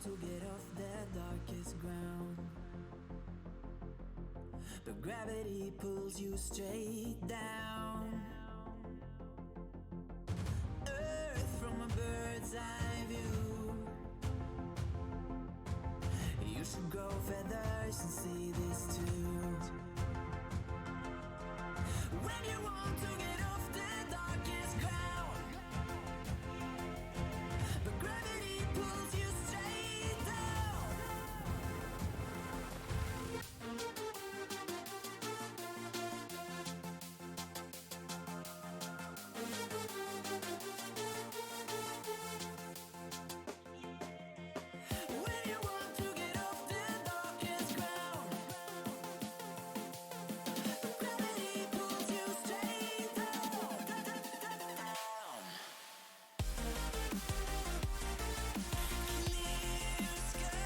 to get off the darkest ground, but gravity pulls you straight down. Earth from a bird's eye view. You should grow feathers and see this too. When you want to get off the darkest ground, but gravity pulls you straight down. When you want to get off the darkest ground, but gravity pulls you straight down. Clear sky.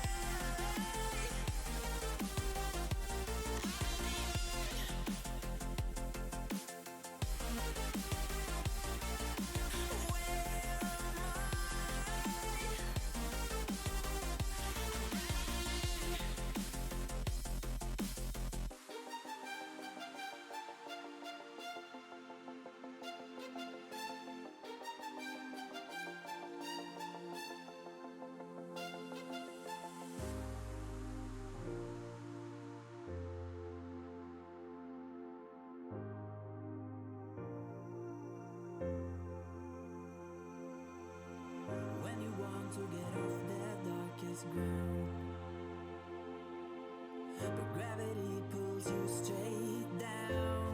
When you want to get off the darkest ground, but gravity pulls you straight down.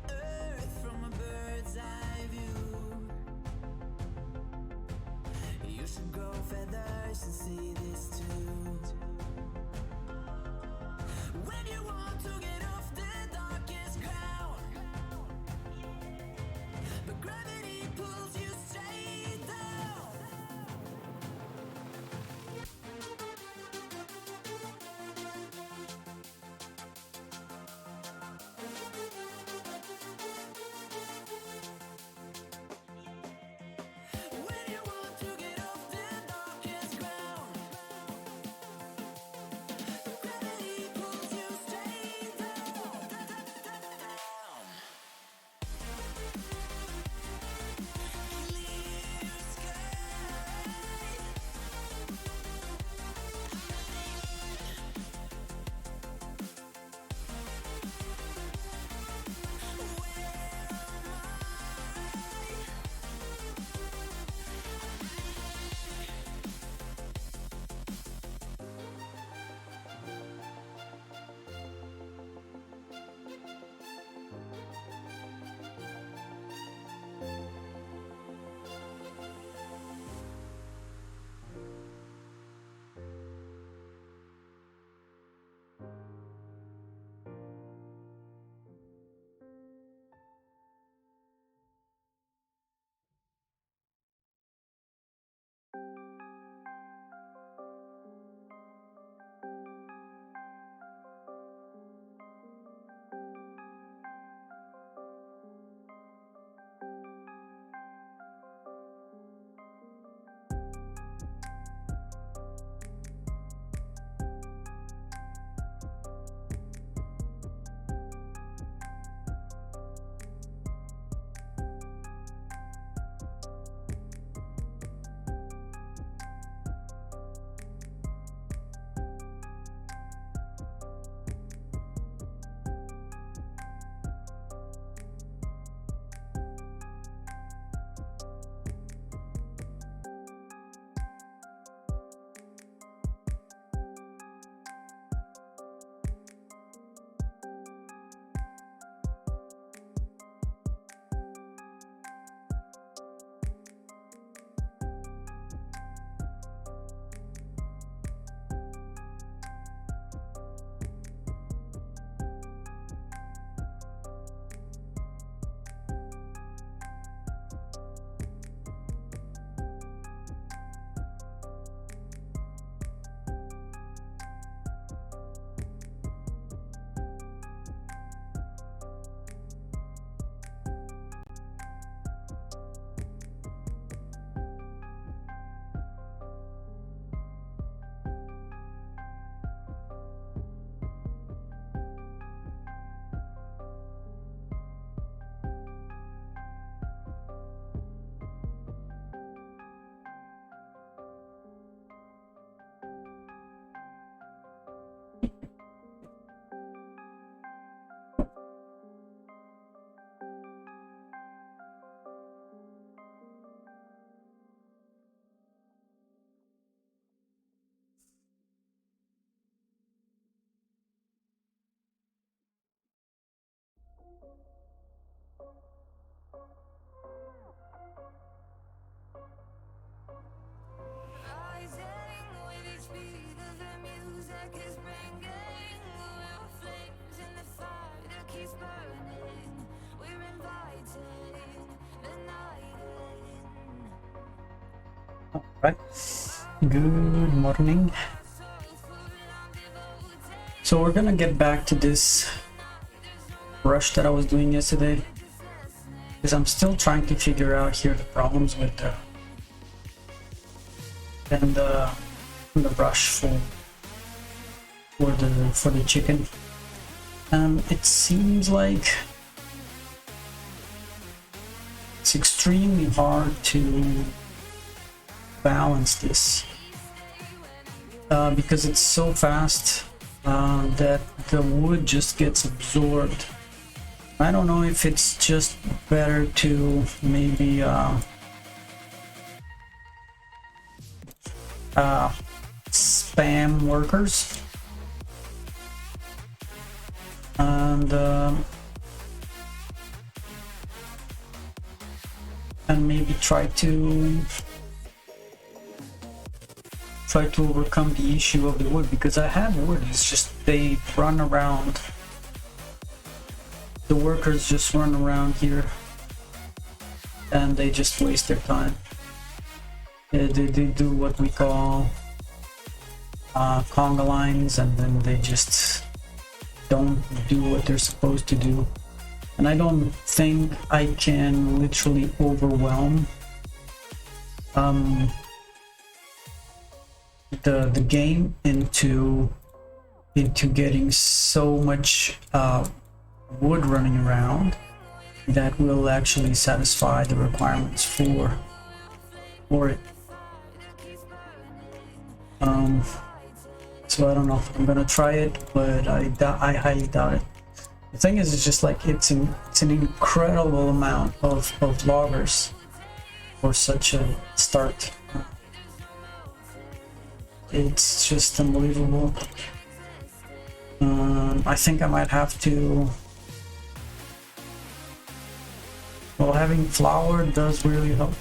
Earth from a bird's eye view. You should grow feathers and see this too. When you want to get off the darkest ground, but gravity pulls you straight down. When you want to get off the darkest ground, Right. Good morning. So we're gonna get back to this rush that I was doing yesterday, because I'm still trying to figure out here the problems with the rush for the chicken. It seems like it's extremely hard to balance this because it's so fast that the wood just gets absorbed. I don't know if it's just better to maybe spam workers and maybe try to overcome the issue of the wood, because I have wood, it's just they run around, the workers just run around here and they just waste their time. They do what we call conga lines, and then they just don't do what they're supposed to do. And I don't think I can literally overwhelm the game into getting so much wood running around that will actually satisfy the requirements for it. So I don't know. I'm gonna try it, but I highly doubt it. The thing is, it's just like it's an incredible amount of loggers for such a start. It's just unbelievable. I think I might have to. Well, having flour does really help,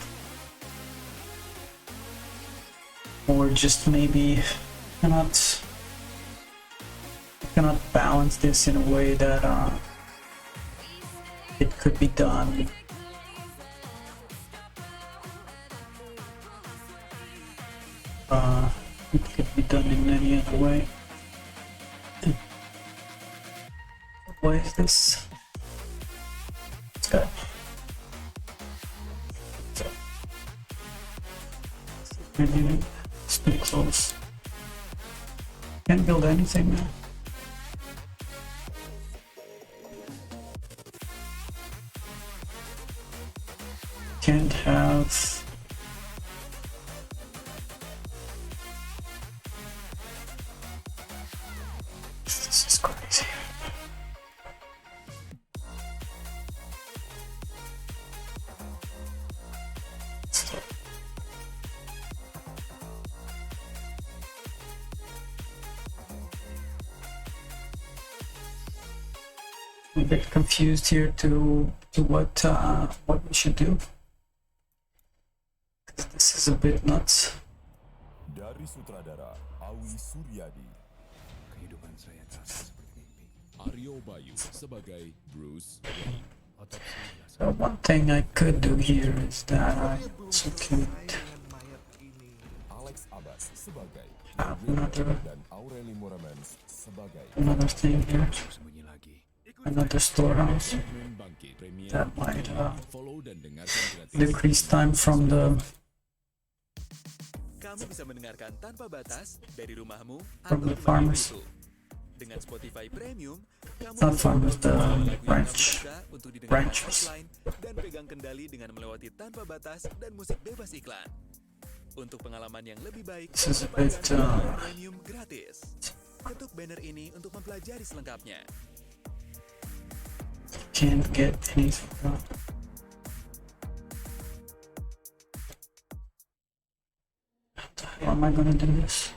or just maybe cannot balance this in a way that it could be done. It could be done in any other way. Why is this? It's good. So, maybe it's too close. Can't build anything now. Can't have. This is crazy. I'm a bit confused here to what we should do. This is a bit nuts. Dari sutradara Awi Suryadi. Kehidupan saya terasa seperti mimpi. Aryo Bayu sebagai Bruce. So one thing I could do here is that I also could Alex Abbas sebagai have dan Aureli Moramens sebagai another thing here, Sembunyi lagi. another storehouse Bangkit Premier. that might Follow dan dengarkan gratis. decrease time from the Kamu bisa mendengarkan tanpa batas dari rumahmu From atau the di mana farmers. itu. Dengan Spotify Premium, kamu Not bisa farmers, the mendownload lagu yang kamu ranch. suka untuk didengarkan ranchers. offline dan pegang kendali dengan melewati tanpa batas dan musik bebas iklan. Untuk pengalaman yang lebih baik, This is a dapatkan bit, Spotify Premium gratis. Ketuk banner ini untuk mempelajari selengkapnya. can't get anything done. How am I gonna do this?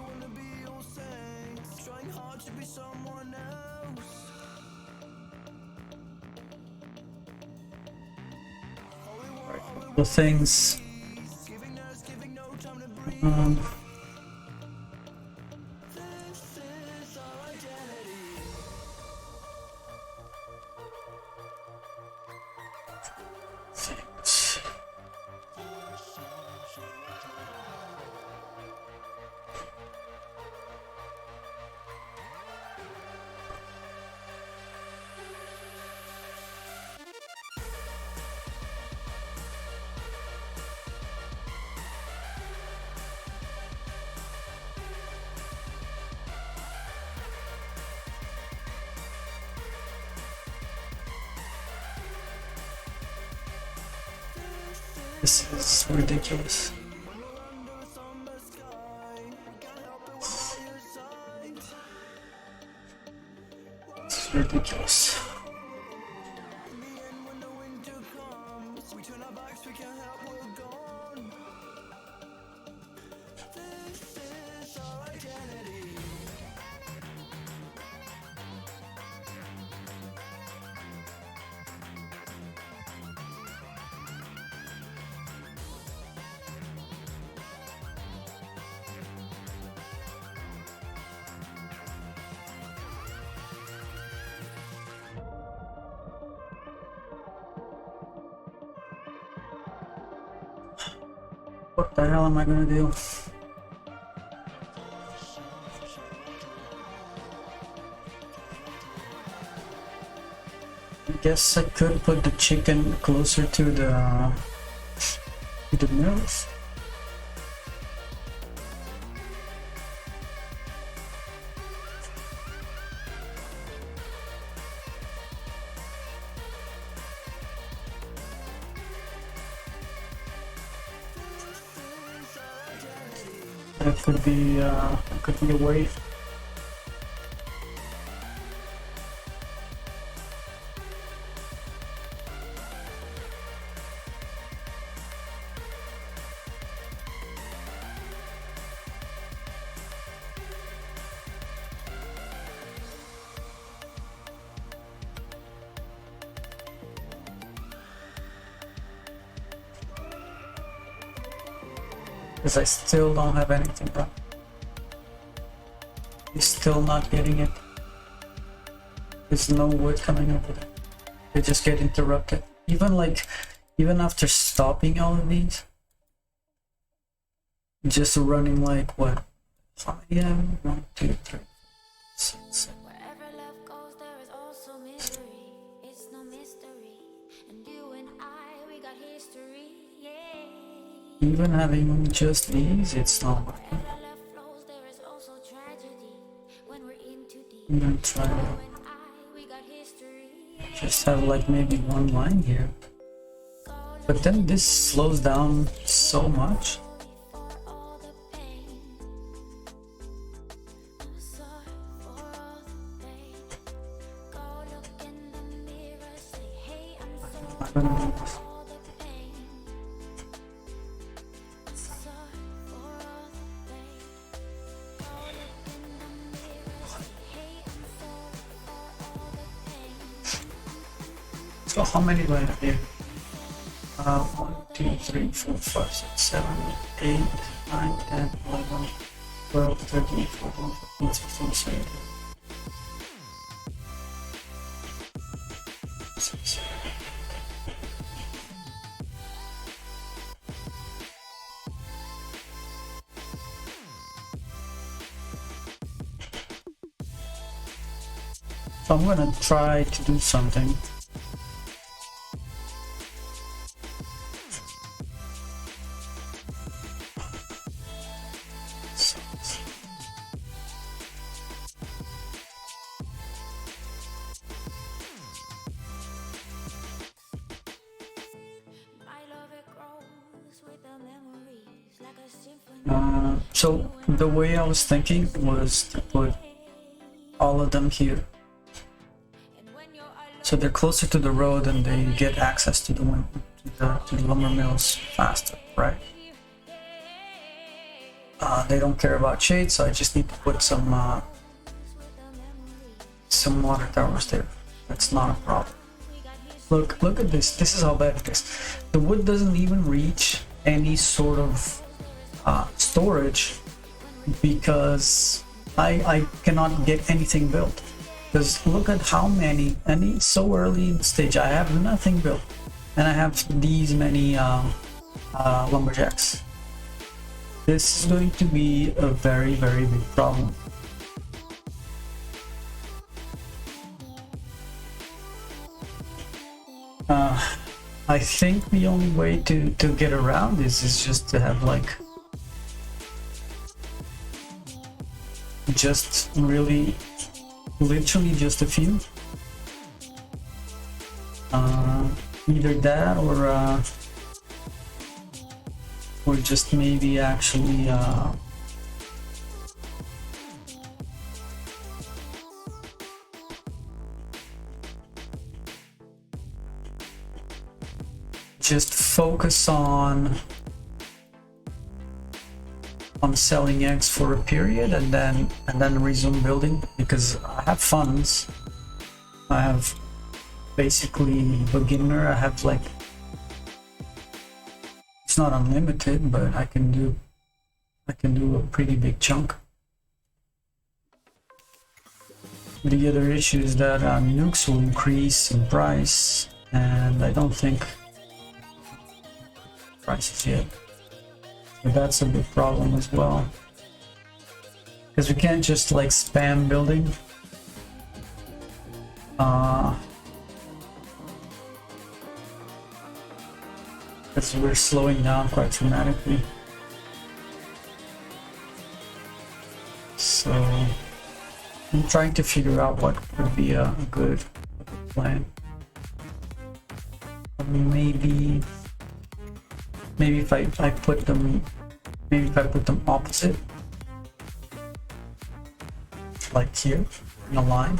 Wanna be all saints, trying hard to be someone else. the things. Um, things. This is ridiculous. It's ridiculous. What the hell am I gonna do? I guess I could put the chicken closer to the mills. That could be a way. Because I still don't have anything done. He's still not getting it. There's no wood coming over there. They just get interrupted. Even after stopping all of these, just running like what? 5 a.m. 1, 2, 3, 6. Wherever love goes, there is also misery. It's no mystery. And you and I, we got history. Yeah. Even having just these, it's not working. Wherever love flows, there is also tragedy. When we're in too deep. I'm gonna try You to and I, we got history. just have like maybe one line here. But then this slows down so much. For all the pain. I'm sorry for all the pain. Go look in the mirror, say, hey, I'm sorry I'm not gonna do this. for all the pain. I'm sorry for all the pain. Go look in the mirror, say, hey, I'm sorry for all the pain. So how many do I have here? 1, 2, 3, 4, 5, 6, 7, 8, 9, 10, 11, 12, 13, 14, 15, 16, 17. 16. So I'm gonna try to do something. My love, it grows with the memories like a symphony. So the way I was thinking was to put all of them here. And when you're alone, So they're closer to the road and they get access to the lumber mills faster, right? They don't care about shade, so I just need to put some water towers there. That's not a problem. we got history. Look at this. This is how bad it is. The wood doesn't even reach any sort of storage because I cannot get anything built. Because look at how many, and it's so early in the stage. I have nothing built, and I have these many lumberjacks. This is going to be a very, very big problem. I think the only way to get around this is just to have like just really literally just a few, either that or just maybe actually just focus on selling eggs for a period and then resume building, because I have funds. I have basically beginner. I have like, it's not unlimited, but I can do a pretty big chunk. The other issue is that nukes will increase in price, and I don't think prices yet. So that's a big problem as well, because we can't just like spam building. Because we're slowing down quite dramatically. So I'm trying to figure out what would be a good plan. Maybe if I put them, opposite, like here in a line,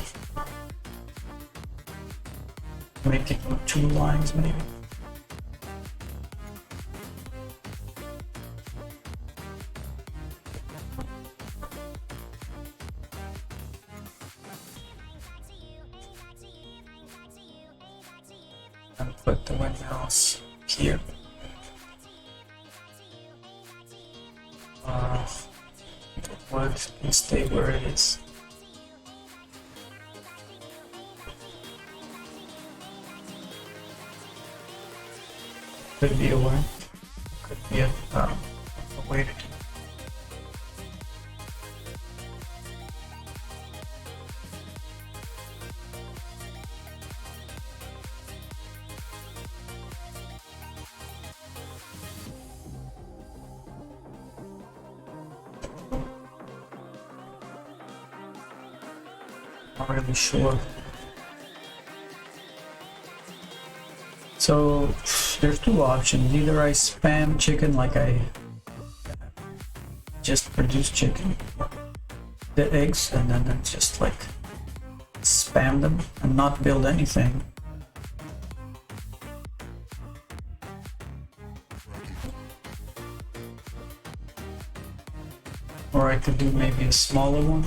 make it 2 lines maybe. And put the windmills here. Wood can stay where it is. Could be a way. Could be a way to do it. Not really sure. So there's 2 options. Either I spam chicken, like I just produce chicken, the eggs, and then just like spam them and not build anything. Or I could do maybe a smaller one.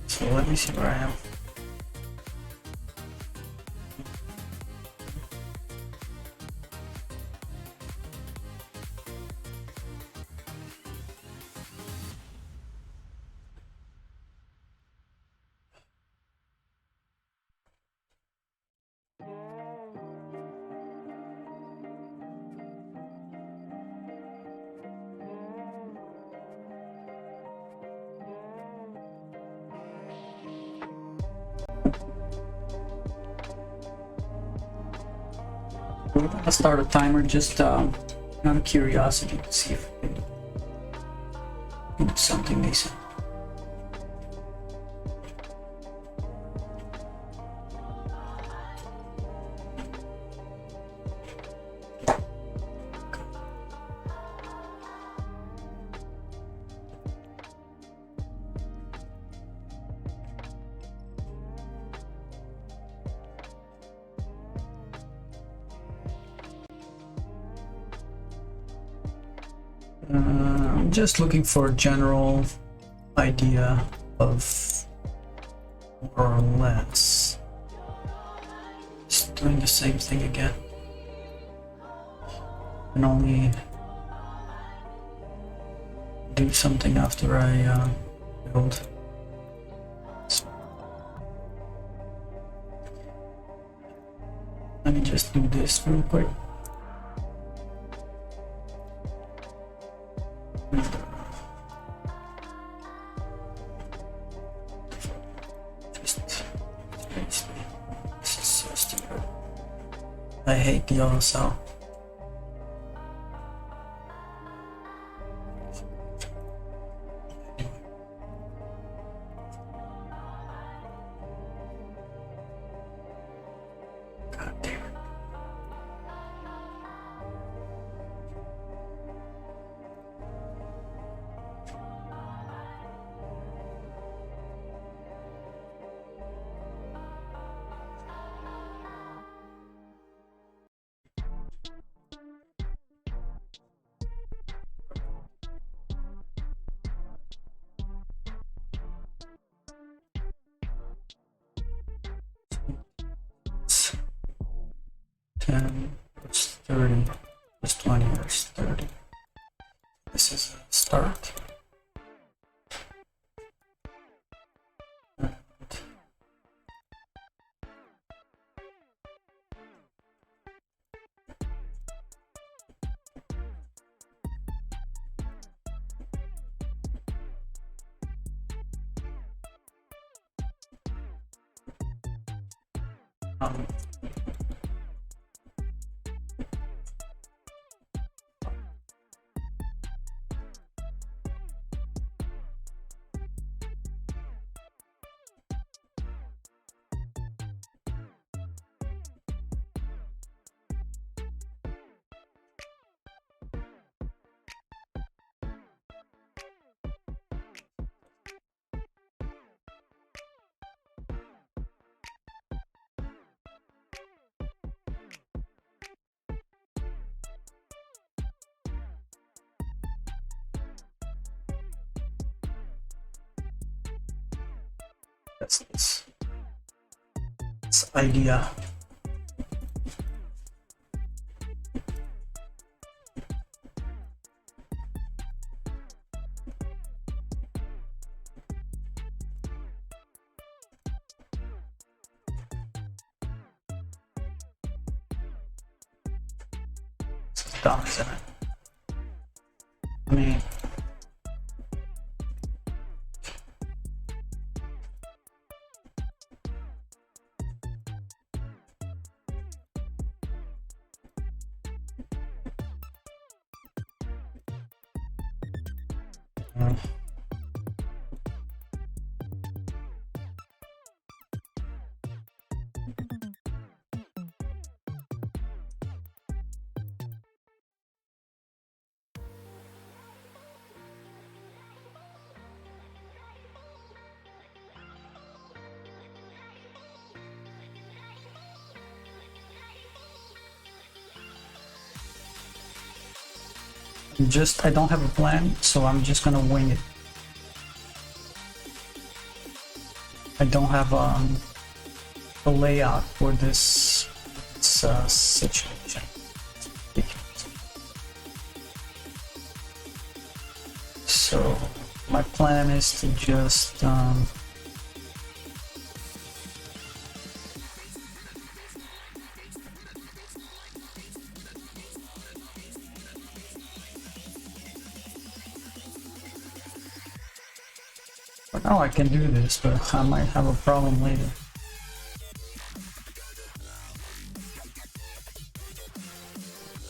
So let me see where I am. We're gonna start a timer just out of curiosity to see if we can do something decent. I'm just looking for a general idea of more or less. Just doing the same thing again. And only do something after I build. So, let me just do this real quick. This is so stupid. I hate the yellow cell. God damn it. It's 10 plus 30 plus 20 is 30. This is a start. And um, that's this idea. It's dumb, isn't it? I mean, I don't have a plan, so I'm just gonna wing it. I don't have a layout for this situation. So my plan is to just for now I can do this, but I might have a problem later.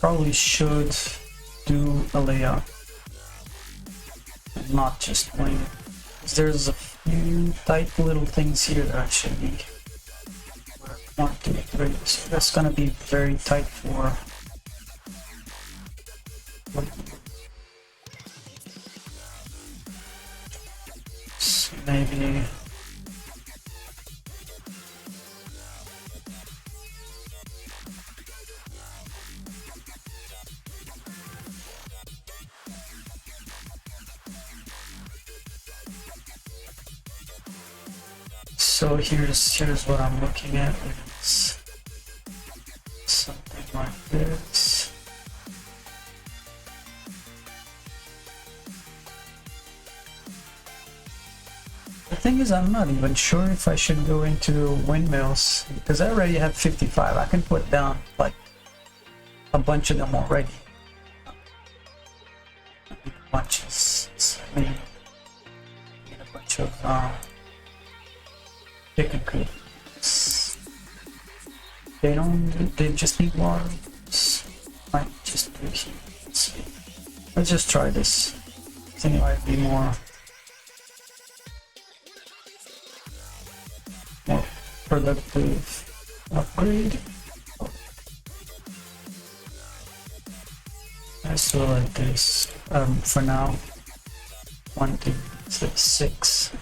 Probably should do a layout and not just wing it. 'Cause there's a few tight little things here that I should be 1, 2, 3. So that's gonna be very tight for maybe So here's what I'm looking at. It's something like this. The thing is, I'm not even sure if I should go into windmills because I already have 55. I can put down like a bunch of them already. Bunches. I mean, a bunch of chicken coops. They just need water. Might just do here. Let's just try this. I think it might be more productive upgrade. Let's do like this for now. 1, 2, 3, 6.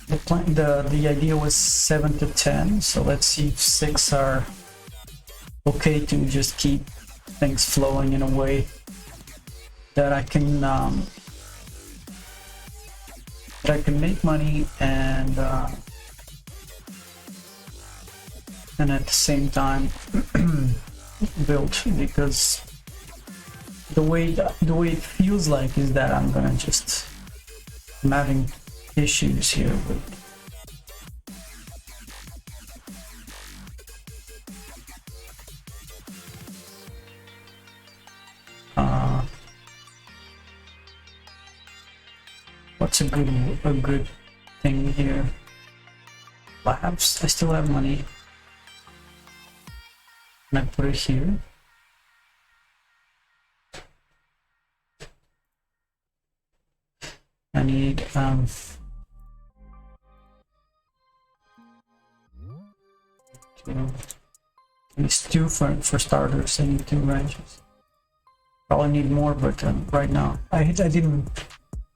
The idea was 7 to 10, so let's see if 6 are okay to just keep things flowing in a way that I can make money and at the same time build, because the way it feels like is that I'm having issues here with what's a good thing here. I still have money. Can I put it here? I need these 2 for starters. I need 2 ranches. Probably need more, but right now I didn't.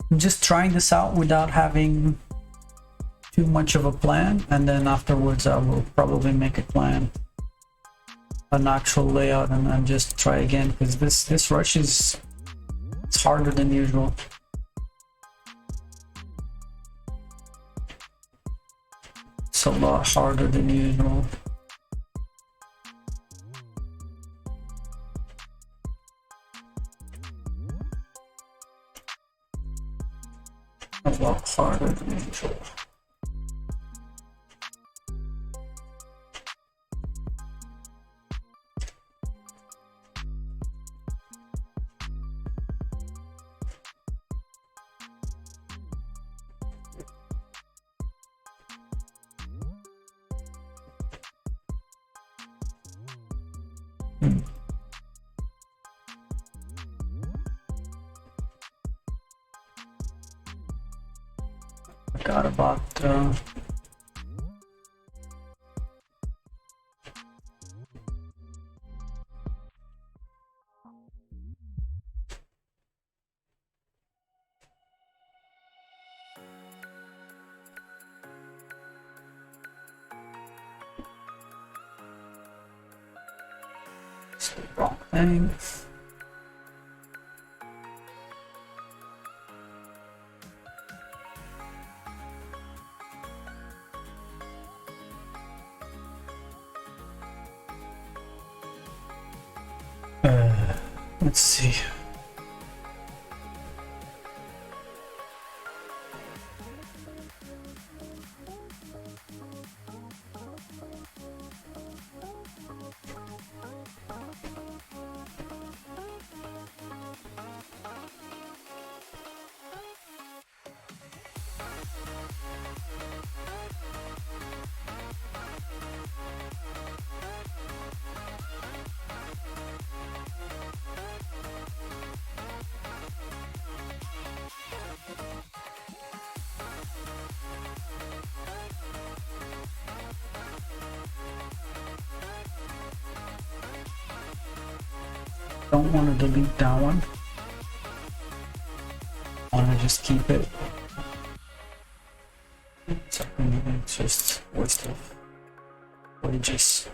I'm just trying this out without having too much of a plan, and then afterwards I will probably make a plan, an actual layout, and then just try again, because this rush it's harder than usual. It's a lot harder than usual. A lot harder than usual. Forgot about it's the wrong thing. Let's see. Don't want to delete that one. I want to just keep it. So it's just waste of wages.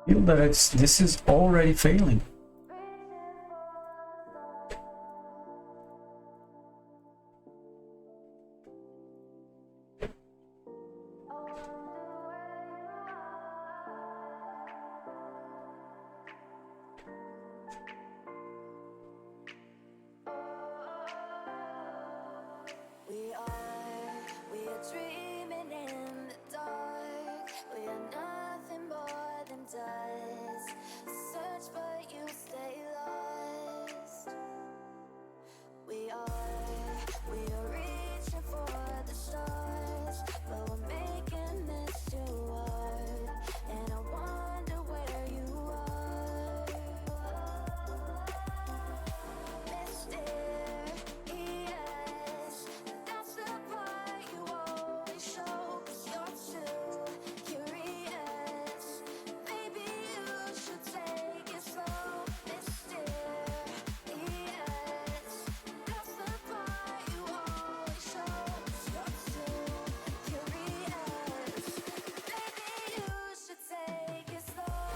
Feel that this is already failing. We are dreaming in the dark. We are nothing more than dust. Search but you stay lost. We are reaching for the stars, but we're making this too hard. And I wonder where you are. Mysterious, that's the part you always show. 'Cause you're too curious. Maybe you should take it slow. Mysterious, that's the part you always show. 'Cause you're too curious. Maybe you should take it slow.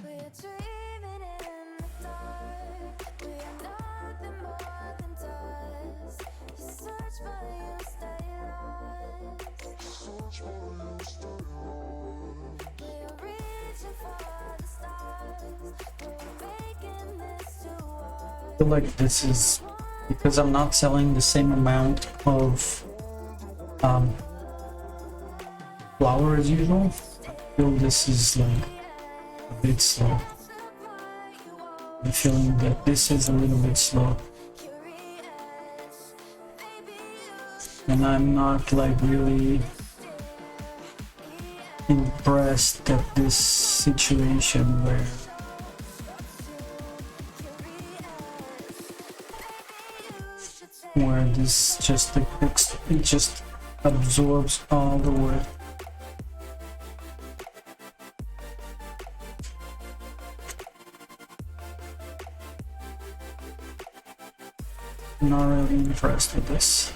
We're dreaming in the dark. We are nothing more than dust. You search but you stay lost. We are reaching for the stars, but we're making this too hard. I feel like this is because I'm not selling the same amount of flour as usual. I feel this is like a bit slow. I'm feeling that this is a little bit slow, and I'm not like really impressed at this situation where this just it just absorbs all the work. Not really impressed with this.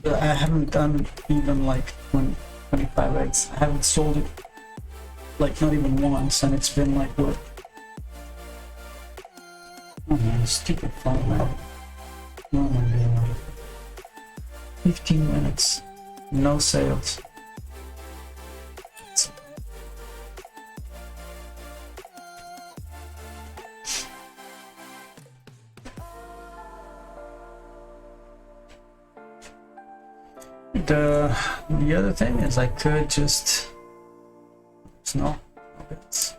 I haven't done even like 25 eggs. I haven't sold it like not even once, and it's been like what? Oh man, stupid phone, man. Oh my god. 15 minutes. No sales. the other thing is I could just no, it's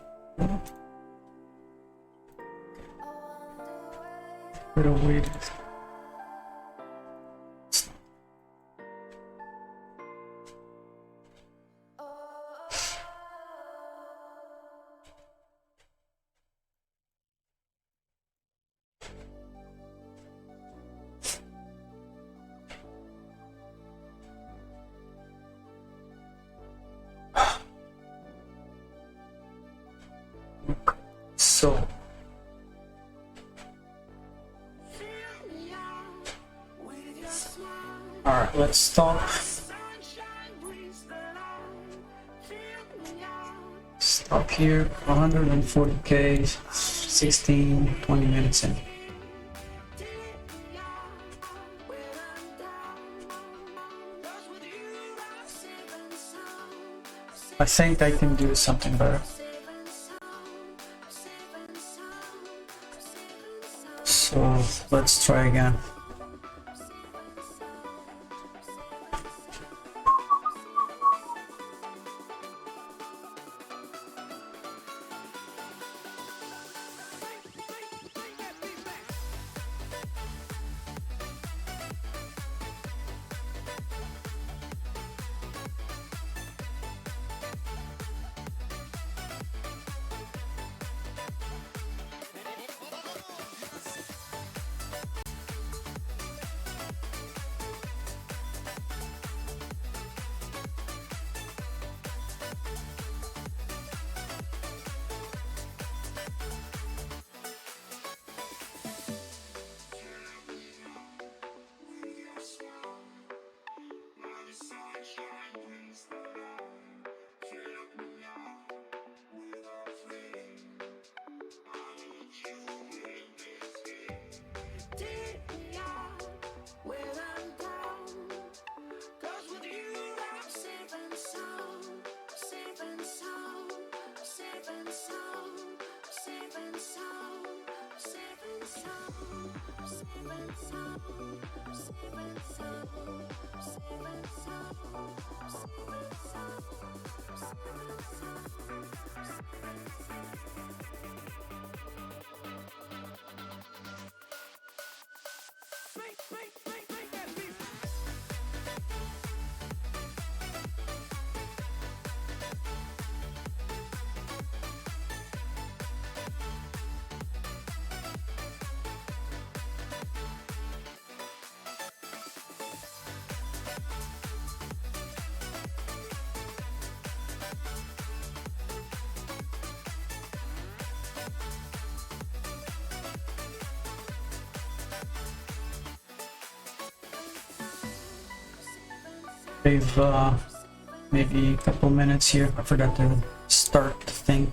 could have waited. So all right, let's stop here. 140k, 20 minutes in. I think I can do something better. So let's try again. Save maybe a couple minutes here. I forgot to start the thing.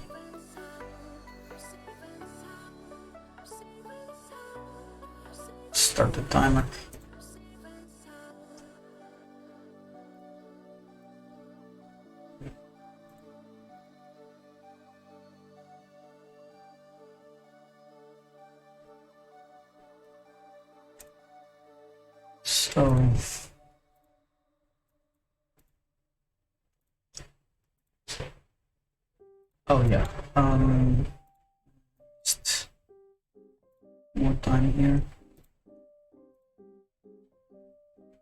Start the timer. So oh yeah, just more time here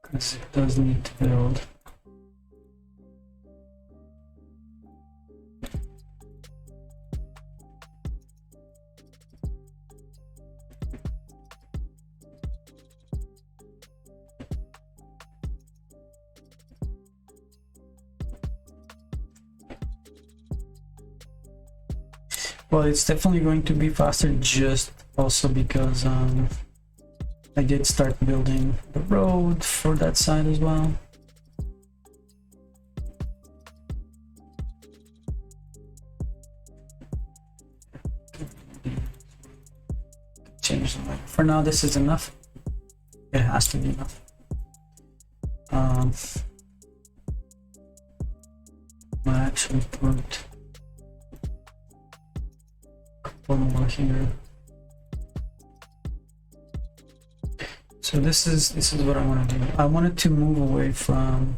because it does need to build. Well, it's definitely going to be faster, just also because I did start building the road for that side as well. Change the light. For now, this is enough. It has to be enough. I actually put one more here. So this is what I want to do. I wanted to move away from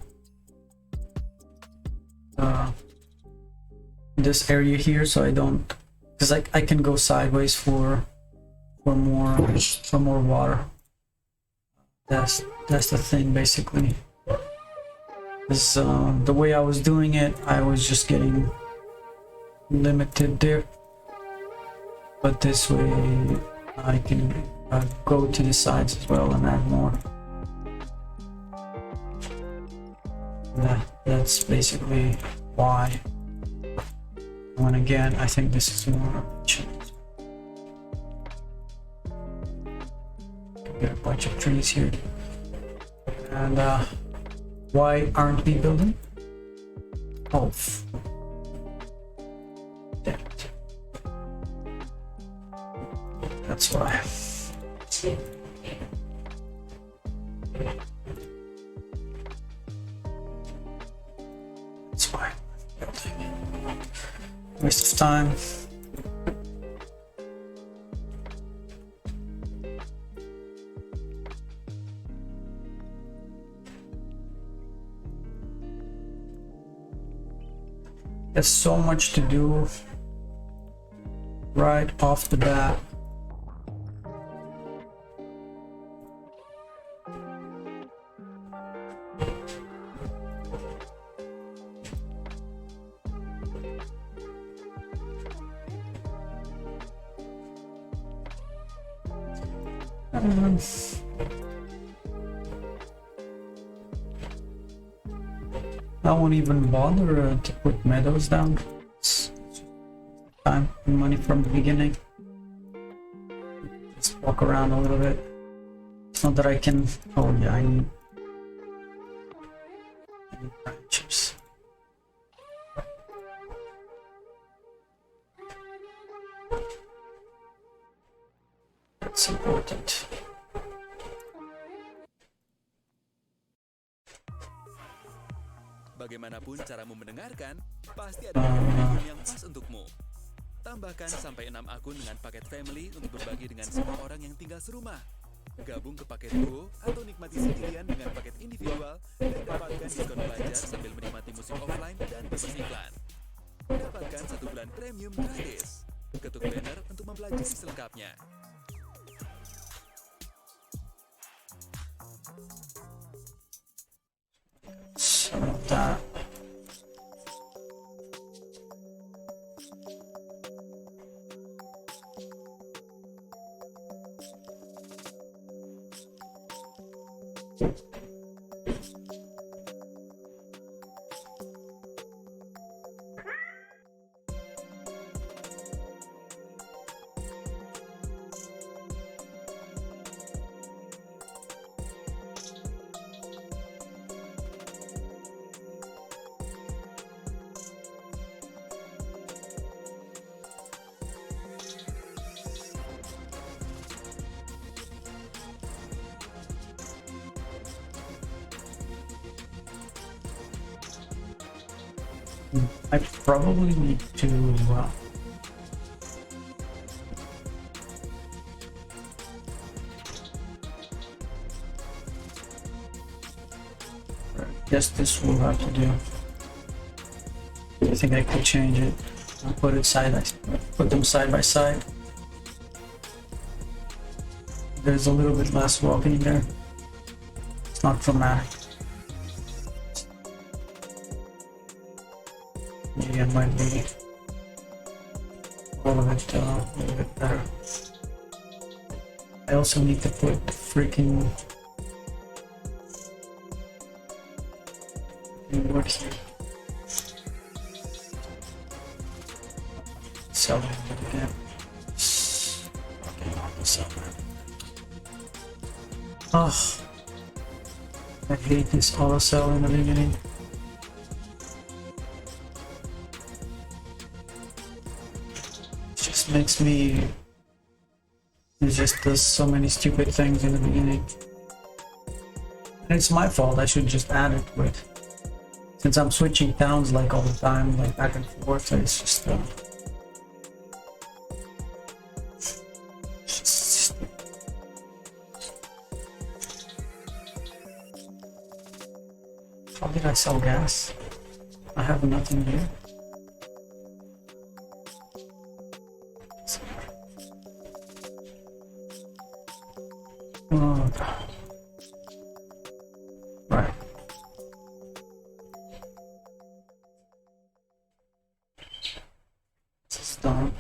this area here, so I don't, because I can go sideways for more water. That's the thing basically. Is the way I was doing it, I was just getting limited there. But this way, I can go to the sides as well and add more. That's basically why. And again, I think this is more options. Get a bunch of trees here. And why aren't we building? Oh, damn it. That's why. That's why. Waste of time. There's so much to do right off the bat. I won't even bother to put meadows down. It's time and money from the beginning. Just walk around a little bit. It's not that I can. Oh yeah, I need branches. That's important. Bagaimanapun caramu mendengarkan, pasti ada akun yang pas untukmu. Tambahkan sampai 6 akun dengan paket family untuk berbagi dengan semua orang yang tinggal serumah. Gabung ke paket duo atau nikmati sendirian dengan paket individual dan dapatkan diskon belajar sambil menikmati musik offline dan bebas iklan. Dapatkan 1 bulan premium gratis. Ketuk banner untuk mempelajari selengkapnya. That. I probably need to guess this will have to do. I think I could change it. I'll put them side by side. There's a little bit less walking there. It's not dramatic. Maybe I might be a little bit better. I also need to put freaking wood here. Sell it again. Okay, I'll sell that. Oh, I hate this auto sell in the beginning. Makes me, it just does so many stupid things in the beginning, and it's my fault. I should just add it, but since I'm switching towns like all the time, like back and forth, it's just How did I sell gas? I have nothing here. Oh, right. This is done.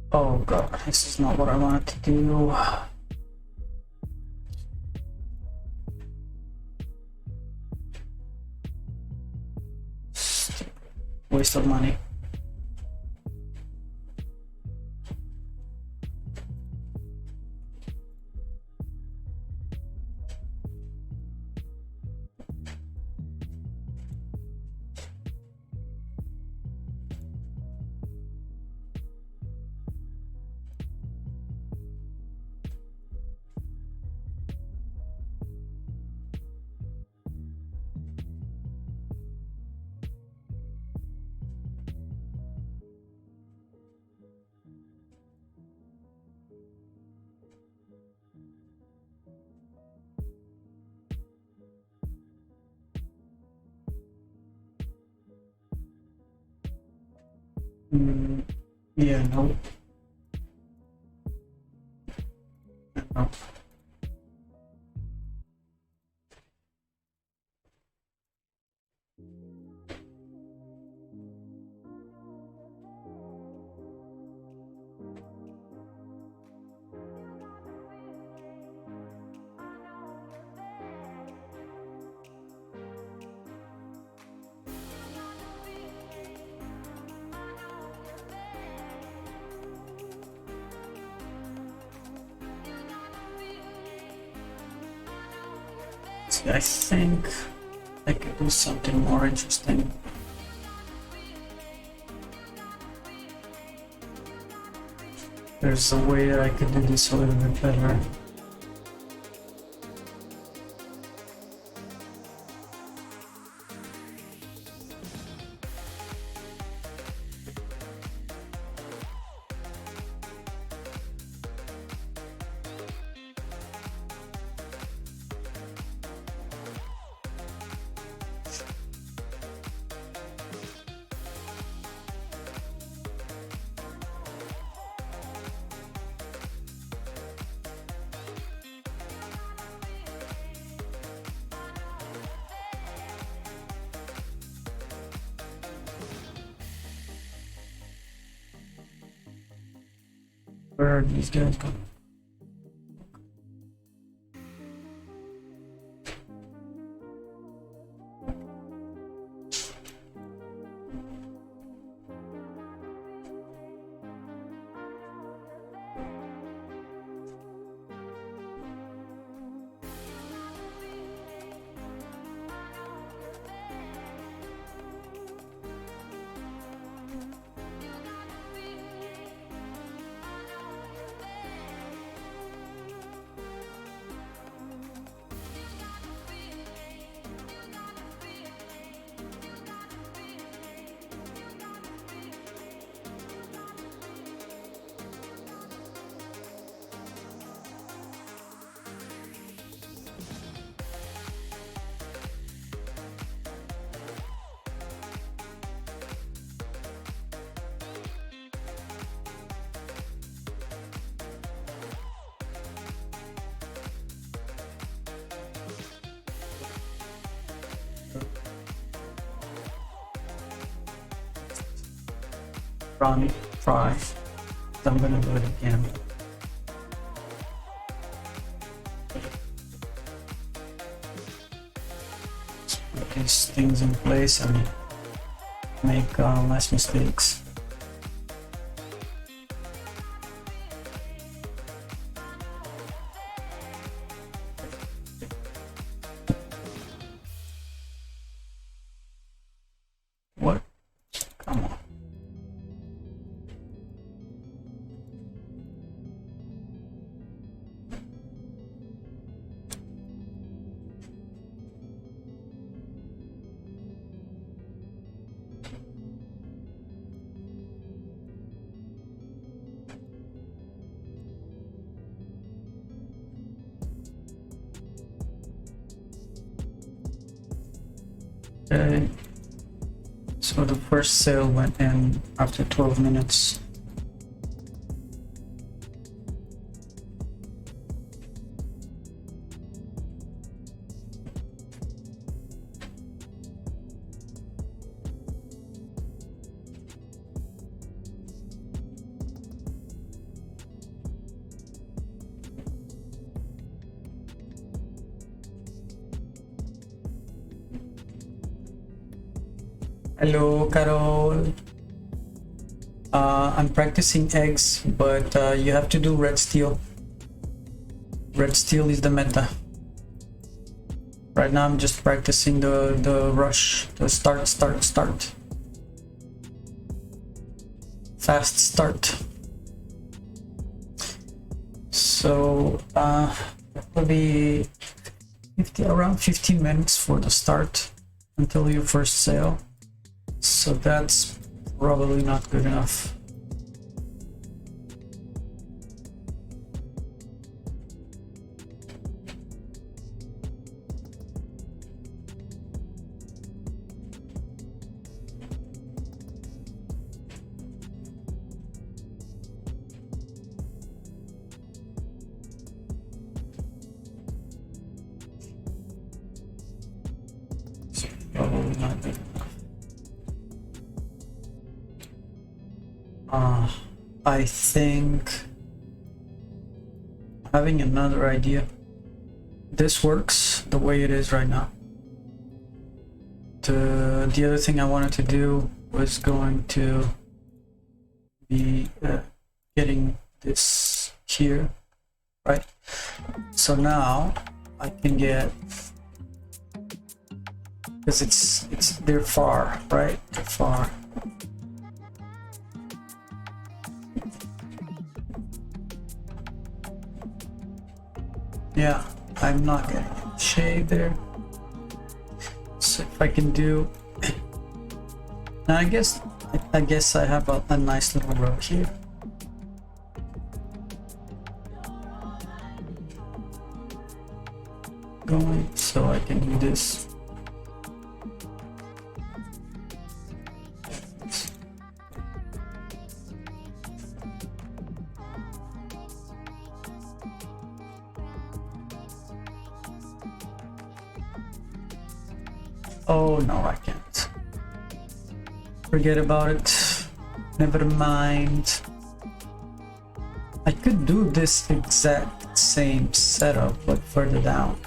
Oh god, this is not what I wanted to do. Waste of money. Yeah, no. No. See, I think I could do something more interesting. There's a way that I could do this a little bit better. Where are these guys going? Run, try. I'm gonna do it again. Let's put these things in place and make less mistakes. What? Come on. Okay. So the first sail went in after 12 minutes. Hello, Carol. I'm practicing eggs, but you have to do red steel. Red steel is the meta. Right now I'm just practicing the rush, the start. Fast start. So will be around 15 minutes for the start until your first sail. So that's probably not good enough. So probably not good enough. I think having another idea. This works the way it is right now. The other thing I wanted to do was going to be getting this here, right? So now I can get, because they're far, right? They're far. Yeah, I'm not getting any shade there. So if I can do, now I guess I have a nice little row here. Going, so I can do this. Oh no, I can't. Forget about it. Never mind. I could do this exact same setup but further down,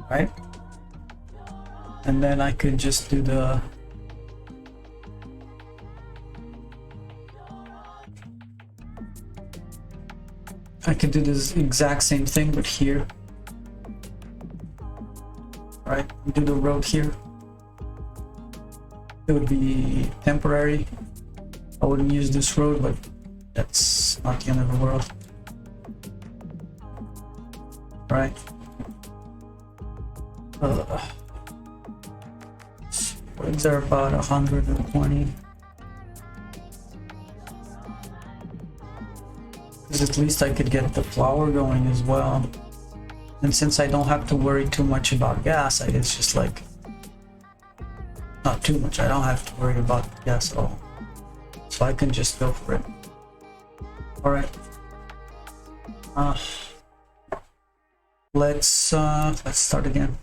right? And then I could just do the this exact same thing but here. Right, do the road here. It would be temporary. I wouldn't use this road, but that's not the end of the world. Right. Roads are about 120. Because at least I could get the flower going as well. And since I don't have to worry too much about gas, it's just like, not too much, I don't have to worry about gas at all. So I can just go for it. Alright. Let's start again.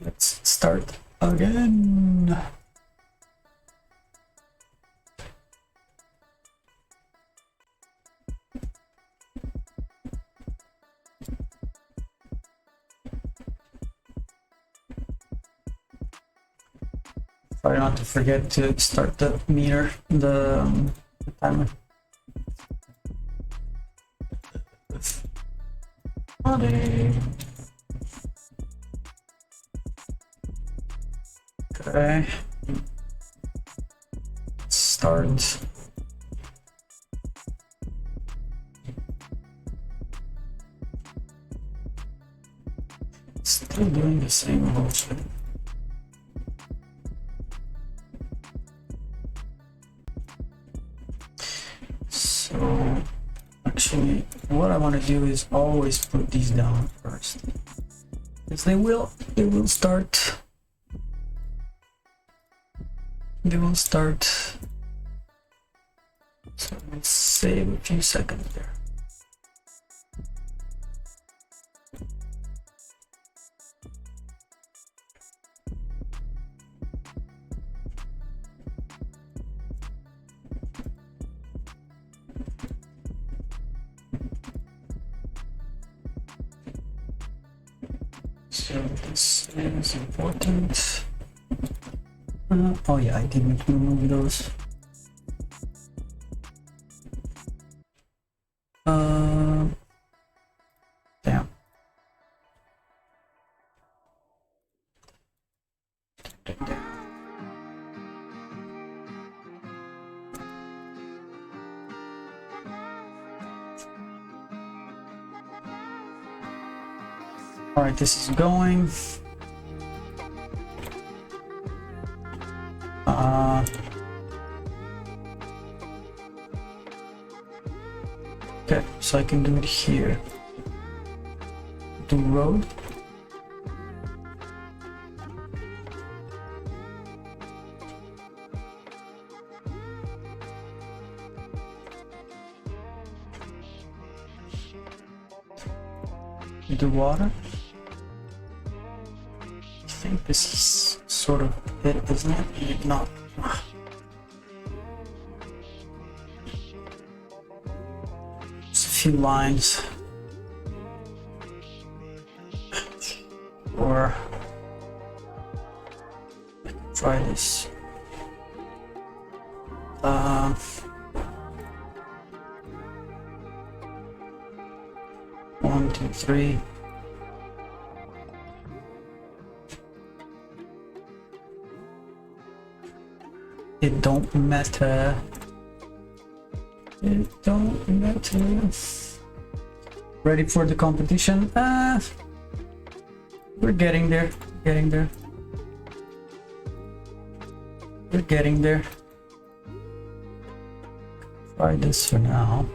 Let's start again. Try not to forget to start the meter, the timer. Okay. Start. Still doing the same bullshit. Actually, what I want to do is always put these down first, because they will start. They will start. So let's save a few seconds there. So this is important. Oh yeah, I didn't remove those. Damn. All right, this is going. Okay, so I can do it here. Do road. Do water. I think this is sort of it, isn't it? Maybe not. Just a few lines. Or try this. 1, 2, 3. It don't matter. It don't matter. Ready for the competition? We're getting there. Getting there. We're getting there. Try this for now.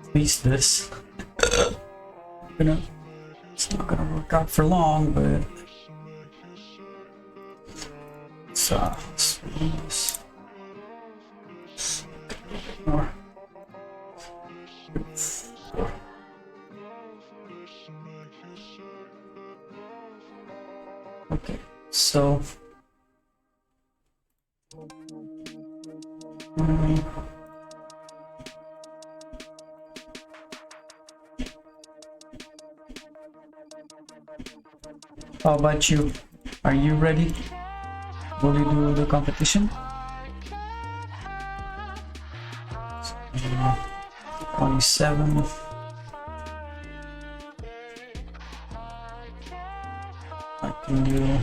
At least this. It's not gonna work out for long, but let's do this. More. Okay, so how about you? Are you ready? Will you do the competition? 27. I can do.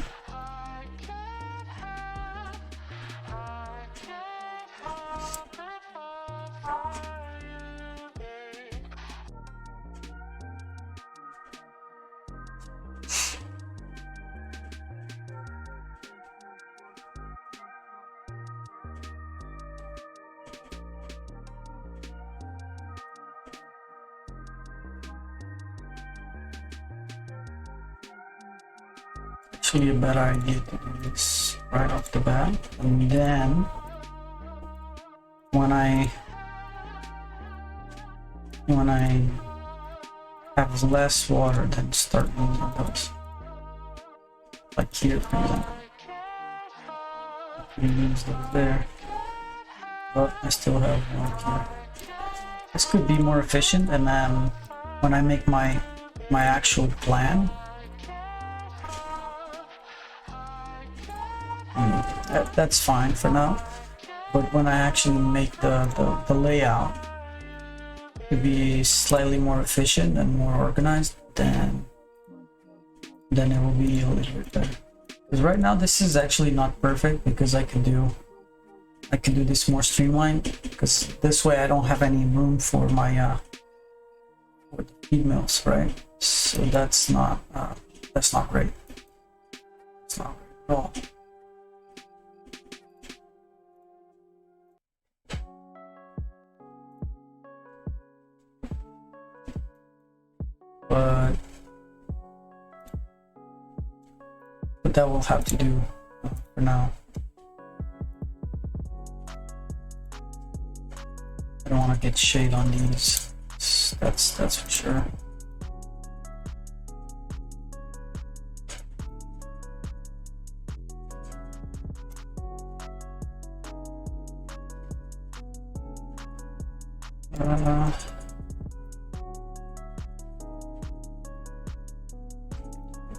Actually a better idea to do this right off the bat, and then when I have less water, then start using those, like here for example. I can use those there, but I still have one here. This could be more efficient, and then when I make my actual plan, that's fine for now, but when I actually make the layout to be slightly more efficient and more organized, then it will be a little bit better. Because right now this is actually not perfect, because I can do this more streamlined, because this way I don't have any room for my for the feed mills, right? So that's not great. It's not great at all. but that will have to do for now. I don't want to get shade on these. That's for sure.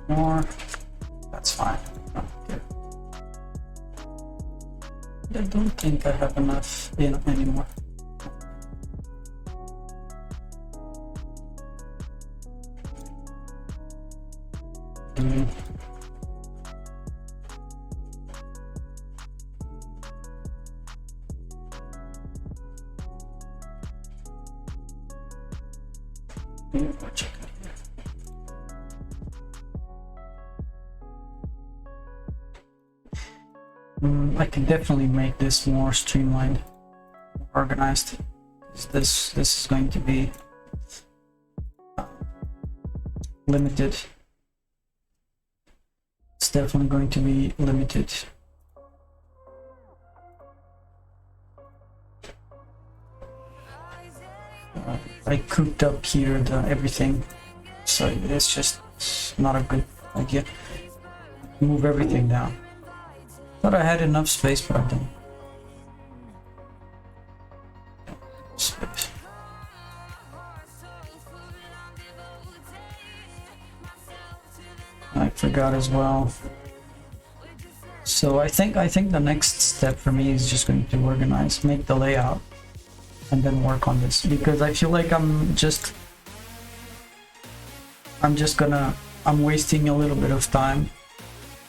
More. That's fine. Okay. I don't think I have enough anymore. I can definitely make this more streamlined, organized. This is going to be limited. It's definitely going to be limited. I cooked up here everything, so it's just not a good idea. Move everything down. Thought I had enough space, but I don't. Space. I forgot as well. So I think the next step for me is just going to organize, make the layout, and then work on this, because I feel like I'm wasting a little bit of time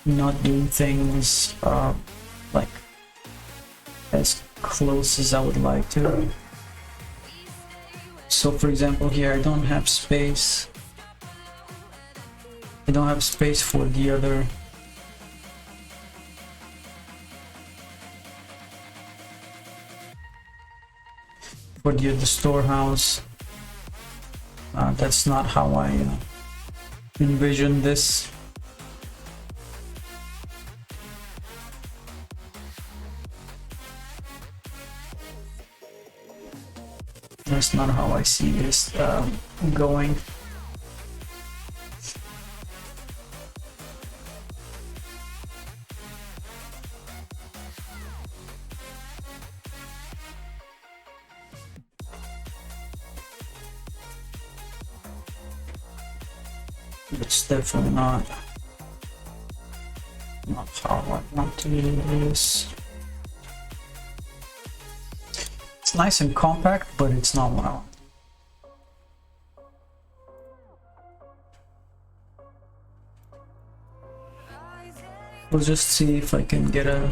not doing things like as close as I would like to. So for example, here I don't have space. I don't have space for the other storehouse. That's not how I envision this. That's not how I see this going. It's definitely not how I want to do this. It's nice and compact, but it's not what I want. We'll just see if I can get an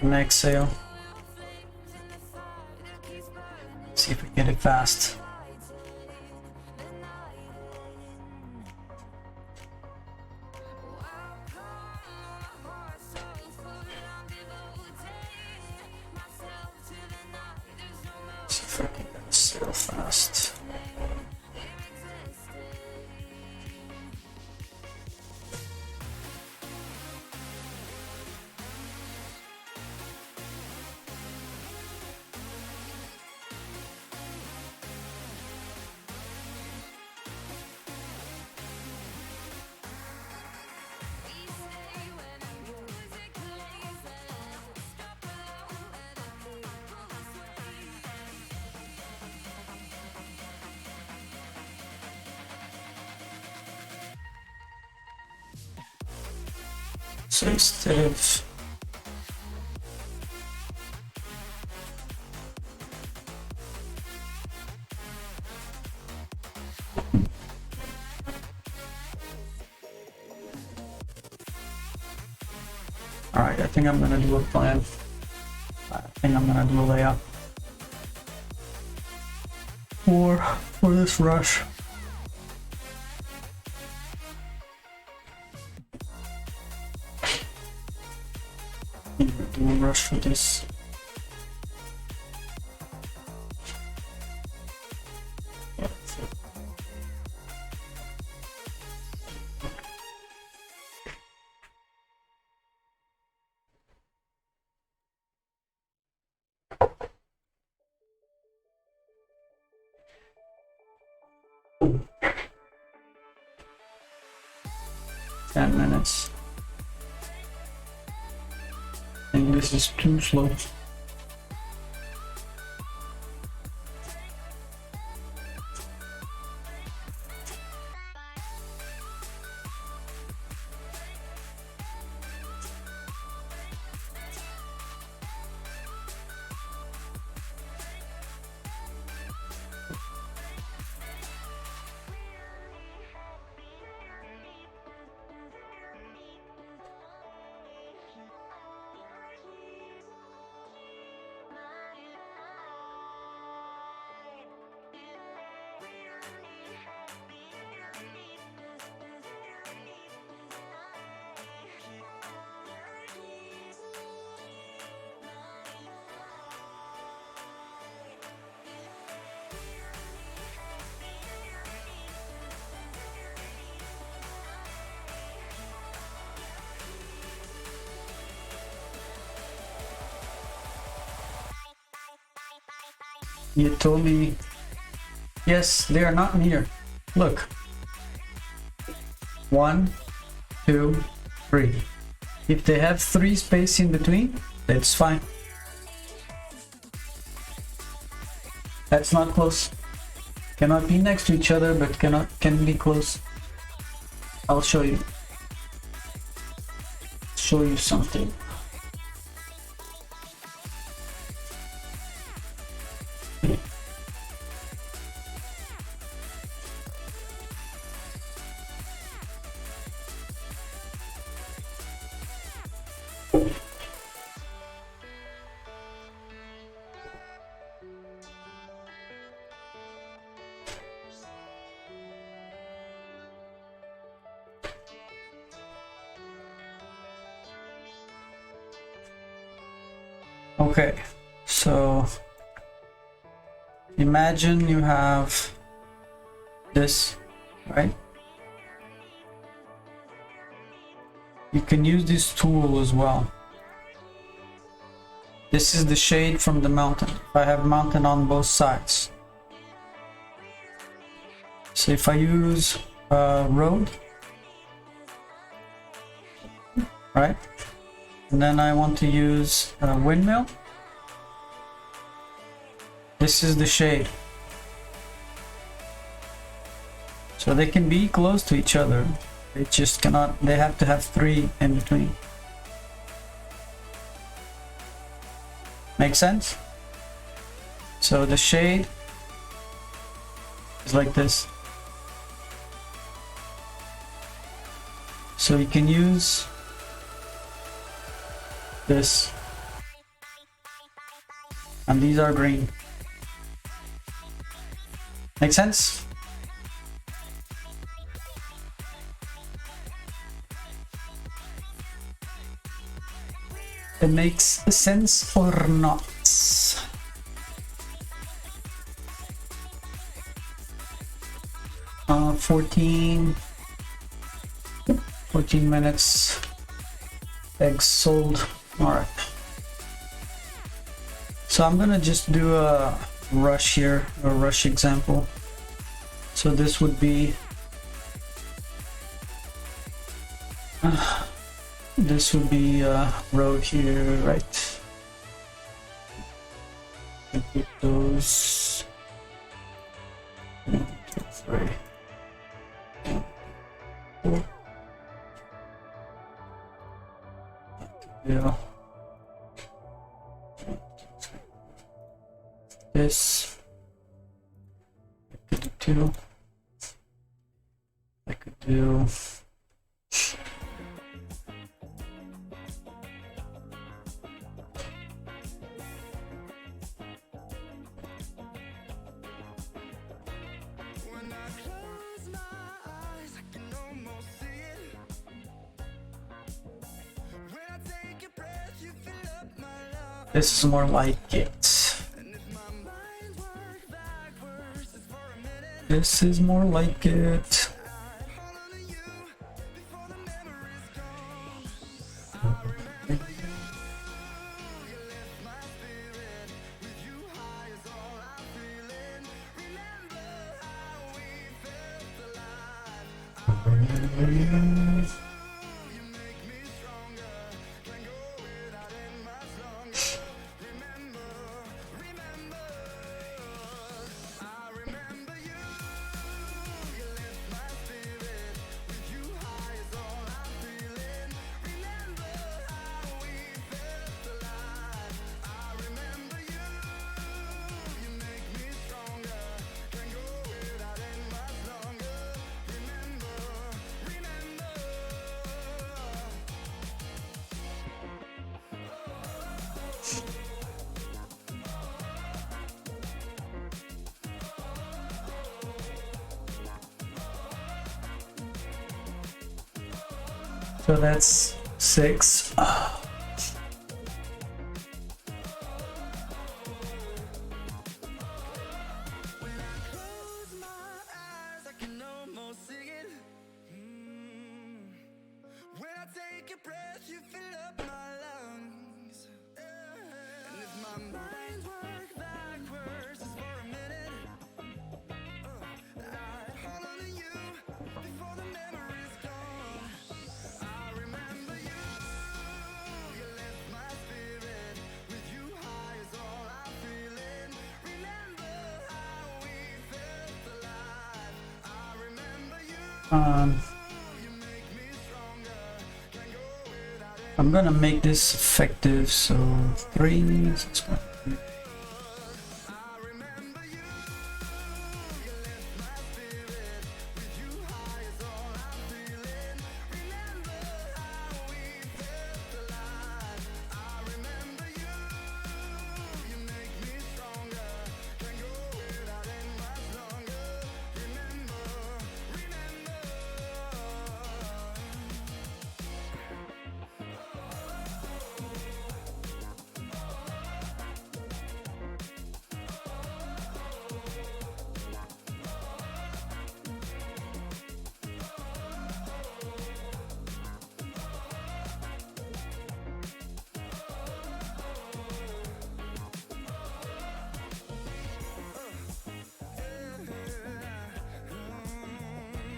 exhale. See if we get it fast. See if I can get it sail fast. So instead of Alright, I think I'm gonna do a plan. I think I'm gonna do a layout for this rush. Do a rush for this. 10 minutes. I think this is too slow. You told me, yes, they are not near. Look. 1, 2, 3. If they have 3 space in between, that's fine. That's not close. Cannot be next to each other, but can be close. I'll show you. Show you something. Okay, so imagine you have this, right? You can use this tool as well. This is the shade from the mountain. I have mountain on both sides. So if I use road, right? And then I want to use a windmill. This is the shade. So they can be close to each other. They just cannot, they have to have 3 in between. Make sense? So the shade is like this. So you can use this, and these are green. Make sense? It makes sense or not? 14 minutes. Eggs sold. Alright. So I'm gonna just do a rush here, a rush example. So this would be this would be a road here, right? Put those 1, 2, 3. 4. Yeah. This I could do 2. I could do this is more like it. This is more like it. So that's 6. I can almost see it. When I take a breath, you fill up my lungs. And if my mind works backwards just for a minute, I'd hold on to you before the memory's gone. I remember you. You lift my spirit. With you high is all I'm feeling. Remember how we felt alive. I remember you. I'm gonna make this effective, so 3.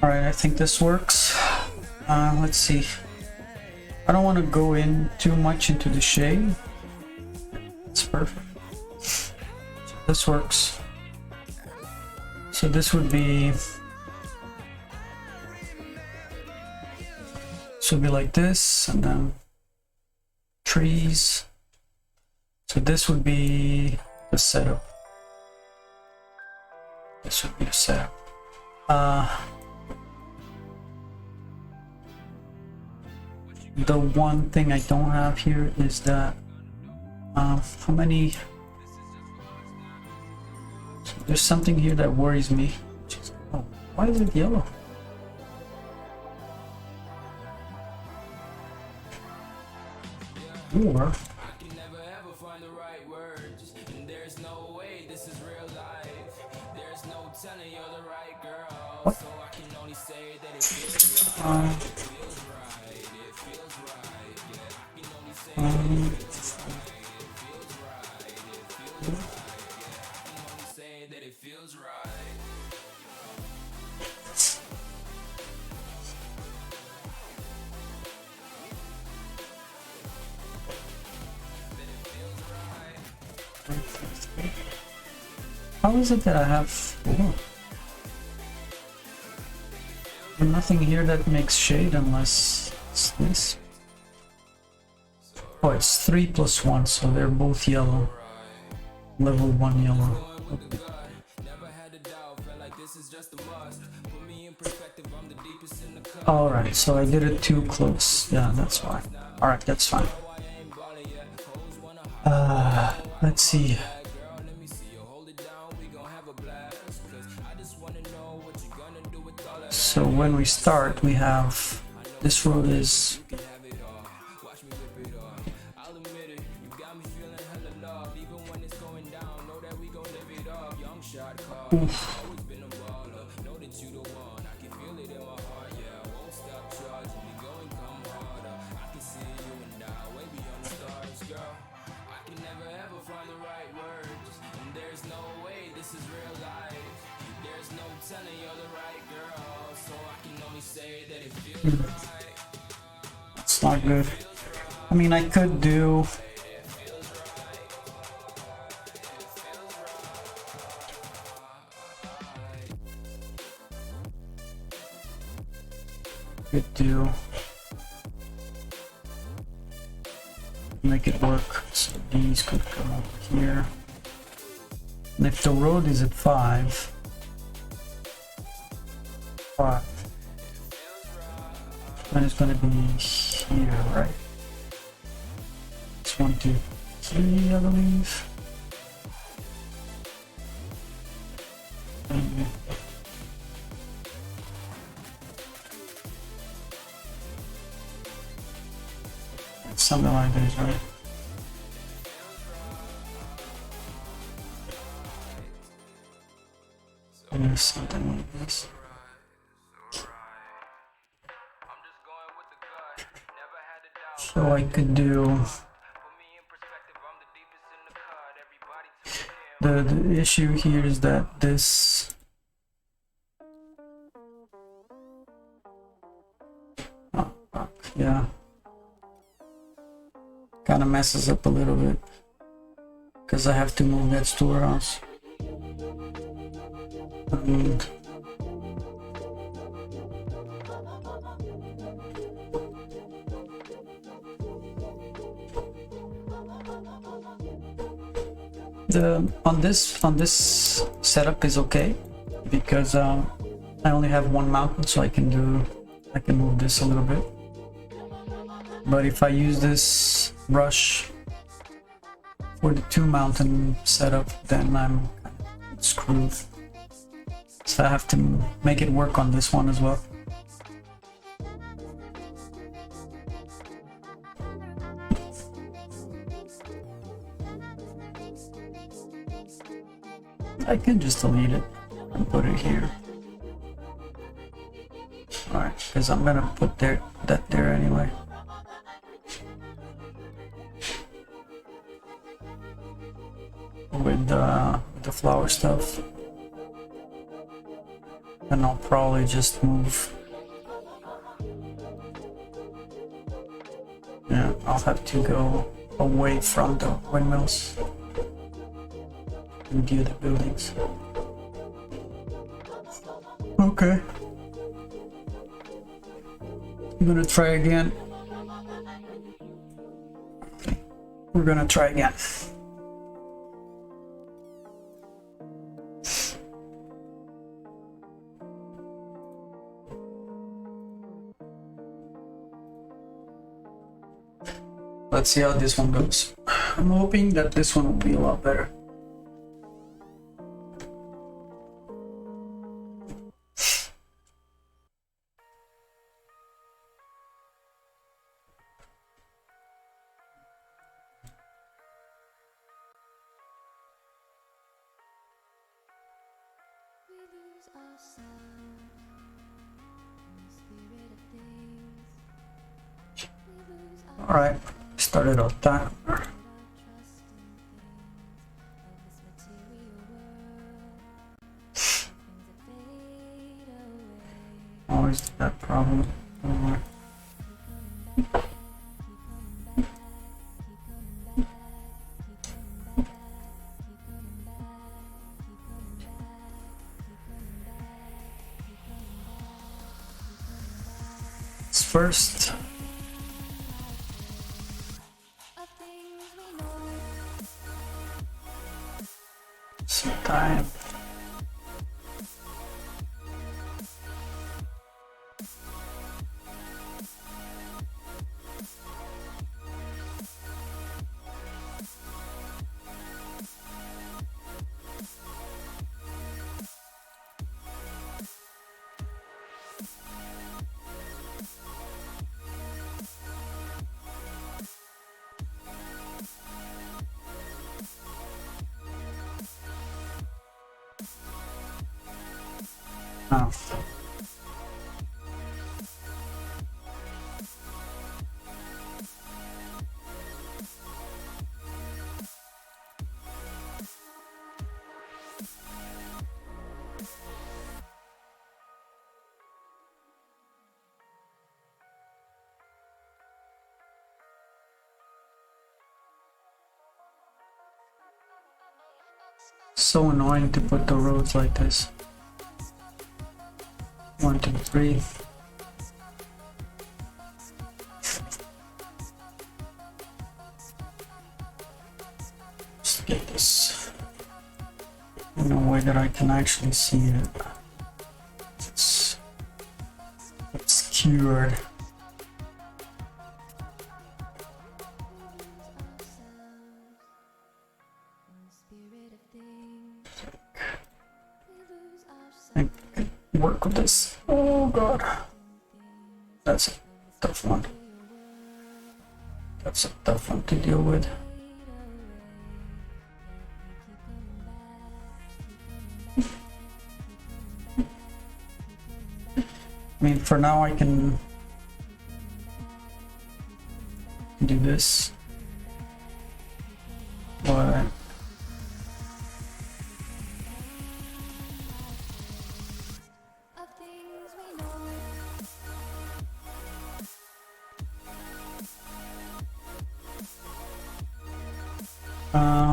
Alright, I think this works. Let's see. I don't want to go in too much into the shade. It's perfect. So this works. So this would be... This would be like this, and then trees. So this would be the setup. This would be the setup. The one thing I don't have here is that how many... So there's something here that worries me. Oh, why is it yellow? Or what? How is it that I have 4? There's nothing here that makes shade unless it's this. Oh, it's 3 plus 1, so they're both yellow. Level 1 yellow. Okay. Alright, so I did it too close. Yeah, that's fine. Alright, that's fine. Let's see. So when we start, we have this road is oof. It's not good. I mean, I could do... make it work. So these could come up here. And if the road is at 5, then it's going to be here, right? It's 1, 2, 3, I believe. something like this, right? Yeah, something like this. So I could do the issue here is that this yeah, kind of messes up a little bit because I have to move that storehouse. And the on this setup is okay because I only have one mountain, so I can move this a little bit. But if I use this brush for the 2 mountain setup, then I'm screwed. So I have to make it work on this one as well. I can just delete it and put it here. Alright, because I'm gonna put that there anyway. With the flower stuff. And I'll probably just move. Yeah, I'll have to go away from the windmills and view the buildings. Okay. I'm gonna try again. We're gonna try again. Let's see how this one goes. I'm hoping that this one will be a lot better. All right, started off that. Always that problem. First, some time. Oh. So annoying to put the roads like this. 1, 2, 3. Just get this in a way that I can actually see it. It's obscured. Work with this. Oh god, that's a tough one. That's a tough one to deal with. I mean, for now I can do this, but Of things we know.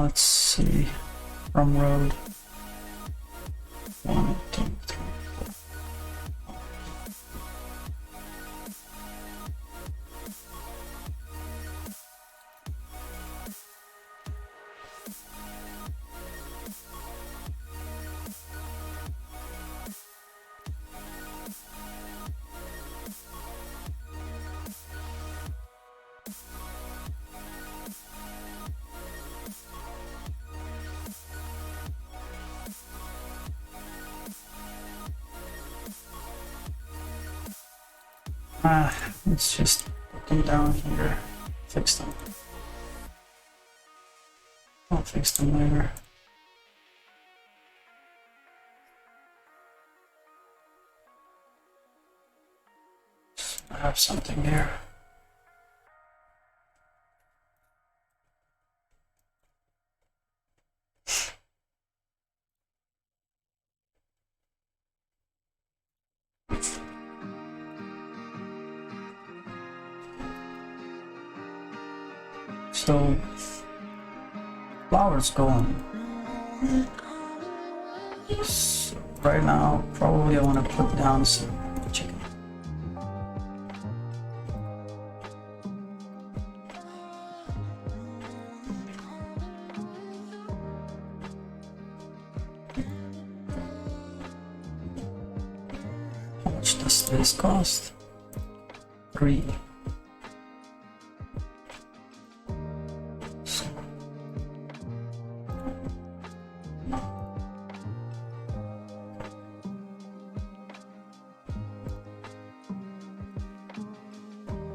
let's see, from road 1, 2, 3, 4. Let's just put them down here, fix them. I'll fix them later. I have something here. So, flowers going. So right now, probably I want to put down some chicken. How much does this cost? 3.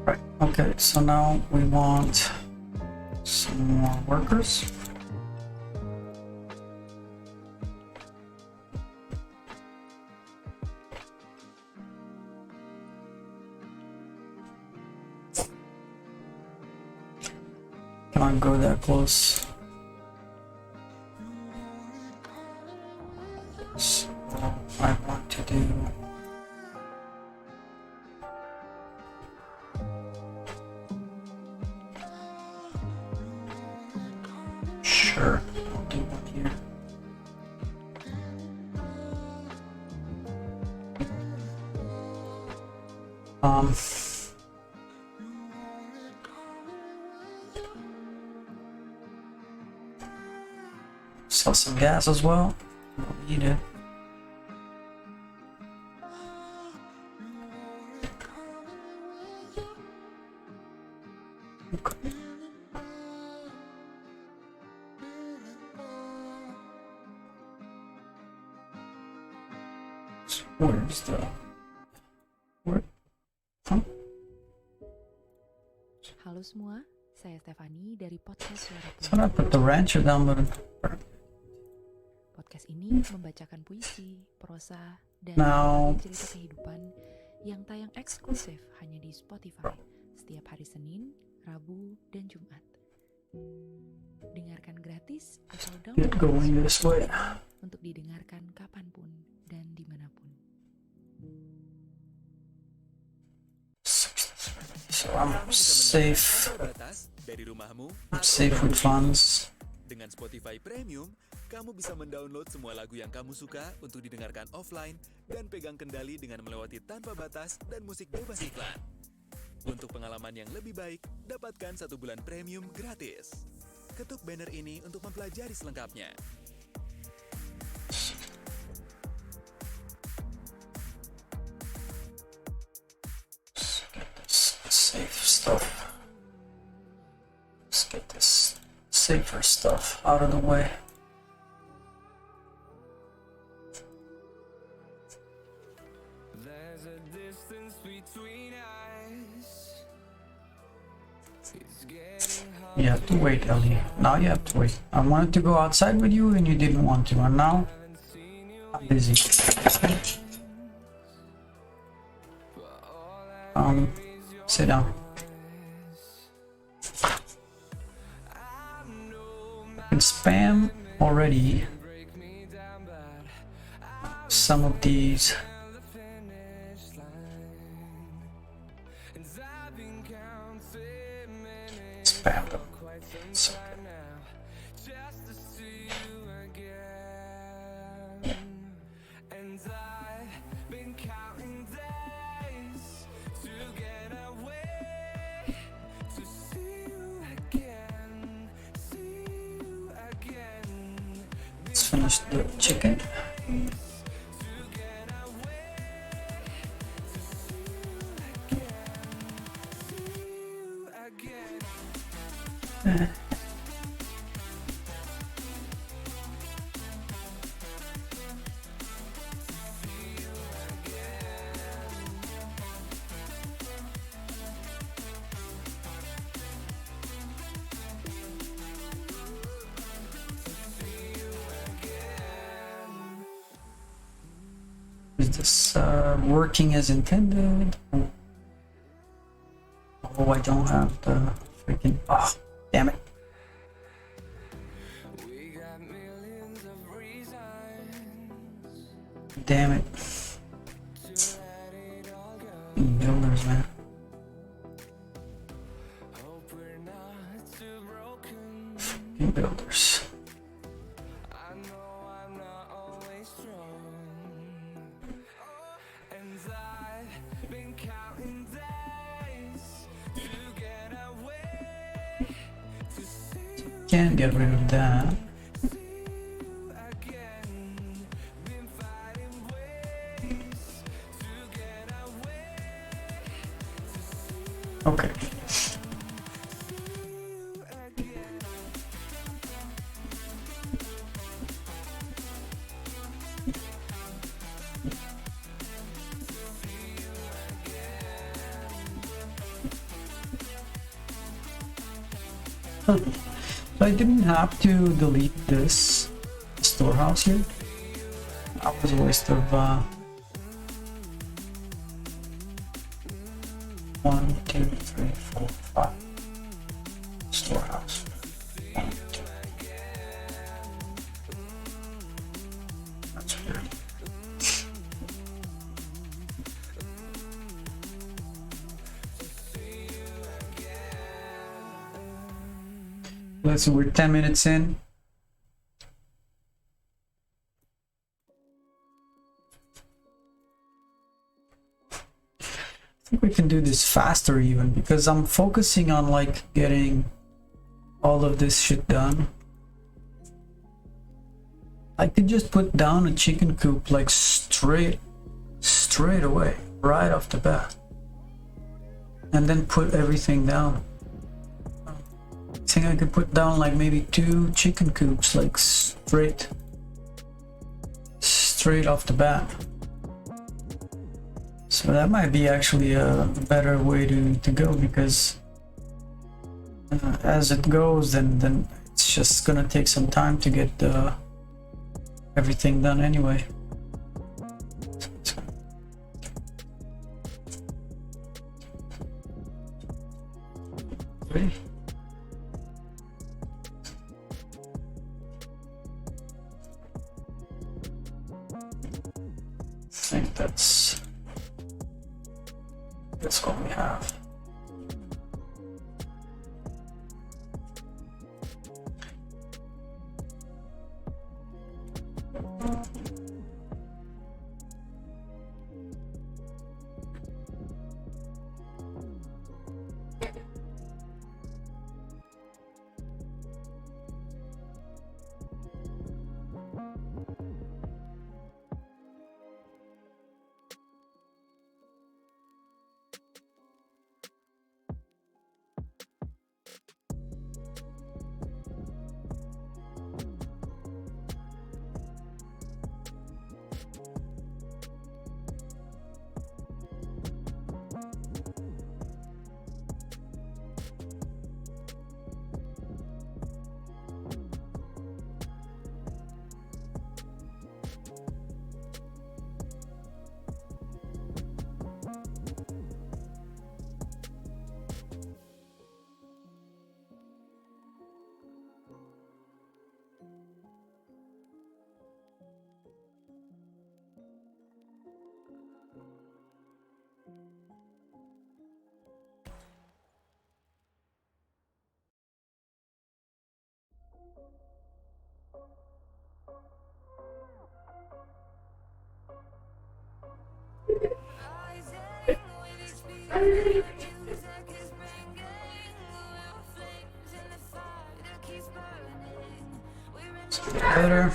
Right, okay, so now we want some more workers. Can't go that close. So I want to do sure, I'll do one here. Sell some gas as well. Don't need it. Okay. So where's the where? Huh? Halo semua, saya Stefani dari podcast Suara So I put the rancher down, but Podcast ini membacakan puisi, prosa, dan Now- berbagai cerita kehidupan yang tayang eksklusif hanya di Spotify setiap hari Senin, Rabu, dan Jumat. Dengarkan gratis atau get download going this way. untuk didengarkan kapanpun dan dimanapun. So I'm Kamu bisa safe. mendengarkan tanpa batas dari rumahmu I'm atau safe with dari funds. Dengan Spotify Premium, kamu bisa mendownload semua lagu yang kamu suka untuk didengarkan offline dan pegang kendali dengan melewati tanpa batas dan musik bebas iklan. Untuk pengalaman yang lebih baik, dapatkan 1 bulan premium gratis. Ketuk banner ini untuk mempelajari selengkapnya. Safe stuff. Let's get this safer stuff out of the way. There's a distance between us. It's You have to wait, Ellie. Now you have to wait. I wanted to go outside with you and you didn't want to, and now I'm busy. Sit down. And spam already some of these. Spam them. So, let's finish the chicken. Is this working as intended? Oh, I don't have the freaking. Oh, damn it. Damn it. Builders, man. Fucking builders. Can't get rid of that. Okay. So I didn't have to delete this storehouse here. That was a waste of 1, 2, 3, 4, 5 storehouse. 1, 2. That's weird. Let's see, we're 10 minutes in. I think we can do this faster even because I'm focusing on like getting all of this shit done. I could just put down a chicken coop like straight away, right off the bat, and then put everything down. I think I could put down like maybe 2 chicken coops like straight off the bat. So that might be actually a better way to go because as it goes, then it's just gonna take some time to get everything done anyway. Ready? I think that's what we have. Better.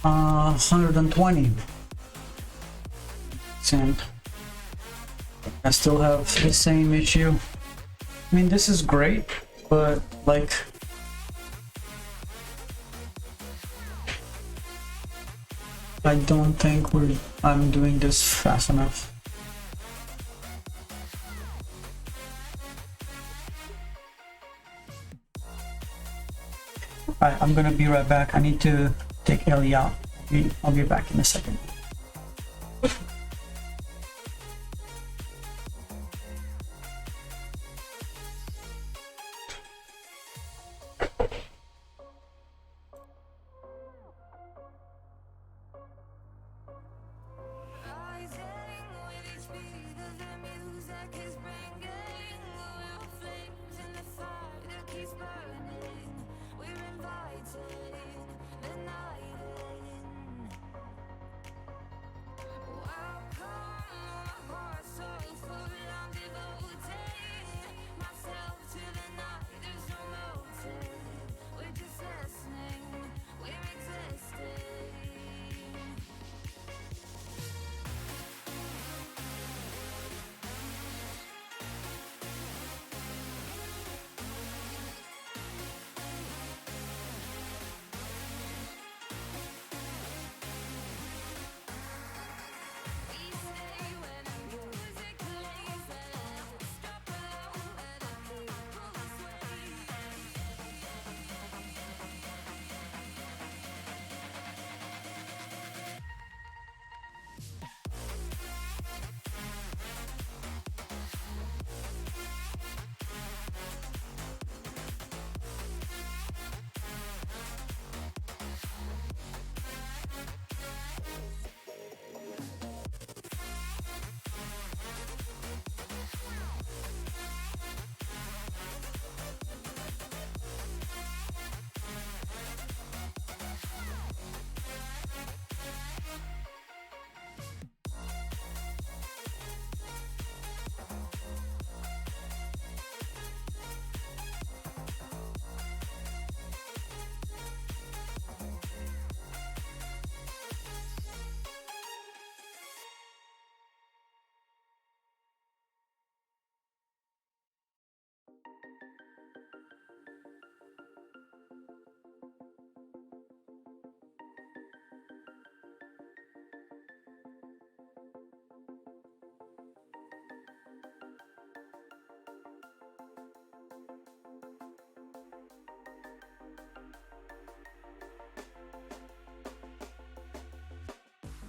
Uh, 120 cent. I still have the same issue. I mean, this is great, but like, I don't think I'm doing this fast enough. Alright, I'm gonna be right back. I need to take Ellie out. I'll be back in a second.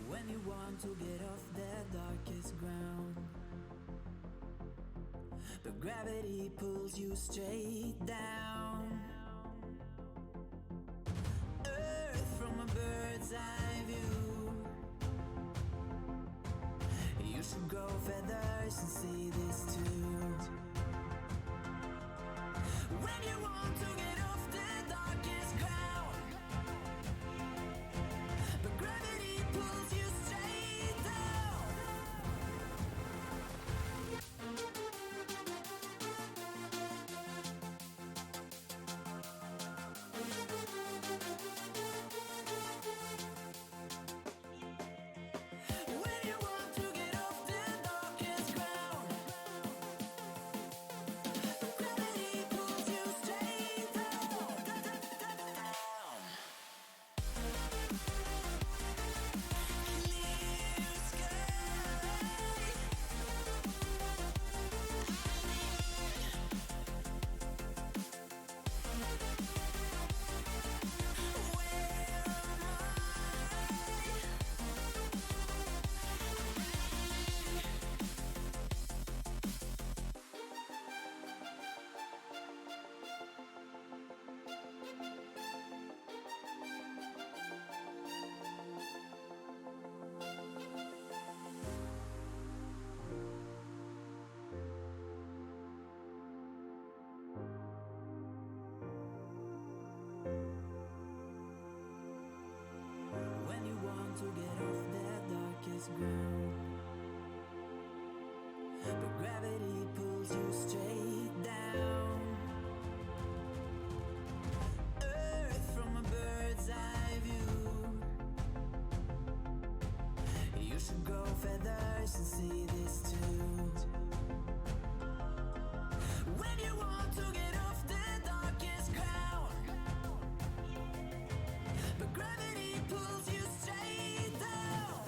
When you want to get off the darkest ground, but gravity pulls you straight down. Earth from a bird's eye view. You should grow feathers and see this too. When you want to get off the darkest ground, but gravity pulls you straight down. When you want to get off the darkest ground, but gravity pulls you straight You should grow feathers and see this too. When you want to get off the darkest ground, but gravity pulls you straight down.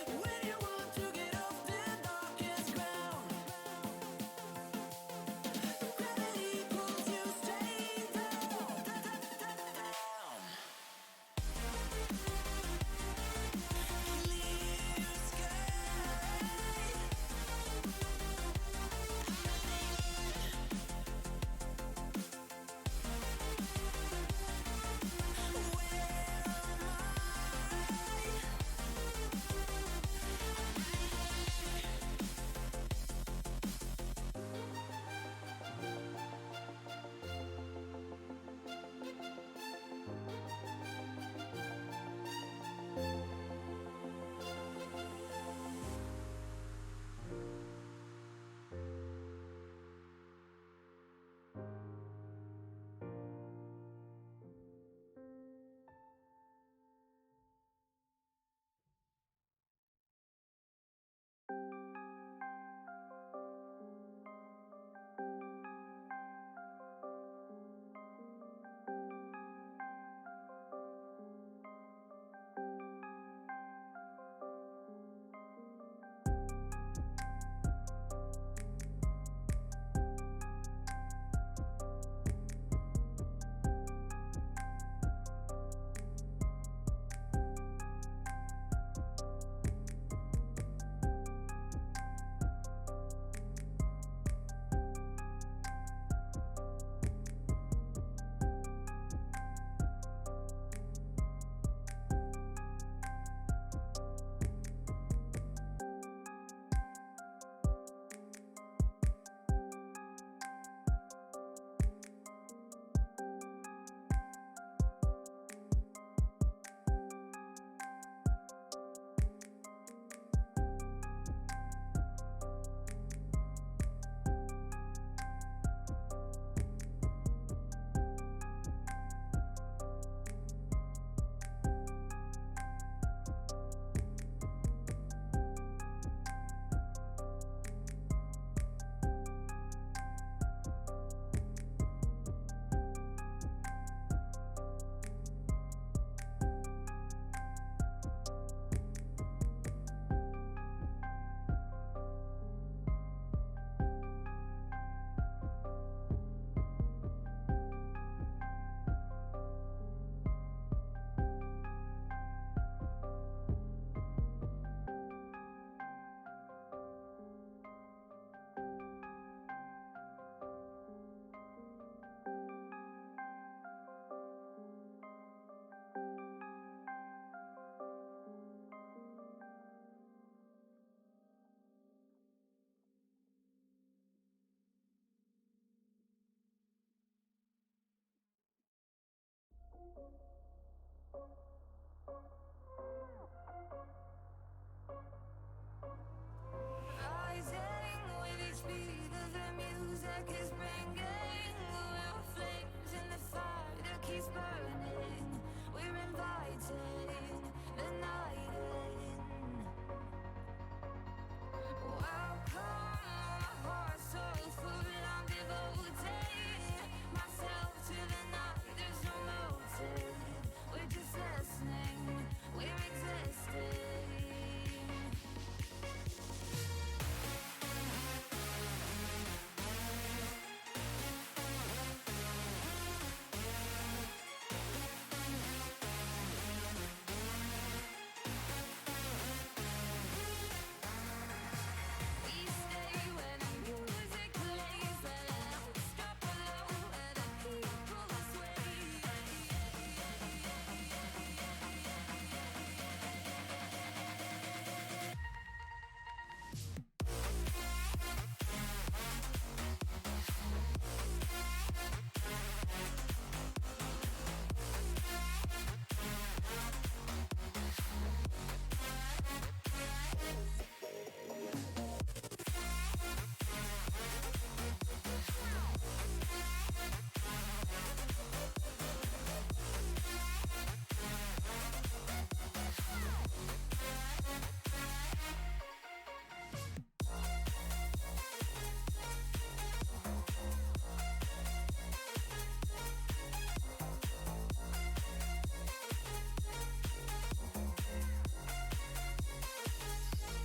When you want to get off the darkest ground,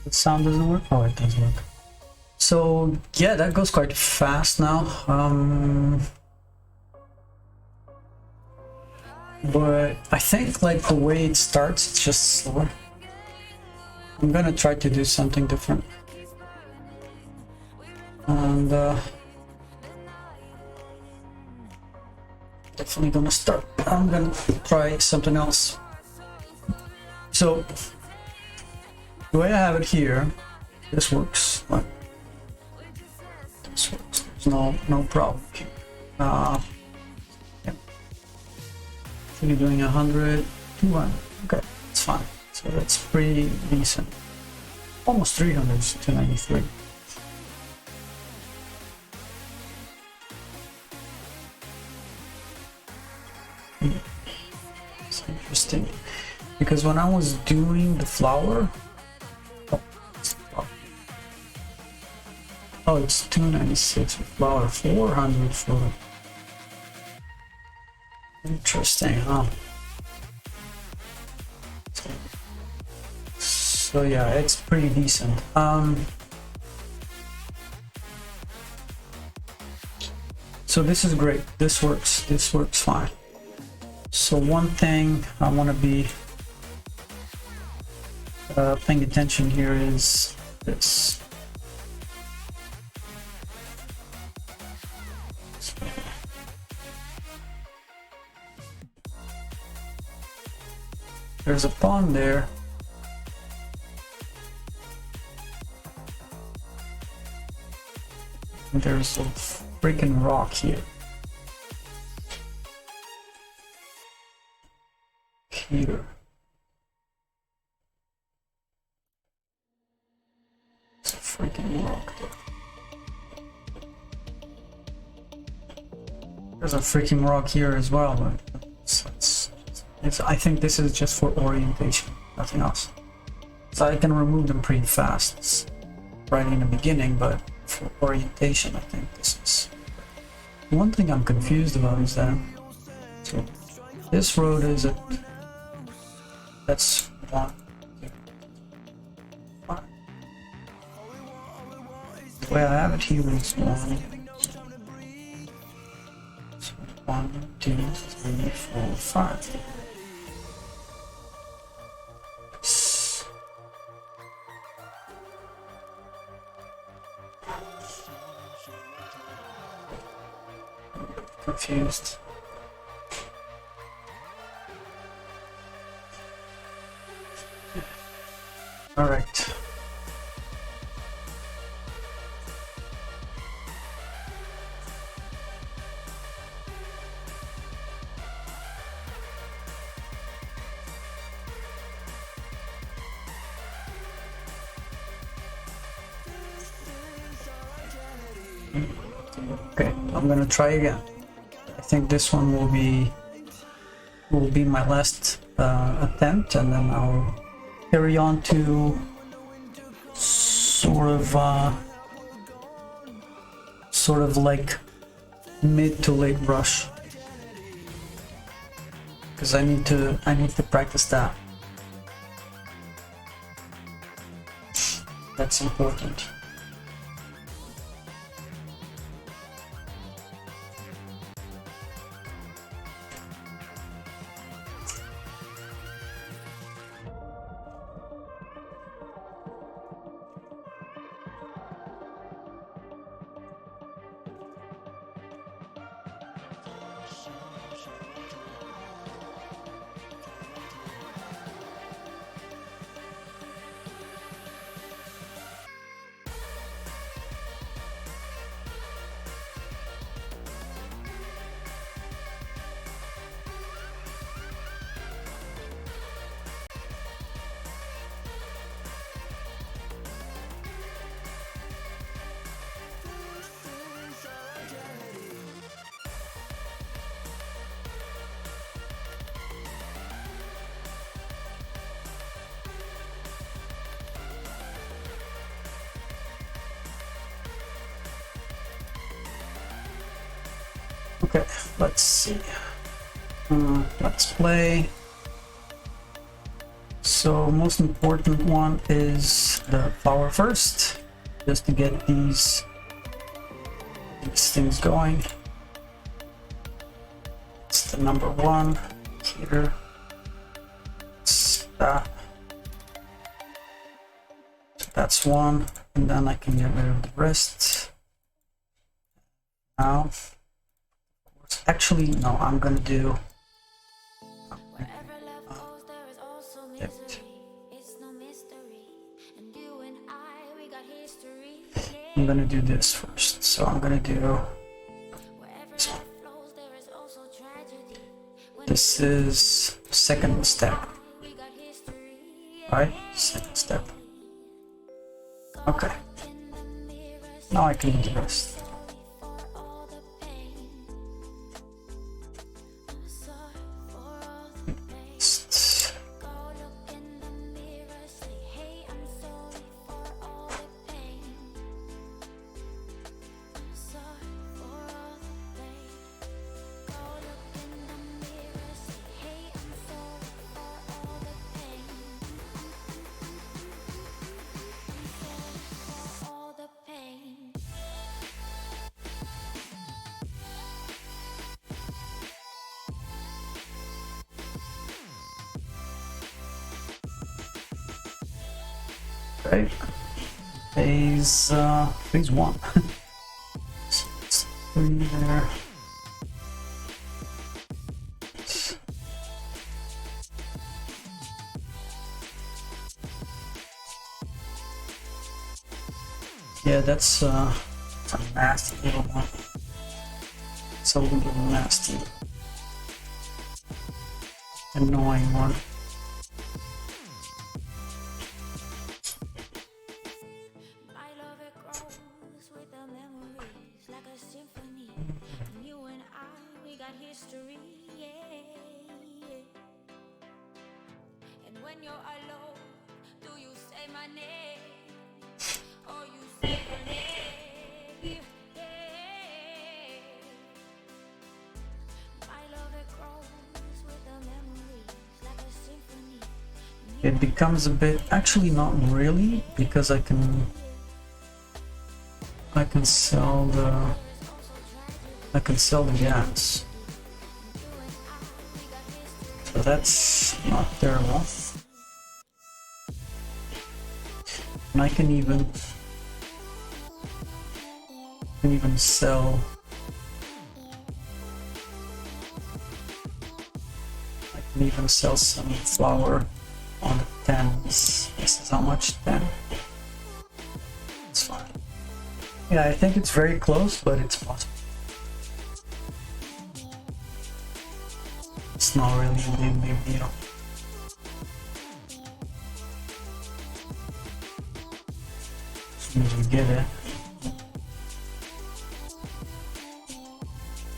The sound doesn't work? Oh, it does work. So yeah, that goes quite fast now. But I think like the way it starts, it's just slower. I'm gonna try to do something different. And definitely gonna start. I'm gonna try something else. So the way I have it here, this works. Like, this works. There's no problem here. Yeah. You're doing 100, 200. Okay, it's fine. So that's pretty decent. Almost 300, 293. It's interesting because when I was doing the flower, oh, it's 296 with flower, 400 for. Interesting, huh? So yeah, it's pretty decent. So this is great. This works fine. So one thing I want to be paying attention here is this. There's a pond there. And there's a freaking rock here. Here. There's a freaking rock there. There's a freaking rock here as well, but I think this is just for orientation, nothing else. So I can remove them pretty fast right in the beginning, but for orientation, I think this is. One thing I'm confused about is that, so this road is at, that's 1, 2, 5. The way I have it here is 1, 2, 3, 4, 5. Confused. All right. Okay, I'm gonna try again. I think this one will be my last attempt, and then I'll carry on to sort of like mid to late brush, because I need to practice that. That's important. Okay, let's see. Let's play So most important one is the flower first, just to get these things going. It's the number one here. It's that. So that's one, and then I can get rid of the rest. Now, actually, no, I'm gonna do. Wherever love goes, there is also misery. It's no mystery. And you and I, we got history. I'm gonna do this first. So I'm gonna do. Wherever love flows, there is also tragedy. When This is second step, we got history. right? Second step. Okay. In the mirror, Now I can do the rest. for all the pain. I'm sorry for all the pain. Just- Go look in the mirror, say, hey, I'm sorry for all the pain. I'm sorry for all the pain. Go look in the mirror, say, hey, I'm sorry for all the pain. I'm sorry for all the pain. Okay. Phase one. So it's 3 there. Yeah, that's a nasty little one. It's a little nasty. Annoying one. My love, it grows with the memories like a symphony. And you and I, we got history, yeah. And when you're alone, do you say my name? Or you say her name? Yeah. My love, it grows with the memories like a symphony. It becomes a bit, actually not really, because I can sell the gas. So that's not terrible. And I can even sell. I can even sell some flour on the 10s. This is how much? 10. It's fine. Yeah, I think it's very close, but it's possible. It's not really a big deal. As soon as we get it.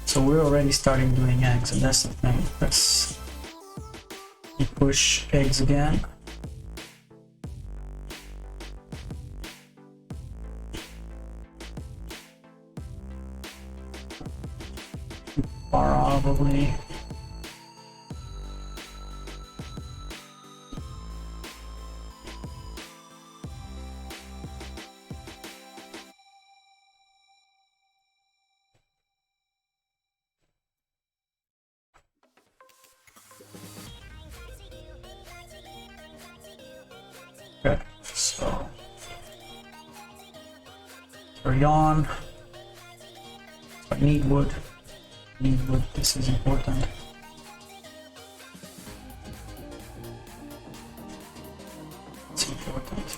So we're already starting doing eggs, and that's the thing. Let's push eggs again. Probably. Okay, so carry on. I need wood. Need wood. This is important. It's important.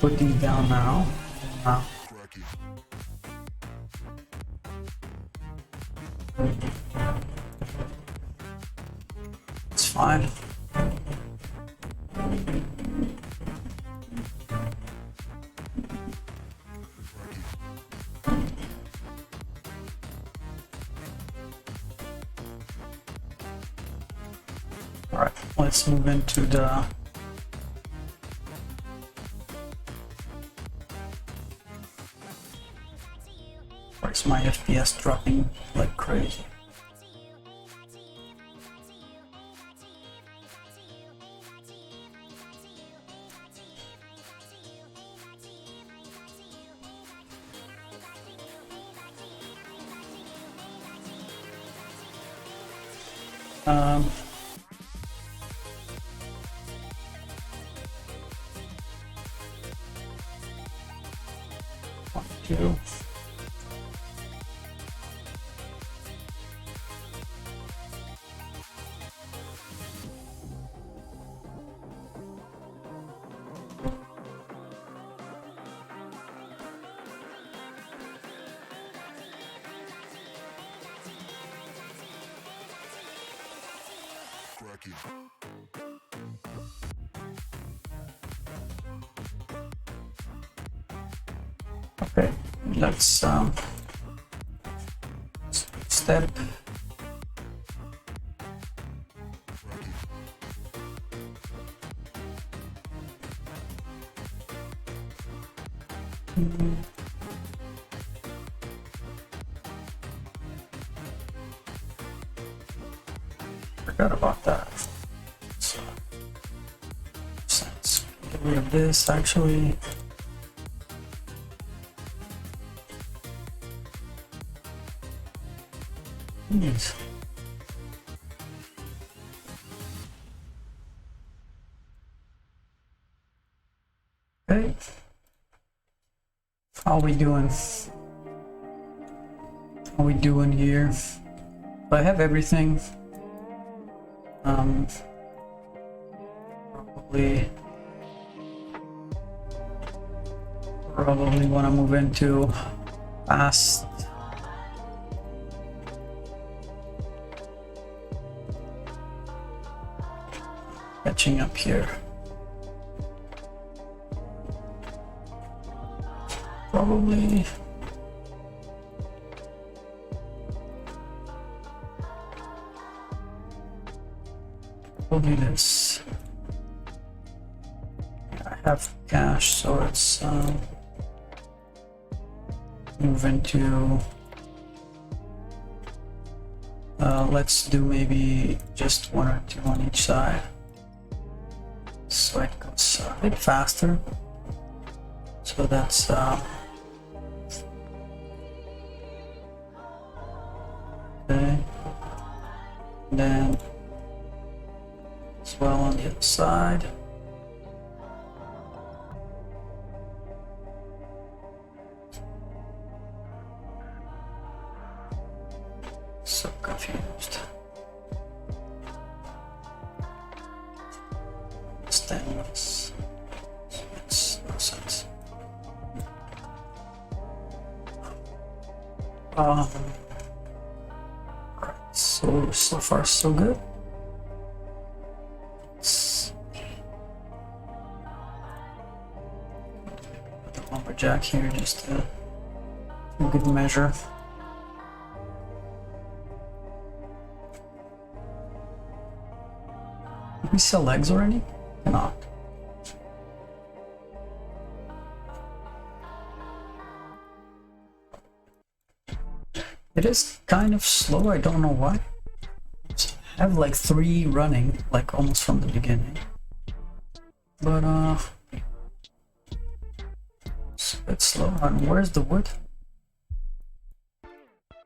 Put these down now. Now. It's fine. Alright, let's move into the Where's my FPS dropping like crazy. Um, one, two. Okay, let's step. Forgot about that. So, let's get rid of this actually. Yes. Okay. How we doing? How we doing here? I have everything. Probably want to move into fast. Catching up here. Probably. Probably this. I have cash, so let's move into. Let's do maybe just one or two on each side. So it goes a bit faster. So that's okay. And then as well on the other side. So confused. Stainless. It's nonsense. Right. So far so good. Let's put the lumberjack here just to a good measure. Did we sell legs already? Not. It is kind of slow, I don't know why. I have like 3 running, like almost from the beginning. But it's a bit slow. And where's the wood?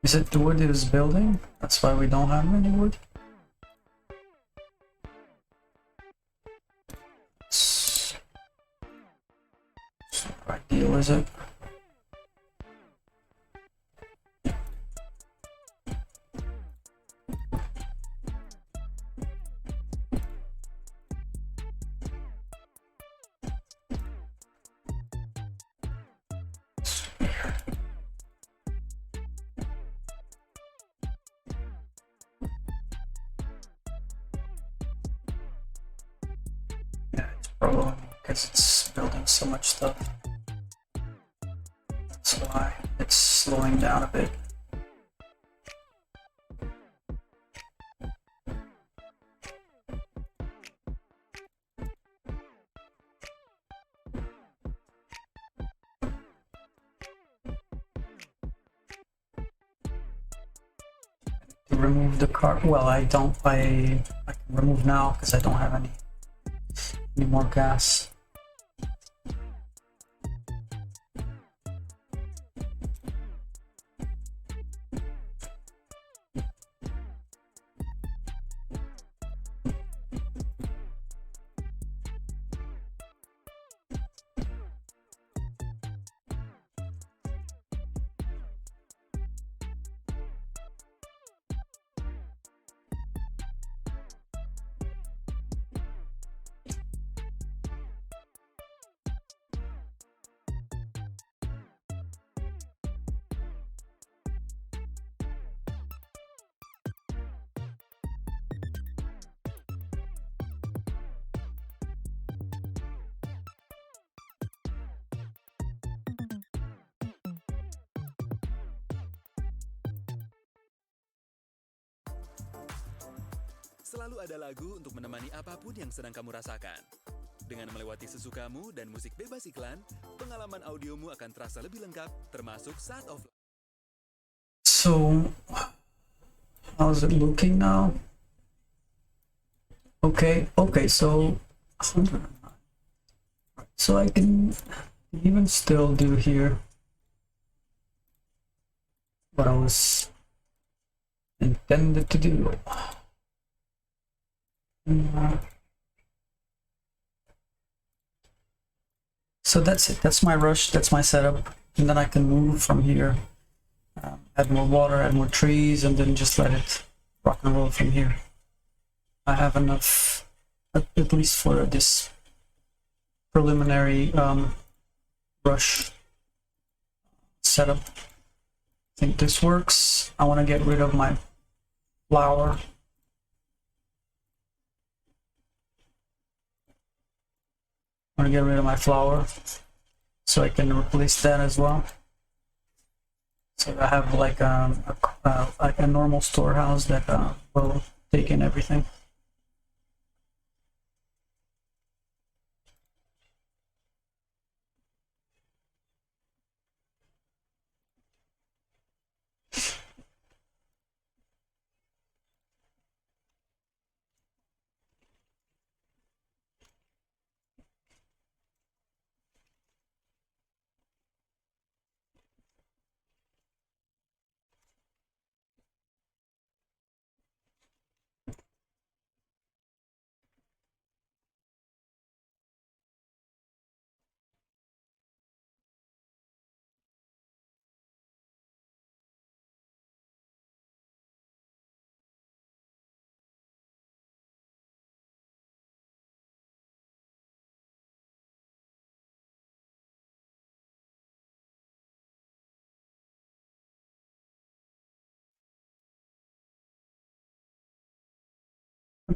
Is it the wood is building? That's why we don't have any wood. It's not ideal, is it? Probably because it's building so much stuff. That's why it's slowing down a bit. remove the car. Well, I don't. I can remove now because I don't have any more gas. Selalu ada lagu untuk menemani apapun yang sedang kamu rasakan. Dengan melewati sesukamu dan musik bebas iklan, pengalaman audiomu akan terasa lebih lengkap, termasuk saat offline. So, how's it looking now? Okay, so I can even still do here what I was intended to do. So that's it. That's my rush. That's my setup, and then I can move from here, add more water, add more trees, and then just let it rock and roll from here. I have enough, at least for this preliminary rush setup. I think this works. I want to get rid of my flour. I want to get rid of my flour so I can replace that as well. So I have like a normal storehouse that will take in everything.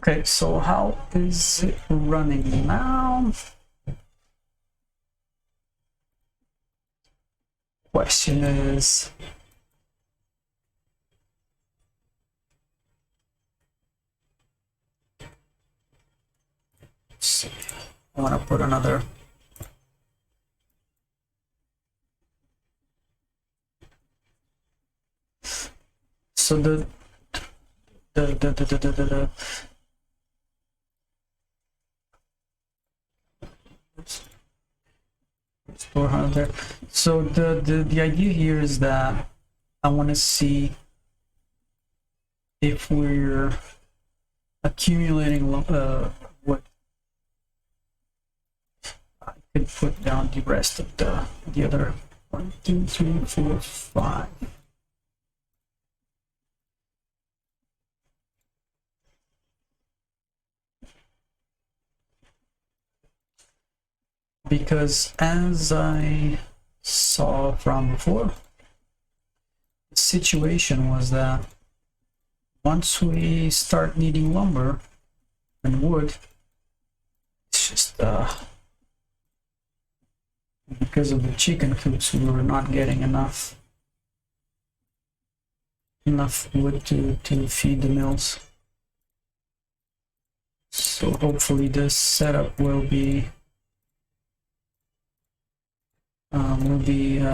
Okay, so how is it running now? Question is, let's see. I want to put another. So the storehouse there. So the idea here is that I want to see if we're accumulating what I could put down the rest of the other 1, 2, 3, 4, 5. Because as I saw from before, the situation was that once we start needing lumber and wood, it's just because of the chicken coops, we were not getting enough wood to feed the mills. So hopefully this setup will be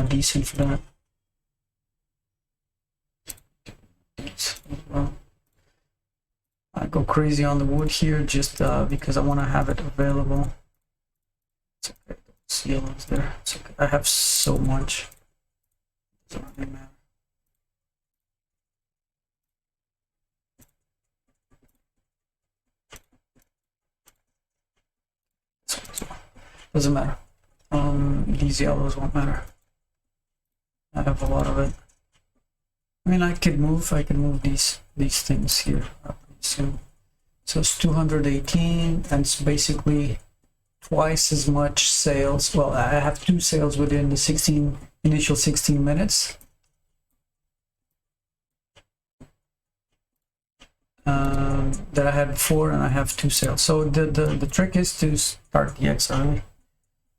decent for that. seals as well. I go crazy on the wood here just because I want to have it available. It's okay. Seal is there. It's okay. I have so much. Doesn't really matter. Doesn't matter. These yellows won't matter. I have a lot of it. I mean, I could move these things here. I assume. So it's 218, and it's basically twice as much sales. Well, I have 2 sales within the initial 16 minutes. That I had before, and I have 2 sales. So the trick is to start the eggs early.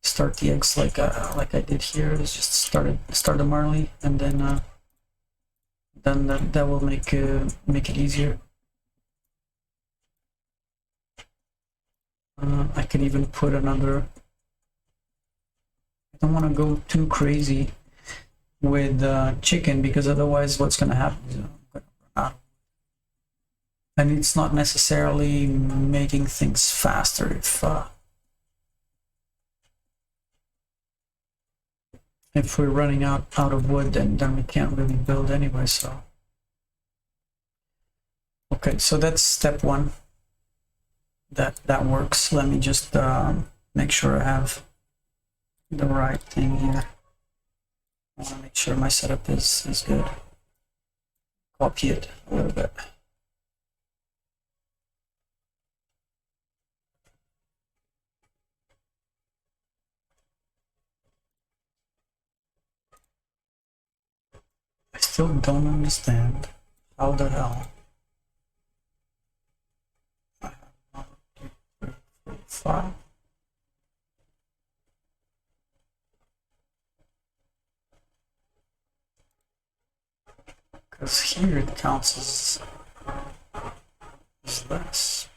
Start the eggs like I did here. Is just start them early, and then that will make it easier. I could even put another. I don't want to go too crazy with chicken, because otherwise what's going to happen is I'm going to run out. And it's not necessarily making things faster if we're running out of wood, then we can't really build anyway. So okay, so that's step 1. That works. Let me just make sure I have the right thing here. I want to make sure my setup is good. Copy it a little bit. I still don't understand how the hell I have 1, 2, 3, 4, 5. Because here it counts as less.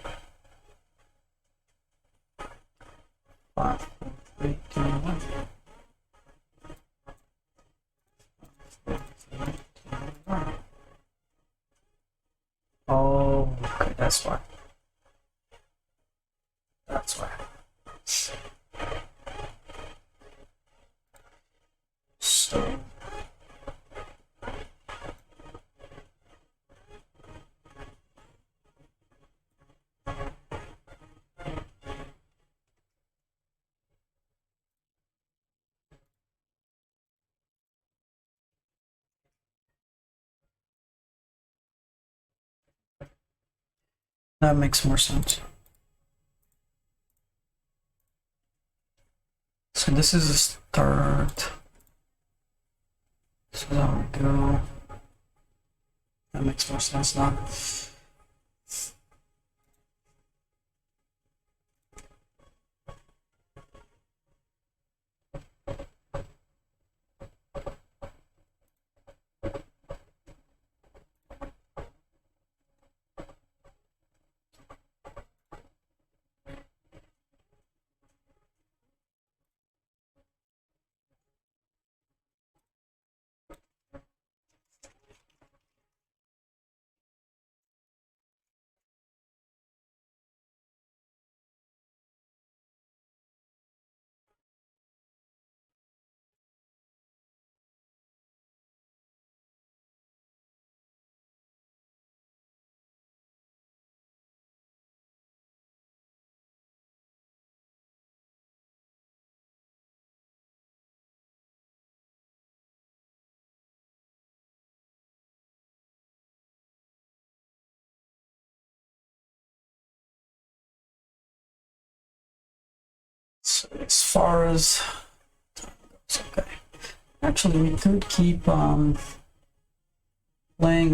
5, 4, 3, 2, 1. Oh, okay, that's why. That's why. So that makes more sense. So this is a start. This is how we go. That makes more sense now. So as far as it's okay. Actually, we could keep playing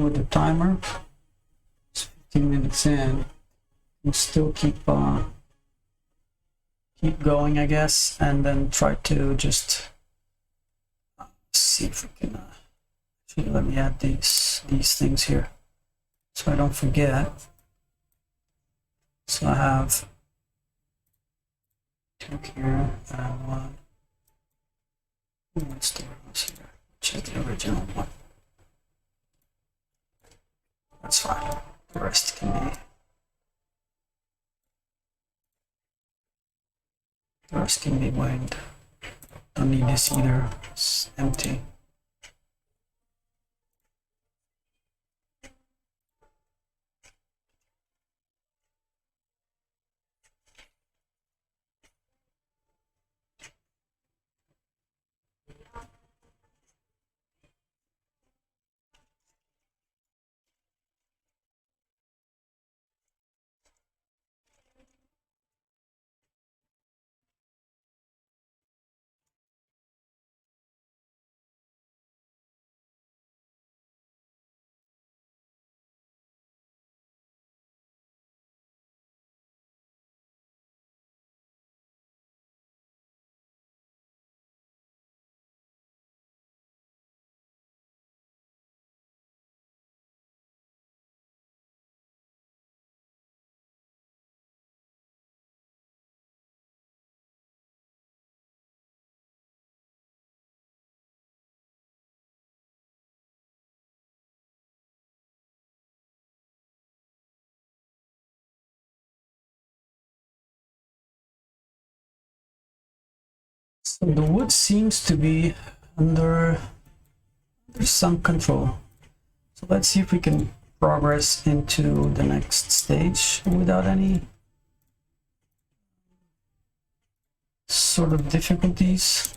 with the timer. It's 15 minutes in. We'll still keep going, I guess, and then try to just see if we can. Actually, let me add these things here so I don't forget. So I have 2 here and 1. Let's do this here, which is the original one. That's fine. The rest can be. The rest can be winged. Don't need this either. It's empty. So the wood seems to be under some control. So let's see if we can progress into the next stage without any sort of difficulties.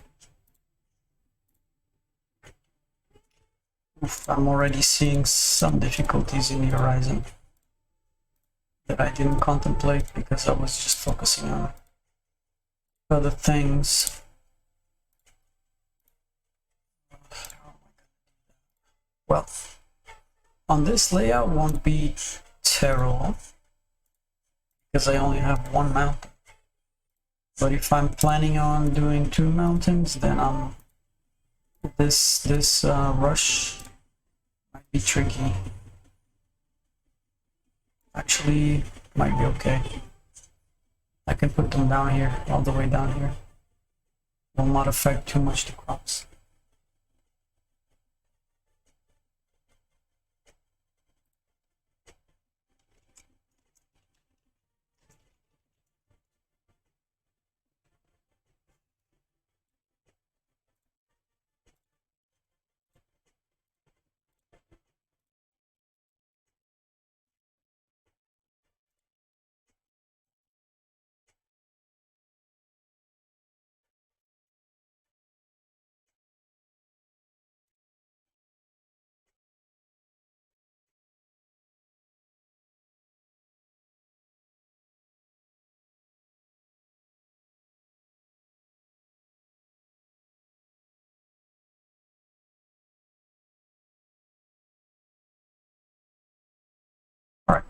Oof, I'm already seeing some difficulties in the horizon that I didn't contemplate because I was just focusing on other things. Well, on this layout won't be terrible because I only have one mountain. But if I'm planning on doing 2 mountains, then this rush might be tricky. Actually, might be okay. I can put them down here, all the way down here. Will not affect too much the crops. All right.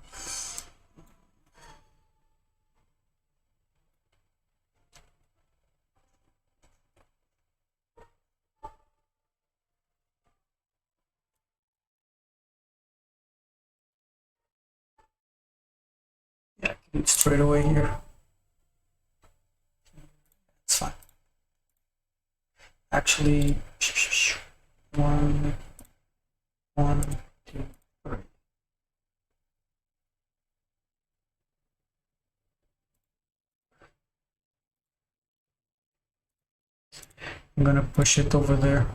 Yeah, I can do it straight away here. It's fine. Actually, 1, 1, 2, 3. I'm gonna push it over there,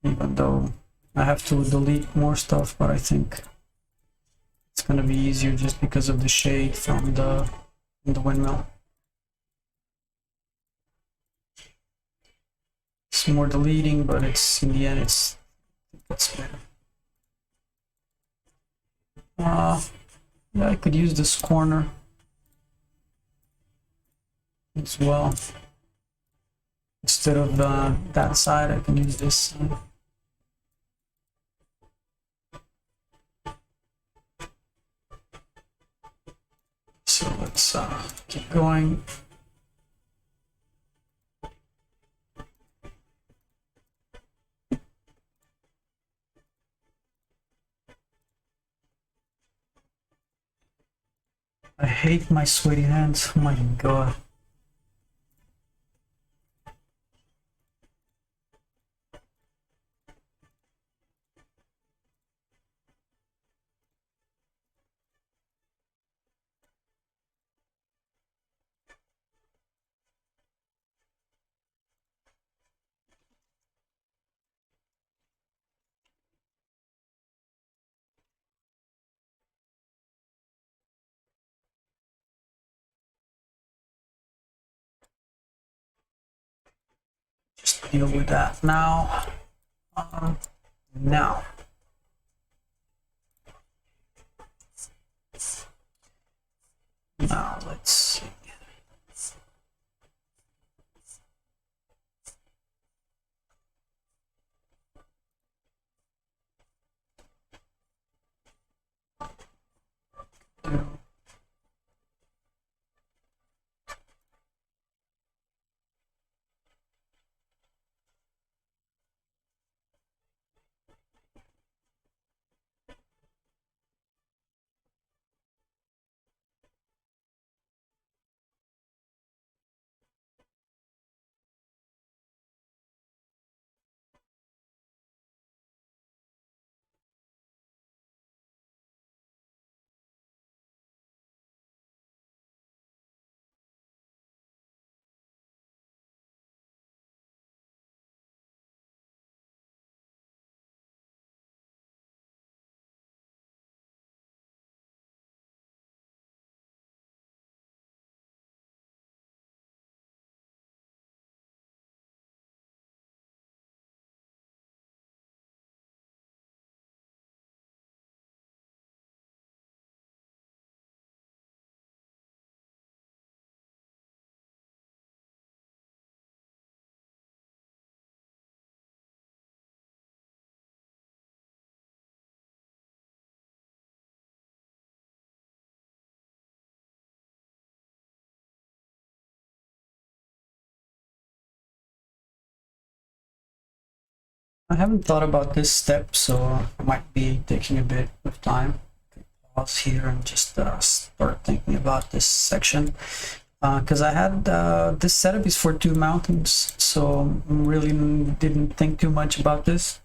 even though I have to delete more stuff, but I think it's gonna be easier just because of the shade from the windmill. It's more deleting, but it's in the end it's better. Yeah, I could use this corner as well. Instead of that side, I can use this side. So let's keep going. I hate my sweaty hands. Oh my god. deal with that now. Now. Now let's see. I haven't thought about this step, so I might be taking a bit of time. Pause here and just start thinking about this section. Because I had this setup is for 2 mountains, so really didn't think too much about this.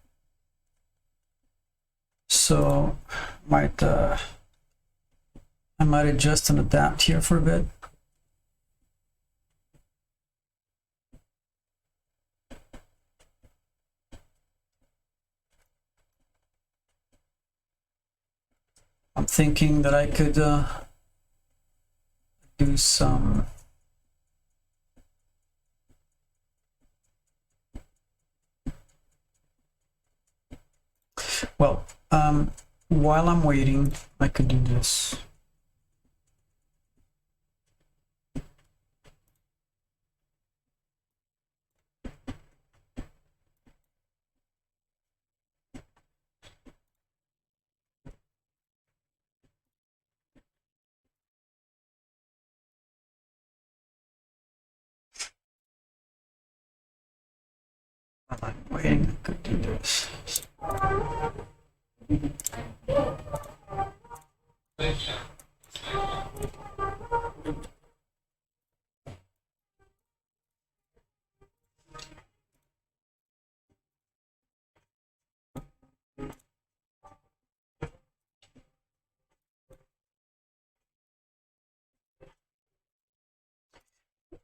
So I might adjust and adapt here for a bit. I'm thinking that I could do some while I'm waiting, I could do this. While I'm waiting, I could do this.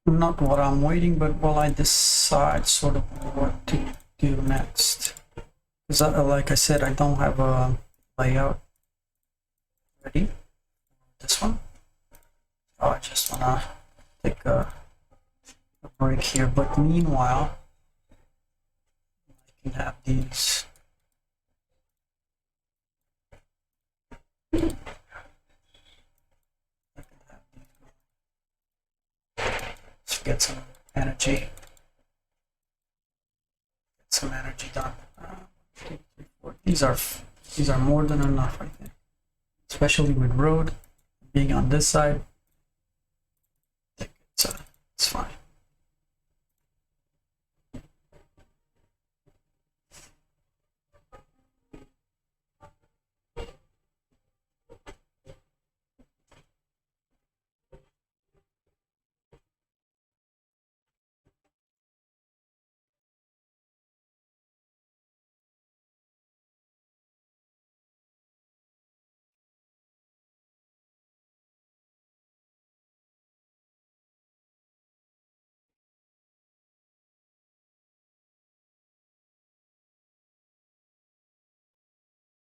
Not what I'm waiting, but while I decide sort of what to do next. Because like I said, I don't have a layout ready. This one. So I just wanna take a break here. But meanwhile, I can have these. Let's get some energy. Get some energy done. These are more than enough, I think. Especially with road being on this side. I think it's fine.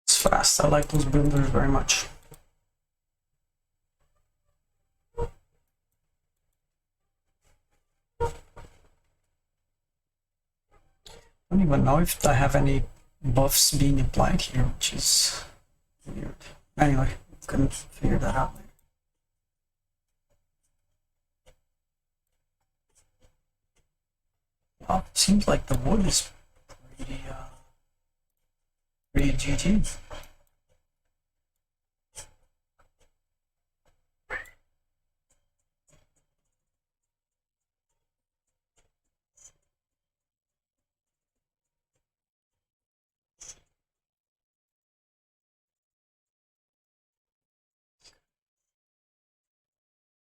Fast. I like those builders very much. don't even know if I have any buffs being applied here, which is weird. Anyway, couldn't figure that out. Well, seems like the wood is pretty GG.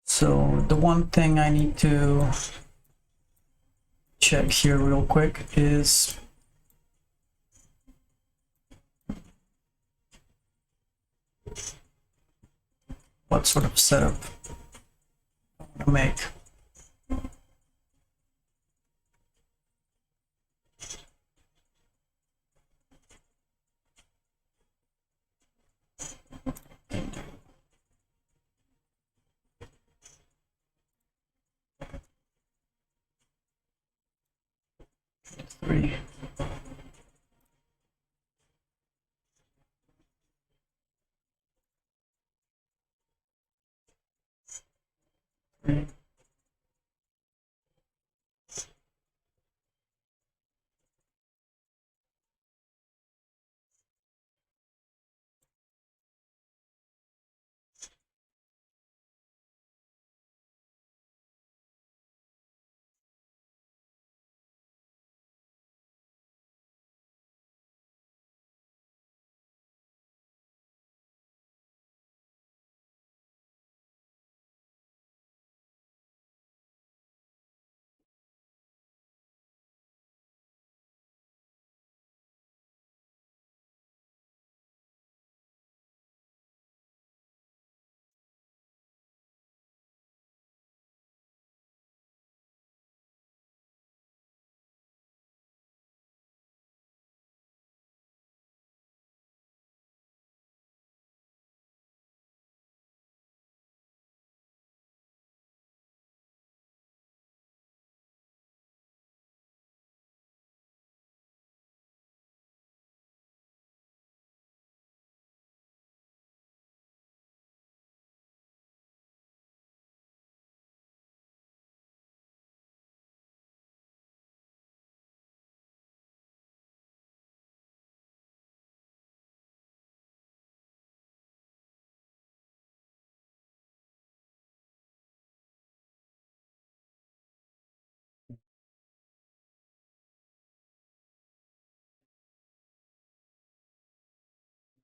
So the one thing I need to check here real quick is what sort of setup I want to make. Three. Three.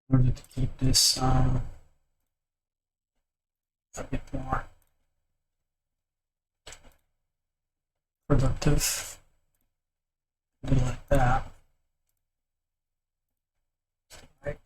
In order to keep this a bit more productive, do like that. Right.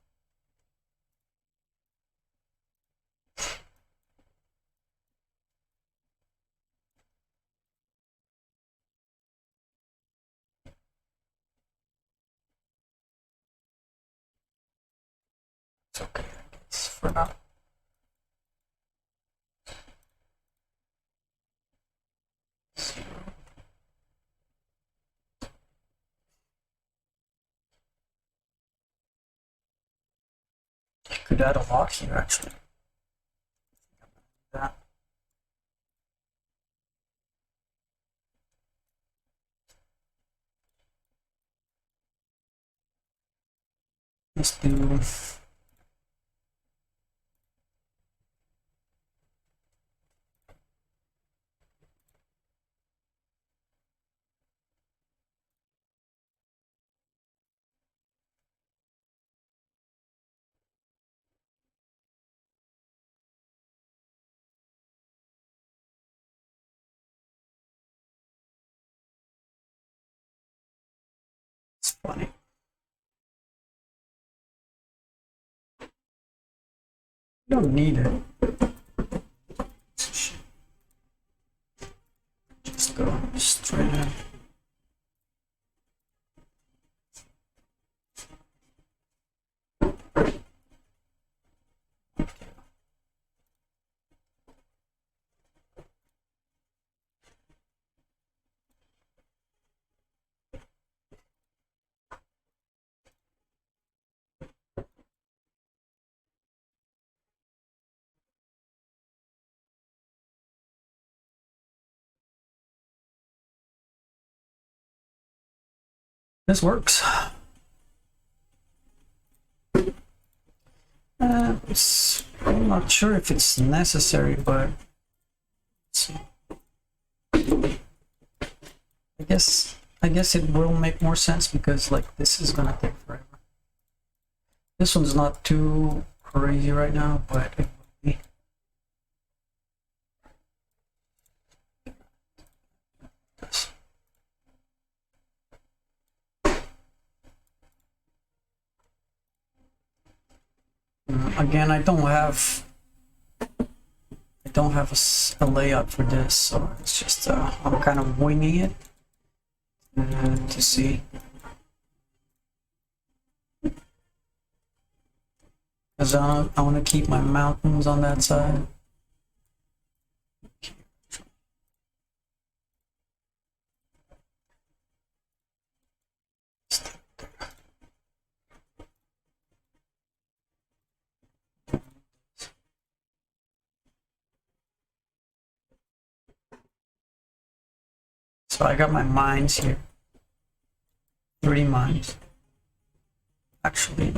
It's okay, I guess, for now. Could add a lock here actually. That. Let's do it's funny. You don't need it. Just go straight in. This works. I'm not sure if it's necessary, but let's see. I guess it will make more sense because like this is gonna take forever. This one's not too crazy right now, but it will be. Again, I don't have a layout for this, so it's just I'm kind of winging it to see. Because I want to keep my mountains on that side. So I got my mines here. 3 mines. Actually,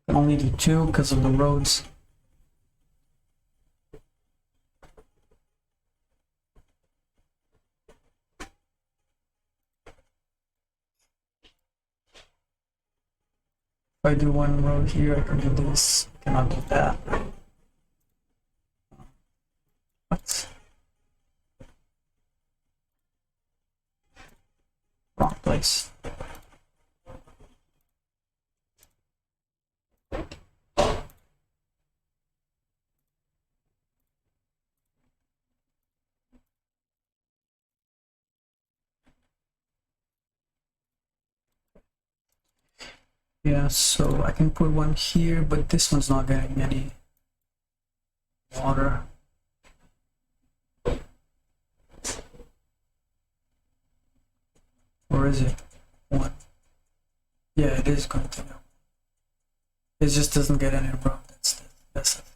can only do 2 because of the roads. If I do 1 road here, I can do this. I cannot do that. What? Wrong place. Yeah, so I can put 1 here, but this one's not getting any water. Or is it 1? Yeah, it is going to go. It just doesn't get any road. That's the thing.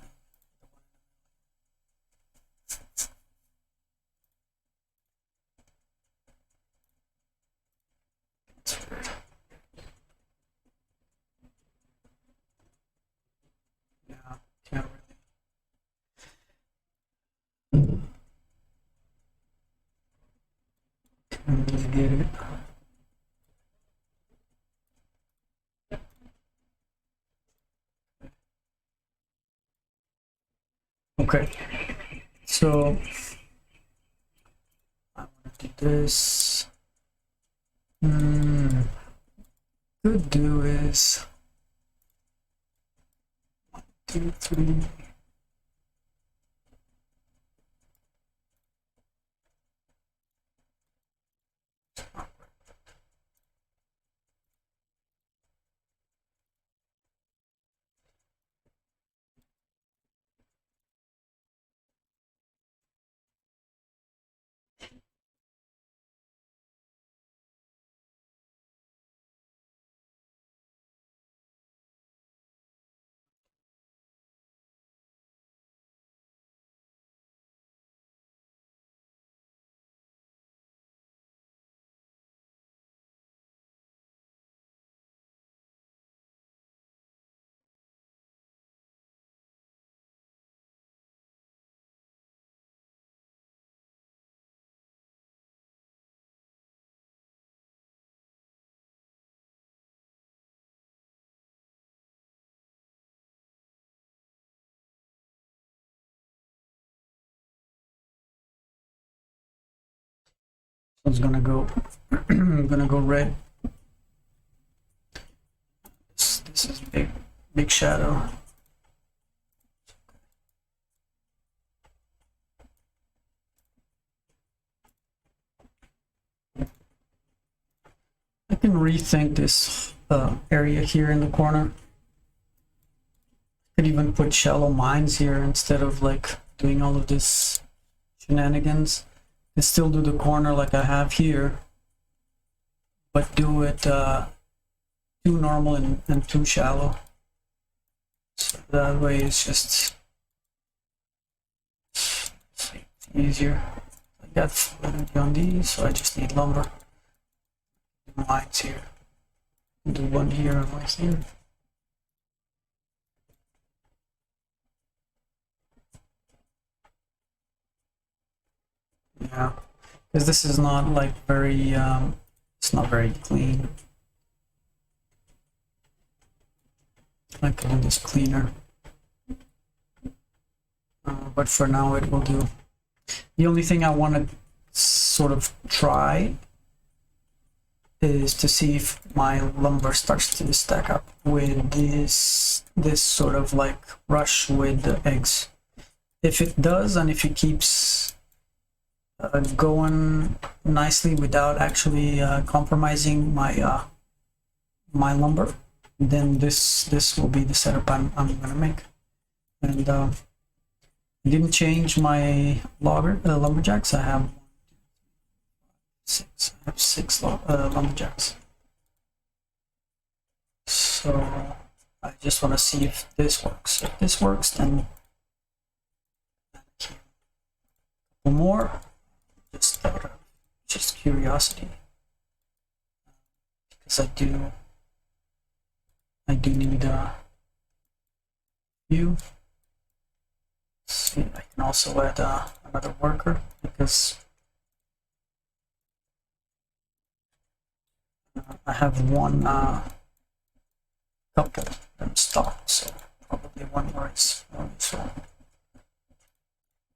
It's weird. Yeah, can't really get it. Okay, so I want to do this. Could do is 1, 2, 3. So it's gonna go gonna go red. This is big shadow. I can rethink this area here in the corner. Could even put shallow mines here instead of like doing all of this shenanigans. And still do the corner like I have here, but do it 2 normal and 2 shallow. So that way it's just easier. I got fluidity on these, so I just need lumber. Lines here. Do one here and one here. Yeah, because this is not like very, it's not very clean. I can do this cleaner. But for now it will do. The only thing I want to sort of try is to see if my lumber starts to stack up with this sort of like rush with the eggs. If it does, and if it keeps going nicely without actually compromising my my lumber, then this will be the setup I'm gonna make. And I didn't change my lumberjacks. I have six lumberjacks. So I just want to see if this works. If this works, then a couple more. Just curiosity, because I do need a few. See, I can also add another worker, because I have one couple in stock, so probably one more is so.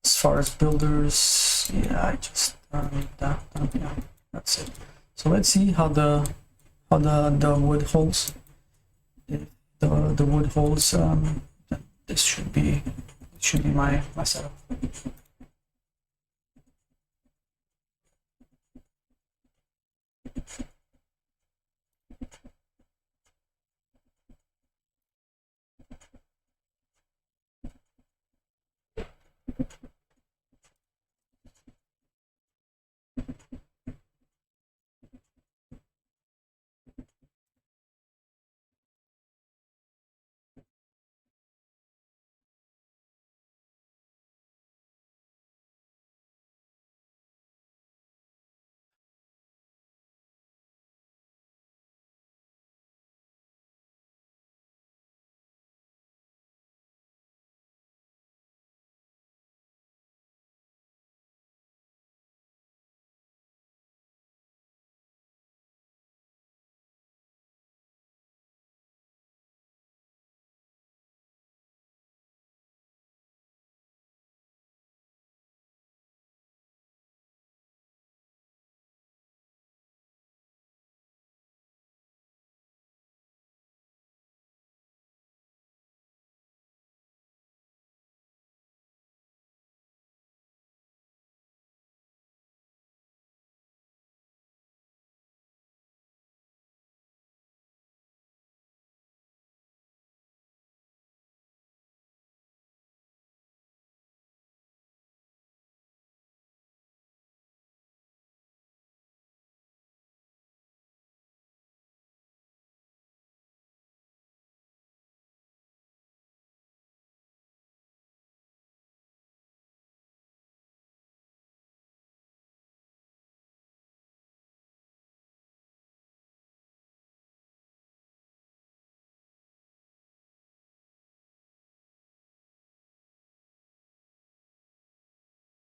As far as builders, yeah, I just need that. Yeah, that's it. So let's see how the wood holds. If the wood holds, this should be my setup.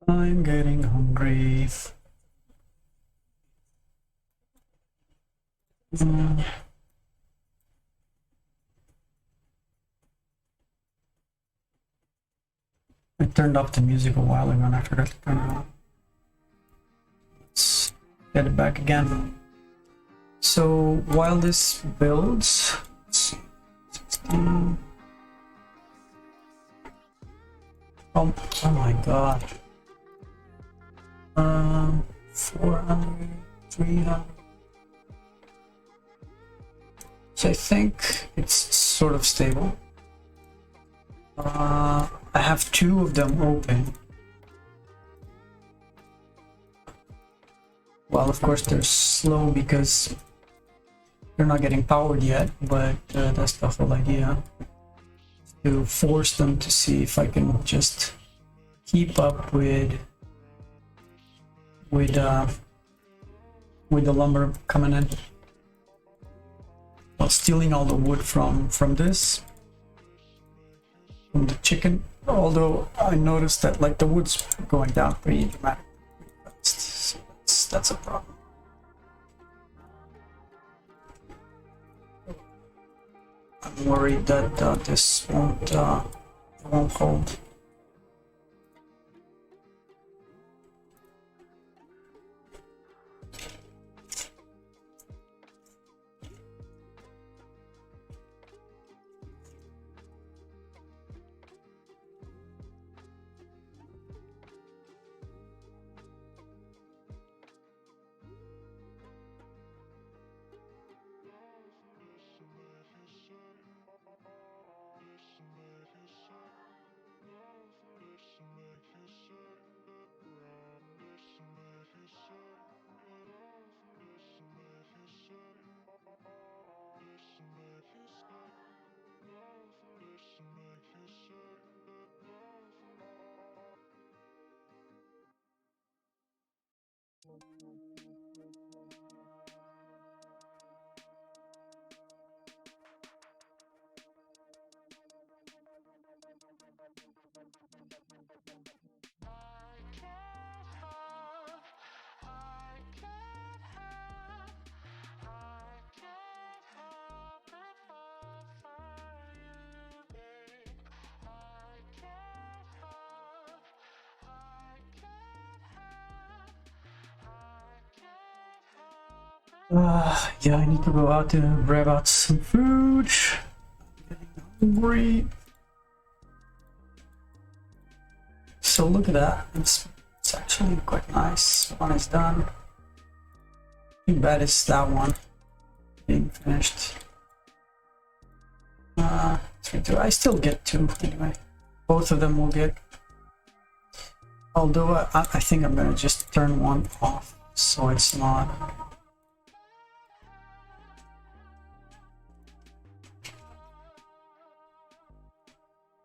I'm getting hungry. I turned off the music a while ago and I forgot to turn it on. Let's get it back again. So while this builds, let's see, 16. Oh my god. 400, 300. So I think it's sort of stable. I have two of them open. Well, of course they're slow because they're not getting powered yet, but that's the whole idea. To force them to see if I can just keep up with with the lumber coming in. Well, stealing all the wood from this, from the chicken. Although I noticed that like the wood's going down pretty dramatically fast, so that's a problem. I'm worried that this won't hold. Yeah, I need to go out to grab out some food. I'm getting hungry. So look at that. It's actually quite nice. One is done. Too bad it's that one being finished. 3, 2. I still get 2 anyway. Both of them will get. Although I think I'm gonna just turn one off so it's not.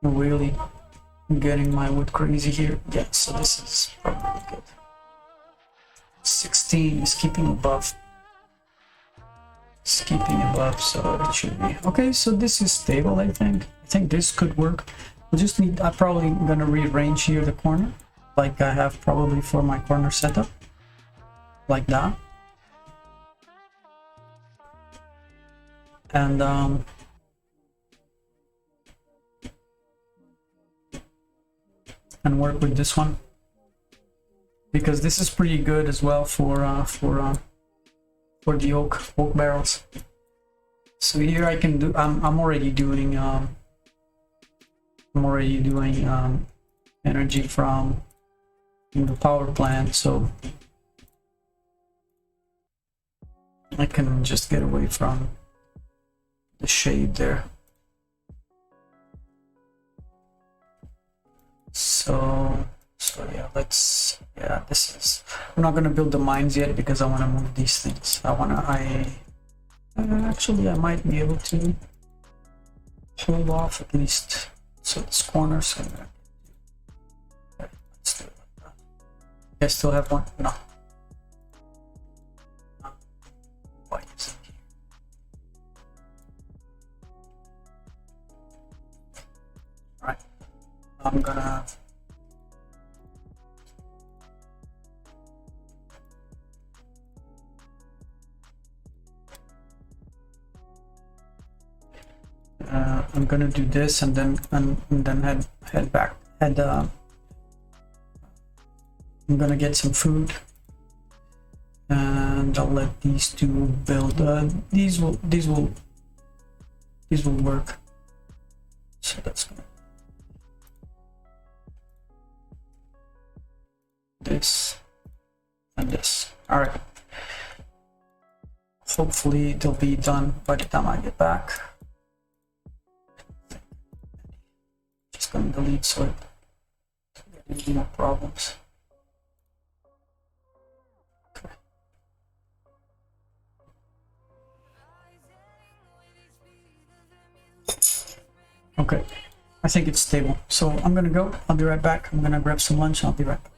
Really getting my wood crazy here. Yeah, so this is probably good. 16 is keeping above. It's keeping above, so it should be okay. So this is stable. I think this could work. We'll just need. I'm probably gonna rearrange here the corner, like I have probably for my corner setup, like that, and work with this one, because this is pretty good as well for the oak barrels. So here I can do. I'm already doing energy from the power plant, so I can just get away from the shade there. So yeah, this is. I'm not gonna build the mines yet because I want to move these things. Actually I might be able to hold off at least. So this corner's gonna. Okay, let's do it like that. I still have one. No. Why is it here? All right. I'm gonna. I'm gonna do this and then head back. I'm gonna get some food, and I'll let these two build. These will work. So that's gonna. This and this. All right. Hopefully they'll be done by the time I get back. Just gonna delete so it doesn't any more problems. Okay, I think it's stable. So I'm gonna go. I'll be right back. I'm gonna grab some lunch. I'll be right back.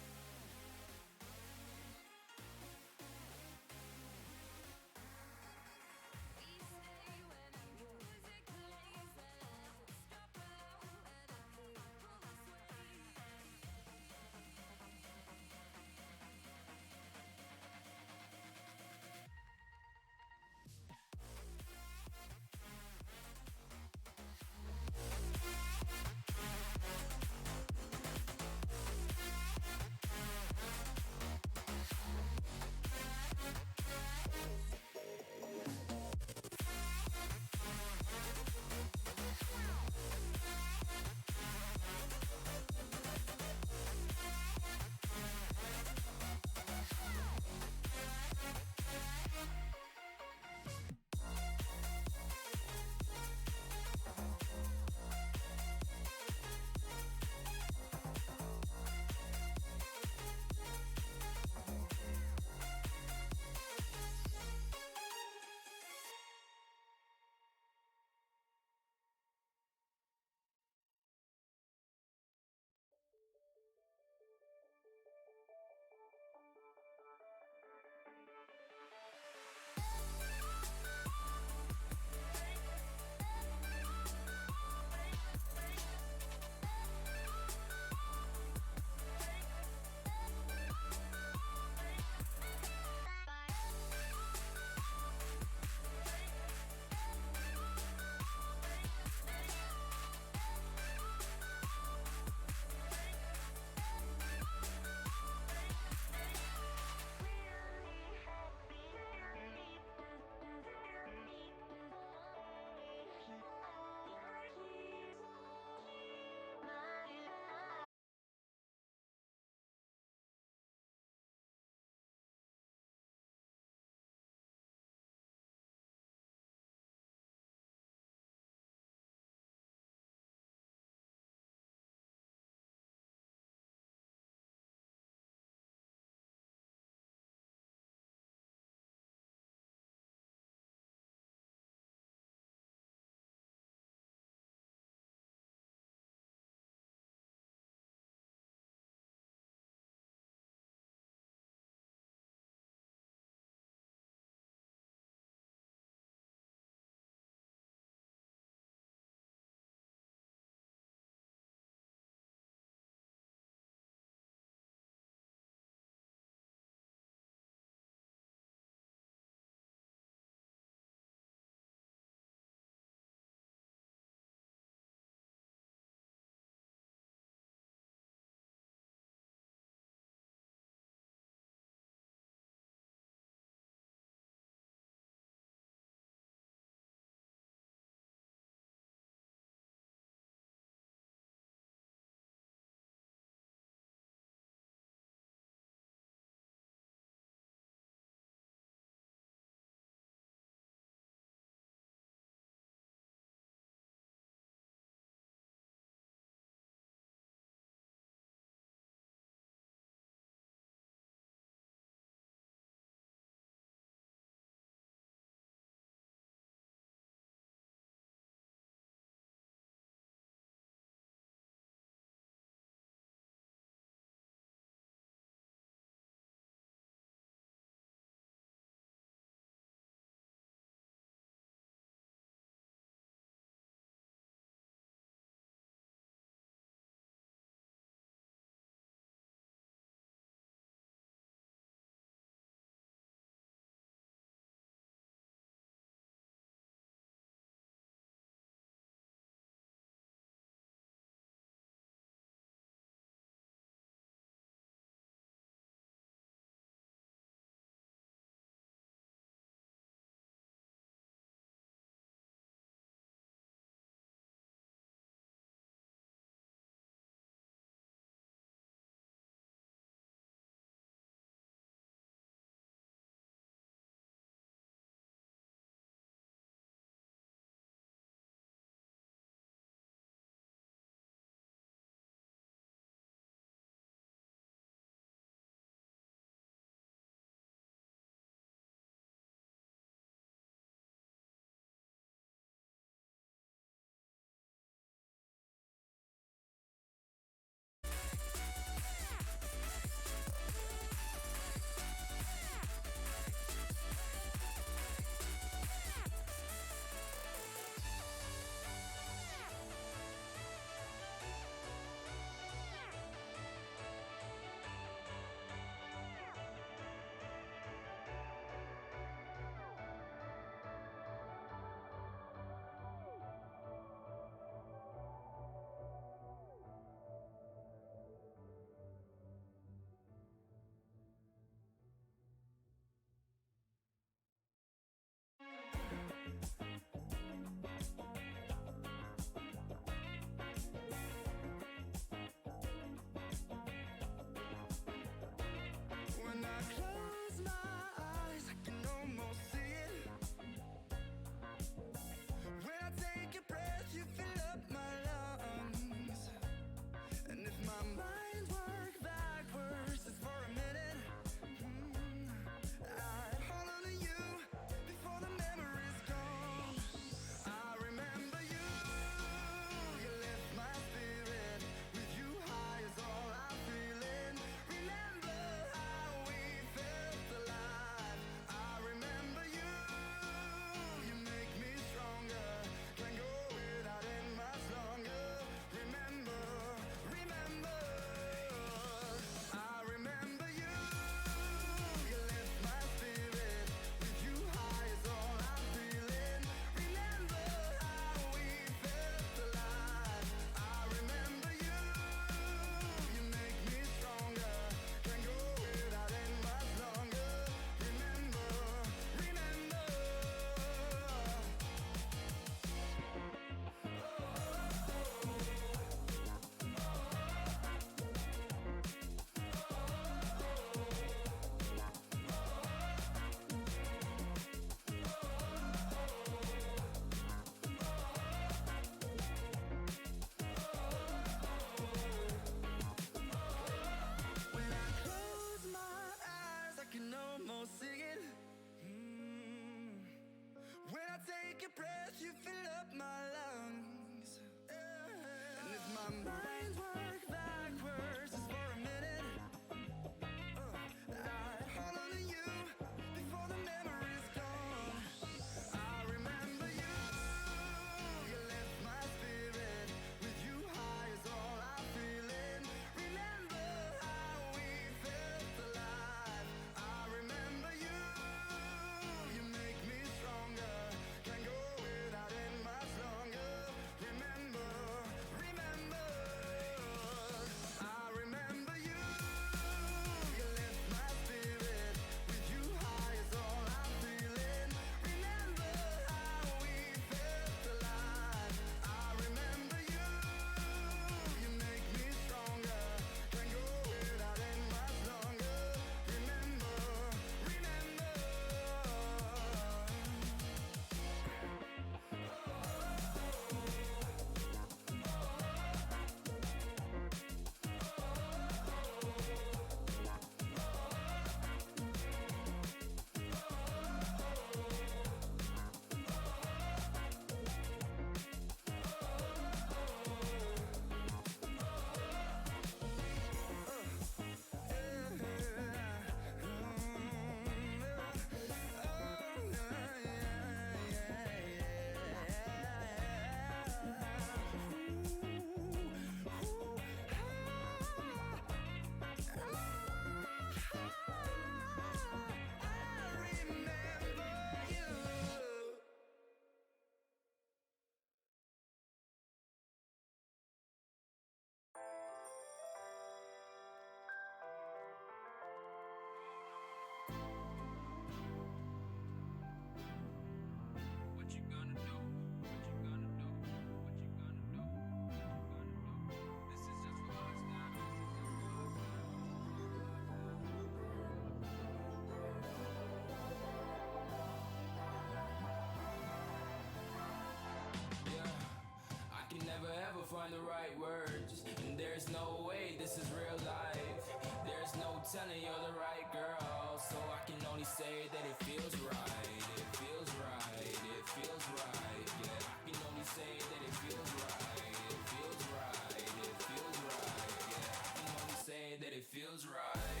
never ever find the right words. And there's no way this is real life. There's no telling you're the right girl. So I can only say that it feels right. It feels right. It feels right. Yeah, I can only say that it feels right. It feels right. It feels right. Yeah, I can only say that it feels right.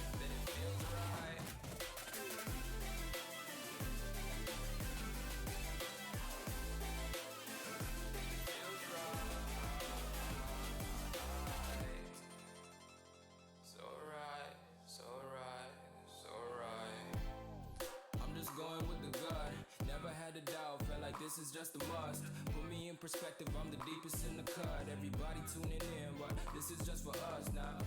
That it feels right. Feels right. So right, so right, so right. I'm just going with the gut. Never had a doubt, felt like this is just a must. Put me in perspective, I'm the deepest in the cut. Everybody tuning in, but this is just for us now.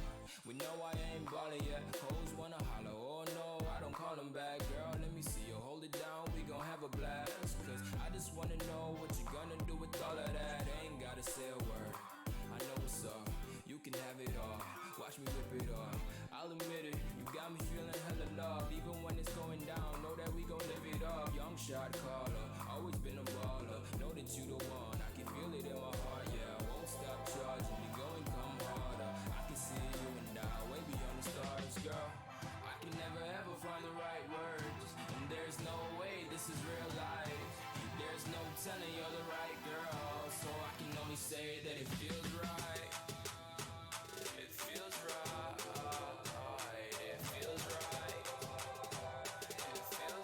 We know I ain't ballin' yet. Hoes wanna holler, oh no, I don't call them back. Girl, let me see you hold it down, we gon' have a blast. Cause I just wanna know what you gonna do with all of that. Ain't gotta say a word, I know what's up. You can have it all, watch me rip it off. I'll admit it, you got me feeling hella loved. Even when it's going down, know that we gon' live it up. Young shot caller, always been a baller. Know that you the one, I can feel it in my heart. Yeah, I won't stop charging, we going come harder. I can see you and I, way beyond the stars, girl. I can never ever find the right words. And there's no way this is real life. There's no telling you're the right girl. So I can only say that it feels right. It feels right. It feels right. It feels right. It feels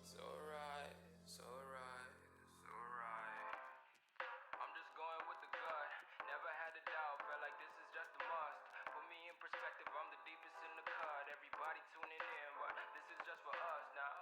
so right, so right, so right. I'm just going with the gut. Never had a doubt, felt like this is just a must. Put me in perspective, I'm the deepest in the cut. Everybody tuning in, but this is just for us now.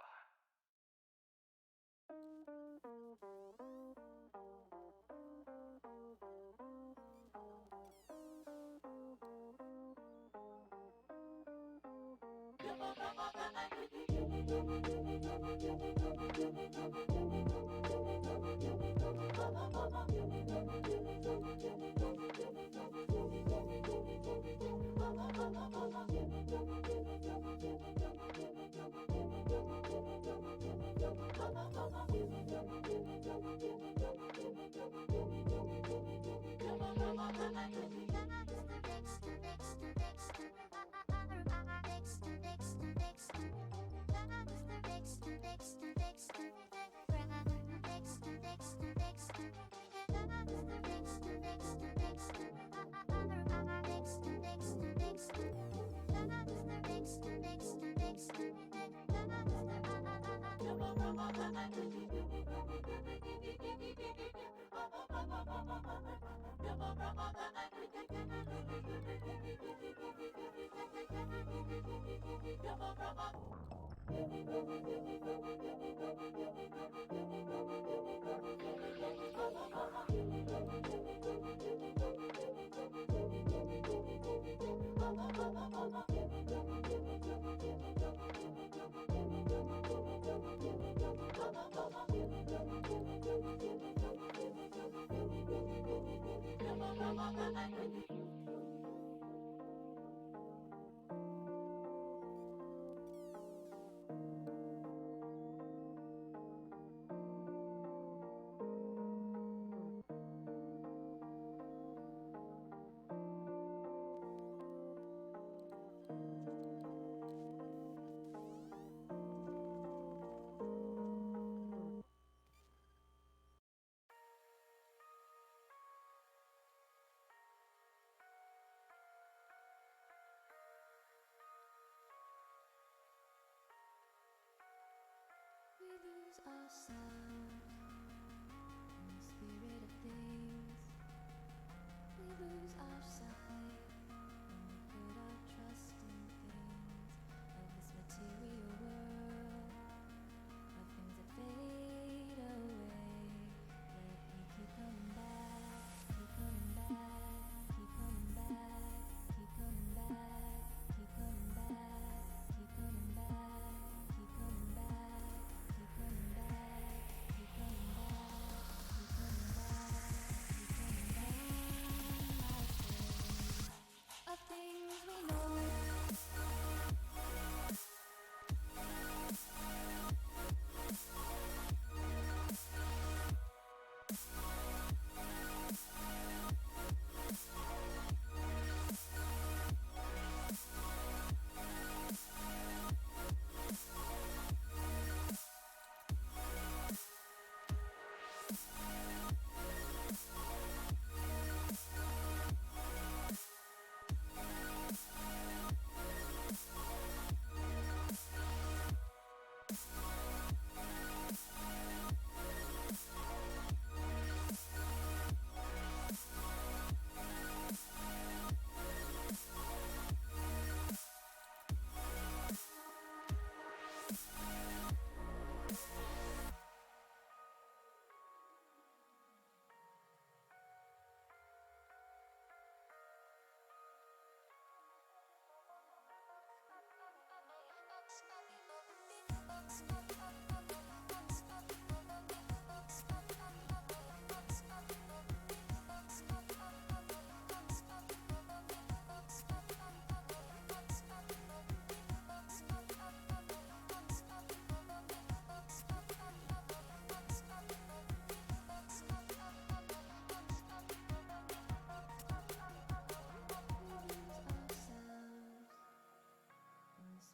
lose ourselves in the spirit of things. We lose our sight when we put our trust in things of this material world, of things that fade away. Let me keep coming back, keep coming back, keep coming back, keep coming back, keep coming back, keep coming back, keep coming back, keep coming back, keep coming back, keep coming back, keep coming back. Of things we know.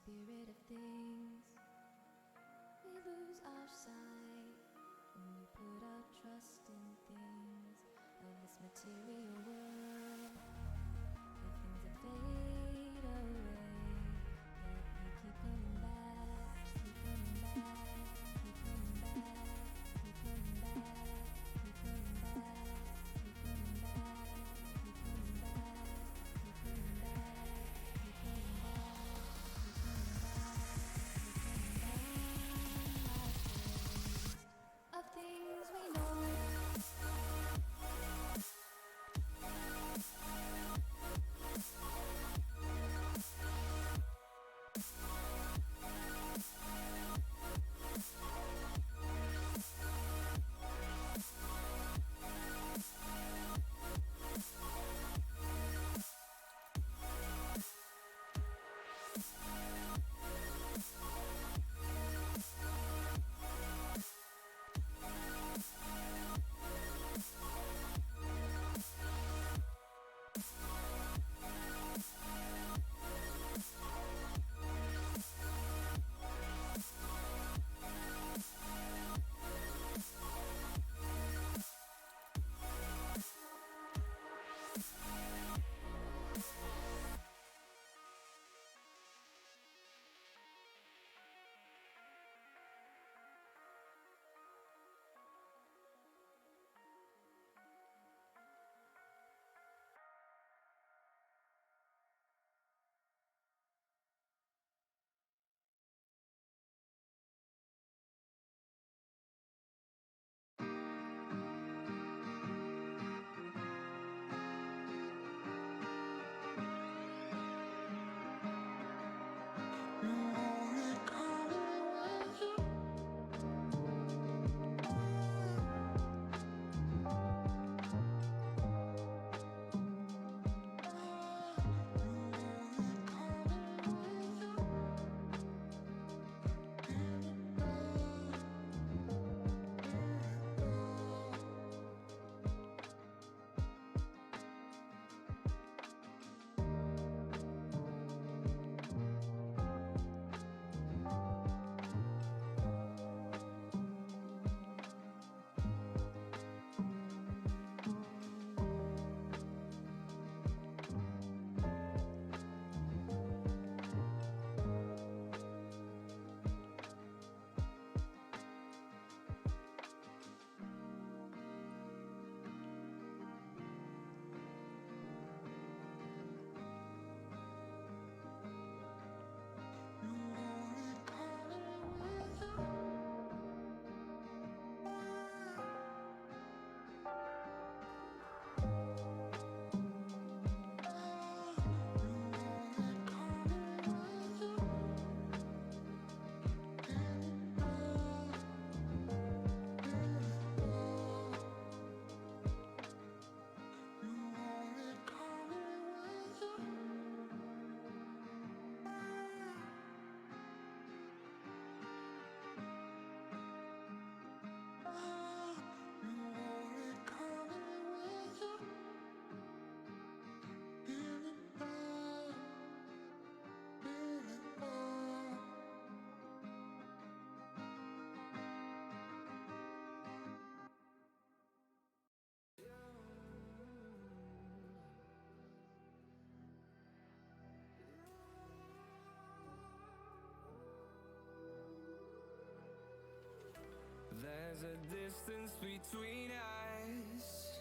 Spirit of things, we lose our sight when we put our trust in things of this material world, of things that fade away. Let me keep coming back, keep coming back, keep coming back, keep coming back, keep coming back, keep coming back, keep coming back, keep coming back, keep coming back. Of things we know. There's a distance between us.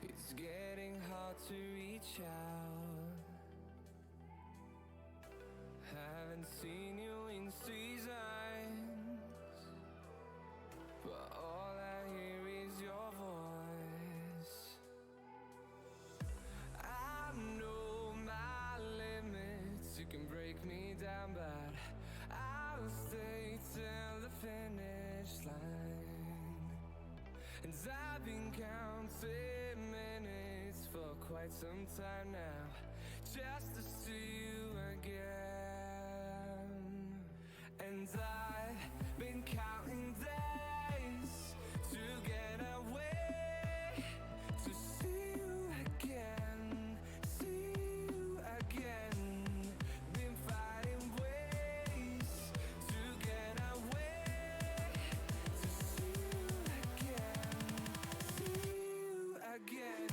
It's getting hard to reach out. Haven't seen you in seasons, but all I hear is your voice. I know my limits, you can break me down, but I'll stay till the finish line. And I've been counting minutes for quite some time now, just to see you again. And I've been counting days to get away, to see you again, see you again. Been finding ways to get away, to see you again, see you again.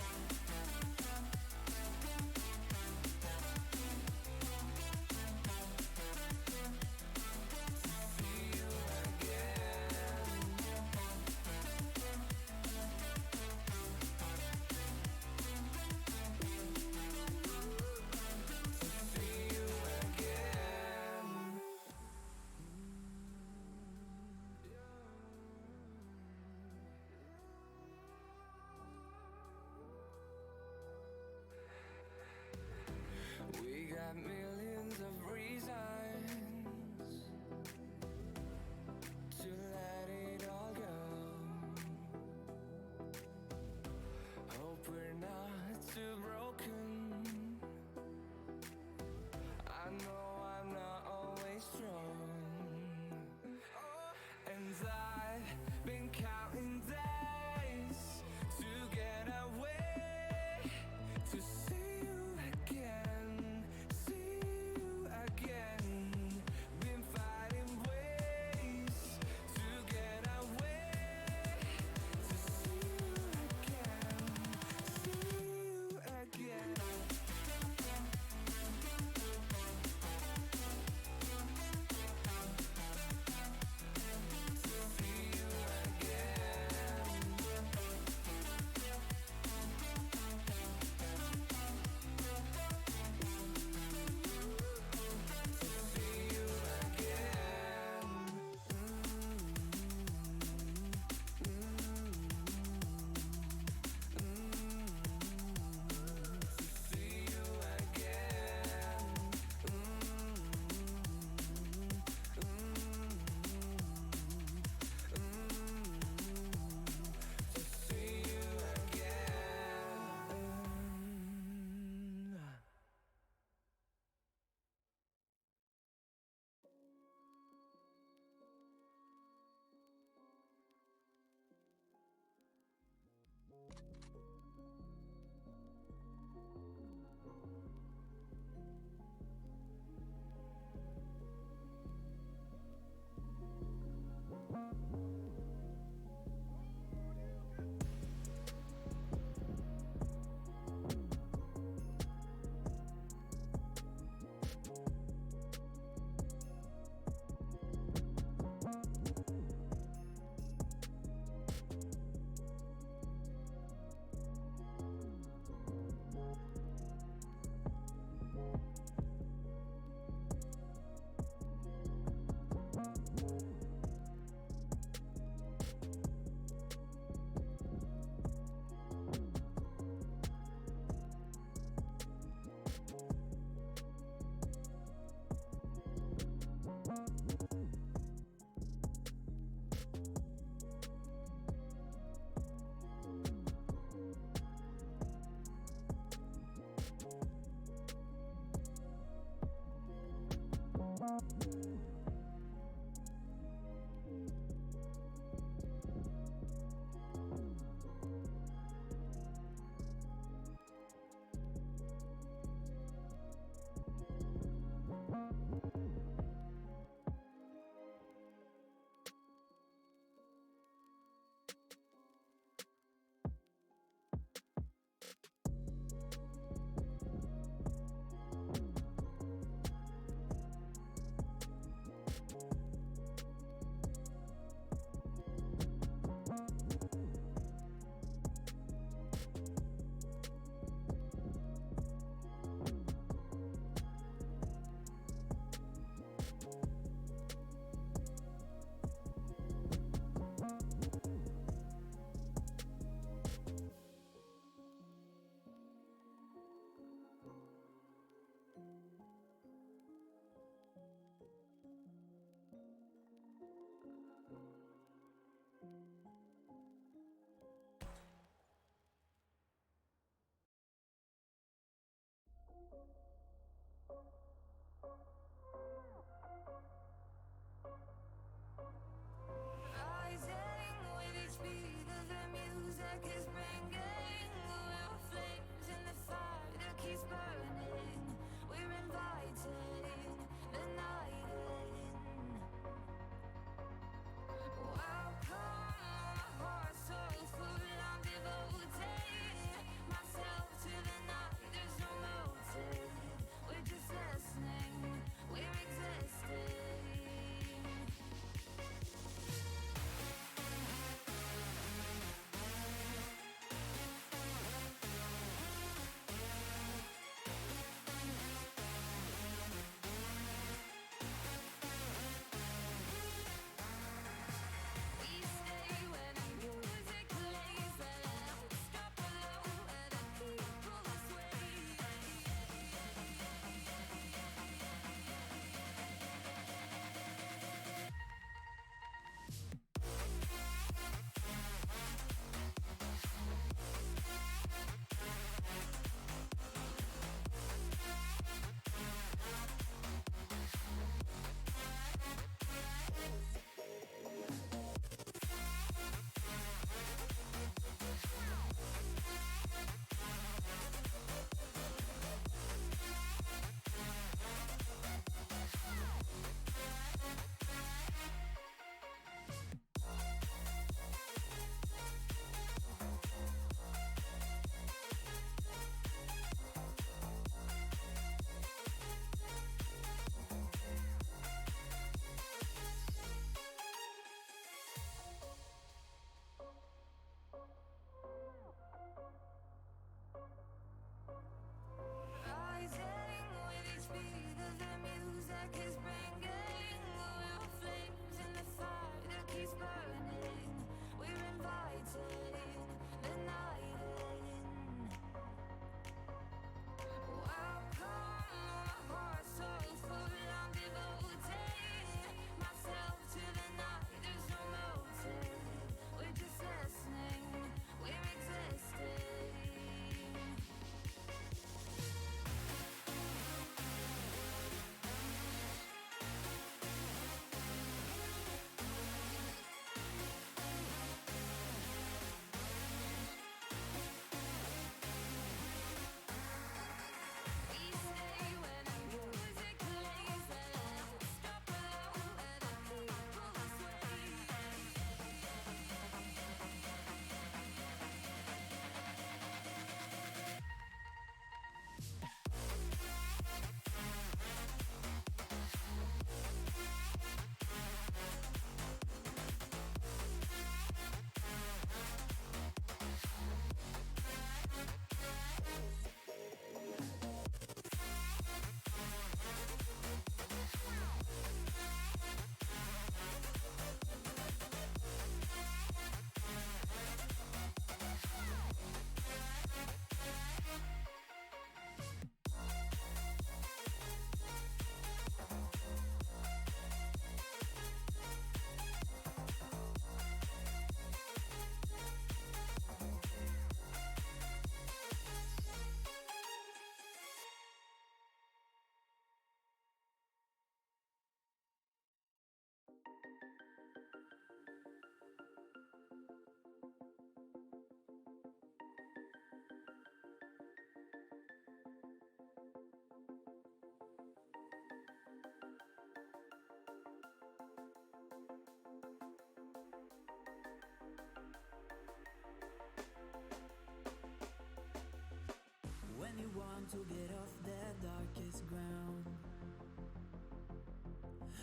to get off the darkest ground,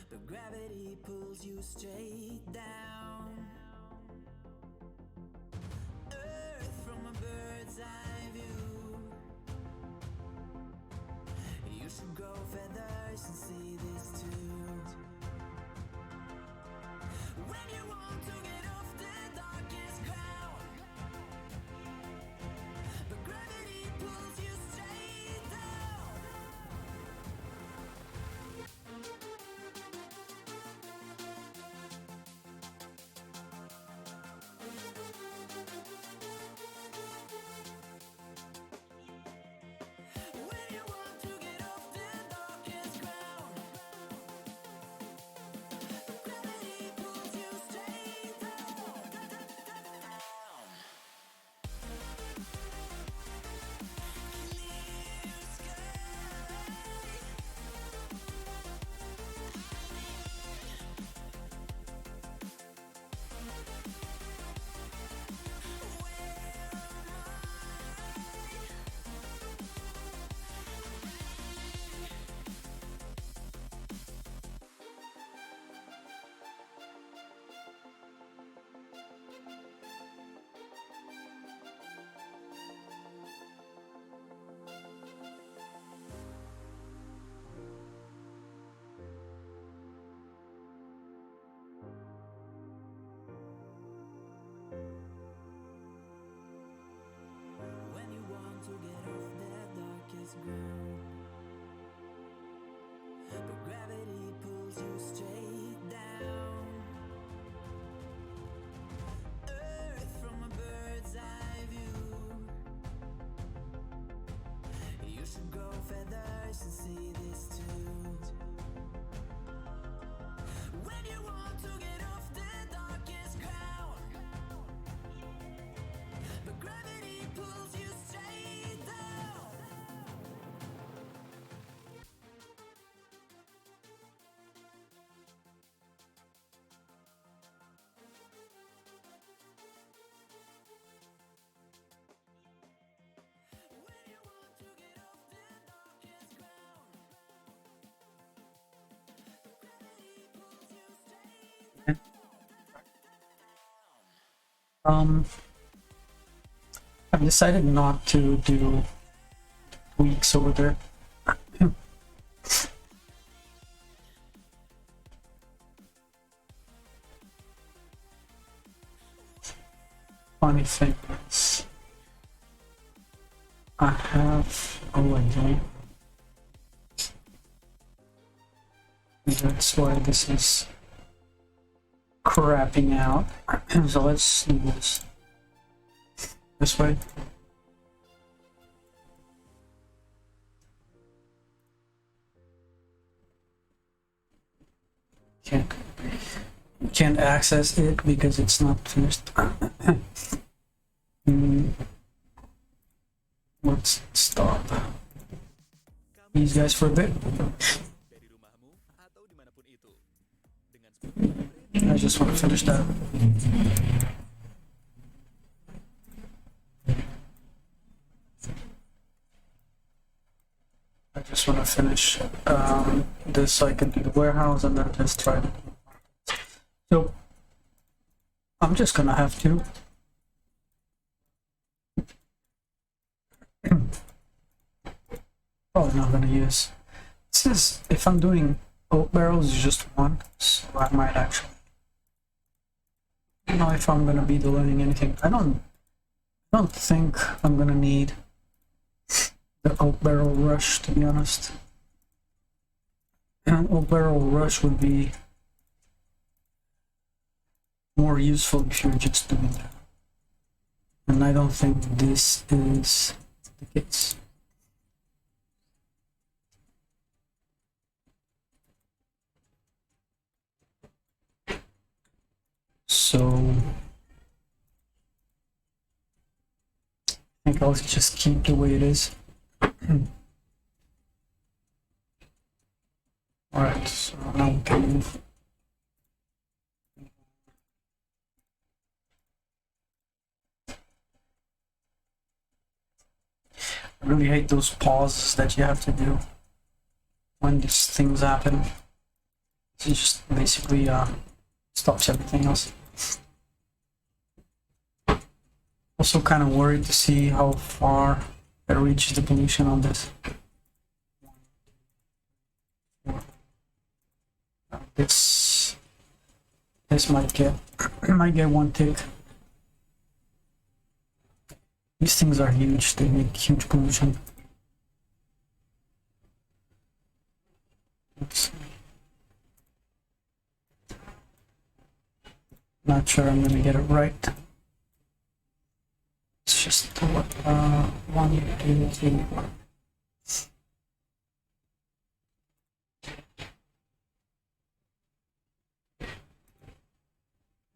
but gravity pulls you straight down. Earth from a bird's eye view. You should grow feathers and see this too. When you want to get off the darkest ground, but gravity pulls you straight down. When you want to get off the darkest ground, but gravity pulls you straight down. Clear sky. When you want to get off the darkest ground, but gravity pulls you straight down. Earth from a bird's eye view. You should grow feathers and see this too. When you want to get off the darkest ground, but gravity pulls you straight down. When you want to get off the darkest ground, but gravity pulls you straight down. I've decided not to do tweaks over there. Funny thing is, I have a window. That's why this is crapping out. So let's do this way. Can't access it because it's not finished. Let's stop these guys for a bit. Dari rumahmu atau dimanapun itu. Dengan I just want to finish that. I just want to finish this so I can do the warehouse and then just try to. So I'm just gonna have to probably not gonna use this. Is if I'm doing oak barrels is just one, so I might actually know if I'm gonna be doing anything. I don't think I'm gonna need the oak barrel rush, to be honest. And oak barrel rush would be more useful if you're just doing that. And I don't think this is the case. So I think I'll just keep the way it is. Alright, so now we can move. really hate those pauses that you have to do when these things happen. It just basically stops everything else. Also kind of worried to see how far it reaches the pollution on this. This might get one tick. These things are huge, they make huge pollution. Let's see. Not sure I'm gonna get it right. It's just 1, 2, 3, 4.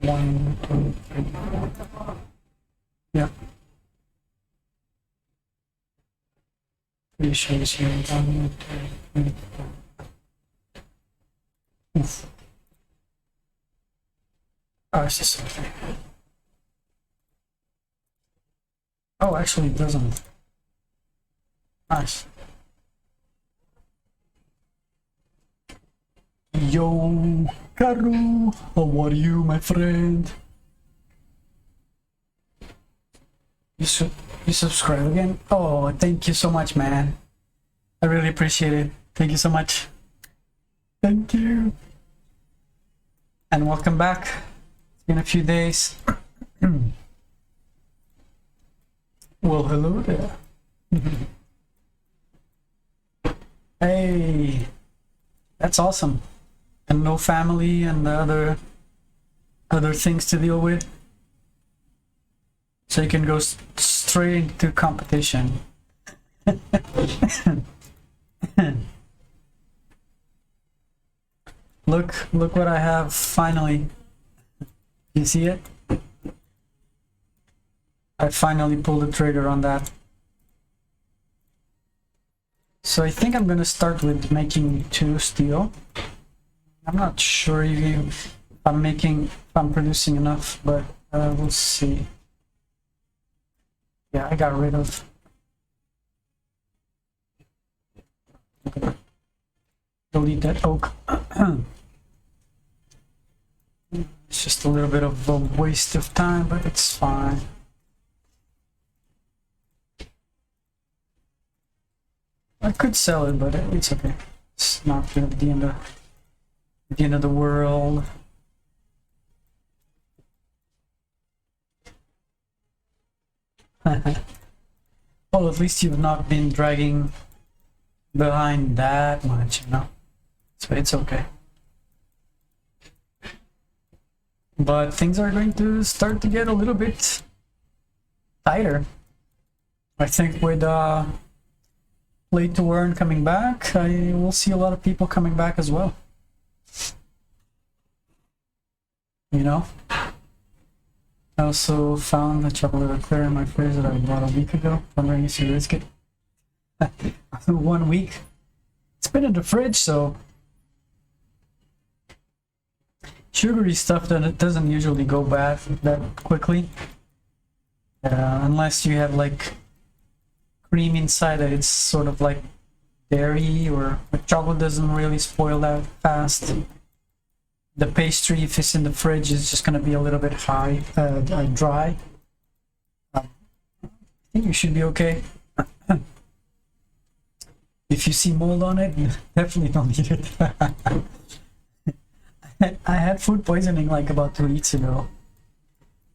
One, two, three, four. Yeah. Pretty sure it's here. 1, 2, 3, 4. Oof. Oh, it's just something. Oh, actually it doesn't. Nice. Yo, Karu, how are you, my friend? You subscribe again? Oh, thank you so much, man. I really appreciate it. Thank you so much. Thank you. And welcome back. It's been a few days. Well, hello there. Hey, that's awesome. And no family and other things to deal with, so you can go straight into competition. Look what I have finally. You see it? I finally pulled the trigger on that. So I think I'm gonna start with making 2 steel. I'm not sure if I'm producing enough, but we'll see. Yeah, I got rid of. Delete that oak. It's just a little bit of a waste of time, but it's fine. I could sell it, but it's okay. It's not the end of the world. Well, at least you've not been dragging behind that much, you know, so it's okay. But things are going to start to get a little bit tighter. I think with Play to Earn coming back, I will see a lot of people coming back as well. You know? I also found a chocolate eclair in my fridge that I bought a week ago. Wondering if you risk it. 1 week. It's been in the fridge, so sugary stuff that it doesn't usually go bad that quickly, unless you have like cream inside it. It's sort of like dairy, or chocolate doesn't really spoil that fast. The pastry, if it's in the fridge, is just going to be a little bit dry. I think you should be okay. If you see mold on it, definitely don't eat it. I had food poisoning like about 2 weeks ago.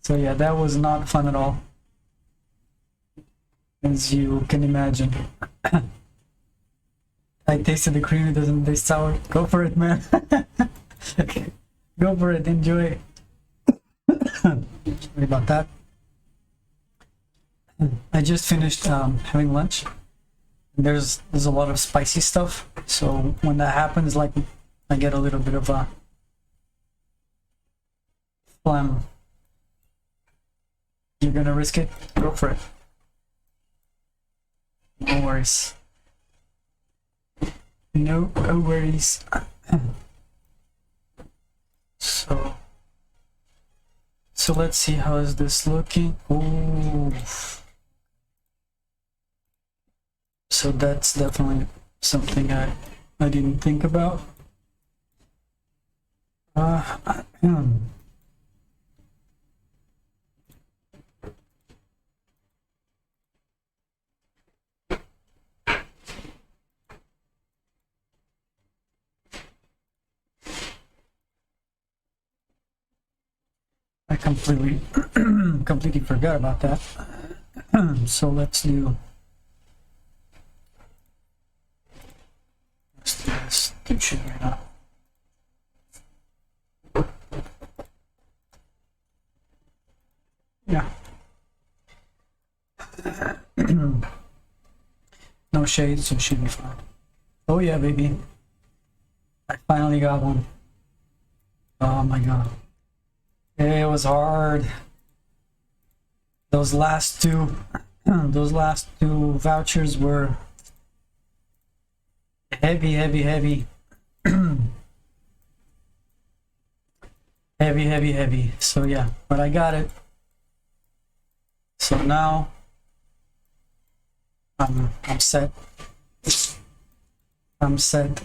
So yeah, that was not fun at all, as you can imagine. I tasted the cream, it doesn't taste sour. Go for it, man. Go for it, enjoy. Sorry about that. I just finished having lunch. There's a lot of spicy stuff, so when that happens, like, I get a little bit of a phlegm. You're gonna risk it? Go for it. No worries. No worries. So let's see, how is this looking? Ooh. So that's definitely something I didn't think about. I completely completely forgot about that. So let's do this shit right now. Yeah. No shade, so it should be fine. Oh yeah, baby. I finally got one. Oh my god. It was hard. Those last two vouchers were heavy. heavy. So yeah, but I got it. So now I'm set. I'm set.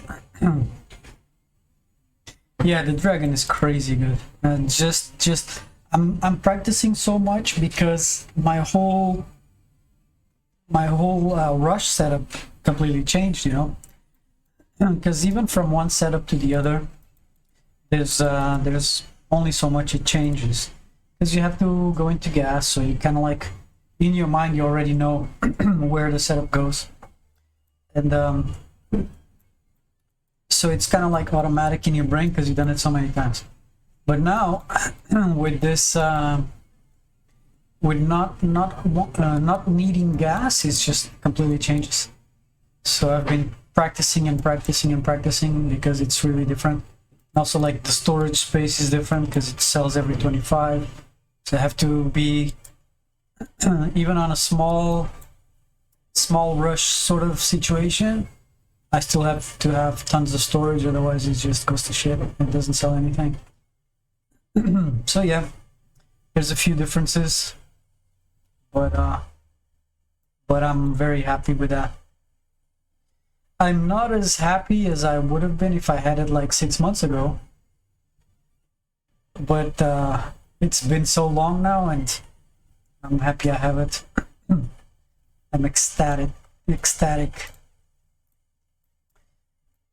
Yeah, the dragon is crazy good. And just I'm practicing so much because my whole rush setup completely changed, you know. Because even from one setup to the other, there's only so much it changes. Because you have to go into gas, so you kind of like in your mind you already know where the setup goes, and so it's kind of like automatic in your brain because you've done it so many times. But now with this with not needing gas, it's just completely changes. So I've been practicing because it's really different. Also, like the storage space is different because it sells every 25, so I have to be even on a small rush sort of situation, I still have to have tons of storage, otherwise it just goes to shit. It doesn't sell anything. So yeah, there's a few differences, but I'm very happy with that. I'm not as happy as I would have been if I had it like 6 months ago, but it's been so long now, and I'm happy I have it. I'm ecstatic.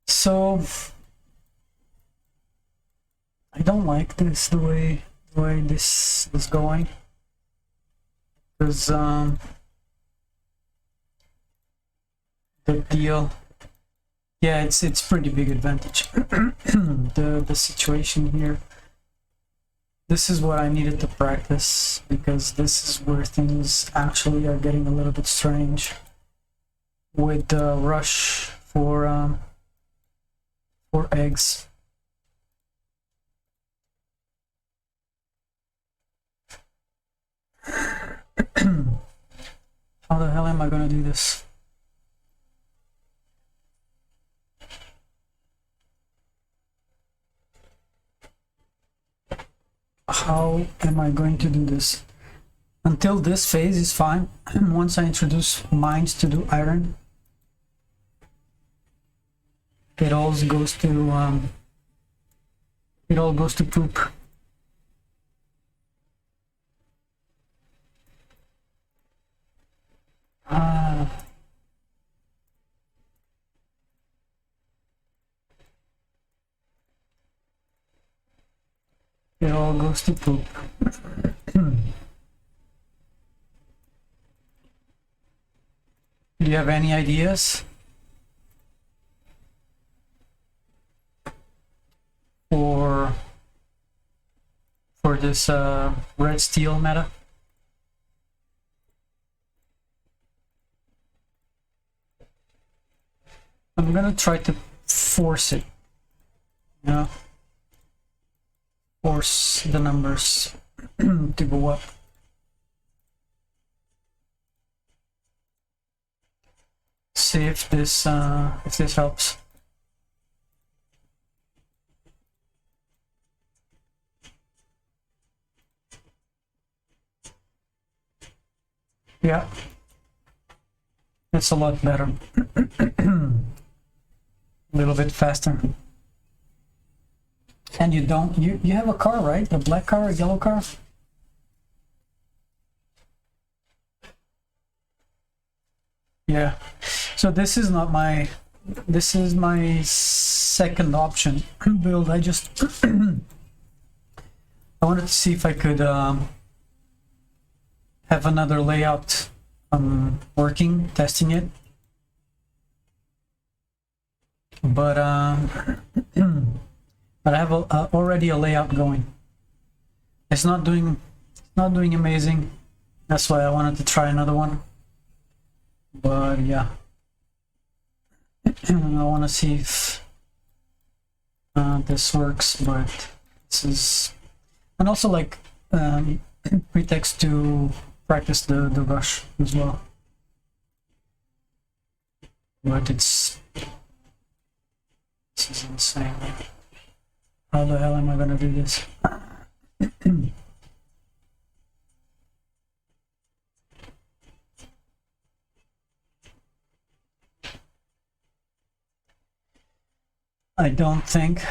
So I don't like this the way this is going, because the deal, yeah, it's pretty big advantage. The situation here, this is what I needed to practice, because this is where things actually are getting a little bit strange with the rush for eggs. How the hell am I gonna do this? How am I going to do this? Until this phase is fine. Once I introduce mines to do iron, it all goes to poop. It all goes to poop. Do you have any ideas for this red steel meta? I'm gonna try to force it, you know, force the numbers to go up. See if this helps. Yeah, It's a lot better. A little bit faster. And you don't, you have a car, right? A black car, a yellow car? Yeah. So this is not my, this is my second option build. I just, I wanted to see if I could have another layout working, testing it. But but I have already a layout going. It's not doing amazing. That's why I wanted to try another one. But yeah, I want to see if this works. But this is, and also like pretext to practice the rush as well. But this is insane. How the hell am I gonna do this? I don't think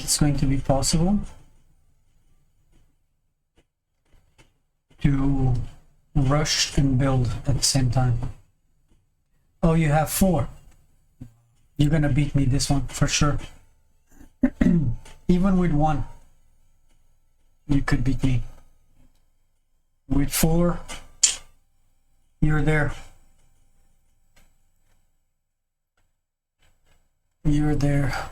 it's going to be possible to rush and build at the same time. Oh, you have 4. You're gonna beat me this one for sure. Even with 1, you could beat me. With 4, you're there. You're there.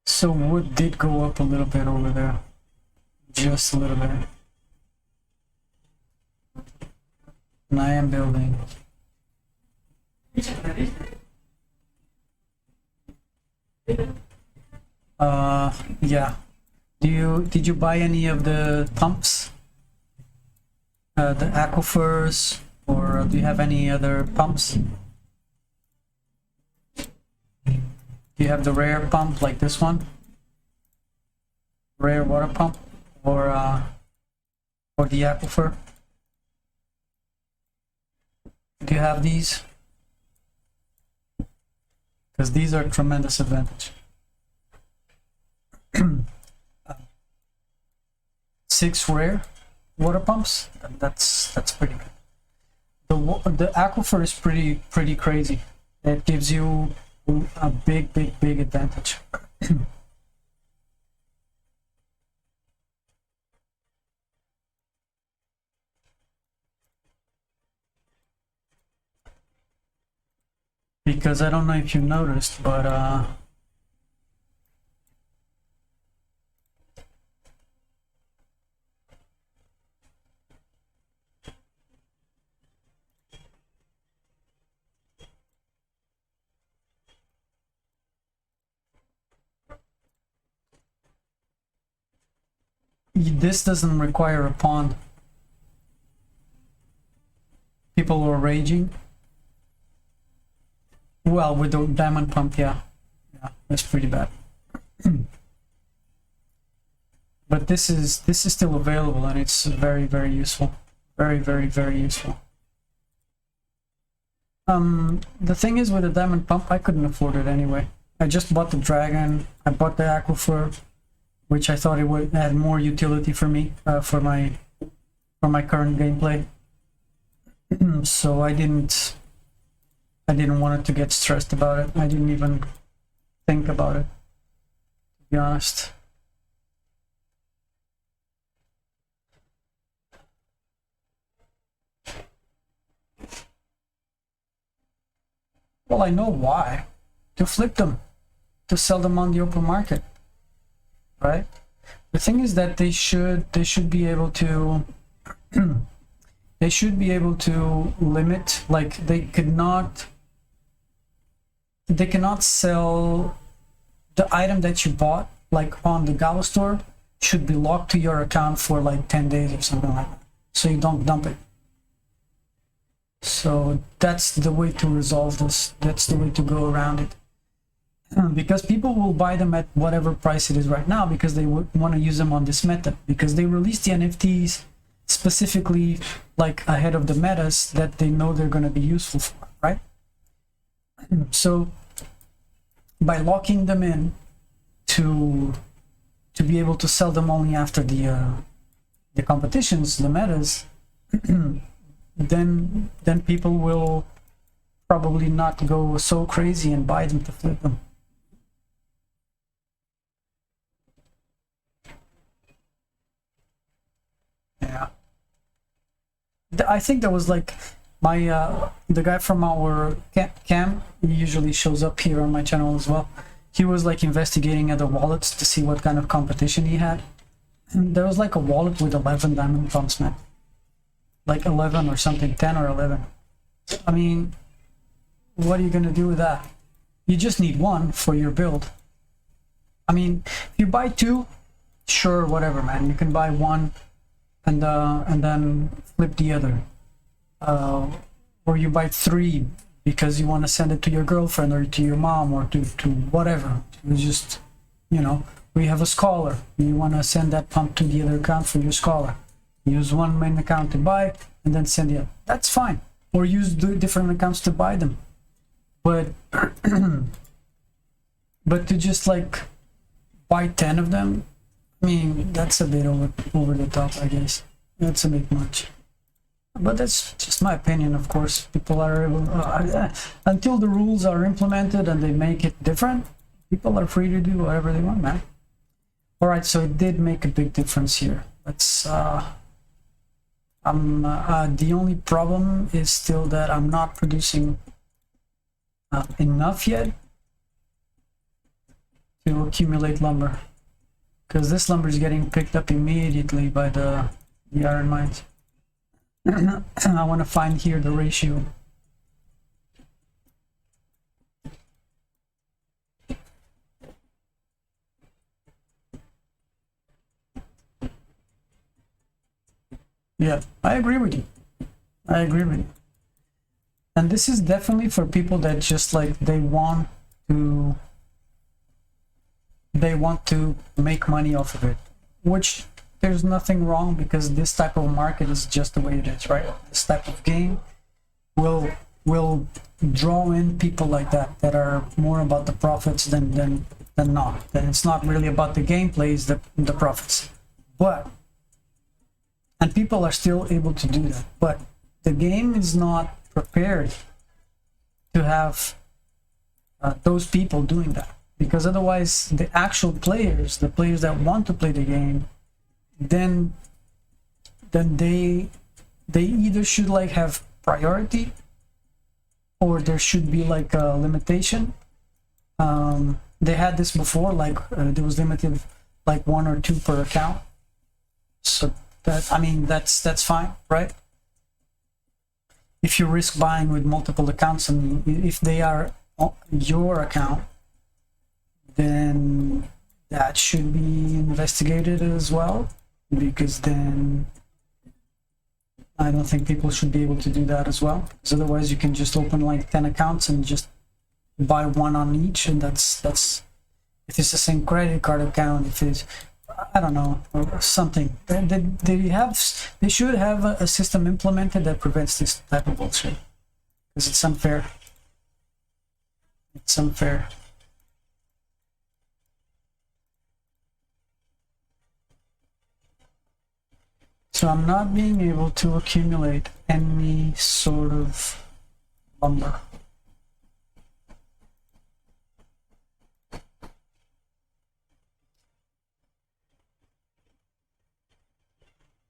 So wood did go up a little bit over there, just a little bit. And I am building. Yeah. Did you buy any of the pumps? The aquifers, or do you have any other pumps? Do you have the rare pump like this one? Rare water pump, or the aquifer? Do you have these? Because these are tremendous advantage. 6 rare water pumps. That's pretty good. The aquifer is pretty crazy. It gives you a big advantage. Because I don't know if you noticed, but this doesn't require a pond. People are raging. Well, with the diamond pump, yeah, that's pretty bad. But this is still available, and it's very useful. Very useful. The thing is, with the diamond pump, I couldn't afford it anyway. I just bought the dragon. I bought the aquifer, which I thought it would add more utility for me, for my current gameplay. So I didn't want it to get stressed about it. I didn't even think about it, to be honest. Well, I know why. To flip them, to sell them on the open market, right? The thing is that they should be able to they should be able to limit, like they could not they cannot sell the item that you bought, like on the Gala store, should be locked to your account for like 10 days or something like that, so you don't dump it. So that's the way to resolve this. That's the way to go around it. Because people will buy them at whatever price it is right now because they want to use them on this meta, because they release the NFTs specifically like ahead of the metas that they know they're going to be useful for, right? So by locking them in to be able to sell them only after the competitions, the metas, then people will probably not go so crazy and buy them to flip them. Yeah, I think there was like my the guy from our cam, he usually shows up here on my channel as well. He was like investigating other wallets to see what kind of competition he had, and there was like a wallet with 11 diamond pumps, man. Like 11 or something, 10 or 11. I mean, what are you gonna do with that? You just need one for your build. I mean, if you buy two, sure, whatever, man. You can buy one and then flip the other. Or you buy three because you want to send it to your girlfriend or to your mom or to whatever. You just, you know, we have a scholar. You want to send that pump to the other account for your scholar. Use one main account to buy and then send it. That's fine. Or use different accounts to buy them. But but to just like buy 10 of them, I mean, that's a bit over the top, I guess. That's a bit much. But that's just my opinion, of course. People are able, until the rules are implemented and they make it different, people are free to do whatever they want, man. Alright, so it did make a big difference here. Let's the only problem is still that I'm not producing enough yet to accumulate lumber, because this lumber is getting picked up immediately by the iron mines. I want to find here the ratio. Yeah, I agree with you. I agree with you. And this is definitely for people that just like they want to make money off of it, which there's nothing wrong, because this type of market is just the way it is, right? This type of game will draw in people like that are more about the profits than not. Then it's not really about the gameplay, it's the profits. And people are still able to do that, but the game is not prepared to have those people doing that, because otherwise the actual players, the players that want to play the game, then they either should like have priority, or there should be like a limitation. They had this before, like there was limited like 1 or 2 per account. So that, I mean, that's fine, right? If you risk buying with multiple accounts, and if they are your account, then that should be investigated as well, because then I don't think people should be able to do that as well, because otherwise you can just open like 10 accounts and just buy one on each, and that's if it's the same credit card account, if it's, I don't know, or something. They should have a system implemented that prevents this type of bullshit, because it's unfair. It's unfair. So I'm not being able to accumulate any sort of lumber.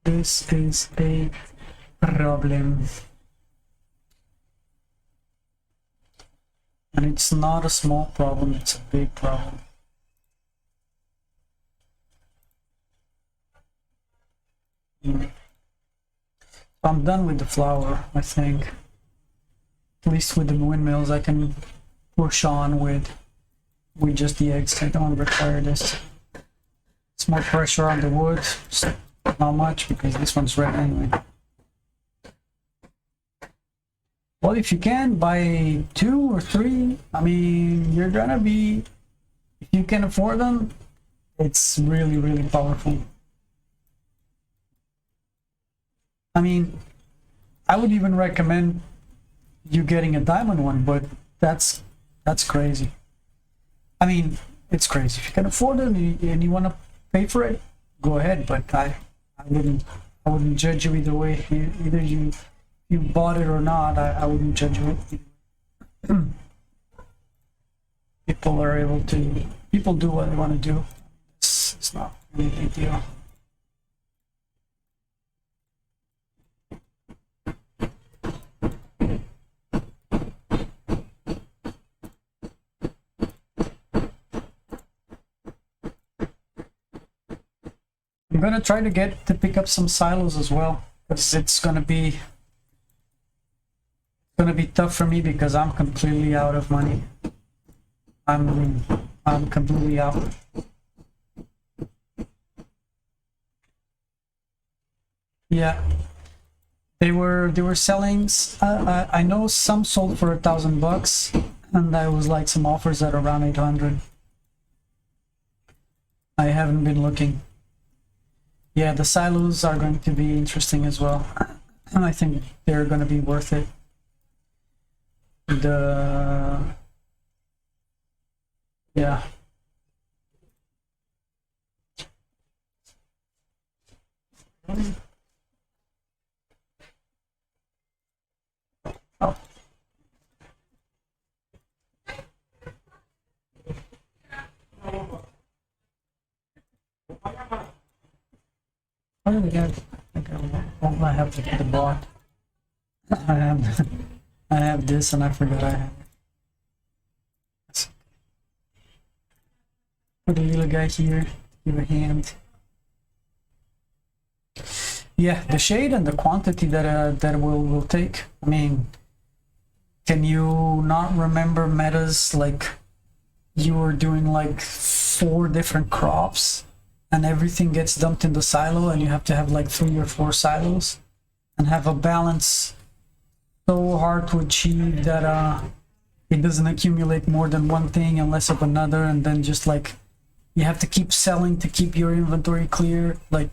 This is a problem. And it's not a small problem, it's a big problem. I'm done with the flower, I think. At least with the windmills, I can push on with just the eggs. I don't require this. It's more pressure on the wood, so not much because this one's red anyway. Well, if you can buy 2 or 3, I mean, you're gonna be, if you can afford them, it's really, really powerful. I mean, I would even recommend you getting a diamond one, but that's crazy. I mean, it's crazy. If you can afford it and you want to pay for it, go ahead. But I wouldn't judge you either way. Either you bought it or not. I wouldn't judge you. People do what they want to do. It's not really a big deal. I'm gonna try to pick up some silos as well, because it's gonna be tough for me because I'm completely out of money. I'm completely out. Yeah, they were selling. I know some sold for $1,000, and there was like some offers at around 800. I haven't been looking. Yeah, the silos are going to be interesting as well, and I think they're going to be worth it. Yeah. Oh. How did we get? I have to get the bot. I have this, and I forgot I have it. Put a little guy here. Give a hand. Yeah, the shade and the quantity that will take. I mean, can you not remember metas like you were doing like 4 different crops? And everything gets dumped in the silo, and you have to have like 3 or 4 silos and have a balance so hard to achieve that it doesn't accumulate more than one thing and less of another, and then just like you have to keep selling to keep your inventory clear. Like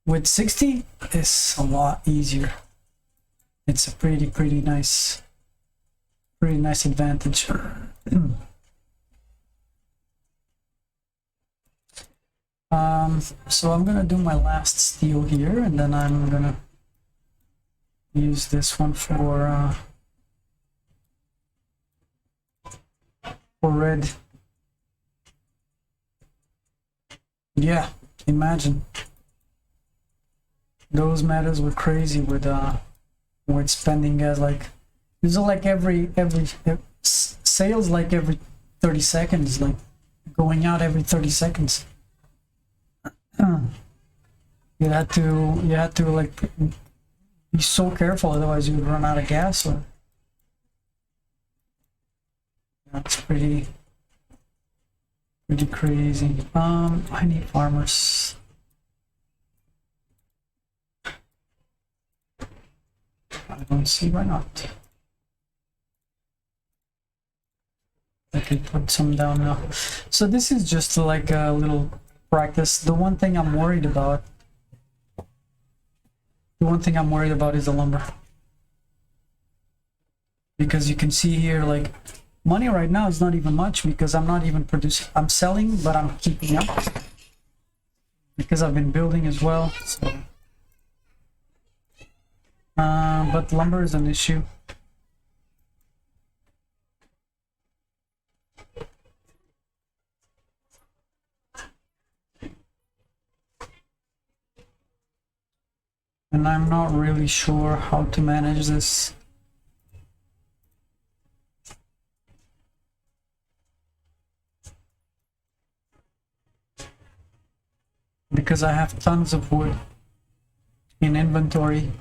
with 60, it's a lot easier. It's a pretty nice advantage. So I'm gonna do my last steel here, and then I'm gonna use this one for red. Yeah, imagine those metas were crazy with spending as like these are like every sales like every 30 seconds, like going out every 30 seconds. You had to like be so careful, otherwise you would run out of gas. Or that's pretty crazy. I need farmers. I don't see why not. I can put some down now. So this is just like a little practice. The one thing I'm worried about is the lumber, because you can see here like money right now is not even much because I'm not even producing. I'm selling, but I'm keeping up because I've been building as well. So but lumber is an issue. And I'm not really sure how to manage this. Because I have tons of wood in inventory,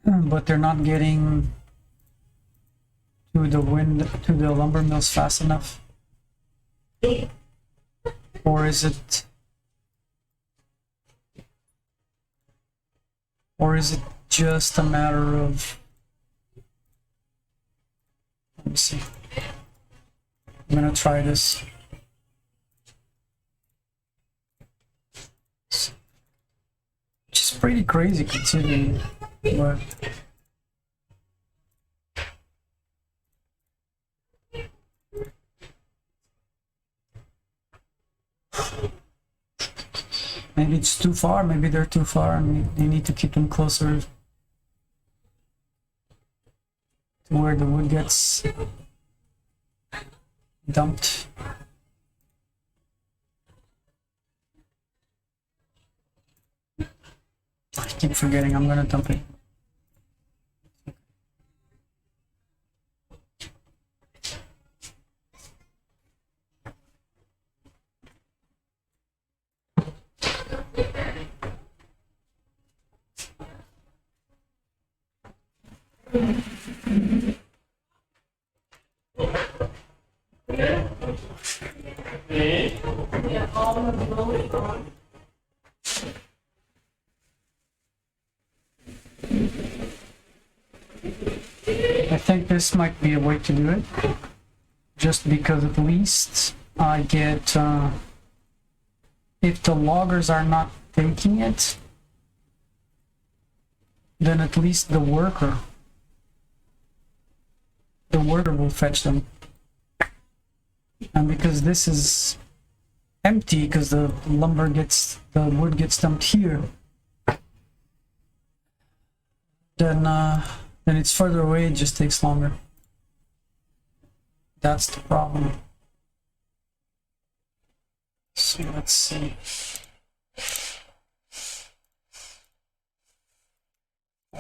but they're not getting to the lumber mills fast enough? Or is it just a matter of, let me see. I'm gonna try this. Which is pretty crazy considering what. Maybe it's too far, maybe they're too far and you need to keep them closer to where the wood gets dumped. I keep forgetting I'm gonna dump it. I think this might be a way to do it, just because at least I get, if the loggers are not taking it, then at least the worker will fetch them. And because this is empty, because the wood gets dumped here, then it's further away, it just takes longer. That's the problem. So let's see.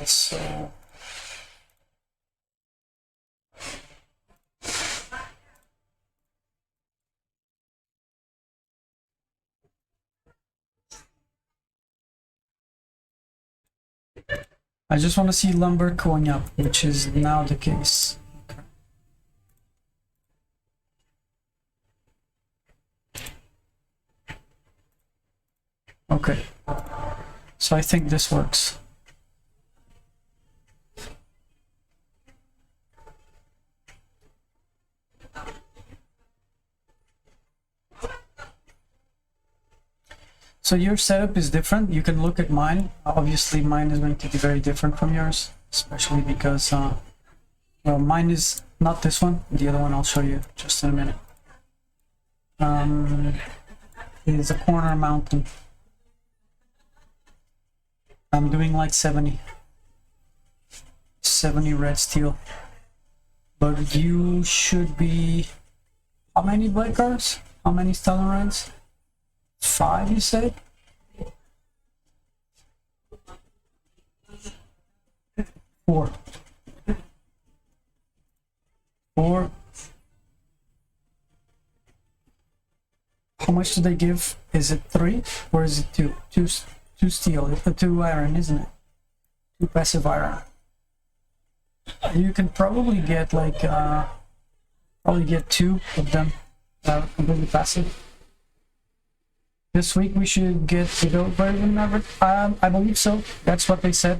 So I just want to see lumber going up, which is now the case. Okay. So I think this works. So your setup is different. You can look at mine. Obviously mine is going to be very different from yours, especially because well, mine is not this one. The other one I'll show you just in a minute. It is a corner mountain. I'm doing like 70 red steel, but you should be, how many black cards? How many Stellarides? 5, you said? 4. 4. How much do they give? Is it 3 or is it 2? 2 steel, 2 iron, isn't it? 2 passive iron. You can probably get like probably get 2 of them completely passive. This week we should get the goat version of it. I believe so. That's what they said.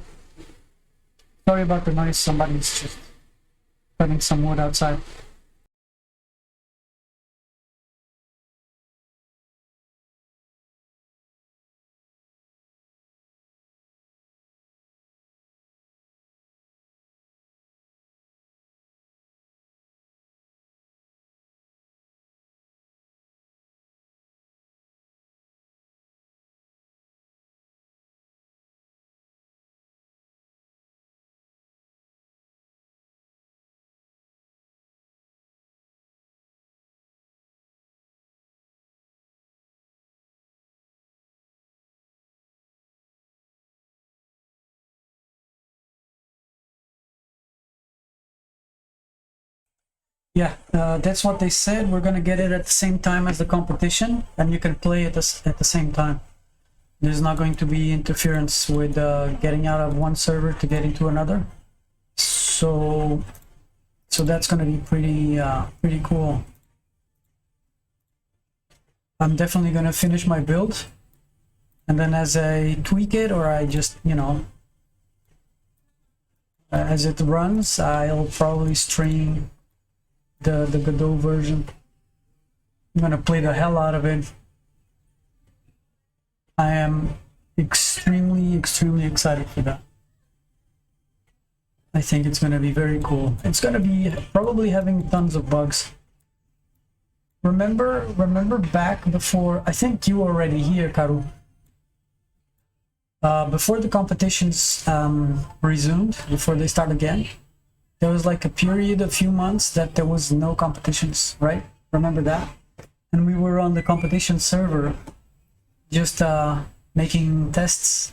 Sorry about the noise. Somebody's just cutting some wood outside. Yeah, that's what they said. We're gonna get it at the same time as the competition, and you can play it at the same time. There's not going to be interference with getting out of one server to get into another. So So that's gonna be pretty cool. I'm definitely gonna finish my build, and then as I tweak it, or I just, you know, as it runs, I'll probably stream the Godot version. I'm gonna play the hell out of it. I am extremely excited for that. I think it's gonna be very cool. It's gonna be probably having tons of bugs. Remember back before, I think you were already here, Karu. Before the competitions resumed, before they start again, there was like a period, a few months that there was no competitions, right? Remember that? And we were on the competition server, just making tests.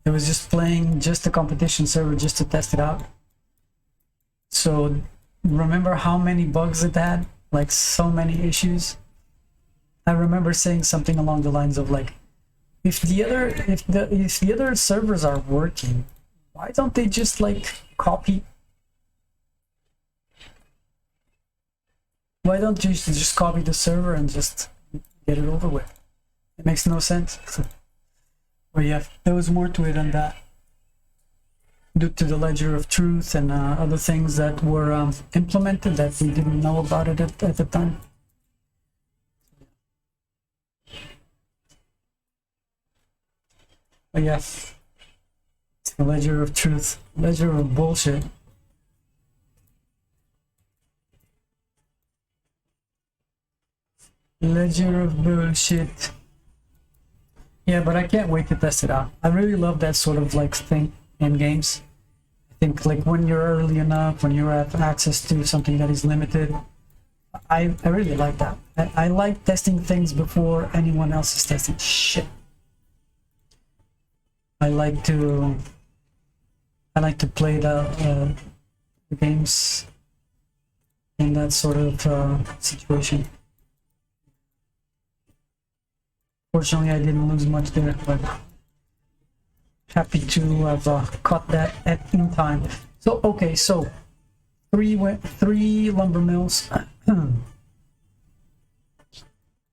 It was just playing just the competition server just to test it out. So remember how many bugs it had? Like so many issues. I remember saying something along the lines of like, if the other servers are working, why don't they just like copy? Why don't you just copy the server and just get it over with? It makes no sense. But yeah, there was more to it than that. Due to the Ledger of Truth and other things that were implemented that we didn't know about it at the time. But yeah, the Ledger of Truth, Ledger of Bullshit. Ledger of Bullshit. Yeah, but I can't wait to test it out. I really love that sort of like thing in games. I think like when you're early enough, when you have access to something that is limited, I really like that. I like testing things before anyone else is testing shit. I like to play the games in that sort of situation. Fortunately, I didn't lose much there, but happy to have caught that in time. So okay, so three lumber mills.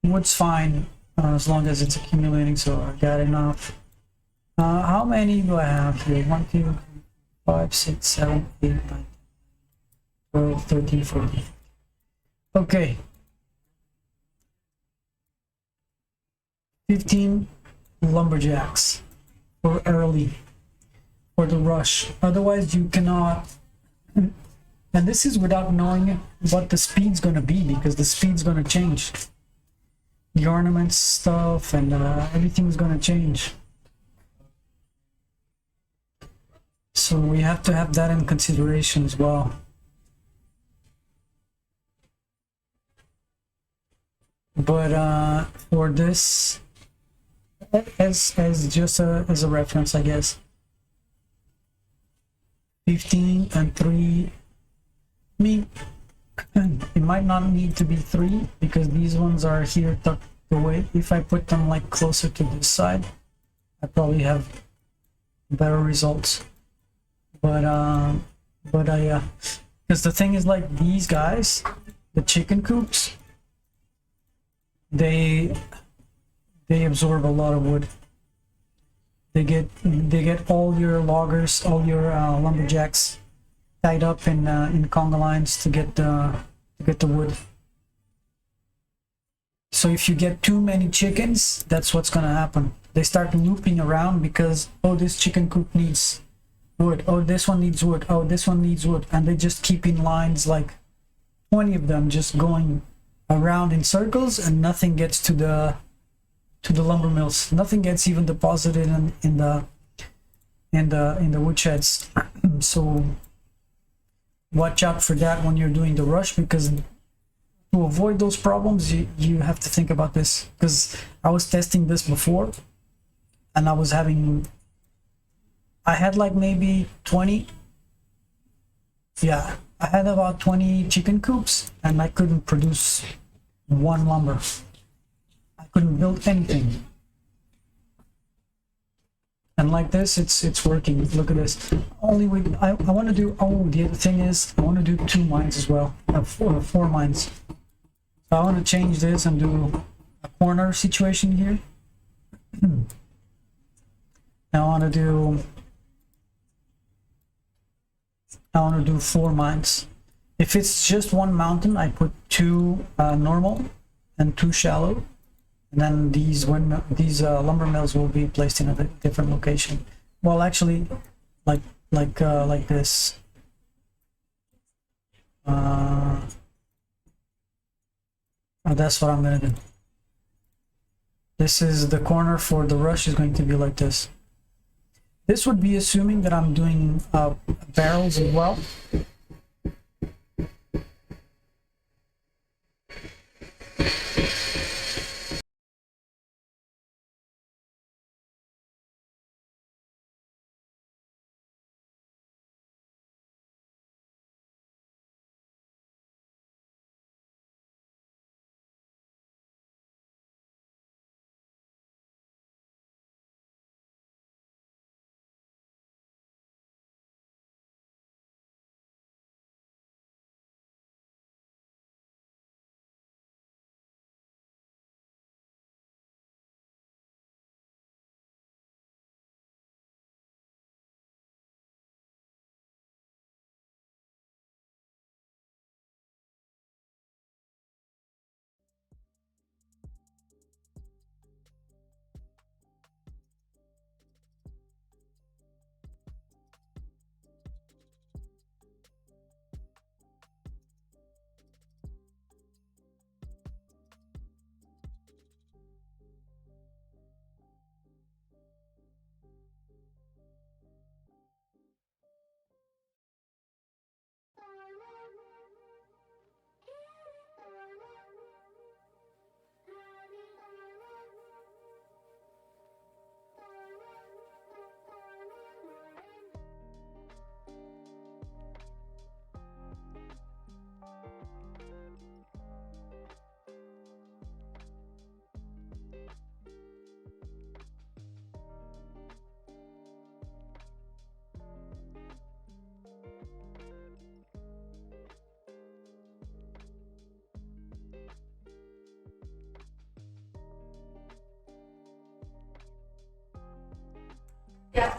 Wood's fine as long as it's accumulating, so I got enough. How many do I have here? 1, 2, 3, 5, 6, 7, 8, 9, 12, 13, 14. Okay. 15 lumberjacks for early, for the rush. Otherwise you cannot, and this is without knowing what the speed's gonna be, because the speed's gonna change. The ornaments stuff and everything's gonna change. So we have to have that in consideration as well. But for this, as just as a reference, I guess, 15 and 3. I mean, it might not need to be 3 because these ones are here tucked away. If I put them like closer to this side, I probably have better results. But because the thing is, like, these guys, the chicken coops, they absorb a lot of wood. They get all your loggers, all your lumberjacks tied up in conga lines to get the wood. So if you get too many chickens, that's what's gonna happen. They start looping around because, oh, this chicken coop needs wood, oh, this one needs wood, oh, this one needs wood, and they just keep in lines, like 20 of them just going around in circles, and nothing gets to the lumber mills. Nothing gets even deposited in the woodsheds. So watch out for that when you're doing the rush, because to avoid those problems, you have to think about this. Because I was testing this before, and I had like maybe 20. Yeah, I had about 20 chicken coops, and I couldn't produce one lumber. I couldn't build anything. And like this, it's working. Look at this. Only with I want to do. Oh, the other thing is I want to do 2 mines as well. Four mines. So I want to change this and do a corner situation here. I want to do 4 mines. If it's just one mountain, I put 2 normal and 2 shallow. And then these lumber mills will be placed in a different location. Well, actually, like this. That's what I'm gonna do. This is the corner for the rush is going to be like this. This would be assuming that I'm doing barrels as well.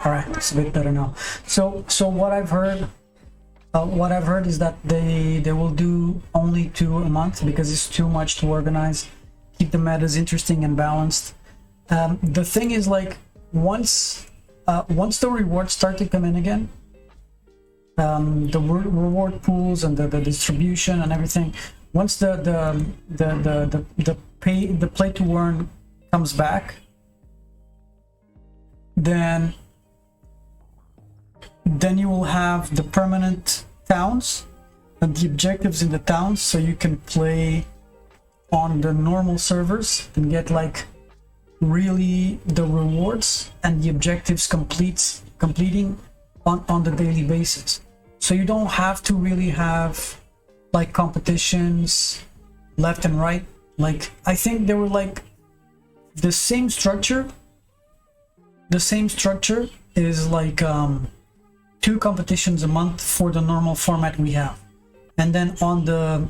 All right, it's a bit better now. So what I've heard is that they will do only 2 a month because it's too much to organize. Keep the metas interesting and balanced. The thing is, like, once the rewards start to come in again, the reward pools and the distribution and everything. Once the play to earn comes back, then you will have the permanent towns and the objectives in the towns, so you can play on the normal servers and get like really the rewards and the objectives completing on the daily basis. So you don't have to really have like competitions left and right. Like, I think they were like the same structure is like 2 competitions a month for the normal format we have, and then on the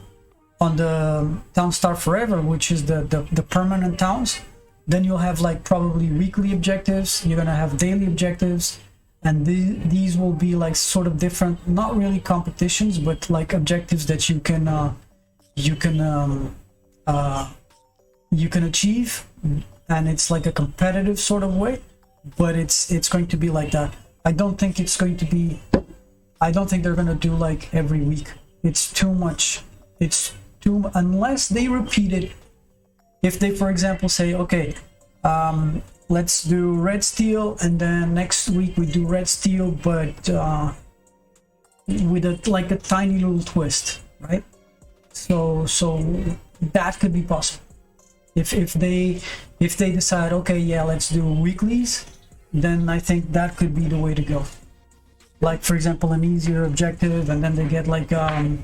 Town Star Forever, which is the permanent towns, then you'll have like probably weekly objectives, you're gonna have daily objectives, and these will be like sort of different, not really competitions, but like objectives that you can achieve, and it's like a competitive sort of way, but it's going to be like that. I don't think they're gonna do like every week. It's too much. Unless they repeat it. If they, for example, say, okay, let's do red steel, and then next week we do red steel, but with a tiny little twist, right? So that could be possible. If they decide, okay, yeah, let's do weeklies, then I think that could be the way to go. Like, for example, an easier objective, and then they get like a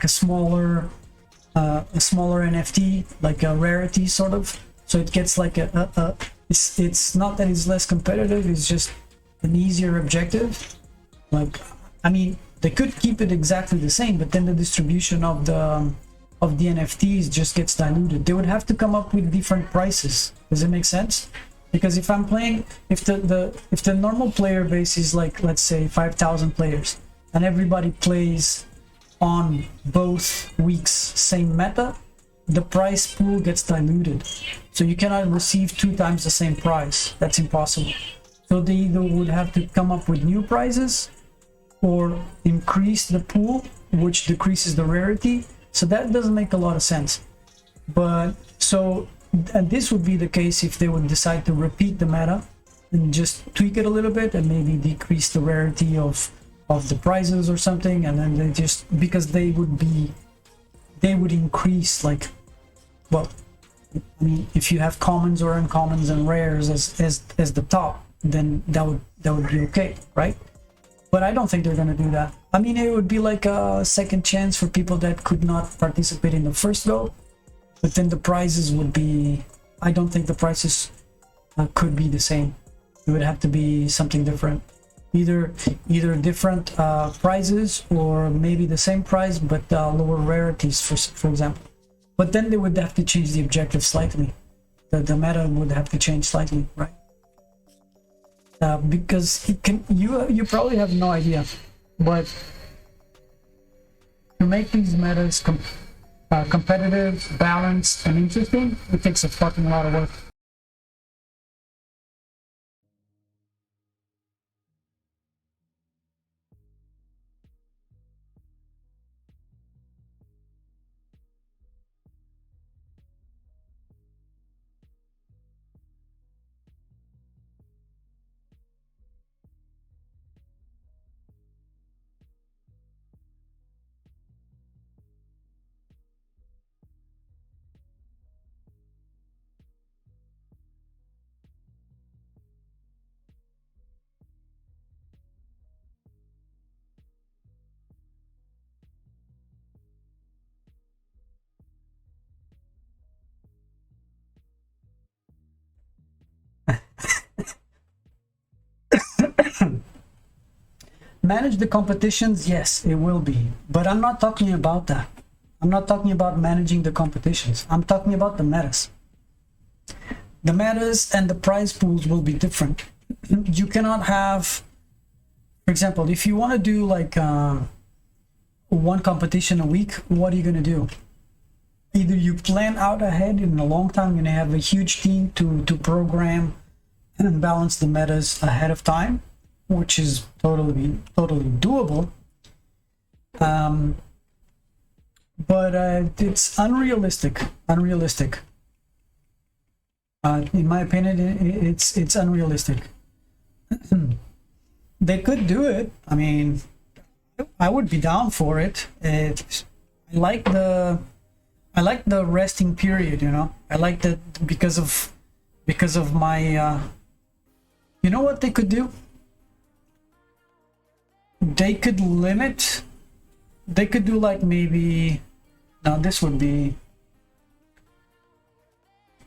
smaller NFT, like a rarity sort of. So it gets like a it's not that it's less competitive, it's just an easier objective. Like, I mean, they could keep it exactly the same, but then the distribution of the NFTs just gets diluted. They would have to come up with different prices. Does it make sense? Because if I'm playing, if the normal player base is like, let's say 5,000 players, and everybody plays on both weeks same meta, the price pool gets diluted. So you cannot receive 2 times the same price. That's impossible. So they either would have to come up with new prizes or increase the pool, which decreases the rarity. So that doesn't make a lot of sense. But so, and this would be the case if they would decide to repeat the meta and just tweak it a little bit and maybe decrease the rarity of the prizes or something, and then they just, because they would increase, like, well, I mean, if you have commons or uncommons and rares as the top, then that would be okay, right? But I don't think they're gonna do that. I mean, it would be like a second chance for people that could not participate in the first go, but then the prizes would be, I don't think the prices could be the same. It would have to be something different. Either different prizes, or maybe the same prize but lower rarities, for example. But then they would have to change the objective slightly. The meta would have to change slightly, right? Because you probably have no idea, but to make these metas competitive, balanced, and interesting, it takes a fucking lot of work. Manage the competitions, yes, it will be, but I'm not talking about that. I'm not talking about managing the competitions. I'm talking about the metas. The metas and the prize pools will be different. You cannot have, for example, if you want to do like one competition a week, what are you going to do? Either you plan out ahead in a long time, you're going to have a huge team to program and balance the metas ahead of time, which is totally doable, but it's unrealistic. In my opinion, it's unrealistic. They could do it. I mean, I would be down for it. I like the resting period, you know. I like that because of my you know what they could do? They could limit, they could do like maybe, now this would be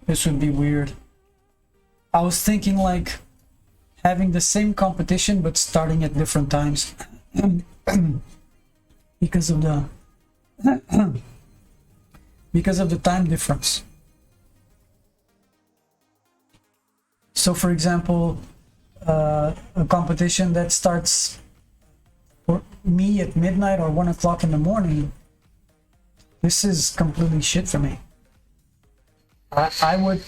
weird. I was thinking like having the same competition but starting at different times because of the time difference. So for example, a competition that starts for me at midnight or 1 o'clock in the morning, this is completely shit for me. I would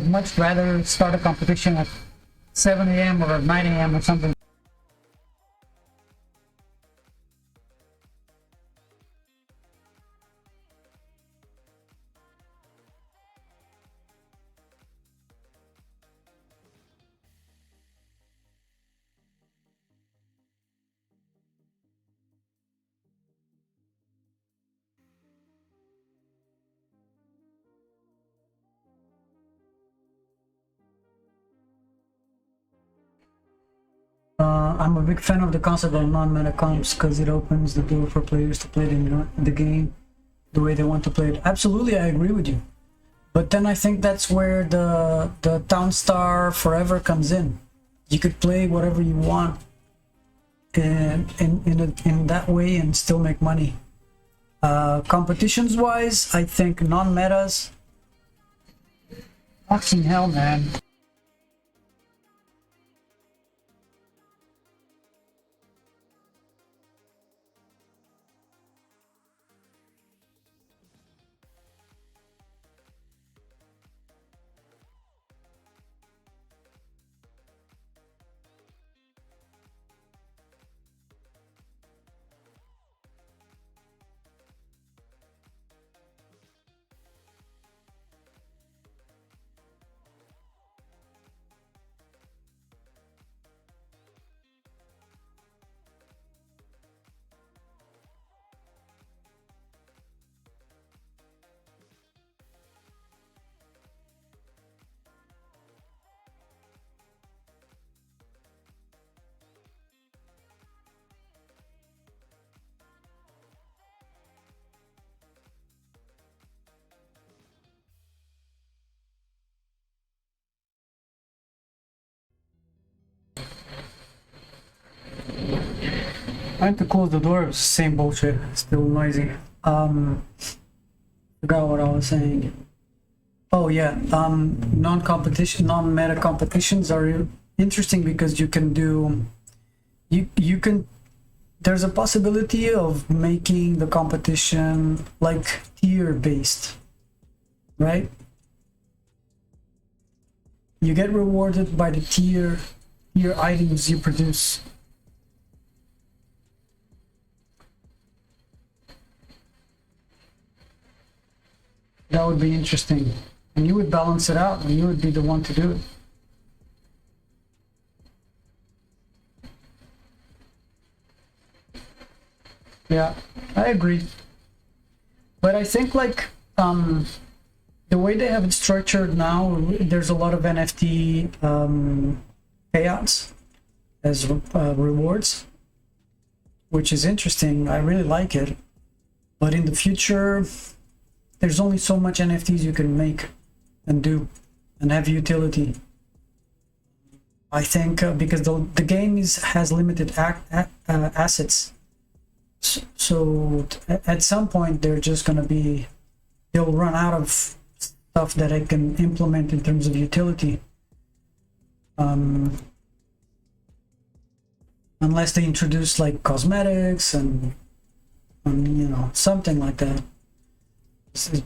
much rather start a competition at 7 a.m. or at 9 a.m. or something. I'm a big fan of the concept of non-meta comps because it opens the door for players to play the game the way they want to play it. Absolutely, I agree with you. But then I think that's where the Townstar Forever comes in. You could play whatever you want in that way and still make money. Competitions wise, I think non-metas. Fucking hell, man. I had to close the door. It was the same bullshit. Still noisy. Forgot what I was saying. Oh yeah. Non-competition, non-meta competitions are interesting because you can do. You can. There's a possibility of making the competition like tier based, right? You get rewarded by the tier items you produce. That would be interesting. And you would balance it out and you would be the one to do it. Yeah, I agree. But I think like the way they have it structured now, there's a lot of NFT payouts as rewards, which is interesting. I really like it. But in the future, there's only so much NFTs you can make and do and have utility. I think because the game has limited assets. So at some point they're just gonna be, they'll run out of stuff that I can implement in terms of utility. Unless they introduce like cosmetics and you know, something like that.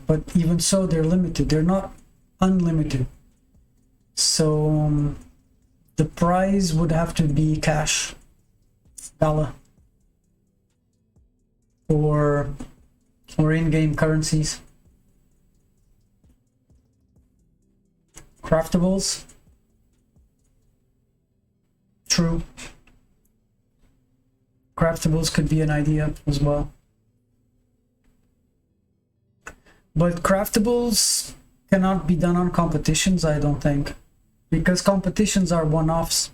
But even so, they're limited. They're not unlimited. So the prize would have to be cash, dollar, or in-game currencies. Craftables. True. Craftables could be an idea as well. But craftables cannot be done on competitions, I don't think. Because competitions are one-offs.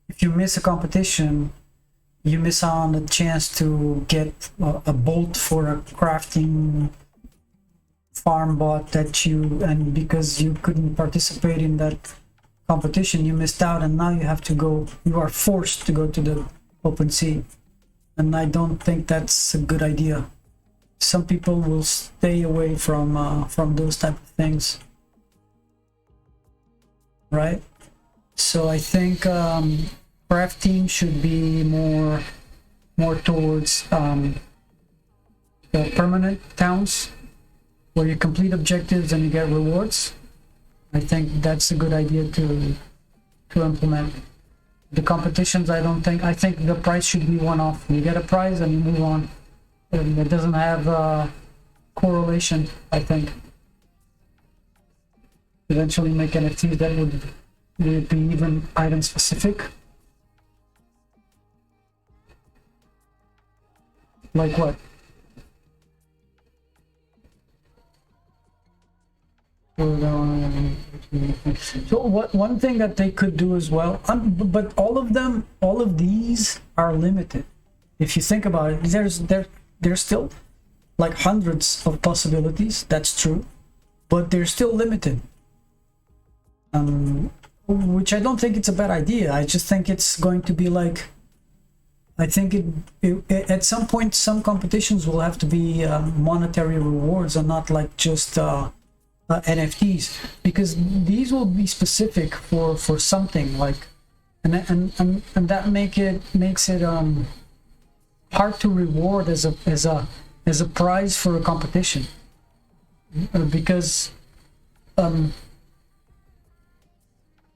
If you miss a competition, you miss out on a chance to get a bolt for a crafting farm bot that you, and because you couldn't participate in that competition, you missed out, and now you have to go, you are forced to go to the OpenSea. And I don't think that's a good idea. Some people will stay away from those type of things, right? So I think crafting should be more towards the permanent towns where you complete objectives and you get rewards. I think that's a good idea to implement. The competitions, I think the prize should be one-off. You get a prize and you move on. And it doesn't have correlation, I think. Eventually make NFTs that would be even item specific. Like what? So one thing that they could do as well, but all of these are limited. If you think about it, there's still like hundreds of possibilities. That's true, but they're still limited. Which I don't think it's a bad idea. I just think it's going to be like, I think at some point some competitions will have to be monetary rewards and not like just NFTs, because these will be specific for something like, and that makes it hard to reward as a prize for a competition, because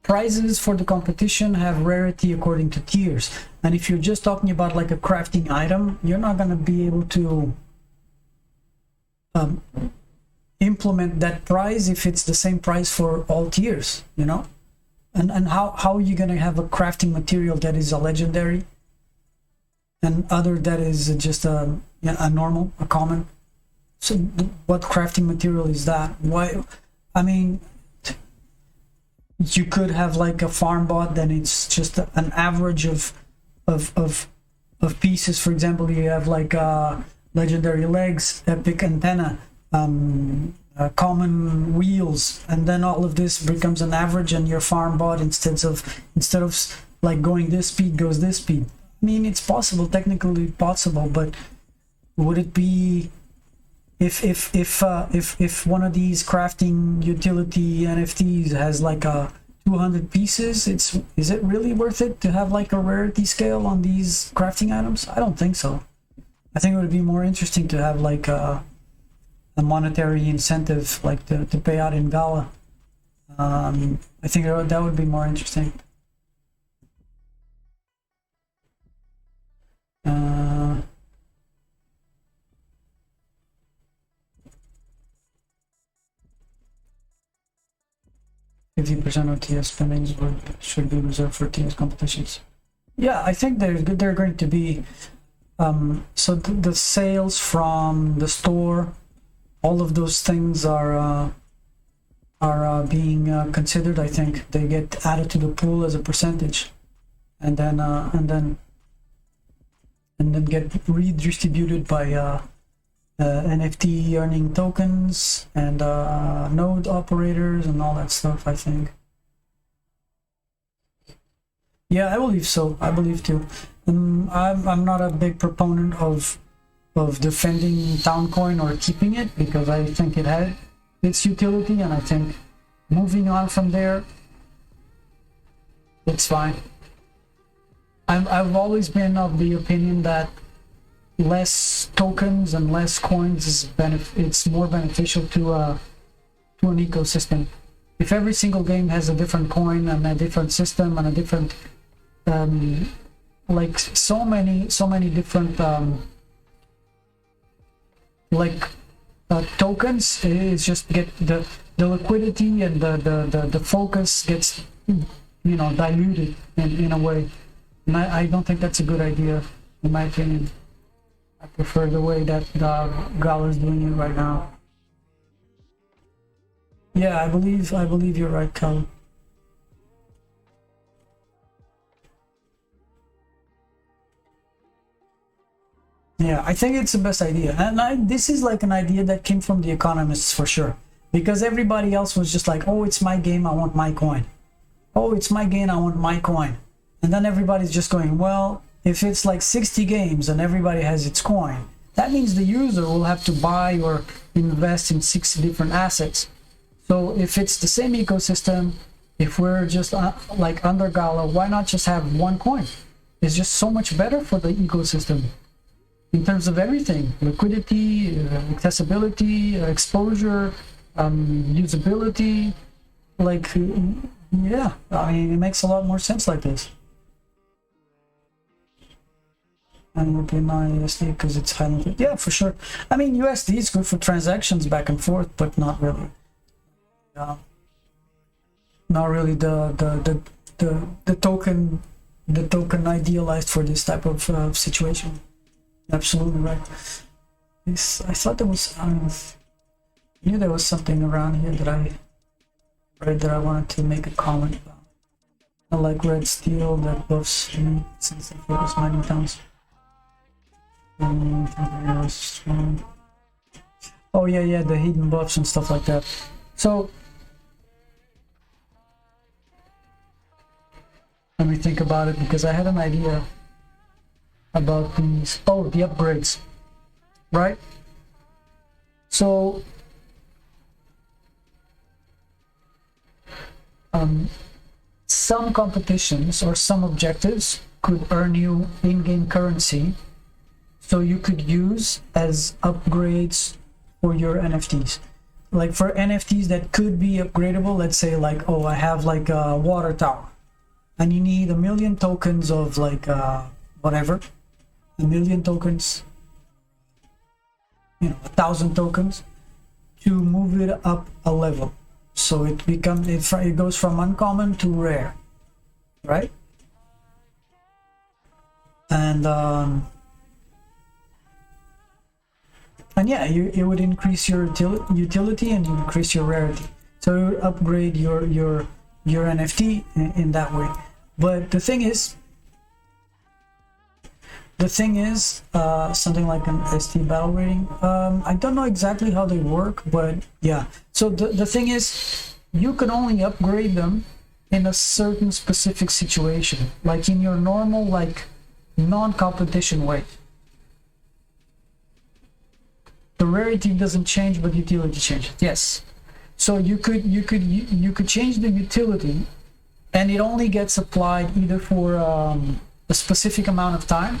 prizes for the competition have rarity according to tiers, and if you're just talking about like a crafting item, you're not going to be able to implement that prize if it's the same price for all tiers, you know. And how are you going to have a crafting material that is a legendary and other that is just a normal, a common? So what crafting material is that? Why? I mean, you could have like a farm bot, then it's just an average of pieces. For example, you have like legendary legs, epic antenna, common wheels, and then all of this becomes an average, and your farm bot instead of like going this speed goes this speed. I mean, it's possible, technically possible, but would it be if one of these crafting utility NFTs has like a 200 pieces, is it really worth it to have like a rarity scale on these crafting items? I don't think so. I think it would be more interesting to have like a monetary incentive, like to pay out in Gala. I think that would be more interesting. 50% of TS spendings should be reserved for TS competitions. Yeah, I think they're going to be so the sales from the store, all of those things are being considered. I think they get added to the pool as a percentage, and then get redistributed by NFT earning tokens and node operators and all that stuff, I think. Yeah, I believe so. I believe too. I'm not a big proponent of defending Towncoin or keeping it, because I think it had its utility, and I think moving on from there, it's fine. I've always been of the opinion that less tokens and less coins is it's more beneficial to an ecosystem. If every single game has a different coin and a different system and a different like so many different tokens, it's just get the liquidity and the focus gets diluted in a way, and I don't think that's a good idea, in my opinion. I prefer the way that Gala is doing it right now. Yeah, I believe you're right, Cal. Yeah, I think it's the best idea, and this is like an idea that came from the economists for sure, because everybody else was just like, oh, it's my game, I want my coin. Oh, it's my game, I want my coin. And then everybody's just going, well, if it's like 60 games and everybody has its coin, that means the user will have to buy or invest in 60 different assets. So if it's the same ecosystem, if we're just like under Gala, why not just have one coin? It's just so much better for the ecosystem in terms of everything: liquidity, accessibility, exposure, usability. Like, yeah, I mean, it makes a lot more sense like this. And would be my USD because it's highly, yeah, for sure. I mean, USD is good for transactions back and forth, but not really. Not really the token idealized for this type of situation. Absolutely right. I thought there was, I knew there was something around here that I read that I wanted to make a comment about. I like red steel that buffs me since they focus mining towns. Oh yeah, the hidden buffs and stuff like that. So let me think about it, because I had an idea about these. Oh, the upgrades, right? So some competitions or some objectives could earn you in-game currency, so you could use as upgrades for your NFTs. Like for NFTs that could be upgradable, let's say like, oh, I have like a water tower and you need 1 million tokens of like whatever, 1 million tokens, 1,000 tokens to move it up a level. So it goes from uncommon to rare, right? And yeah, it would increase your utility and increase your rarity. So you would upgrade your NFT in that way. But the thing is something like an ST battle rating. I don't know exactly how they work, but yeah. So the thing is, you can only upgrade them in a certain specific situation, like in your normal, like non-competition way. The rarity doesn't change, but utility changes. Yes. So you could change the utility, and it only gets applied either for a specific amount of time.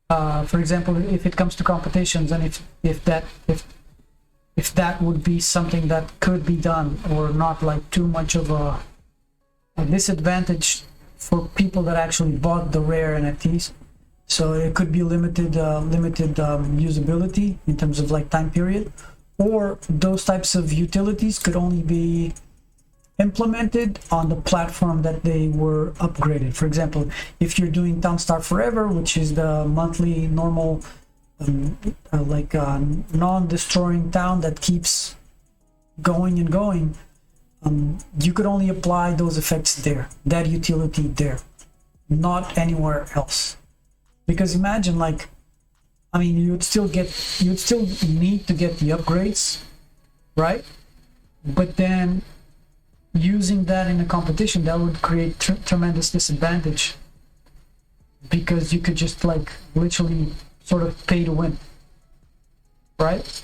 For example, if it comes to competitions, and if that would be something that could be done, or not like too much of a disadvantage for people that actually bought the rare NFTs. So it could be limited usability in terms of like time period, or those types of utilities could only be implemented on the platform that they were upgraded. For example, if you're doing Townstar Forever, which is the monthly normal non-destroying town that keeps going and going, you could only apply those effects there, that utility there, not anywhere else. Because imagine, like, I mean, you'd still need to get the upgrades, right? But then using that in a competition, that would create tremendous disadvantage, because you could just like literally sort of pay to win, right?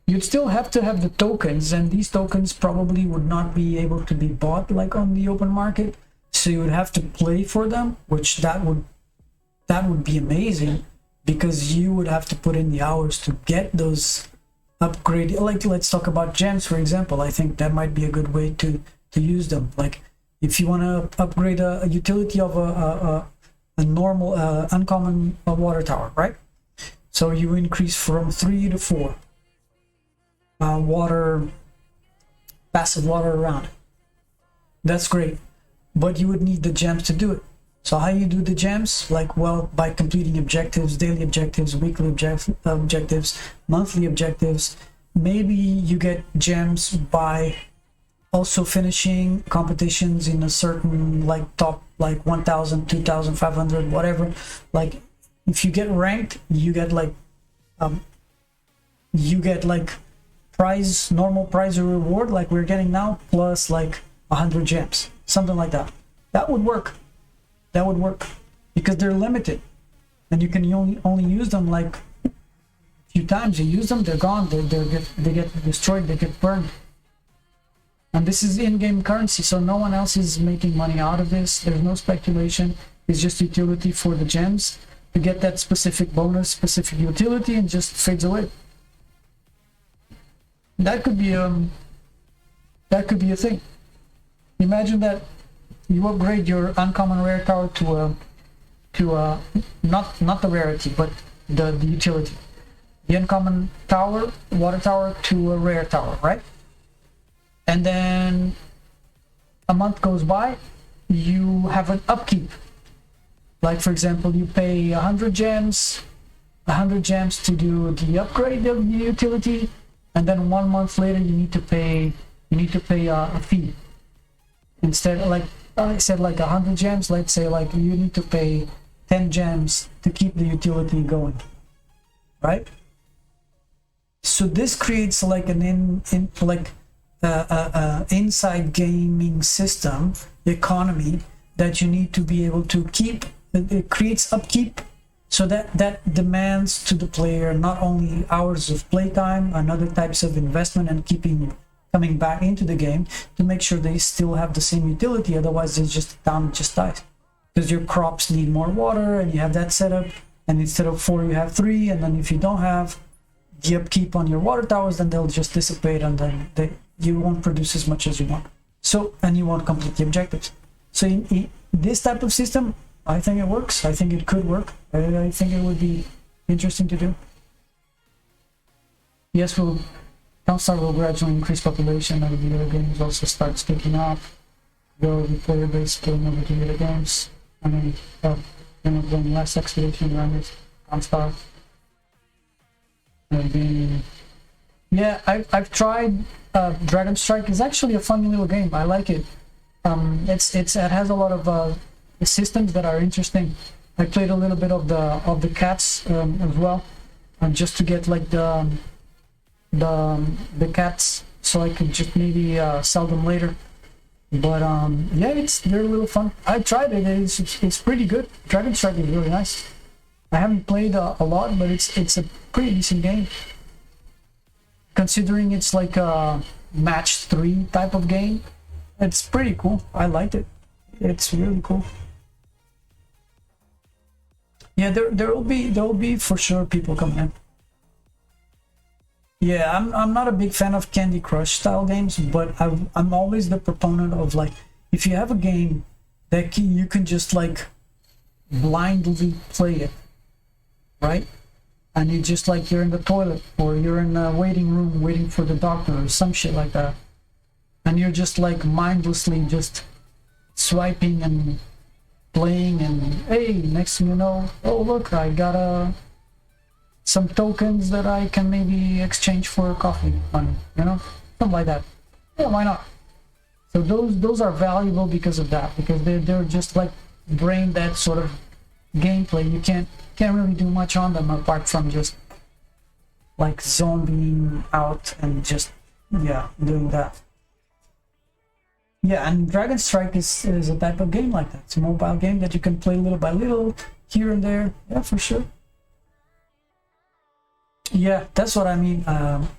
You'd still have to have the tokens, and these tokens probably would not be able to be bought like on the open market, so you would have to play for them, which that would be amazing, because you would have to put in the hours to get those upgrade. Like, let's talk about gems, for example. I think that might be a good way to use them. Like, if you want to upgrade a utility of a normal uncommon water tower, right? So you increase from 3 to 4 passive water around it. That's great, but you would need the gems to do it. So how you do the gems? Like, well, by completing objectives, daily objectives, weekly objectives, monthly objectives. Maybe you get gems by also finishing competitions in a certain like top, like 1,000, 2,500, whatever. Like, if you get ranked, you get like normal prize or reward like we're getting now, plus like 100 gems, something like that. That would work. Because they're limited, and you can only use them like a few times. You use them, they're gone, they get destroyed, they get burned. And this is in-game currency, so no one else is making money out of this. There's no speculation. It's just utility for the gems to get that specific bonus, specific utility, and just fades away. That could be a thing. Imagine that you upgrade your uncommon rare tower to not the rarity, but the utility. The uncommon tower, water tower, to a rare tower, right? And then a month goes by, you have an upkeep. Like, for example, you pay 100 gems to do the upgrade of the utility, and then 1 month later you need to pay a fee. Instead, like I said, like 100 gems, let's say like you need to pay 10 gems to keep the utility going, right? So this creates like an inside gaming system economy that you need to be able to keep. It creates upkeep, so that demands to the player not only hours of playtime and other types of investment and coming back into the game to make sure they still have the same utility. Otherwise, it's just down, just dies, because your crops need more water, and you have that setup. And instead of 4, you have 3, and then if you don't have the upkeep on your water towers, then they'll just dissipate, and then you won't produce as much as you want. So, and you won't complete the objectives. So in this type of system, I think it works. I think it could work. I think it would be interesting to do. Yes, Townstar will gradually increase population, and video games also starts taking off. Grow the player base playing over the video games. I mean, playing less Expedition runners, Townstar. Yeah, I've tried Dragon Strike. Is actually a fun little game. I like it. It has a lot of systems that are interesting. I played a little bit of the cats as well, just to get like the cats, so I could just maybe sell them later. But yeah, they're a little fun. I tried it. It's pretty good. Dragon Strike is really nice. I haven't played a lot, but it's a pretty decent game. Considering it's like a match 3 type of game, it's pretty cool. I liked it. It's really cool. Yeah, there will be for sure people coming in. Yeah, I'm not a big fan of Candy Crush style games, but I'm always the proponent of, like, if you have a game that you can just like blindly play it, right? And you just like, you're in the toilet or you're in a waiting room waiting for the doctor or some shit like that, and you're just like mindlessly just swiping and playing, and hey, next thing you know, oh look, I got some tokens that I can maybe exchange for coffee money, you know, something like that. Yeah, why not? So those are valuable because of that, because they're just like brain dead sort of gameplay. You can't really do much on them apart from just like zombieing out and just, yeah, doing that. Yeah, and Dragon Strike is a type of game like that. It's a mobile game that you can play little by little, here and there. Yeah, for sure. Yeah, that's what I mean,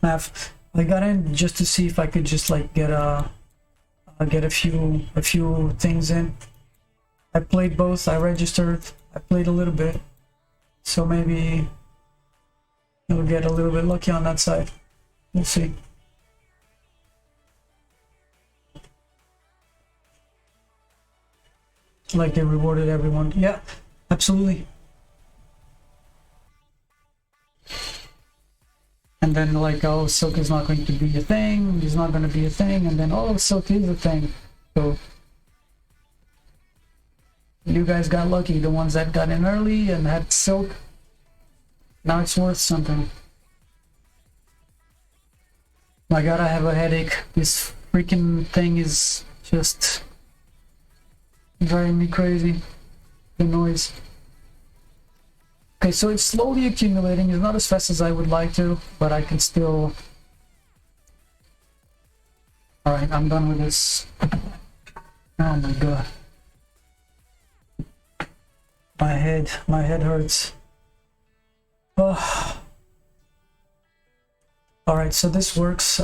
Mav. I got in just to see if I could just like get a few things in. I played both. I registered. I played a little bit, so maybe you'll get a little bit lucky on that side. We'll see. Like they rewarded everyone. Yeah, absolutely. And then like, oh, Silk is not going to be a thing, he's not going to be a thing, and then, oh, Silk is a thing. So you guys got lucky, the ones that got in early and had Silk. Now it's worth something. My god, I have a headache. This freaking thing is just driving me crazy. The noise. Okay, so it's slowly accumulating. It's not as fast as I would like to, but I can still... Alright, I'm done with this. Oh my god. My head hurts. Oh. Alright, so this works.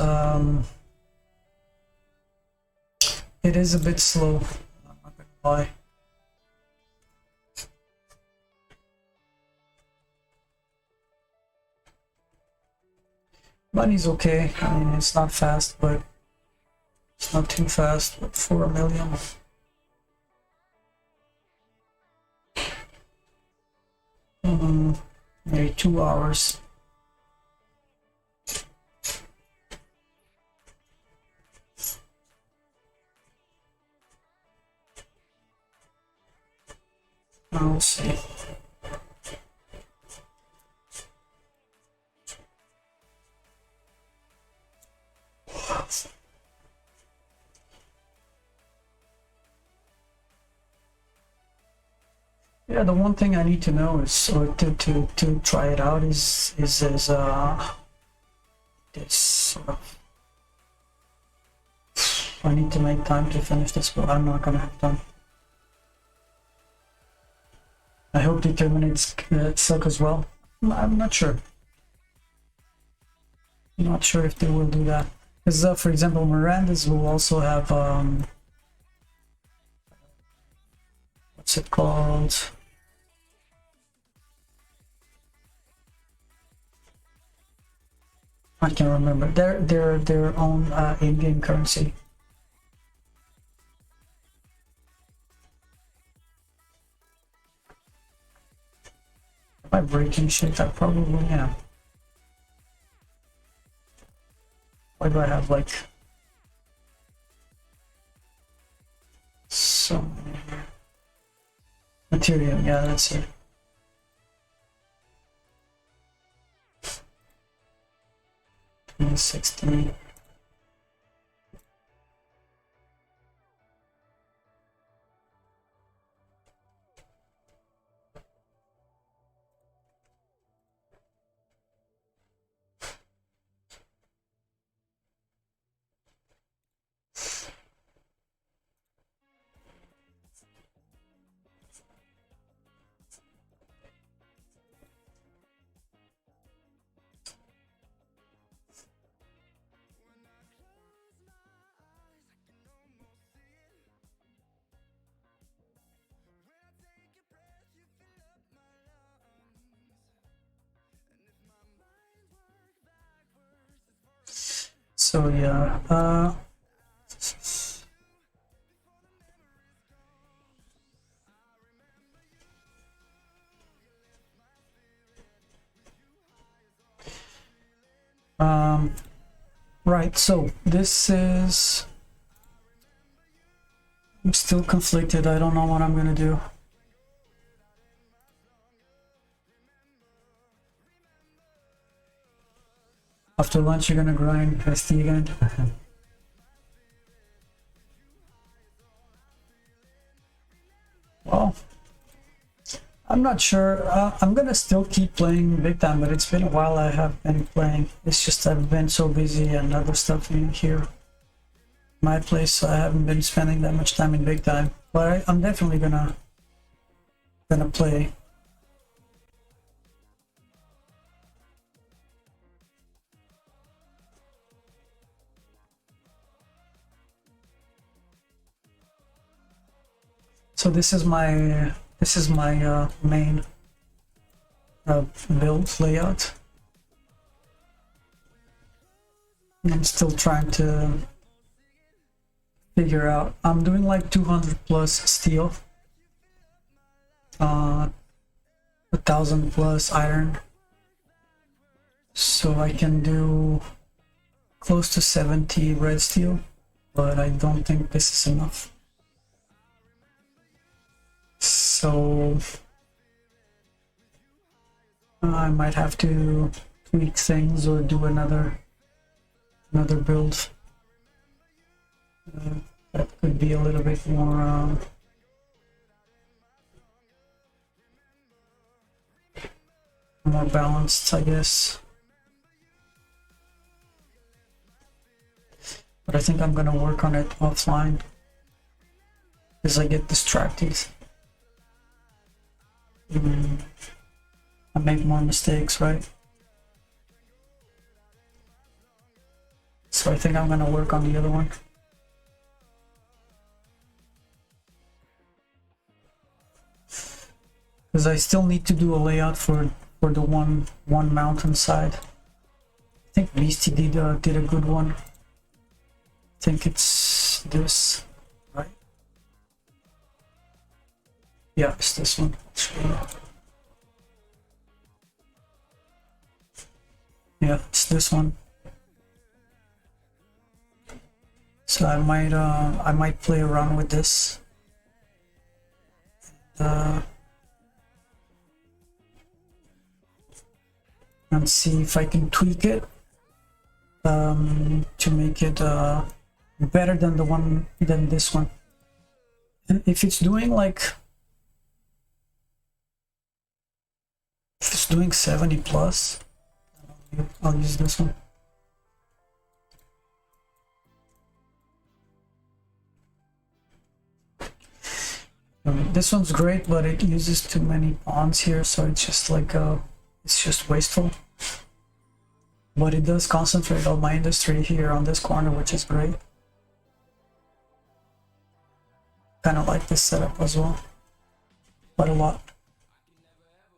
It is a bit slow. I'm not gonna lie. Money's okay. I mean, it's not fast, but it's not too fast. But 4 million. Maybe 2 hours. I'll see. Yeah, the one thing I need to know is, or to try it out is this. I need to make time to finish this, but I'm not gonna have time. I hope they terminate Silk as well. I'm not sure. I'm not sure if they will do that. Because, for example, Miranda's will also have, what's it called? I can't remember. Their own in-game currency. Am I breaking shit? I probably am. Why do I have like some material? Yeah, that's it. $20.60. So yeah, right, so this is, I'm still conflicted. I don't know what I'm gonna do. After lunch, you're gonna grind SD again. Well, I'm not sure. I'm gonna still keep playing Big Time, but it's been a while I have been playing. It's just I've been so busy and other stuff in here. My place, so I haven't been spending that much time in Big Time. But I'm definitely gonna play. So this is my main build layout. I'm still trying to figure out. I'm doing like 200 plus steel, 1,000 plus iron, so I can do close to 70 red steel, but I don't think this is enough. So I might have to tweak things or do another build that could be a little bit more more balanced, I guess. But I think I'm gonna work on it offline because I get distracted. I make more mistakes, right? So I think I'm gonna work on the other one. Because I still need to do a layout for the one mountainside. I think Beastie did a good one. I think it's this, right? Yeah, it's this one. Yeah, it's this one. So I might play around with this. And see if I can tweak it to make it better than this one. And if it's doing like, if it's doing 70 plus, I'll use this one. This one's great, but it uses too many pawns here, so it's just like it's just wasteful. But it does concentrate all my industry here on this corner, which is great. Kind of like this setup as well, quite a lot.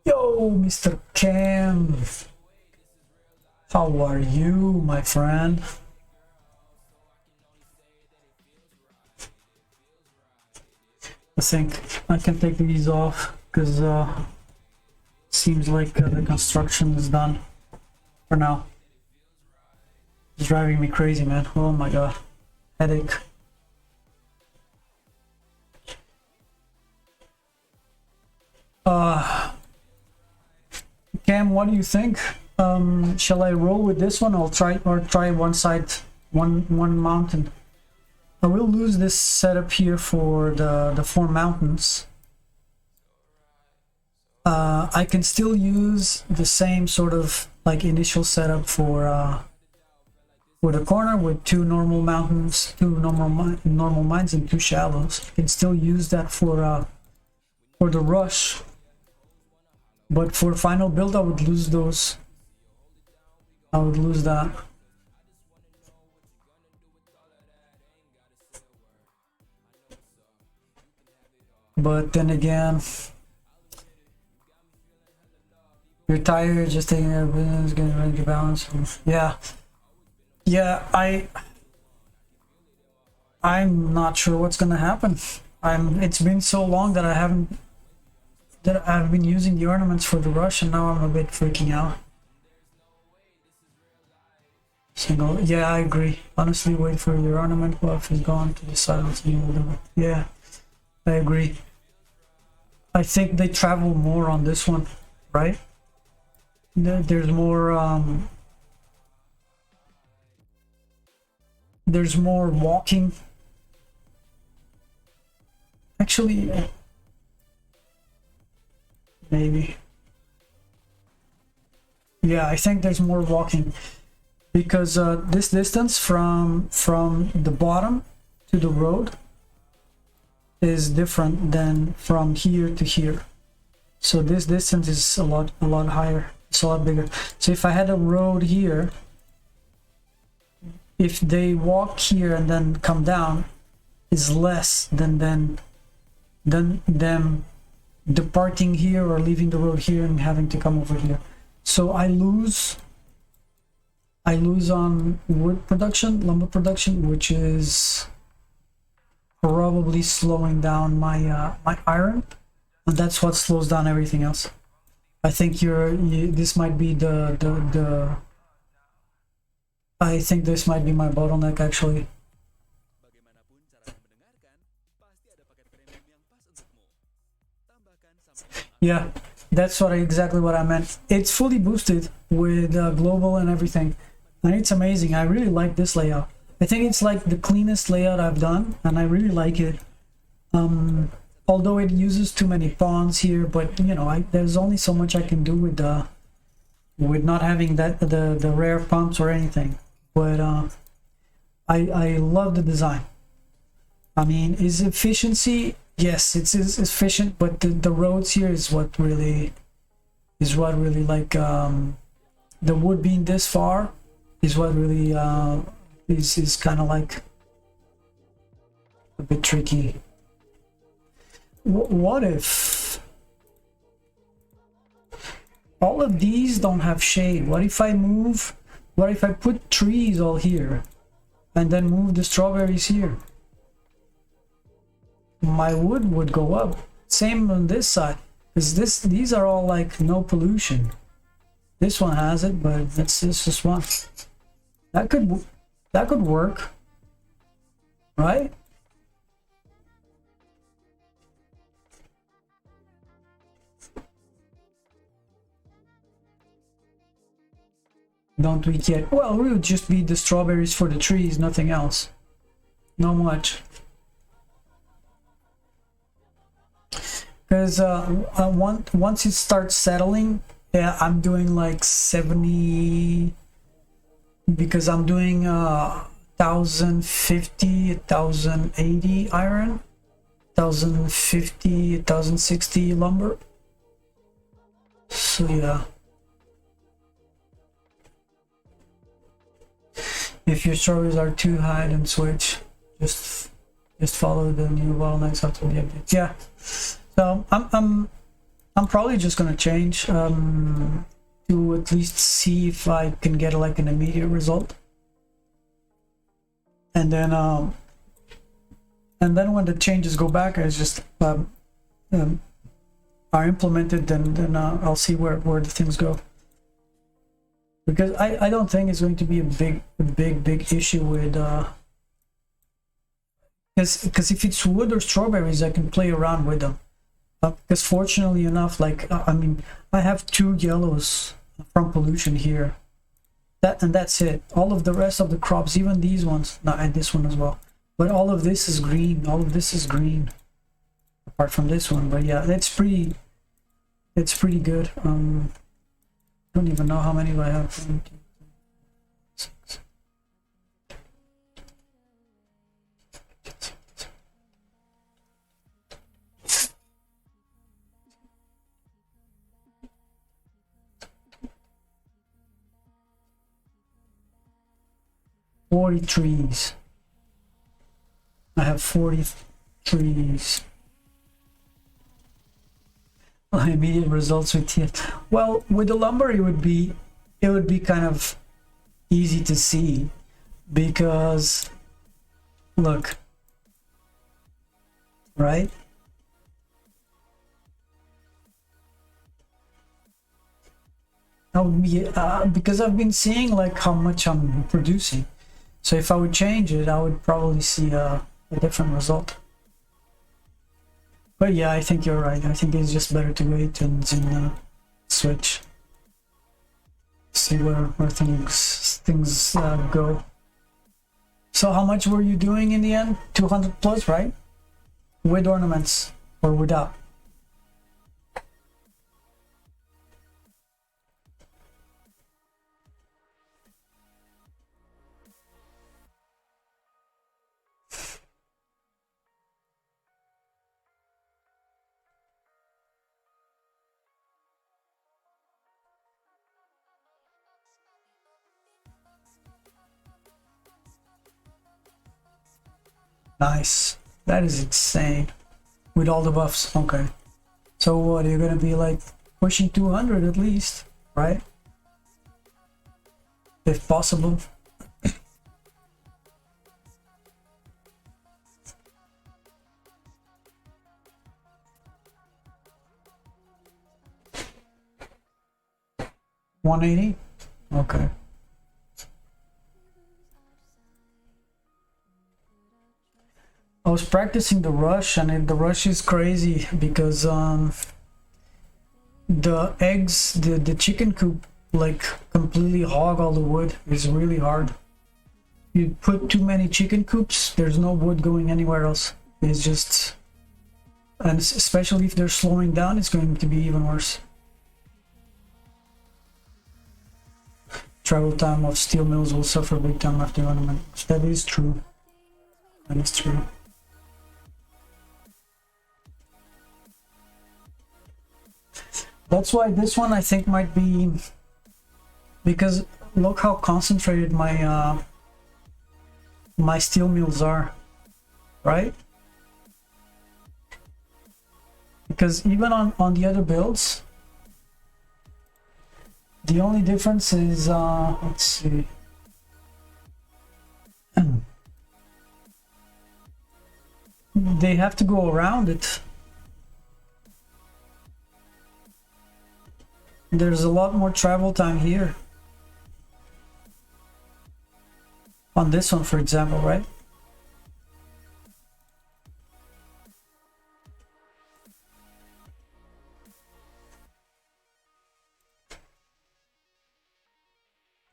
Yo, Mr. Cam, how are you, my friend? I think I can take these off because seems like the construction is done for now. It's driving me crazy, man. Oh my god, headache. Cam, what do you think? Shall I roll with this one? I'll try one side, one mountain. I will lose this setup here for the 4 mountains. I can still use the same sort of like initial setup for the corner with 2 normal mountains, 2 normal mines, and 2 shallows. I can still use that for the rush. But for final build, I would lose those. I would lose that. But then again, you're tired, just taking care of business, getting ready to balance. Yeah. Yeah, I'm not sure what's gonna happen. It's been so long that I've been using the ornaments for the rush, and now I'm a bit freaking out. Single, yeah, I agree. Honestly, wait for your ornament buff is gone to decide what you will do. Yeah, I agree. I think they travel more on this one, right? There's more walking. Actually, maybe. Yeah, I think there's more walking because this distance from the bottom to the road is different than from here to here. So this distance is a lot higher. It's a lot bigger. So if I had a road here, if they walk here and then come down, is less than them departing here or leaving the road here and having to come over here. So I lose on wood production, lumber production, which is probably slowing down my my iron, and that's what slows down everything else. I think this might be I think this might be my bottleneck actually. Bagaimanapun cara mendengarkan, pasti ada paket premium yang pas untukmu. Tambahkan sampai Yeah, that's exactly what I meant. It's fully boosted with global and everything, and it's amazing. I really like this layout. I think it's like the cleanest layout I've done, and I really like it. Although it uses too many pawns here, but you know, there's only so much I can do with not having the rare pumps or anything. But I love the design. I mean, is efficiency? Yes, it's efficient, but the roads here is what really like the wood being this far is what really is kind of like a bit tricky. What if all of these don't have shade? What if I put trees all here and then move the strawberries here? My wood would go up. Same on this side, because these are all like no pollution. This one has it, but it's just one. That could work, right? Don't we get? Well, we would just be the strawberries for the trees, nothing else. Not much. Because once it starts settling, yeah, I'm doing like 70. Because I'm doing 1050, 1080 iron. 1050, 1060 lumber. So yeah, if your strawberries are too high, then switch. Just follow the new bottlenecks after the update. Yeah. So I'm probably just gonna change to at least see if I can get like an immediate result, and then when the changes go back, I just are implemented, then I'll see where the things go. Because I don't think it's going to be a big issue with because if it's wood or strawberries, I can play around with them. Because fortunately enough, like I mean, I have 2 yellows from pollution here. That's it. All of the rest of the crops, even these ones, and this one as well. But all of this is green. All of this is green, apart from this one. But yeah, it's pretty good. Don't even know how many do I have. 1, 2, 3, 6. trees. I have 40 trees. Immediate results with TF. Well, with the lumber, it would be kind of easy to see, because look, right? Because I've been seeing like how much I'm producing. So if I would change it, I would probably see a different result. But yeah, I think you're right. I think it's just better to wait and switch. See where things go. So how much were you doing in the end? 200 plus, right? With ornaments or without? Nice. That is insane. With all the buffs. Okay. So what, you're gonna be like pushing 200 at least, right? If possible. $180? Okay. I was practicing the rush, and the rush is crazy because the eggs, the chicken coop, like completely hog all the wood. It's really hard. You put too many chicken coops, there's no wood going anywhere else. It's just, and especially if they're slowing down, it's going to be even worse. Travel time of steel mills will suffer big time after ornament. That is true. That is true. That's why this one I think might be, because look how concentrated my my steel mills are, right? Because even on the other builds, the only difference is let's see. They have to go around it. There's a lot more travel time here. On this one, for example, right?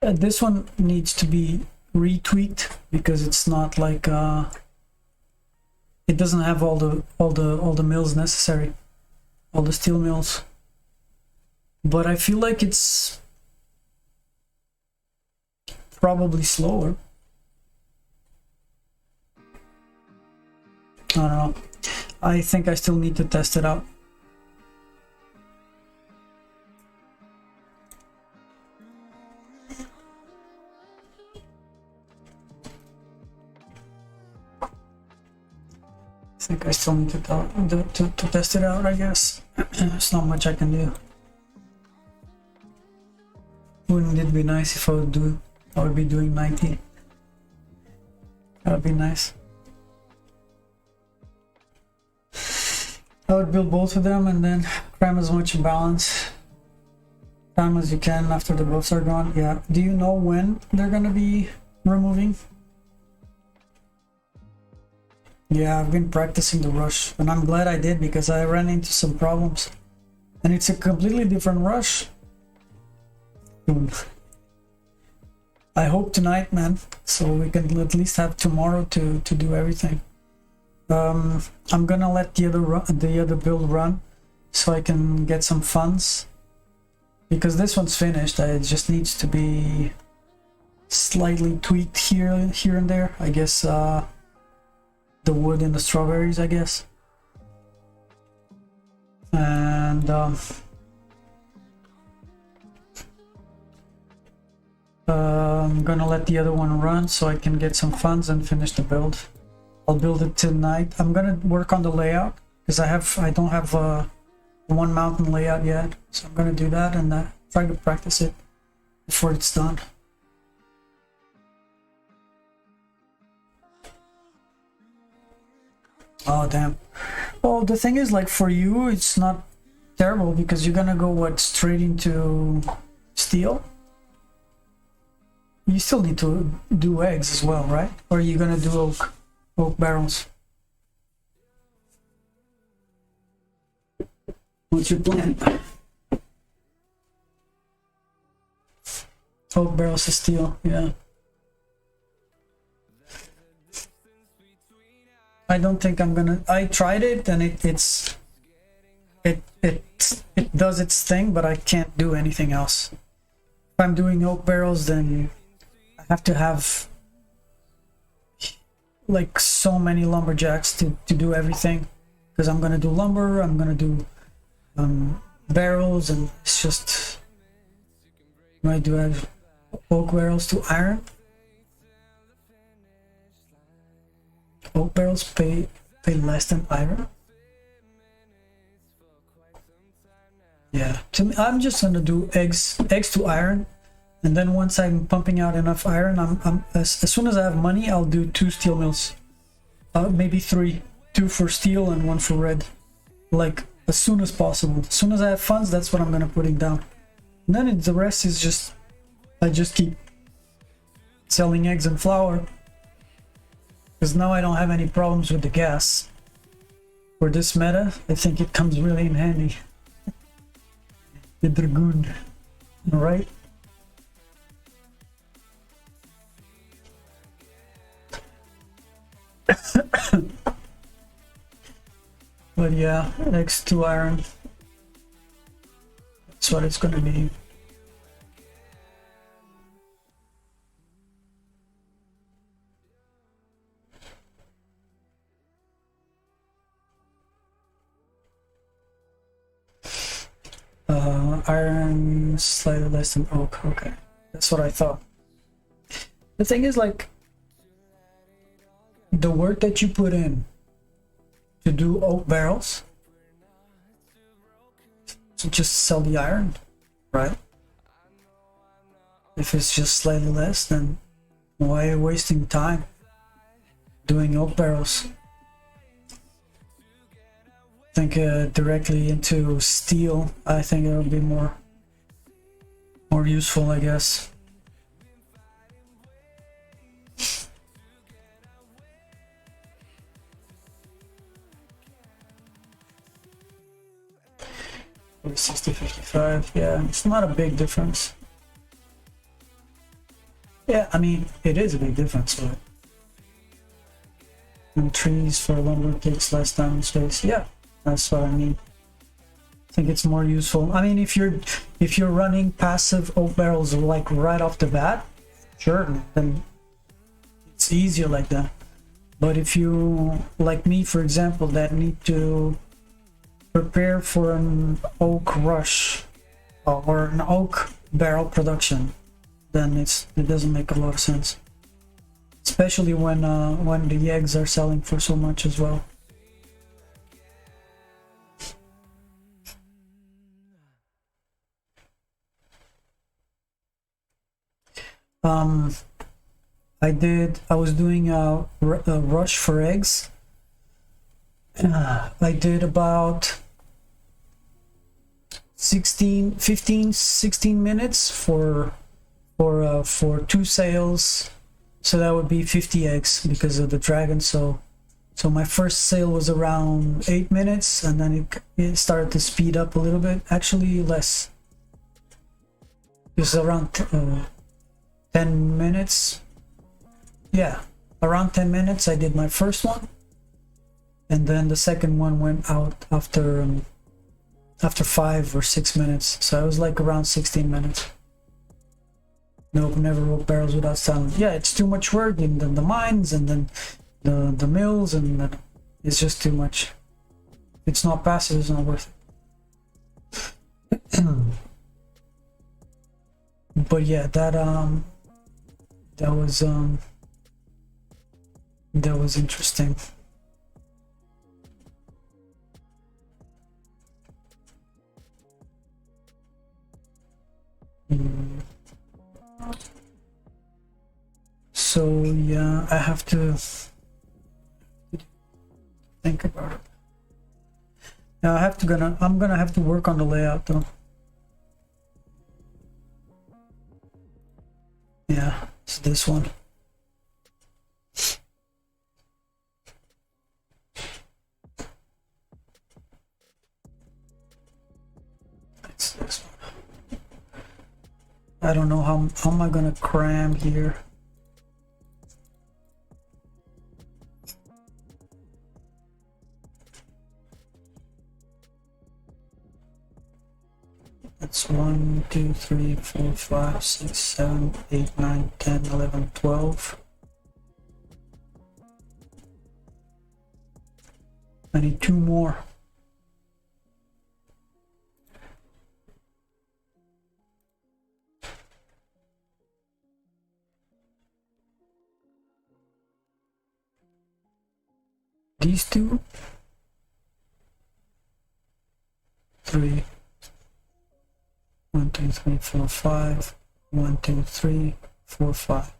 This one needs to be retweaked because it's not like it doesn't have all the mills necessary, all the steel mills. But I feel like it's probably slower. I don't know. I think I still need to test it out. I think I still need to test it out, I guess. There's not much I can do. Wouldn't it be nice if I would be doing 90? That would be nice. I would build both of them and then cram as much balance time as you can after the buffs are gone. Yeah. Do you know when they're gonna be removing? Yeah, I've been practicing the rush, and I'm glad I did because I ran into some problems. And it's a completely different rush. I hope tonight, man, so we can at least have tomorrow to do everything. I'm gonna let the other build run so I can get some funds, because this one's finished. It just needs to be slightly tweaked here and there. I guess the wood and the strawberries, I guess. And I'm gonna let the other one run so I can get some funds and finish the build. I'll build it tonight. I'm gonna work on the layout because I don't have one mountain layout yet, so I'm gonna do that and try to practice it before it's done. Oh damn. Well, the thing is, like, for you it's not terrible because you're gonna go straight into steel. You still need to do eggs as well, right? Or are you gonna do oak barrels? What's your plan? Oak barrels is steel, yeah. I don't think I'm gonna. I tried it and it does its thing, but I can't do anything else. If I'm doing oak barrels, then I have to have like so many lumberjacks to do everything, because I'm gonna do lumber, I'm gonna do barrels, and it's just, I do have oak barrels to iron. Oak barrels pay less than iron. Yeah, to me, I'm just gonna do eggs to iron, and then once I'm pumping out enough iron, as soon as I have money, I'll do 2 steel mills, maybe 3, 2 for steel and 1 for red, like as soon as possible. As soon as I have funds, that's what I'm gonna put it down. And then the rest is just, I just keep selling eggs and flour, because now I don't have any problems with the gas. For this meta, I think it comes really in handy. The Dragoon, alright? But yeah, next to iron, that's what it's gonna be. Iron slightly less than oak. Okay, that's what I thought. The thing is, like, the work that you put in to do oak barrels, to just sell the iron, right? If it's just slightly less, then why are you wasting time doing oak barrels? I think directly into steel, I think it'll be more useful, I guess. Or 60-55, yeah, it's not a big difference. Yeah, I mean, it is a big difference, but and trees for lumber takes less time and space. Yeah, that's what I mean. I think it's more useful. I mean, if you're running passive oak barrels like right off the bat, sure, then it's easier like that. But if you, like me for example, that need to prepare for an oak rush or an oak barrel production, then it doesn't make a lot of sense, especially when the eggs are selling for so much as well. I was doing a rush for eggs. I did about 16 minutes for 2 sales, so that would be 50 eggs because of the dragon. So my first sale was around 8 minutes, and then it started to speed up a little bit, actually less. It was around 10 minutes. Yeah, around 10 minutes I did my first one, and then the second one went out after 5 or 6 minutes, so I was like around 16 minutes. Nope, never oak barrels without selling. Yeah, it's too much work, and then the mines, and then the mills, and it's just too much. If it's not passive, it's not worth it. But yeah, that was interesting. So yeah, I have to think about it. Now I'm gonna have to work on the layout though. Yeah, it's this one. It's this one. I don't know how am I gonna cram here. That's 1, 2, 3, 4, 5, 6, 7, 8, 9, 10, 11, 12. I need 2 more. These 2, 3. 1, 2, 3, 4, 5. 1, 2, 3, 4, 5.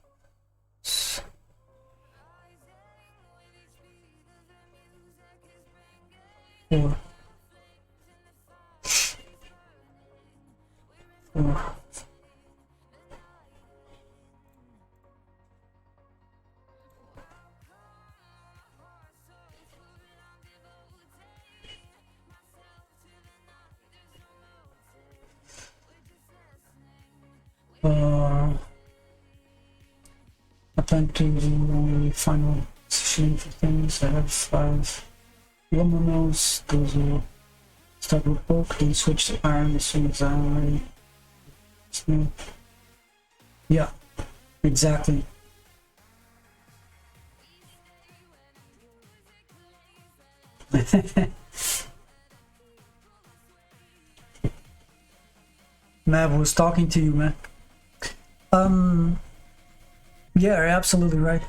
4. 4. I plan to do only final decision for things. I have 5 lumber mills. Those will start with bulk and switch to iron as soon as I'm ready. So, yeah, exactly. Mav was talking to you, man. Yeah, you're absolutely right.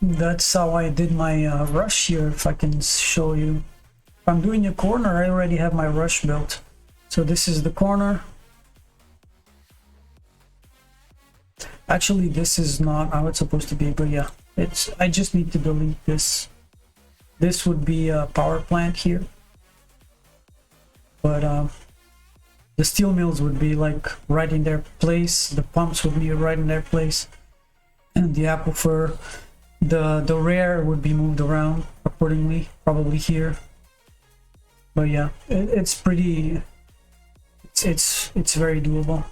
That's how I did my rush here. If I can show you, if I'm doing a corner, I already have my rush built. So this is the corner. Actually, this is not how it's supposed to be, but yeah, I just need to delete this. This would be a power plant here, but the steel mills would be like right in their place. The pumps would be right in their place, and the aquifer, the rear would be moved around accordingly, probably here. But yeah, it's pretty. It's very doable.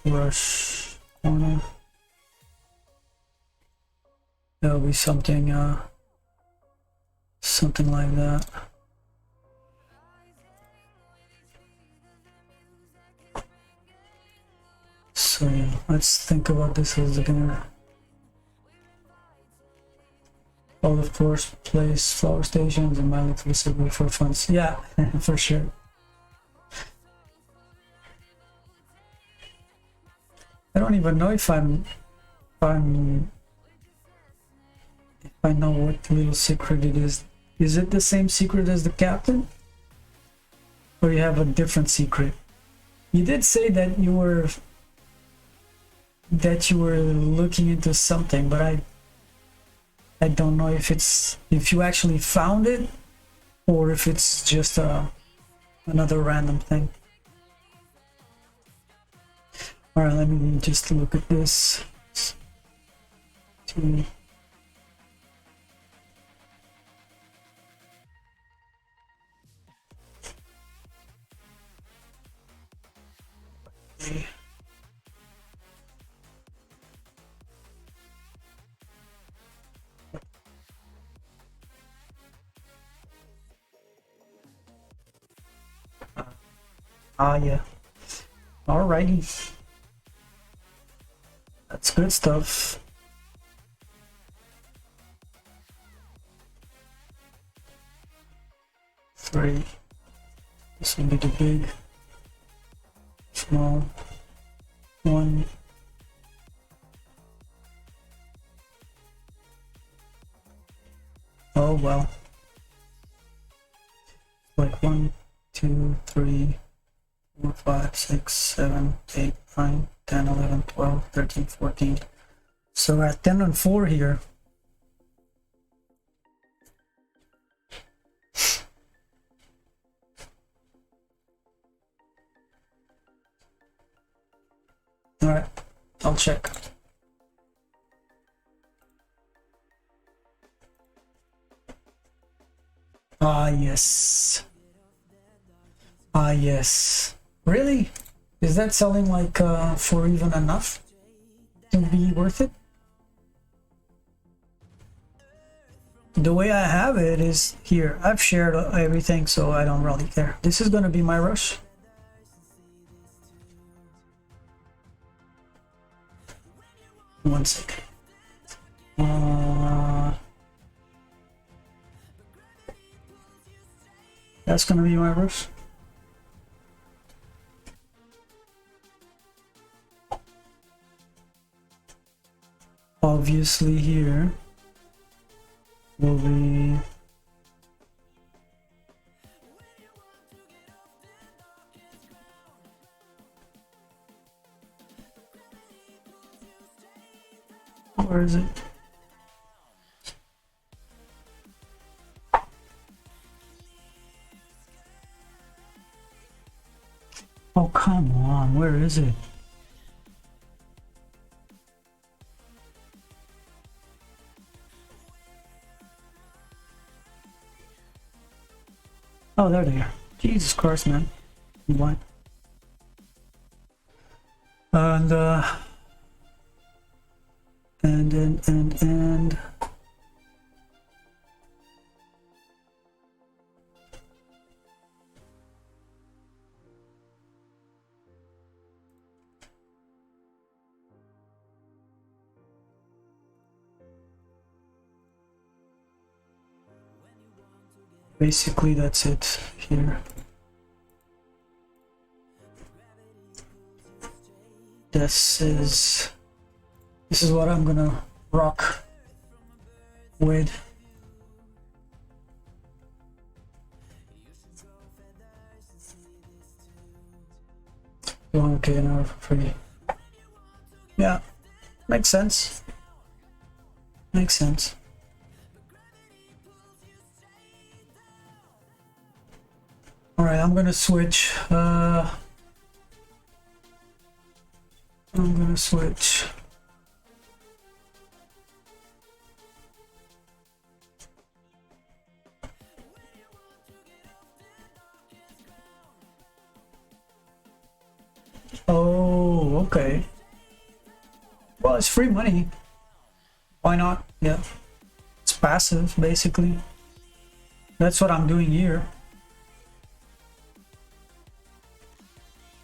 Rush corner. That'll be something something like that. So yeah, let's think about this as a beginner. Oh, of course, place flower stations and my little subway for funds. Yeah, for sure. I don't even know if I know what little secret it is. Is it the same secret as the captain? Or you have a different secret? You did say that you were looking into something, but I don't know if you actually found it or if it's just another random thing. All right, let me just look at this. Yeah. Alrighty. That's good stuff. Three. This will be the big, small, one. Oh well. Like 1, 2, 3, 4, 5, 6, 7, 8, 9, 10, 11, 12, 13, 14. So we're at 10 and 4 here. Alright, I'll check. Yes. Yes. Really? Is that selling like for even enough to be worth it? The way I have it is here. I've shared everything, so I don't really care. This is gonna be my rush. One second. That's gonna be my rush. Obviously here will be where is it? Oh, come on, where is it? Oh, there they are. Jesus Christ, man. What? And basically that's it here. This is what I'm gonna rock with. $1K an hour for free. Yeah, makes sense. Makes sense. All right, I'm gonna switch. I'm gonna switch. Oh, okay. Well, it's free money. Why not? Yeah. It's passive, basically. That's what I'm doing here.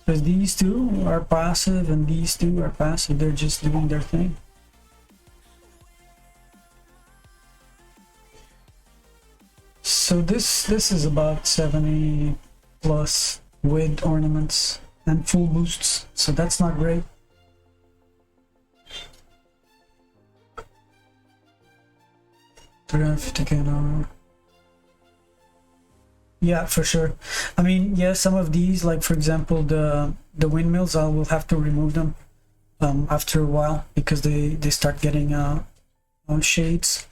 Because these two are passive and these two are passive. They're just doing their thing. So this is about 70 plus with ornaments and full boosts, so that's not great. Yeah, for sure. I mean, yeah, some of these, like for example the windmills, I will have to remove them after a while because they start getting shades,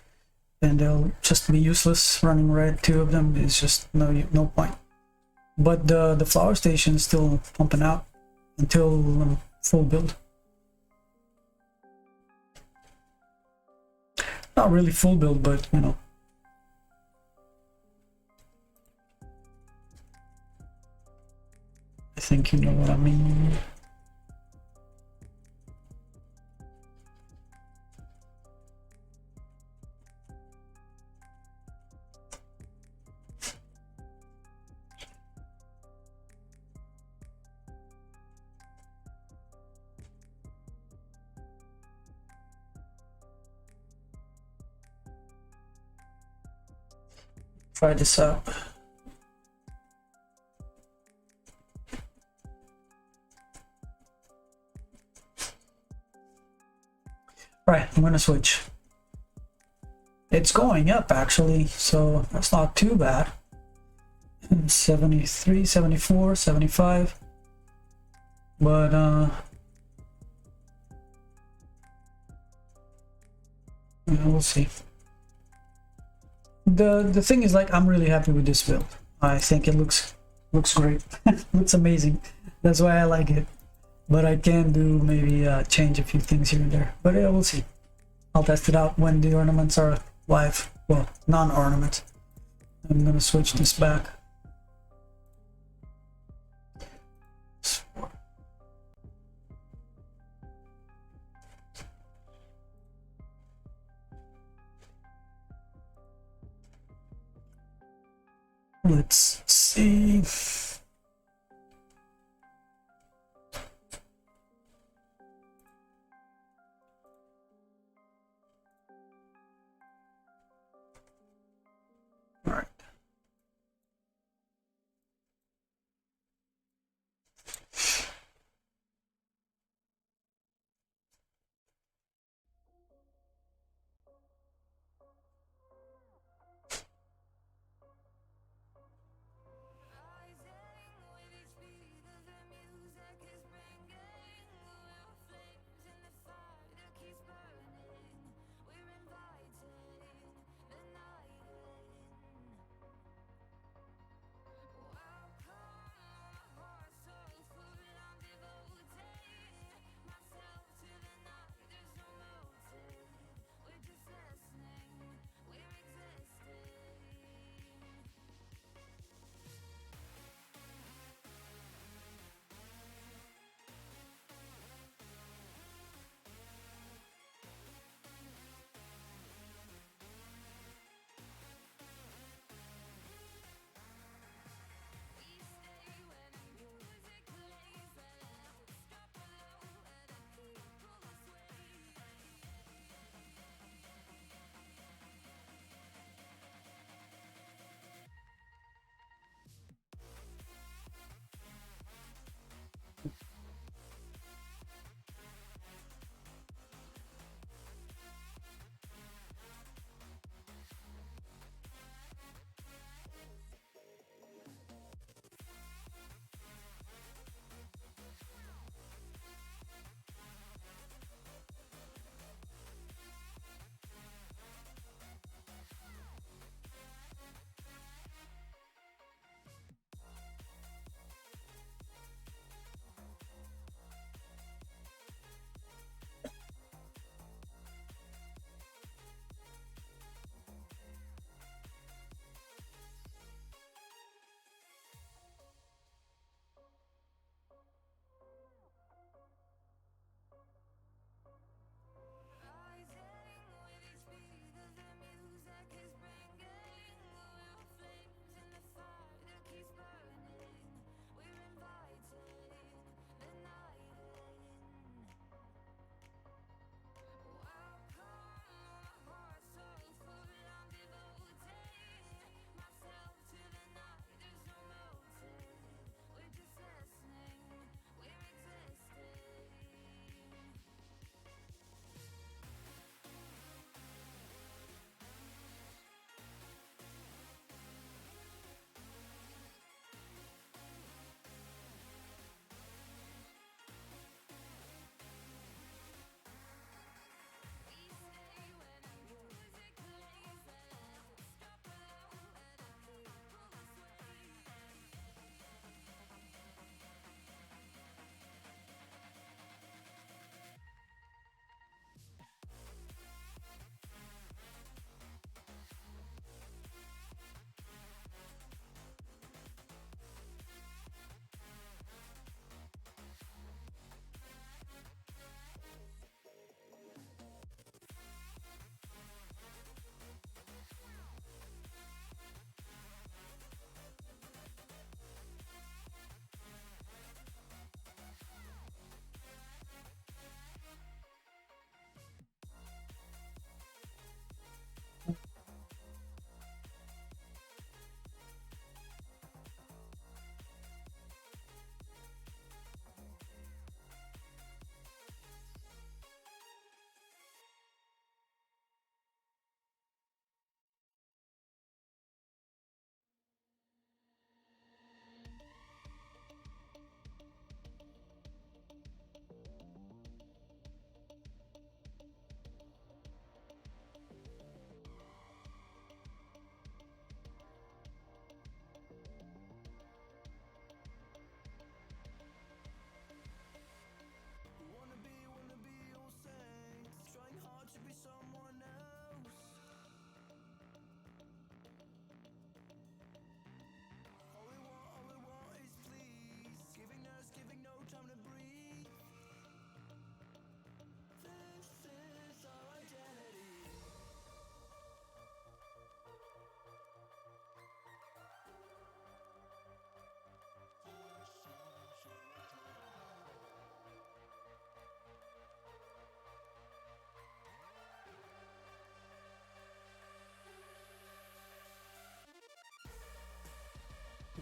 and they'll just be useless. Running red, 2 of them is just no point. But the flower station is still pumping out until full build. Not really full build, but you know. I think you know what I mean. Try this out. Right, I'm gonna switch. It's going up actually, so that's not too bad. 73, 74, 75. But yeah, we'll see. The thing is, like, I'm really happy with this build. I think it looks great. Looks amazing. That's why I like it. But I can do maybe change a few things here and there. But yeah, we'll see. I'll test it out when the ornaments are live. Well, non-ornament. I'm gonna switch this back. Let's see. All right.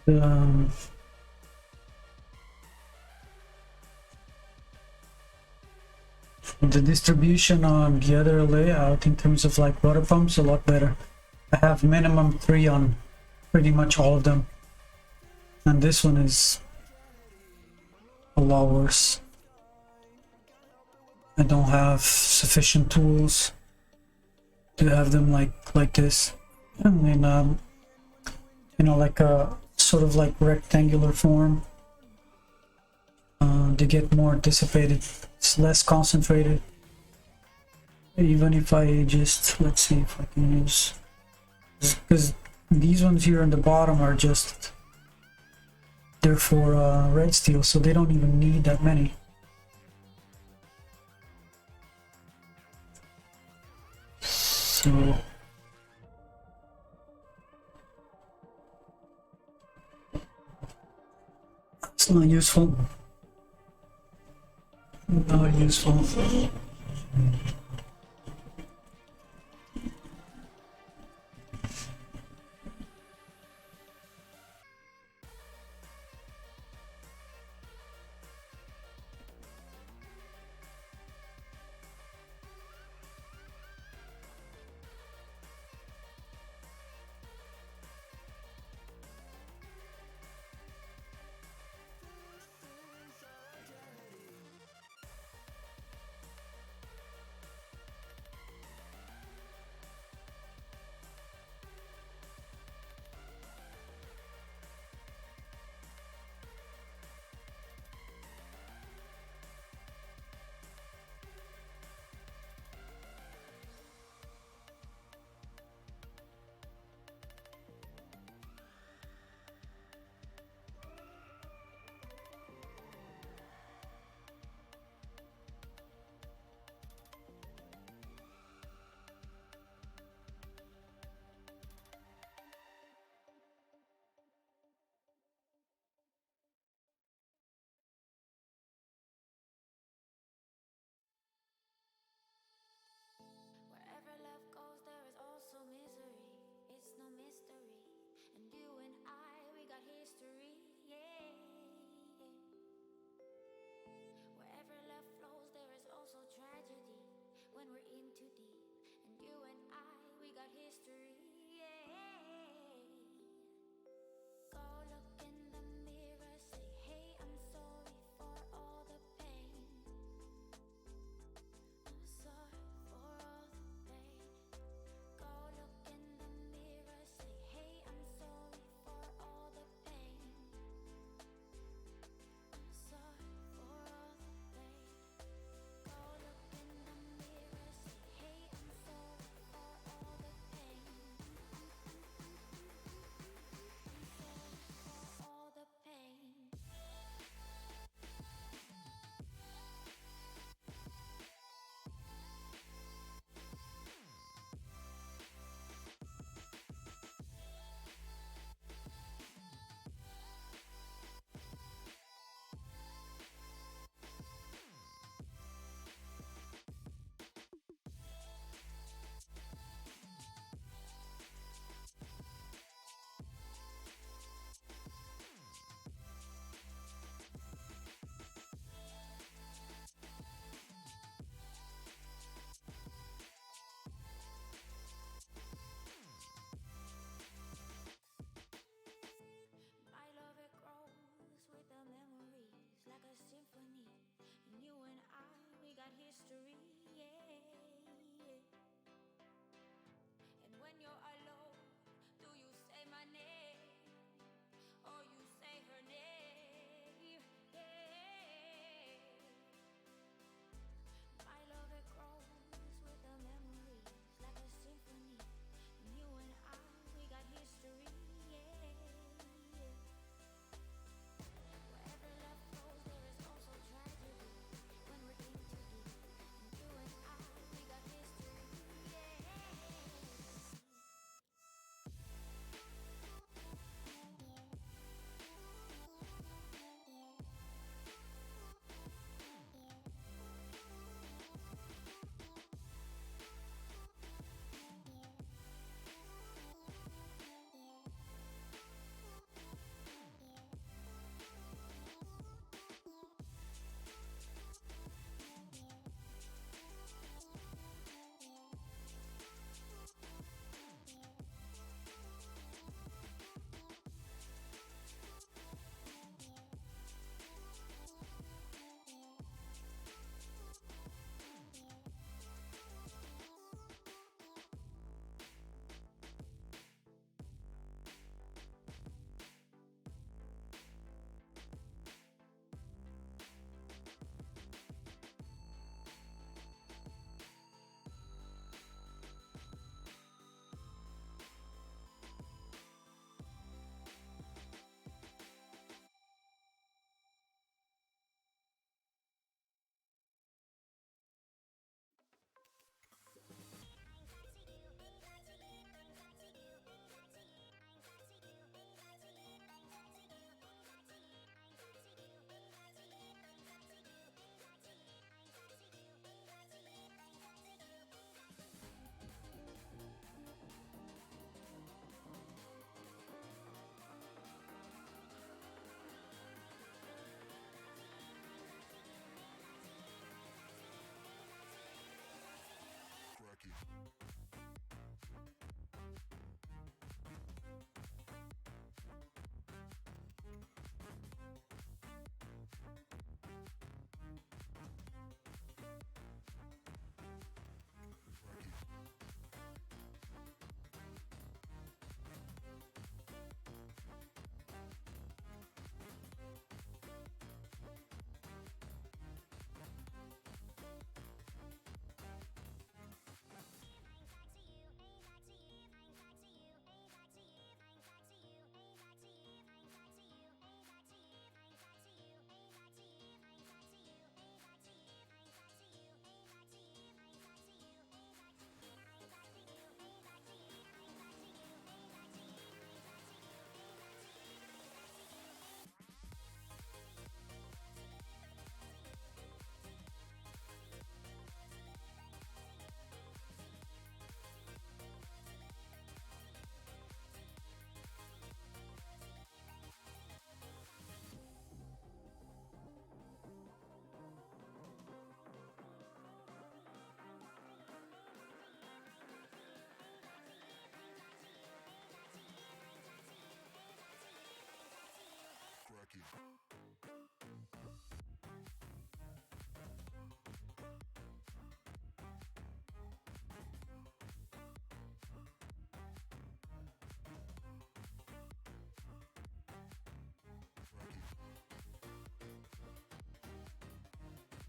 um, the distribution on the other layout in terms of like water pumps a lot better. I have minimum 3 on pretty much all of them, and this one is a lot worse. I don't have sufficient tools to have them like this. I mean, you know, like a sort of like rectangular form. They get more dissipated. It's less concentrated. Even if I just, let's see if I can use, because these ones here on the bottom are just, they're for red steel, so they don't even need that many. So it's not useful. Not useful.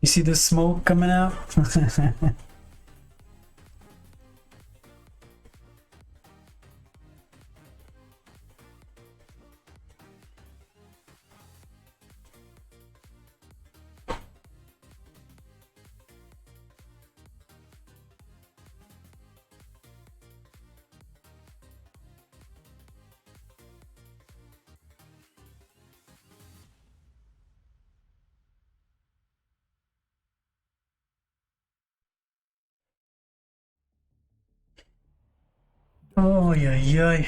You see the smoke coming out? Oh yeah, yeah.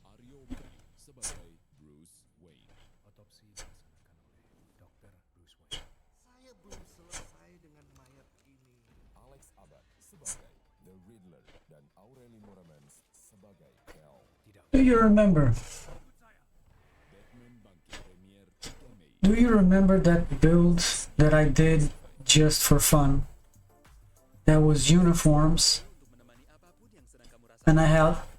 Aryo Bayu sebagai Bruce Wayne. Otopsi dilaksanakan oleh Dr. Bruce Wayne. Saya belum selesai dengan mayat ini. Alex Abad sebagai The Riddler dan Aureli Moramans sebagai Kel. Do you remember? Batman Bangkit premier 3 Mei. Do you remember that build that I did just for fun? That was uniforms, Untuk menemani apapun yang sedang kamu rasakan, and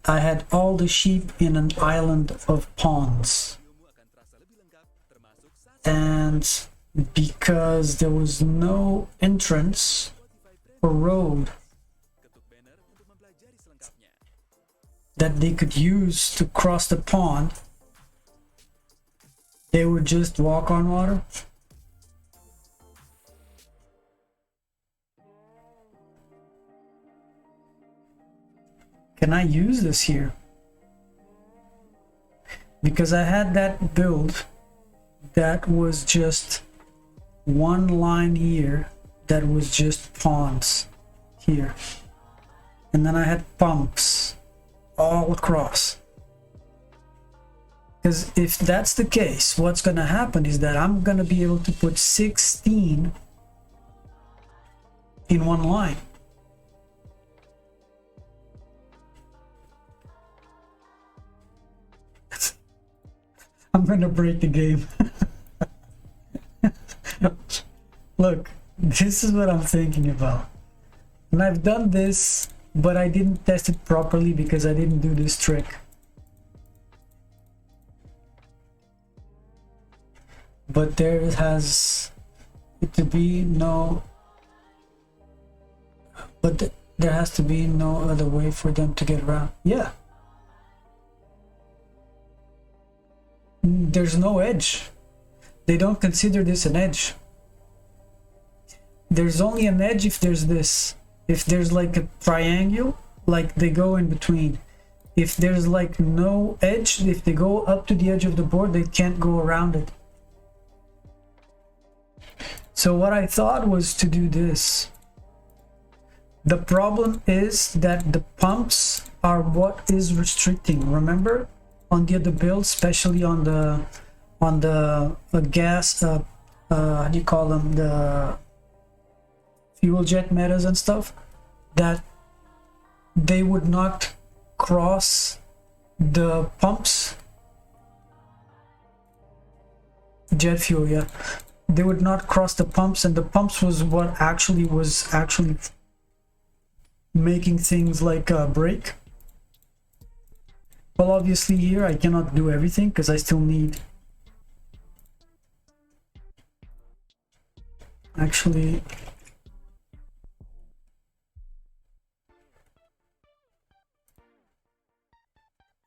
I had all the sheep in an island of ponds. videomu akan terasa lebih lengkap, termasuk saat And because there was no entrance or road ketuk banner untuk mempelajari selengkapnya. that they could use to cross the pond, they would just walk on water. Can I use this here? Because I had that build that was just one line here that was just ponds here. And then I had pumps all across. Because if that's the case, what's going to happen is that I'm going to be able to put 16 in one line. I'm gonna break the game. Look, this is what I'm thinking about. And I've done this, but I didn't test it properly because I didn't do this trick. But there has to be no... But there has to be no other way for them to get around. Yeah. There's no edge. They don't consider this an edge. There's only an edge if there's this. If there's like a triangle, like they go in between. If there's like no edge, if they go up to the edge of the board, they can't go around it. So what I thought was to do this. The problem is that the pumps are what is restricting. Remember? On the other build, especially on the gas, how do you call them, the fuel jet metas and stuff, that they would not cross the pumps. Jet fuel, yeah, they would not cross the pumps, and the pumps was what actually was making things like break. Well, obviously here I cannot do everything because I still need... Actually...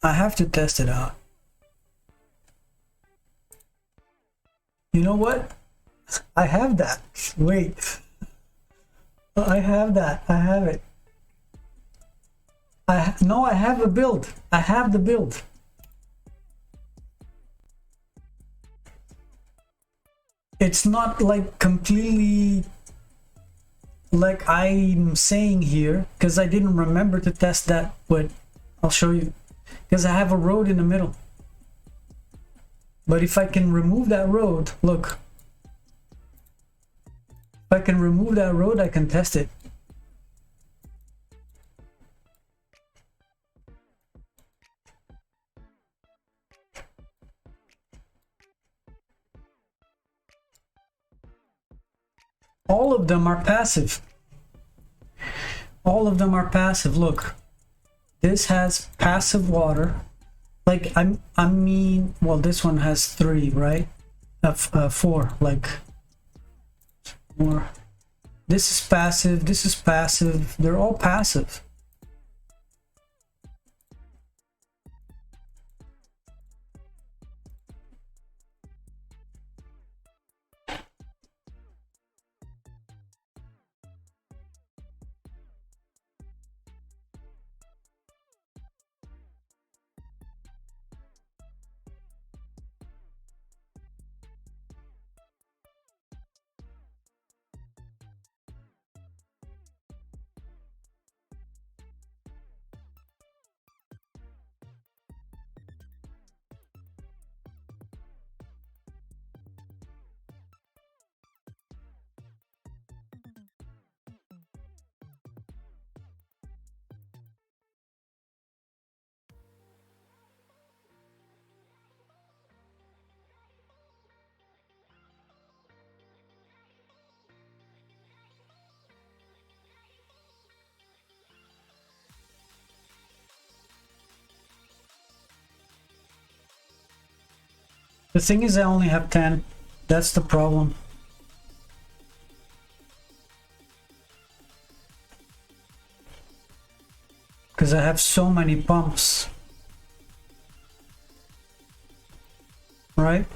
I have to test it out. You know what? I have that. Wait. I have that. I have it. No, I have a build. I have the build. It's not like completely like I'm saying here, because I didn't remember to test that, but I'll show you. Because I have a road in the middle. But if I can remove that road, look. If I can remove that road, I can test it. of them are passive. All of them are passive. Look, this has passive water. Like I mean, well, this one has 3, right? 4, like more. This is passive. This is passive. They're all passive. The thing is, I only have 10. That's the problem. Because I have so many pumps. Right?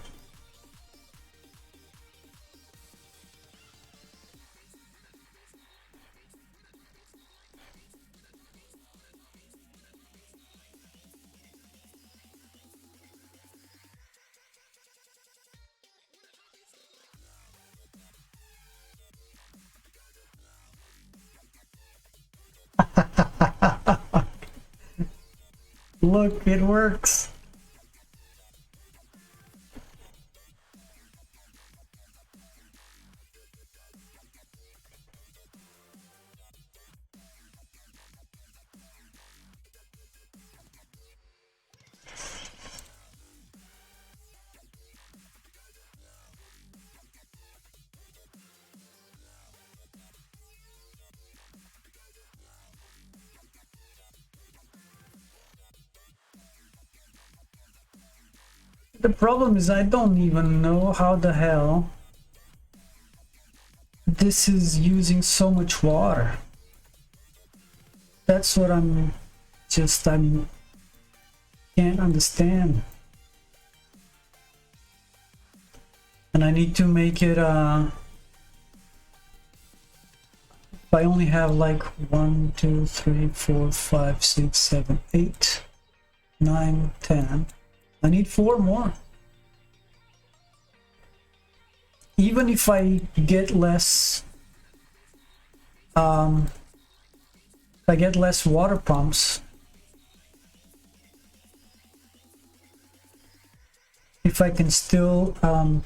Look, it works. The problem is I don't even know how the hell this is using so much water. That's what I can't understand. And I need to make it if I only have like 1, 2, 3, 4, 5, 6, 7, 8, 9, 10. I need 4 more. Even if I get less, I get less water pumps. If I can still, I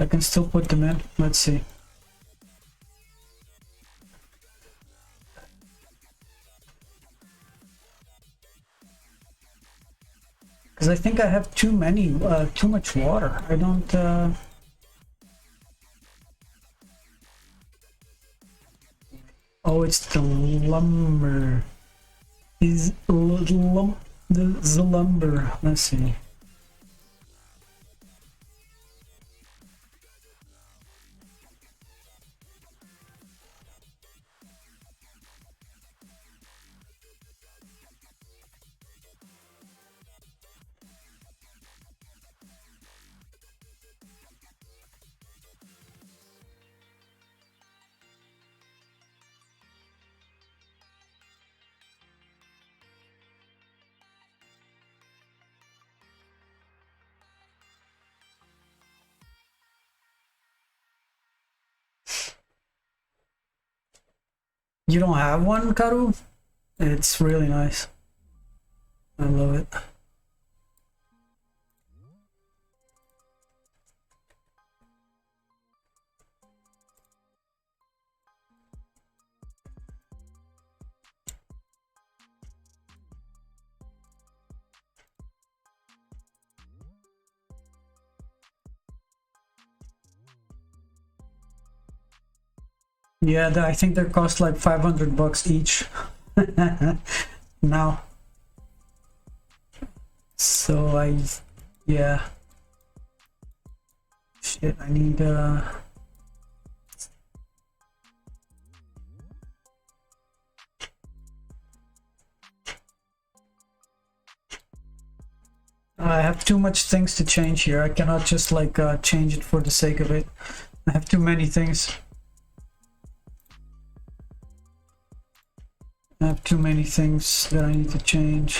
can still put them in. Let's see. Because I think I have too much water. I don't, oh, it's the lumber. Is the lumber. Let's see. You don't have one, Karu? It's really nice. I love it. Yeah, I think they cost like $500 each now. So yeah. Shit, I need I have too much things to change here. I cannot just like change it for the sake of it. I have too many things. I have too many things that I need to change.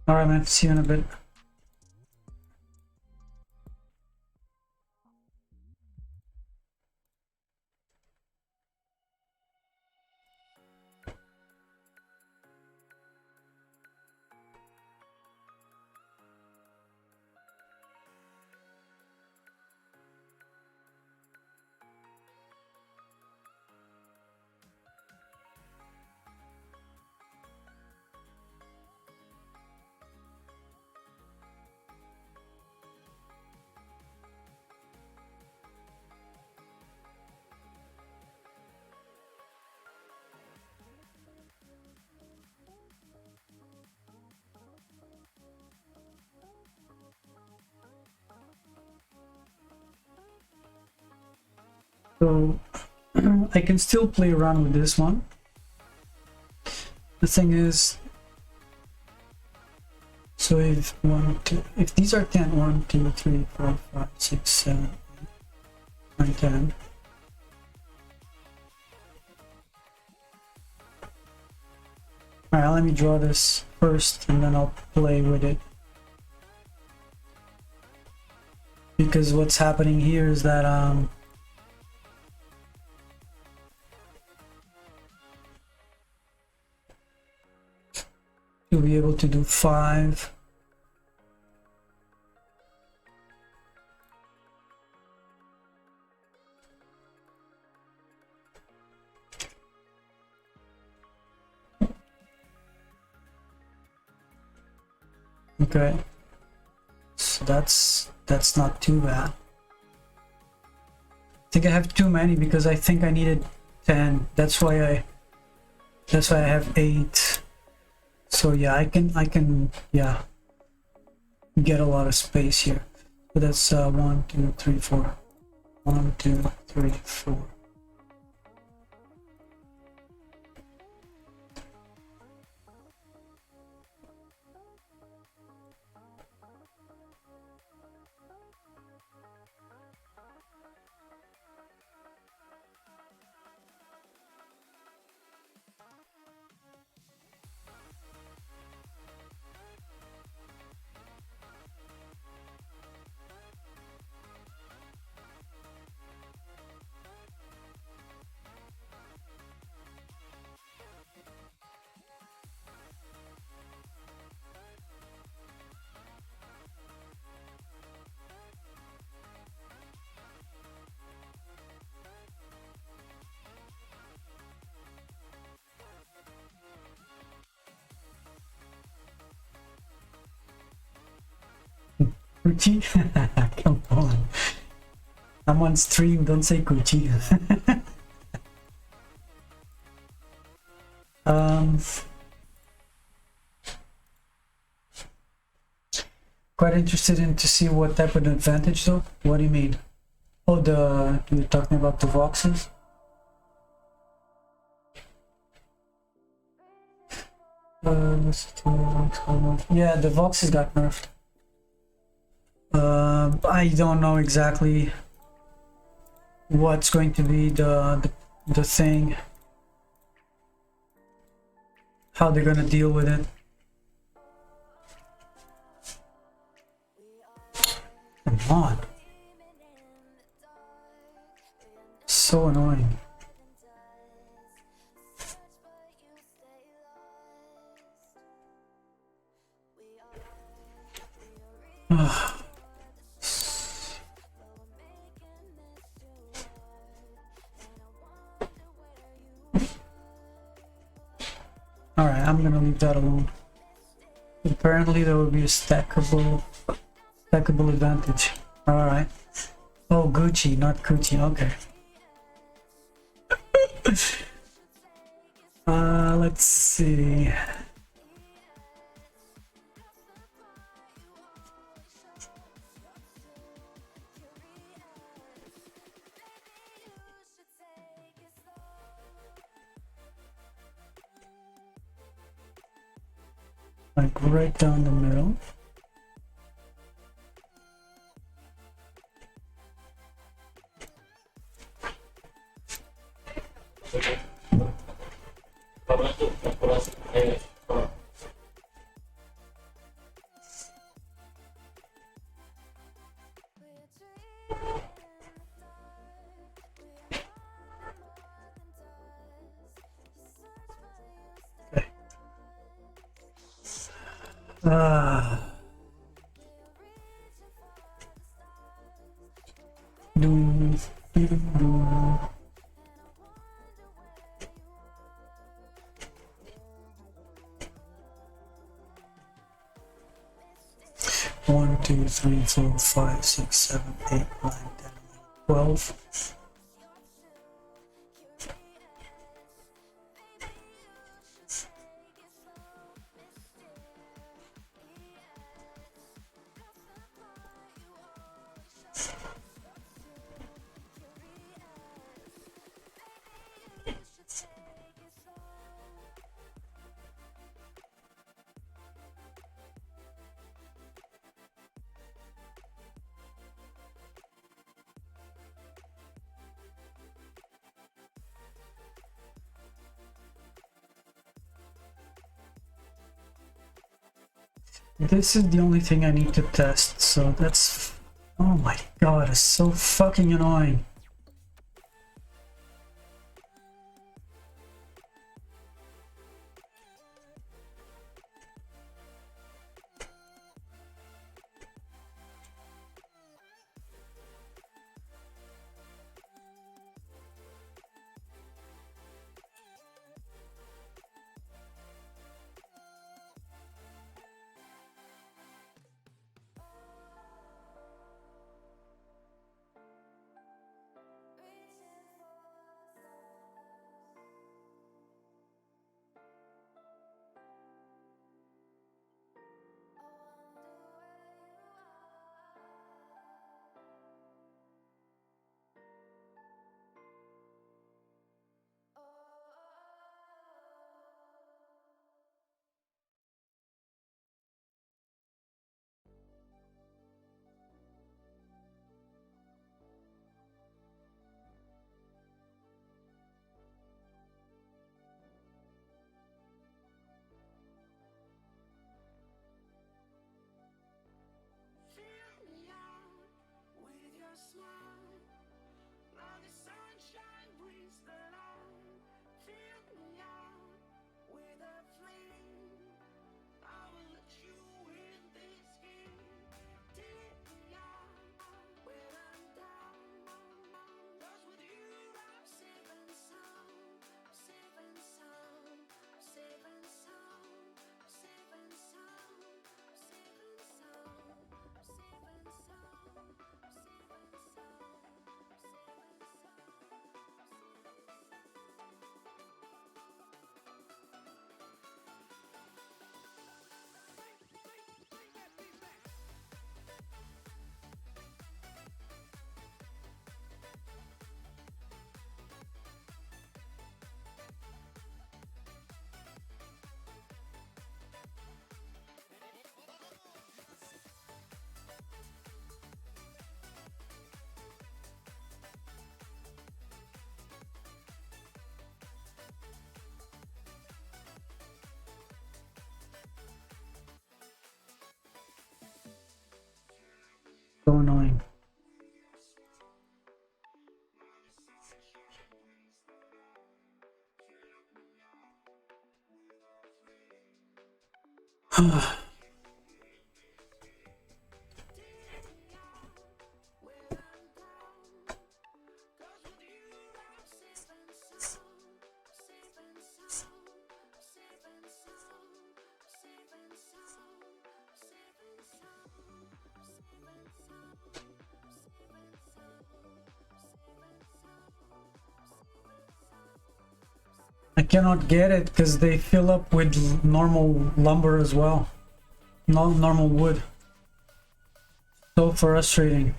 Alright man, see you in a bit. So I can still play around with this one. The thing is, so if these are 10, 1, 2, 3, 4, 5, 6, 7, 8, 9, 10. Alright, let me draw this first and then I'll play with it. Because what's happening here is that you'll be able to do 5. Okay, so that's not too bad. I think I have too many because I think I needed 10. That's why I have 8. So yeah, I can yeah get a lot of space here. So that's 1, 2, 3, 4. 1, 2, 3, 4. Gucci? Come on. I'm on stream, don't say Gucci. Quite interested in to see what type of advantage though. What do you mean? Oh, you're talking about the Voxes? Yeah, the Voxes got nerfed. I don't know exactly what's going to be the thing, how they're gonna deal with it. Come on, so annoying. I'm gonna leave that alone. Apparently there will be a stackable advantage. Alright. Oh, Gucci, not Gucci, okay. Let's see. Like right down the middle. Ah. Do, do, do. One, 2, 3, 4, 5, 6, 7, 8, 9, 10, 12. This is the only thing I need to test, so that's... Oh my god, it's so fucking annoying. So annoying. I cannot get it because they fill up with normal lumber as well. Not normal wood. So frustrating.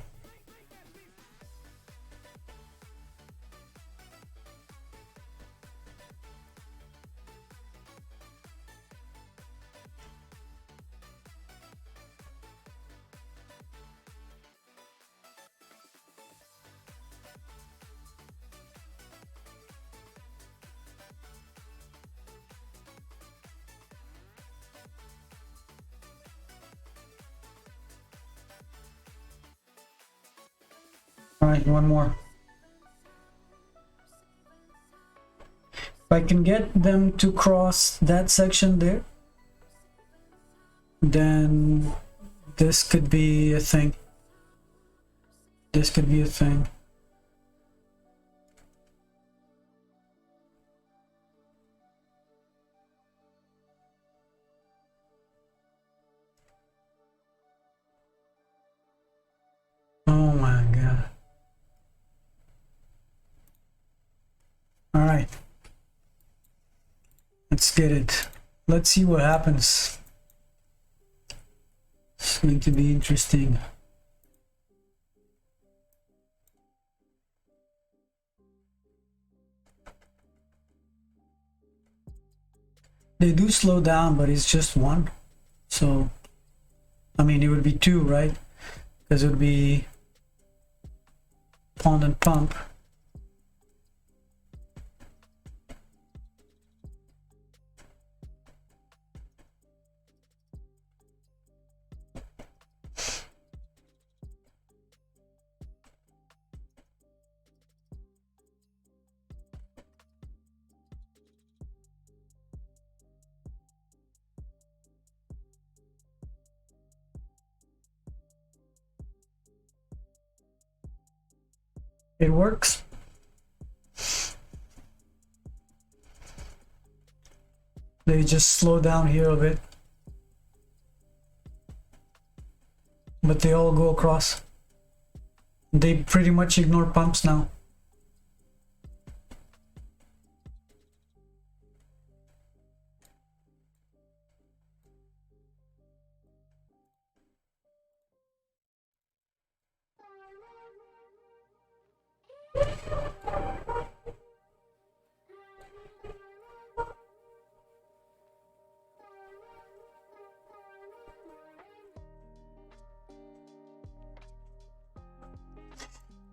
Alright, one more. If I can get them to cross that section there, then this could be a thing. This could be a thing. Oh my god. All right, let's get it. Let's see what happens. It's going to be interesting. They do slow down, but it's just one. So, I mean, it would be two, right? Because it would be pond and pump. It works. They just slow down here a bit. But they all go across. They pretty much ignore pumps now.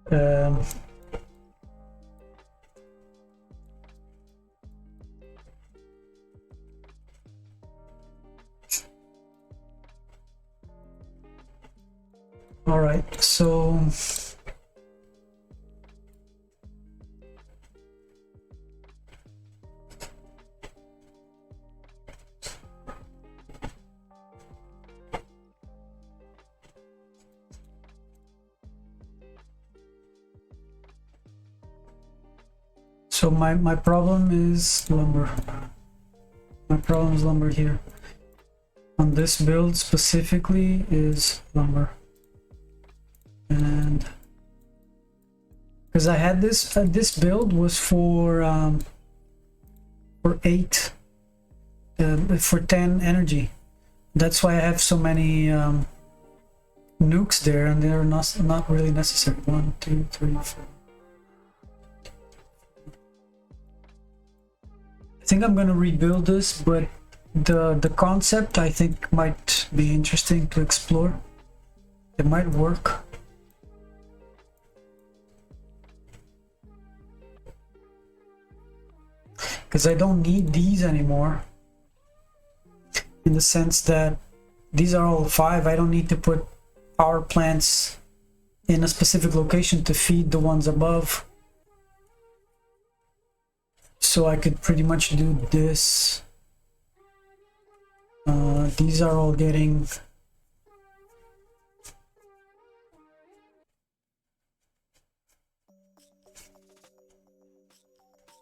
Um, all right, so my problem is lumber. My problem is lumber here. On this build specifically is lumber. And because I had this this build was for 8 for 10 energy. That's why I have so many nukes there, and they're not really necessary. 1, 2, 3, 4. I think I'm gonna rebuild this, but the concept I think might be interesting to explore. It might work. Because I don't need these anymore, in the sense that these are all 5. I don't need to put power plants in a specific location to feed the ones above. So I could pretty much do this. These are all getting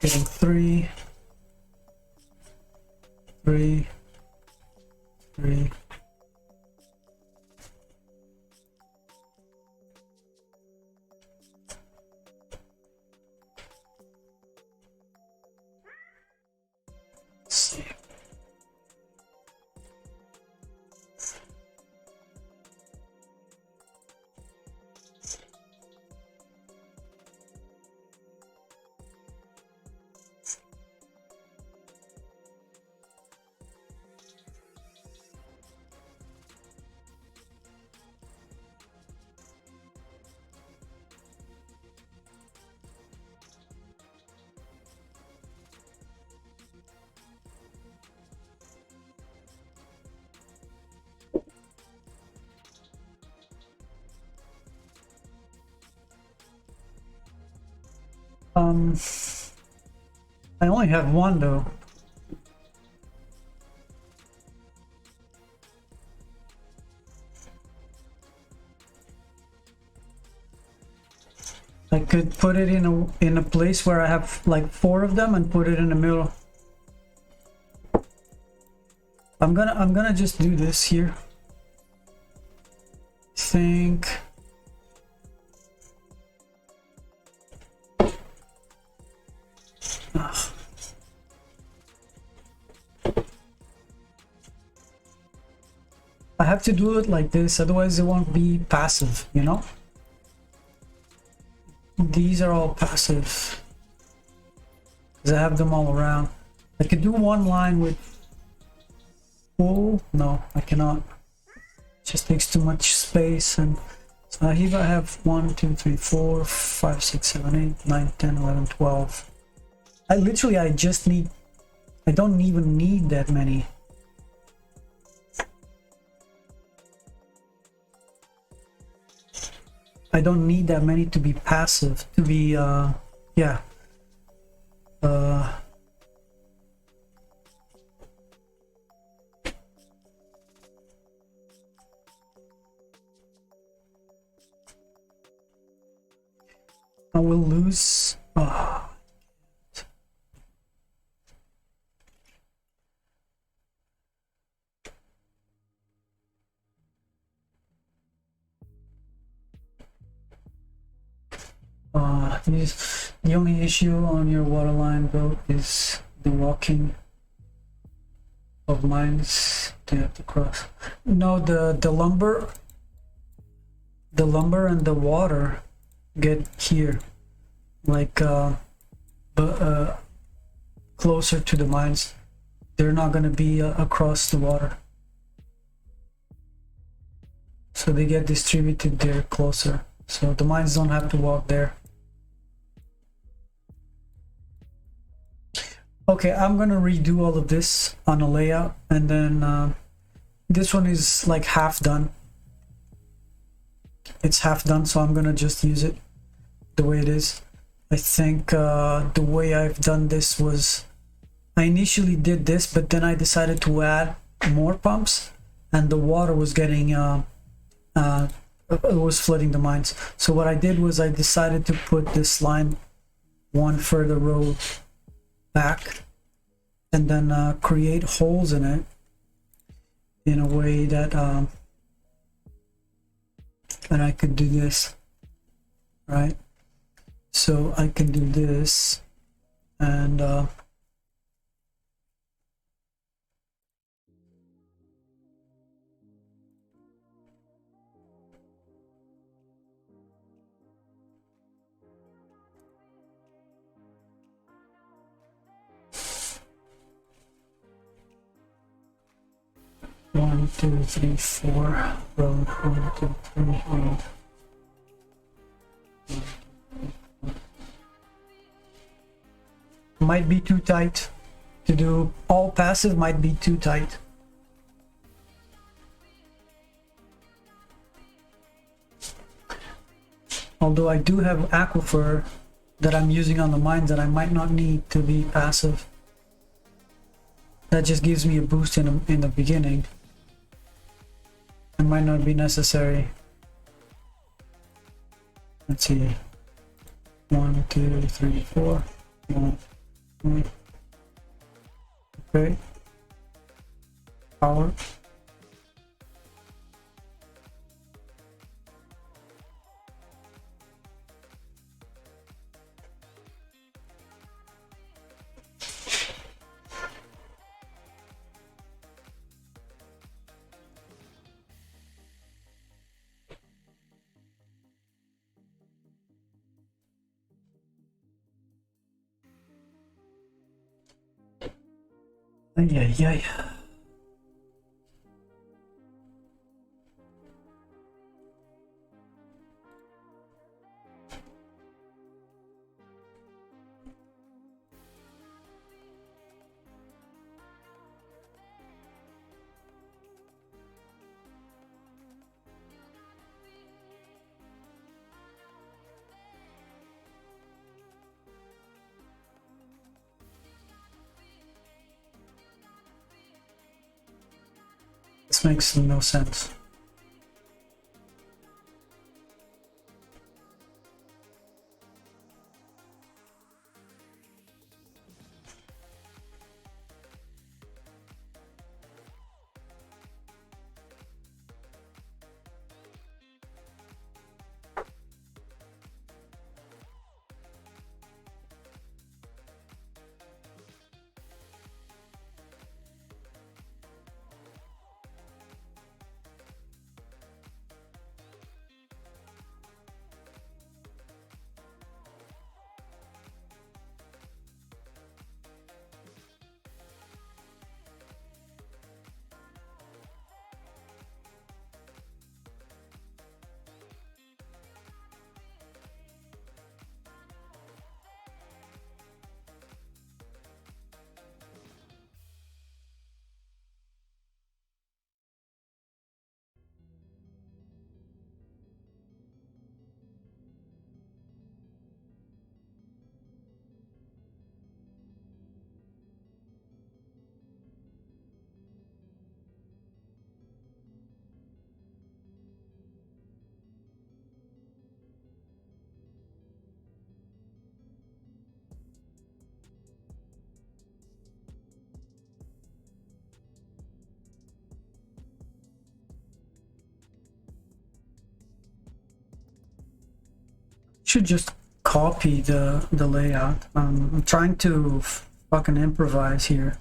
three, 3, 3. Um, I only have one though. I could put it in a place where I have like 4 of them and put it in the middle. I'm gonna just do this here. Think. Ugh. I have to do it like this, otherwise it won't be passive, you know? These are all passive because I have them all around. I could do one line with full. No, I cannot. It just takes too much space. And so here I have 1, 2, 3, 4, 5, 6, 7, 8, 9, 10, 11, 12. I don't even need that many. I don't need that many to be passive, to be, yeah. I will lose. The only issue on your waterline boat is the walking of mines to have to cross. No, the lumber and the water get here, like closer to the mines. They're not gonna be across the water, so they get distributed there closer. So the mines don't have to walk there. Okay, I'm gonna redo all of this on a layout, and then this one is like half done. It's half done, so I'm gonna just use it the way it is. I think the way I've done this was, I initially did this, but then I decided to add more pumps, and the water was getting it was flooding the mines. So what I did was I decided to put this line one further row back, and then create holes in it in a way that that I could do this, right? So I can do this, and one, two, three, four, road, 1, 2, 3, road. Might be too tight to do all passive, might be too tight. Although I do have aquifer that I'm using on the mines that I might not need to be passive. That just gives me a boost in the beginning. It might not be necessary. Let's see. 1, 2, 3, 4. 1, 2. Okay. Power. Ay, ay, ay. makes no sense. Should just copy the layout. I'm trying to fucking improvise here.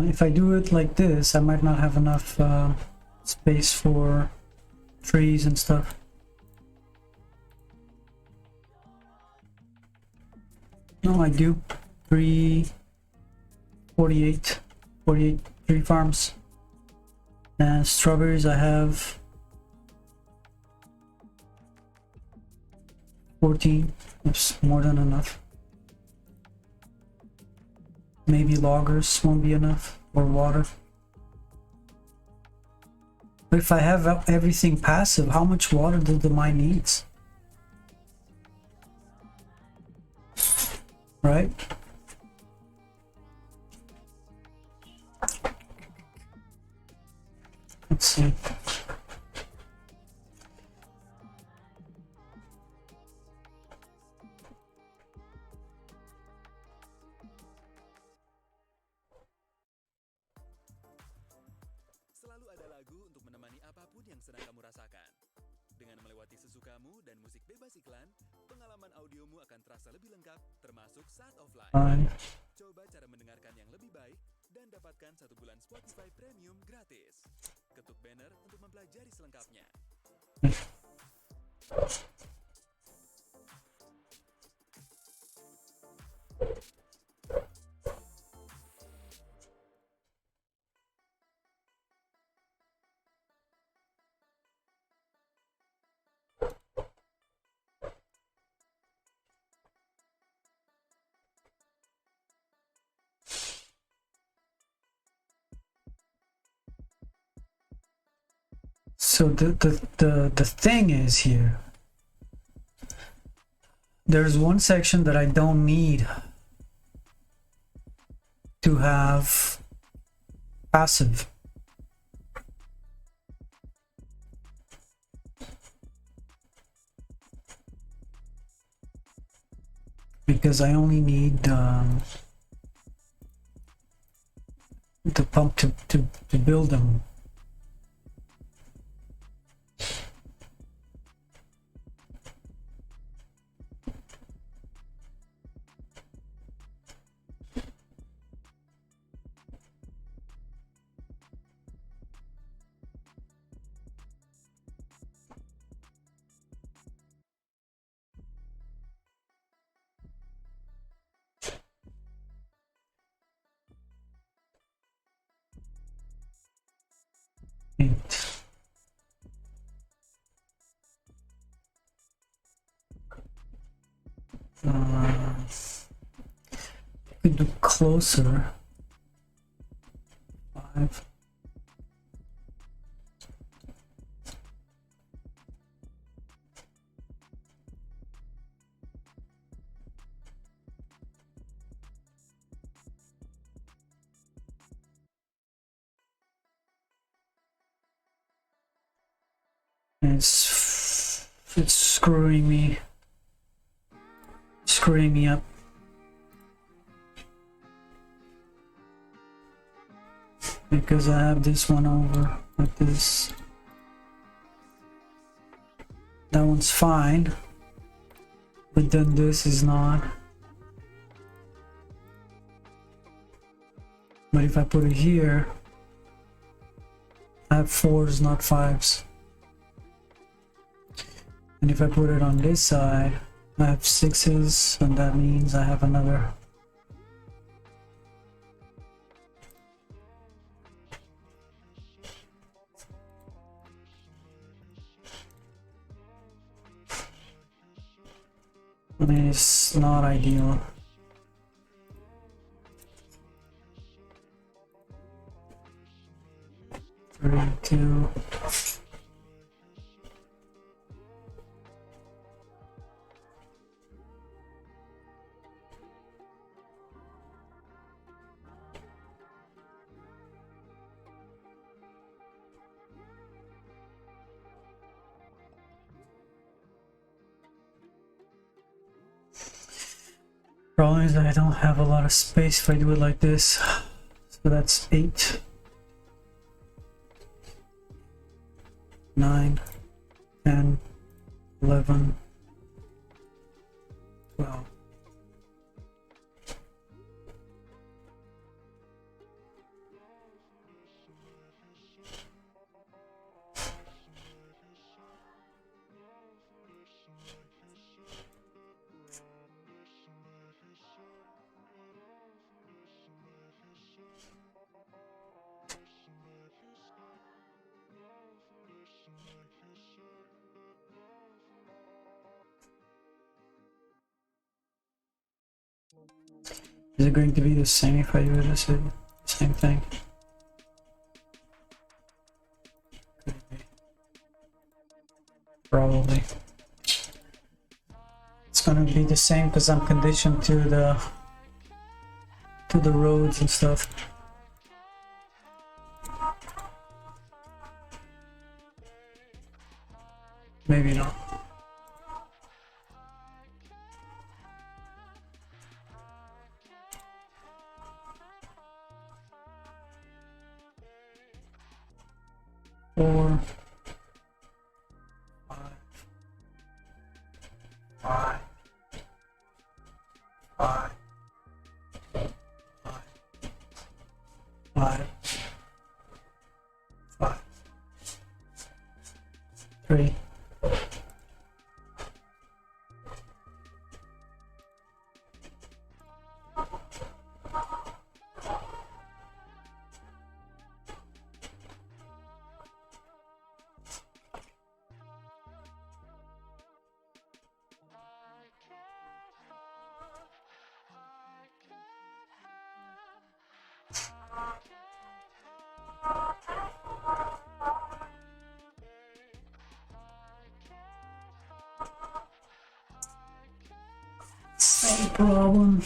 If I do it like this, I might not have enough space for trees and stuff. No, I do. 48 tree farms. And strawberries I have 14. That's more than enough. Maybe loggers won't be enough, or water. But if I have everything passive, how much water do the mine needs? Right? Let's see. Selalu ada lagu untuk menemani apapun yang sedang kamu rasakan. Dengan melewati sesukamu dan musik bebas iklan, pengalaman audiomu akan terasa lebih lengkap, termasuk saat offline. Fine. Coba cara mendengarkan yang lebih baik dan dapatkan 1 bulan Spotify Premium gratis. Ketuk banner untuk mempelajari selengkapnya. So the thing is here, there's one section that I don't need to have passive. Because I only need the pump to build them. Could do closer. 5. It's screwing me up. Because I have this one over like this. That one's fine, but then this is not. But if I put it here, I have 4s, not 5s. And if I put it on this side, I have 6s, and that means I have another. I mean, it's not ideal. Three, 2. Problem is that I don't have a lot of space if I do it like this. So that's 8, 9, 10, 11, 12. Is it going to be the same if I do the same thing? Could probably. It's gonna be the same because I'm conditioned to the roads and stuff. Maybe not. Four, five, three. Same problem.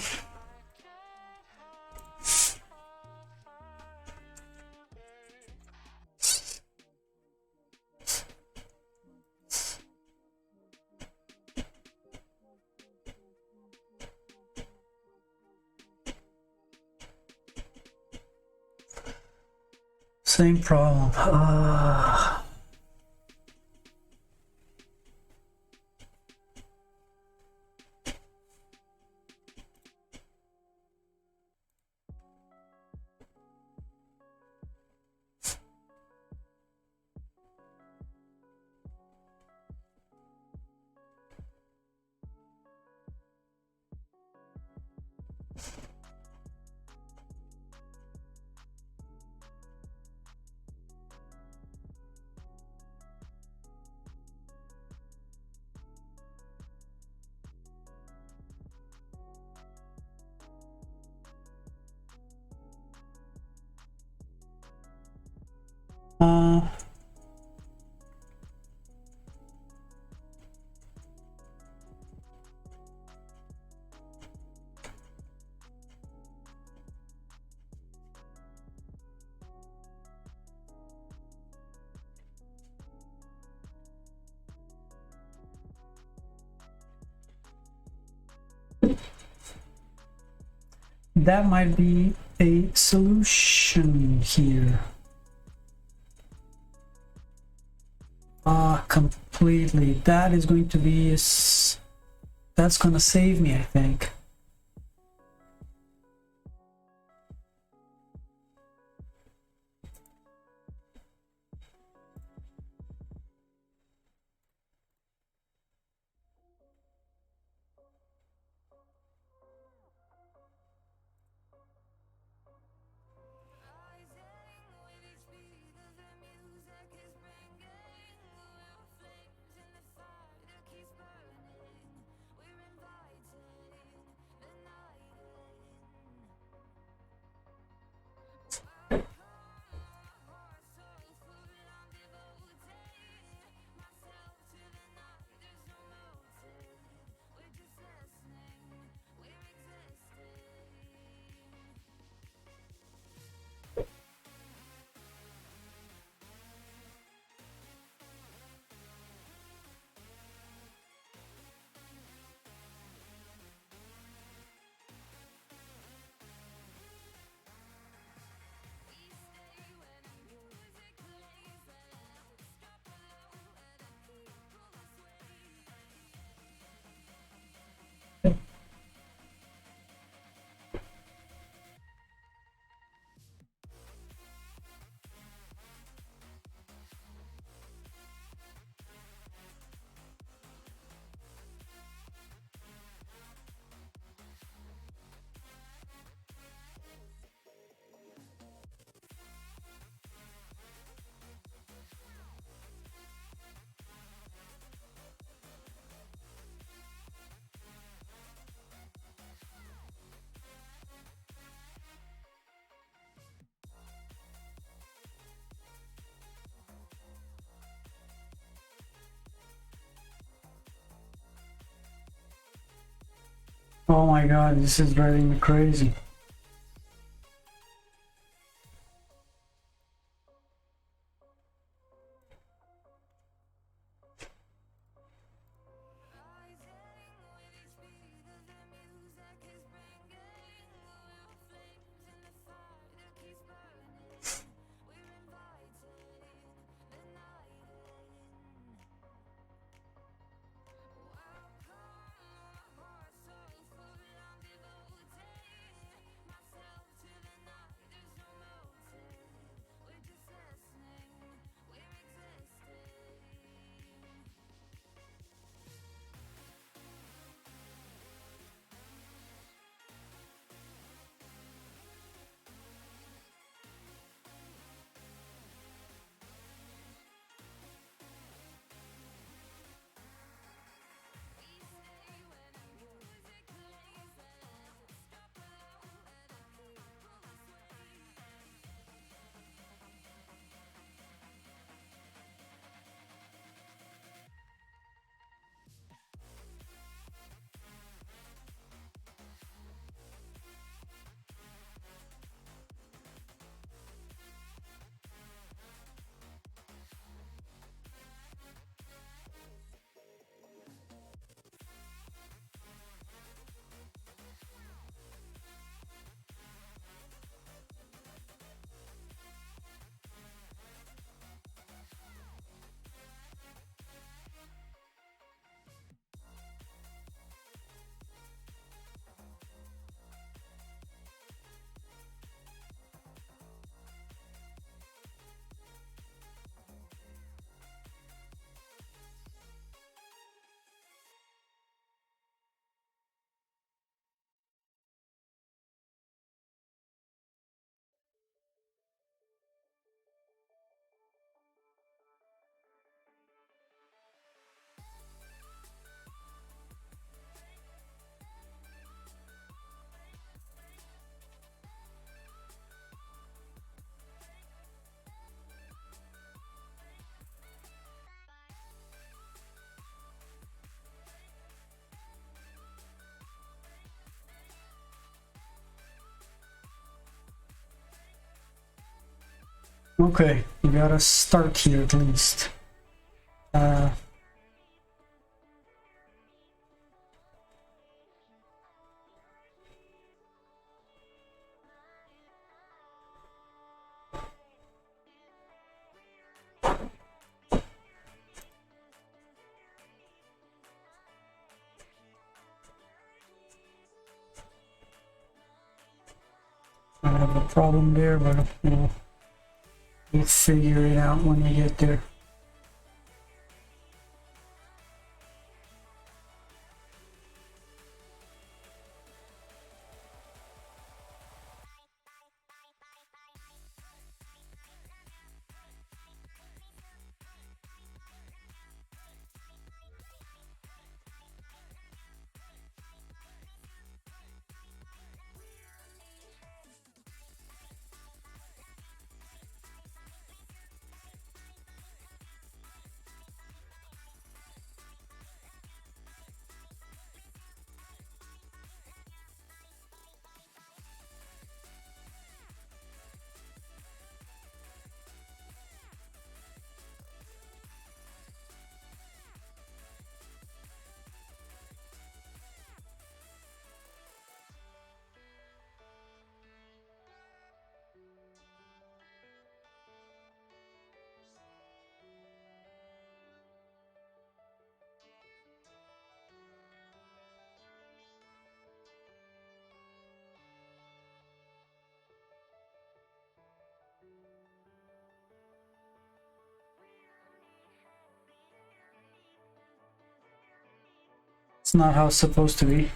Same problem. That might be a solution here. Completely. That is going to be that's gonna save me, I think. Oh my god, this is driving me crazy. Okay, we gotta start here at least. I have a problem there, but you know, we'll figure it out when we get there. It's not how it's supposed to be.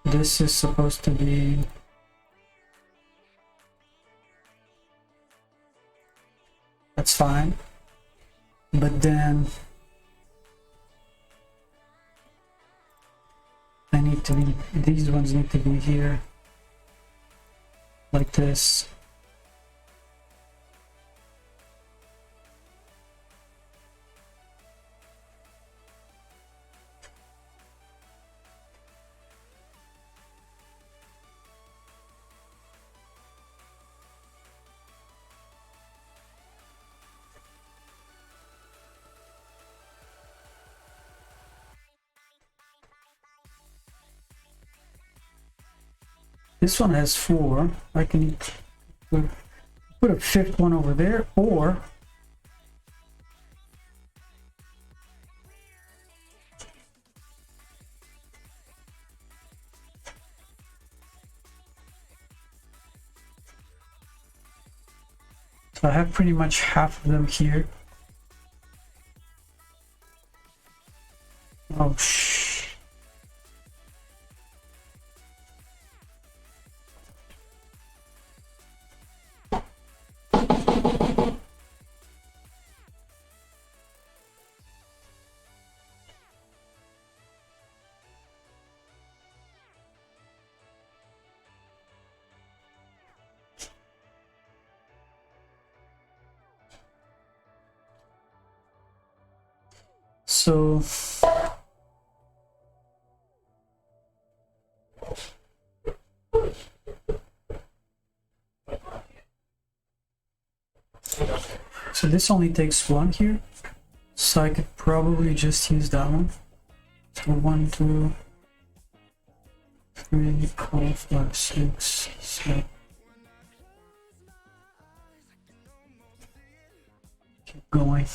This is supposed to be... That's fine. But then... I need to be... These ones need to be here. Like this. This one has 4. I can put a 5th one over there, or so I have pretty much half of them here. Oh shh. So this only takes 1 here, so I could probably just use that one. So 1, 2, 3, 4, 5, 6, 7. Keep going.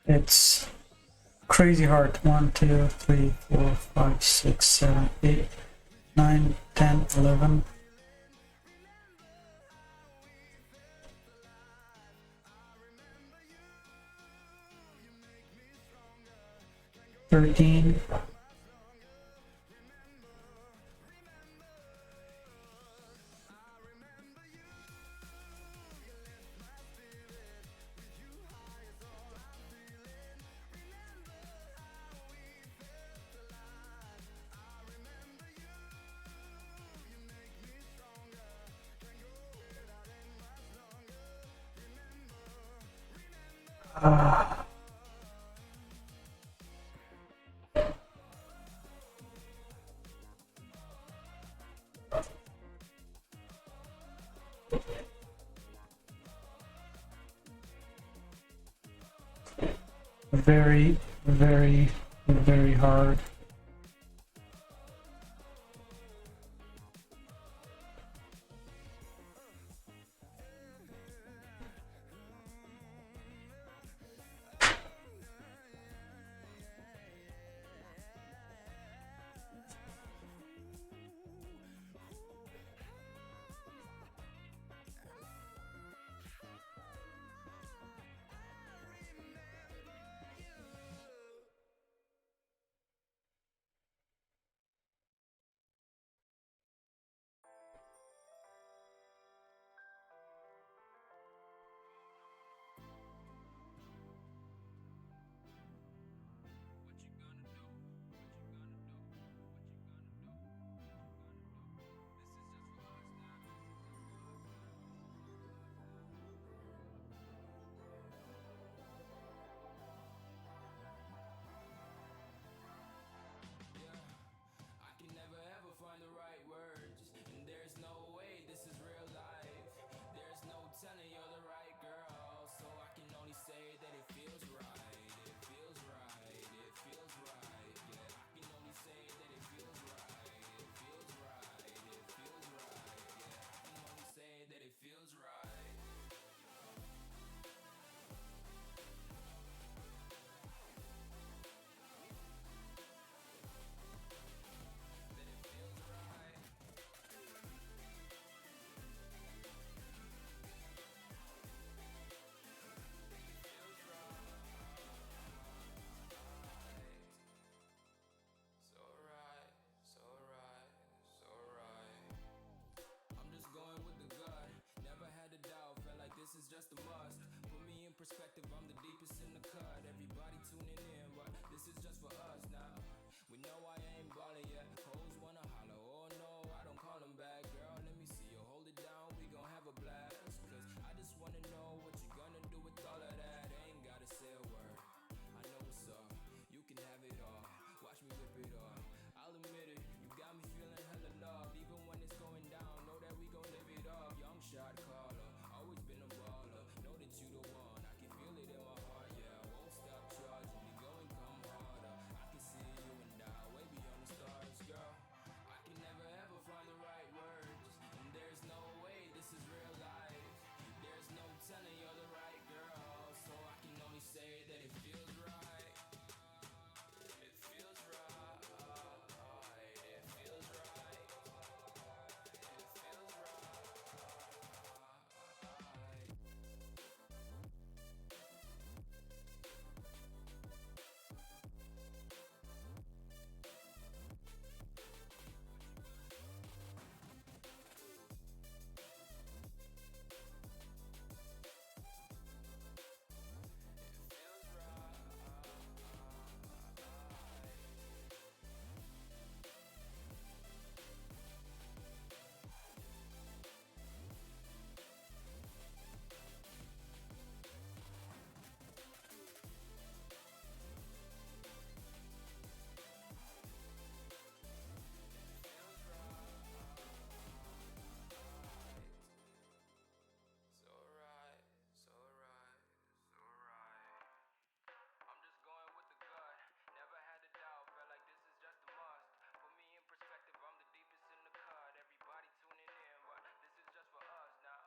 It's crazy hard. 1, 2, 3, 4, 5, 6, 7, 8, 9, 10, 11. 13. Very, very, very hard. is just a must. Put me in perspective, I'm the deepest in the cut. Everybody tuning in, but this is just for us now. We know I ain't ballin' yet. Hoes wanna holler, oh no, I don't call them back. Girl, let me see you hold it down, we gon' have a blast. Cause I just wanna know what you gonna do with all of that. Ain't gotta say a word, I know what's up. You can have it all, watch me whip it up. I'll admit it, you got me feeling hella love. Even when it's going down, know that we gon' live it up. Young shot caller, always been a baller. Know that you the one, I can feel it in my heart. Yeah, I won't stop charging me, go and come harder. I can see you and I, way beyond the stars, girl. I can never ever find the right words, and there's no way this is real life. There's no telling you're the right girl, so I can only say that it feels right. It feels right. It feels right. It feels right. So right, so right, so right. I'm just going with the gut. Never had a doubt, felt like this is just a must. Put me in perspective, I'm the deepest in the cut. Everybody tuning in, but this is just for us now.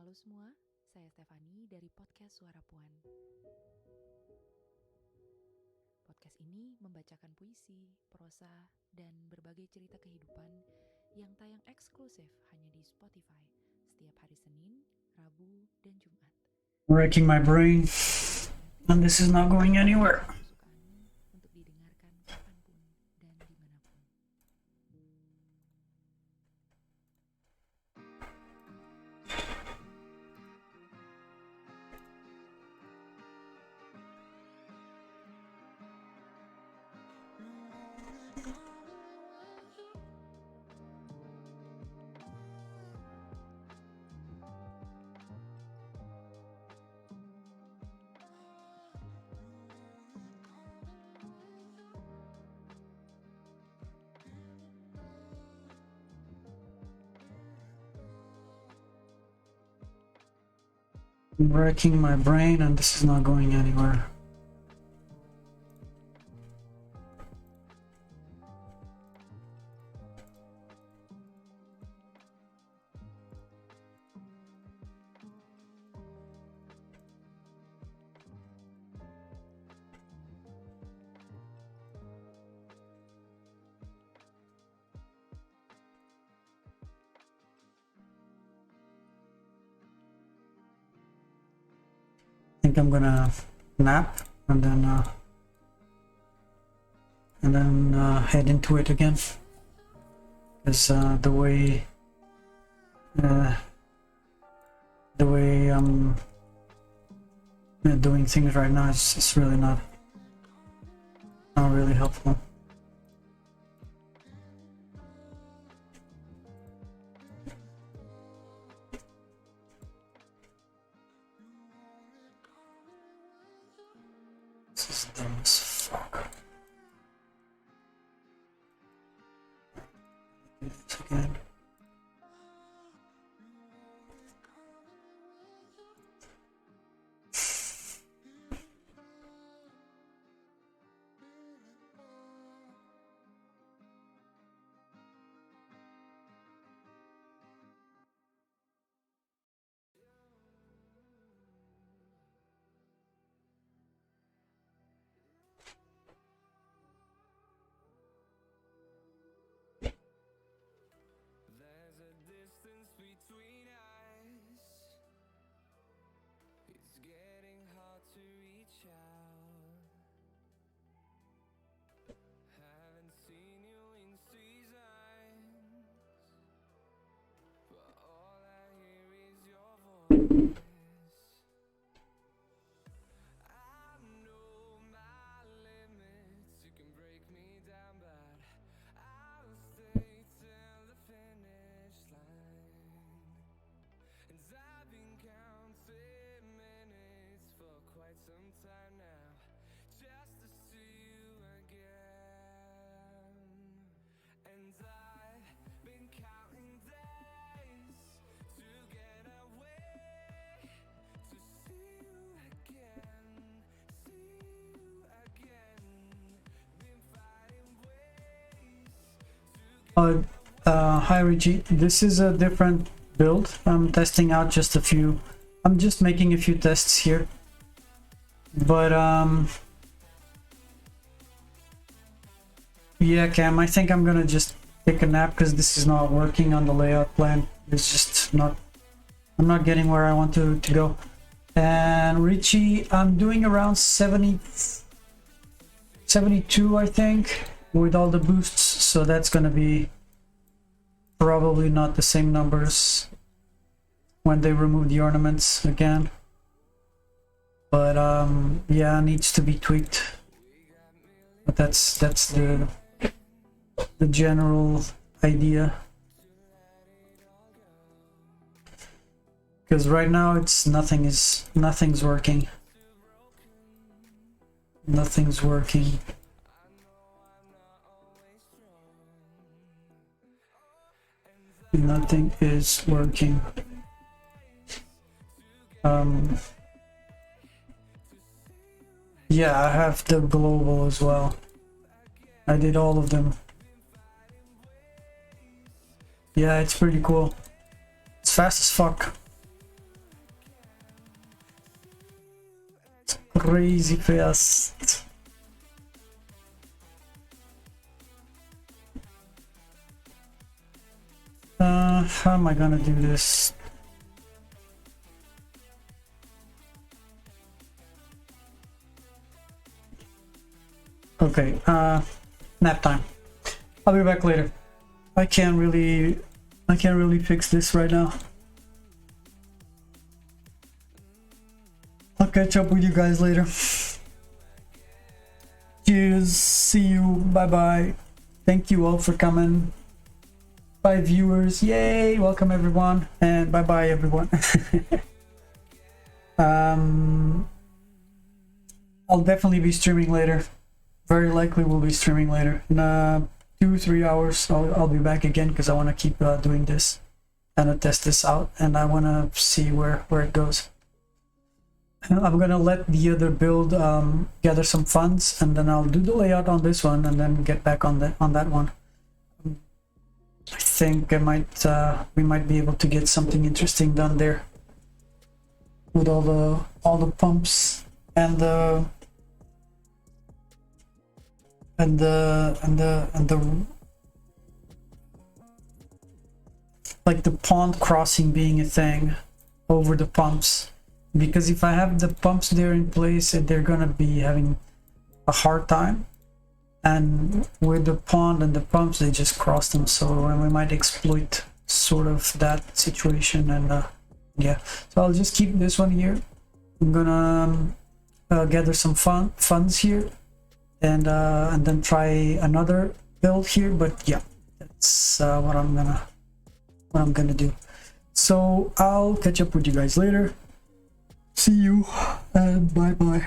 Halo semua, saya Stefani dari podcast Suara Puan. Podcast ini membacakan puisi, prosa, dan berbagai cerita kehidupan yang tayang eksklusif hanya di Spotify setiap hari Senin, Rabu, dan Jumat. Wrecking my brain, and this is not going anywhere. Kesukaanmu untuk didengarkan kapanpun dan dimanapun. I'm wrecking my brain, and this is not going anywhere. I think I'm gonna nap and then head into it again, because the way I'm doing things right now is it's really not really helpful. This is dumb as fuck. Do this again. There's a distance between us. It's getting hard to reach out. Haven't seen you in seasons, but all I hear is your voice. I know my limits. You can break me down, but I'll stay till the finish line. And I've been counting minutes for quite some time now, just to see you again. And I've been counting days to get away, to see you again, see you again. Been fighting ways to Hi Reggie, this is a different build. I'm testing out just a few. I'm just making a few tests here. But yeah, Cam, I think I'm gonna just take a nap because this is not working on the layout plan. It's just not, I'm not getting where I want to go. And Richie, I'm doing around 72, I think, with all the boosts, so that's gonna be probably not the same numbers when they remove the ornaments again. But yeah, needs to be tweaked. But that's the general idea. Because right now it's nothing's working. Nothing's working. Nothing is working. Yeah, I have the global as well. I did all of them. Yeah, it's pretty cool. It's fast as fuck. crazy fast. How am I gonna do this? Okay, nap time. I'll be back later. I can't really fix this right now. I'll catch up with you guys later. Cheers, see you, bye bye. Thank you all for coming. Bye viewers, yay, welcome everyone, and bye bye everyone. I'll definitely be streaming later. Very likely we'll be streaming later. In 2-3 hours I'll be back again because I want to keep doing this and test this out, and I want to see where it goes. I'm gonna let the other build gather some funds, and then I'll do the layout on this one and then get back on that one. I think we might be able to get something interesting done there with all the pumps and the like the pond crossing being a thing over the pumps, because if I have the pumps there in place, they're gonna be having a hard time, and with the pond and the pumps they just cross them, so we might exploit sort of that situation. And yeah, so I'll just keep this one here. I'm gonna gather some funds here, and then try another build here. But yeah, that's what I'm gonna do. So I'll catch up with you guys later. See you and bye bye.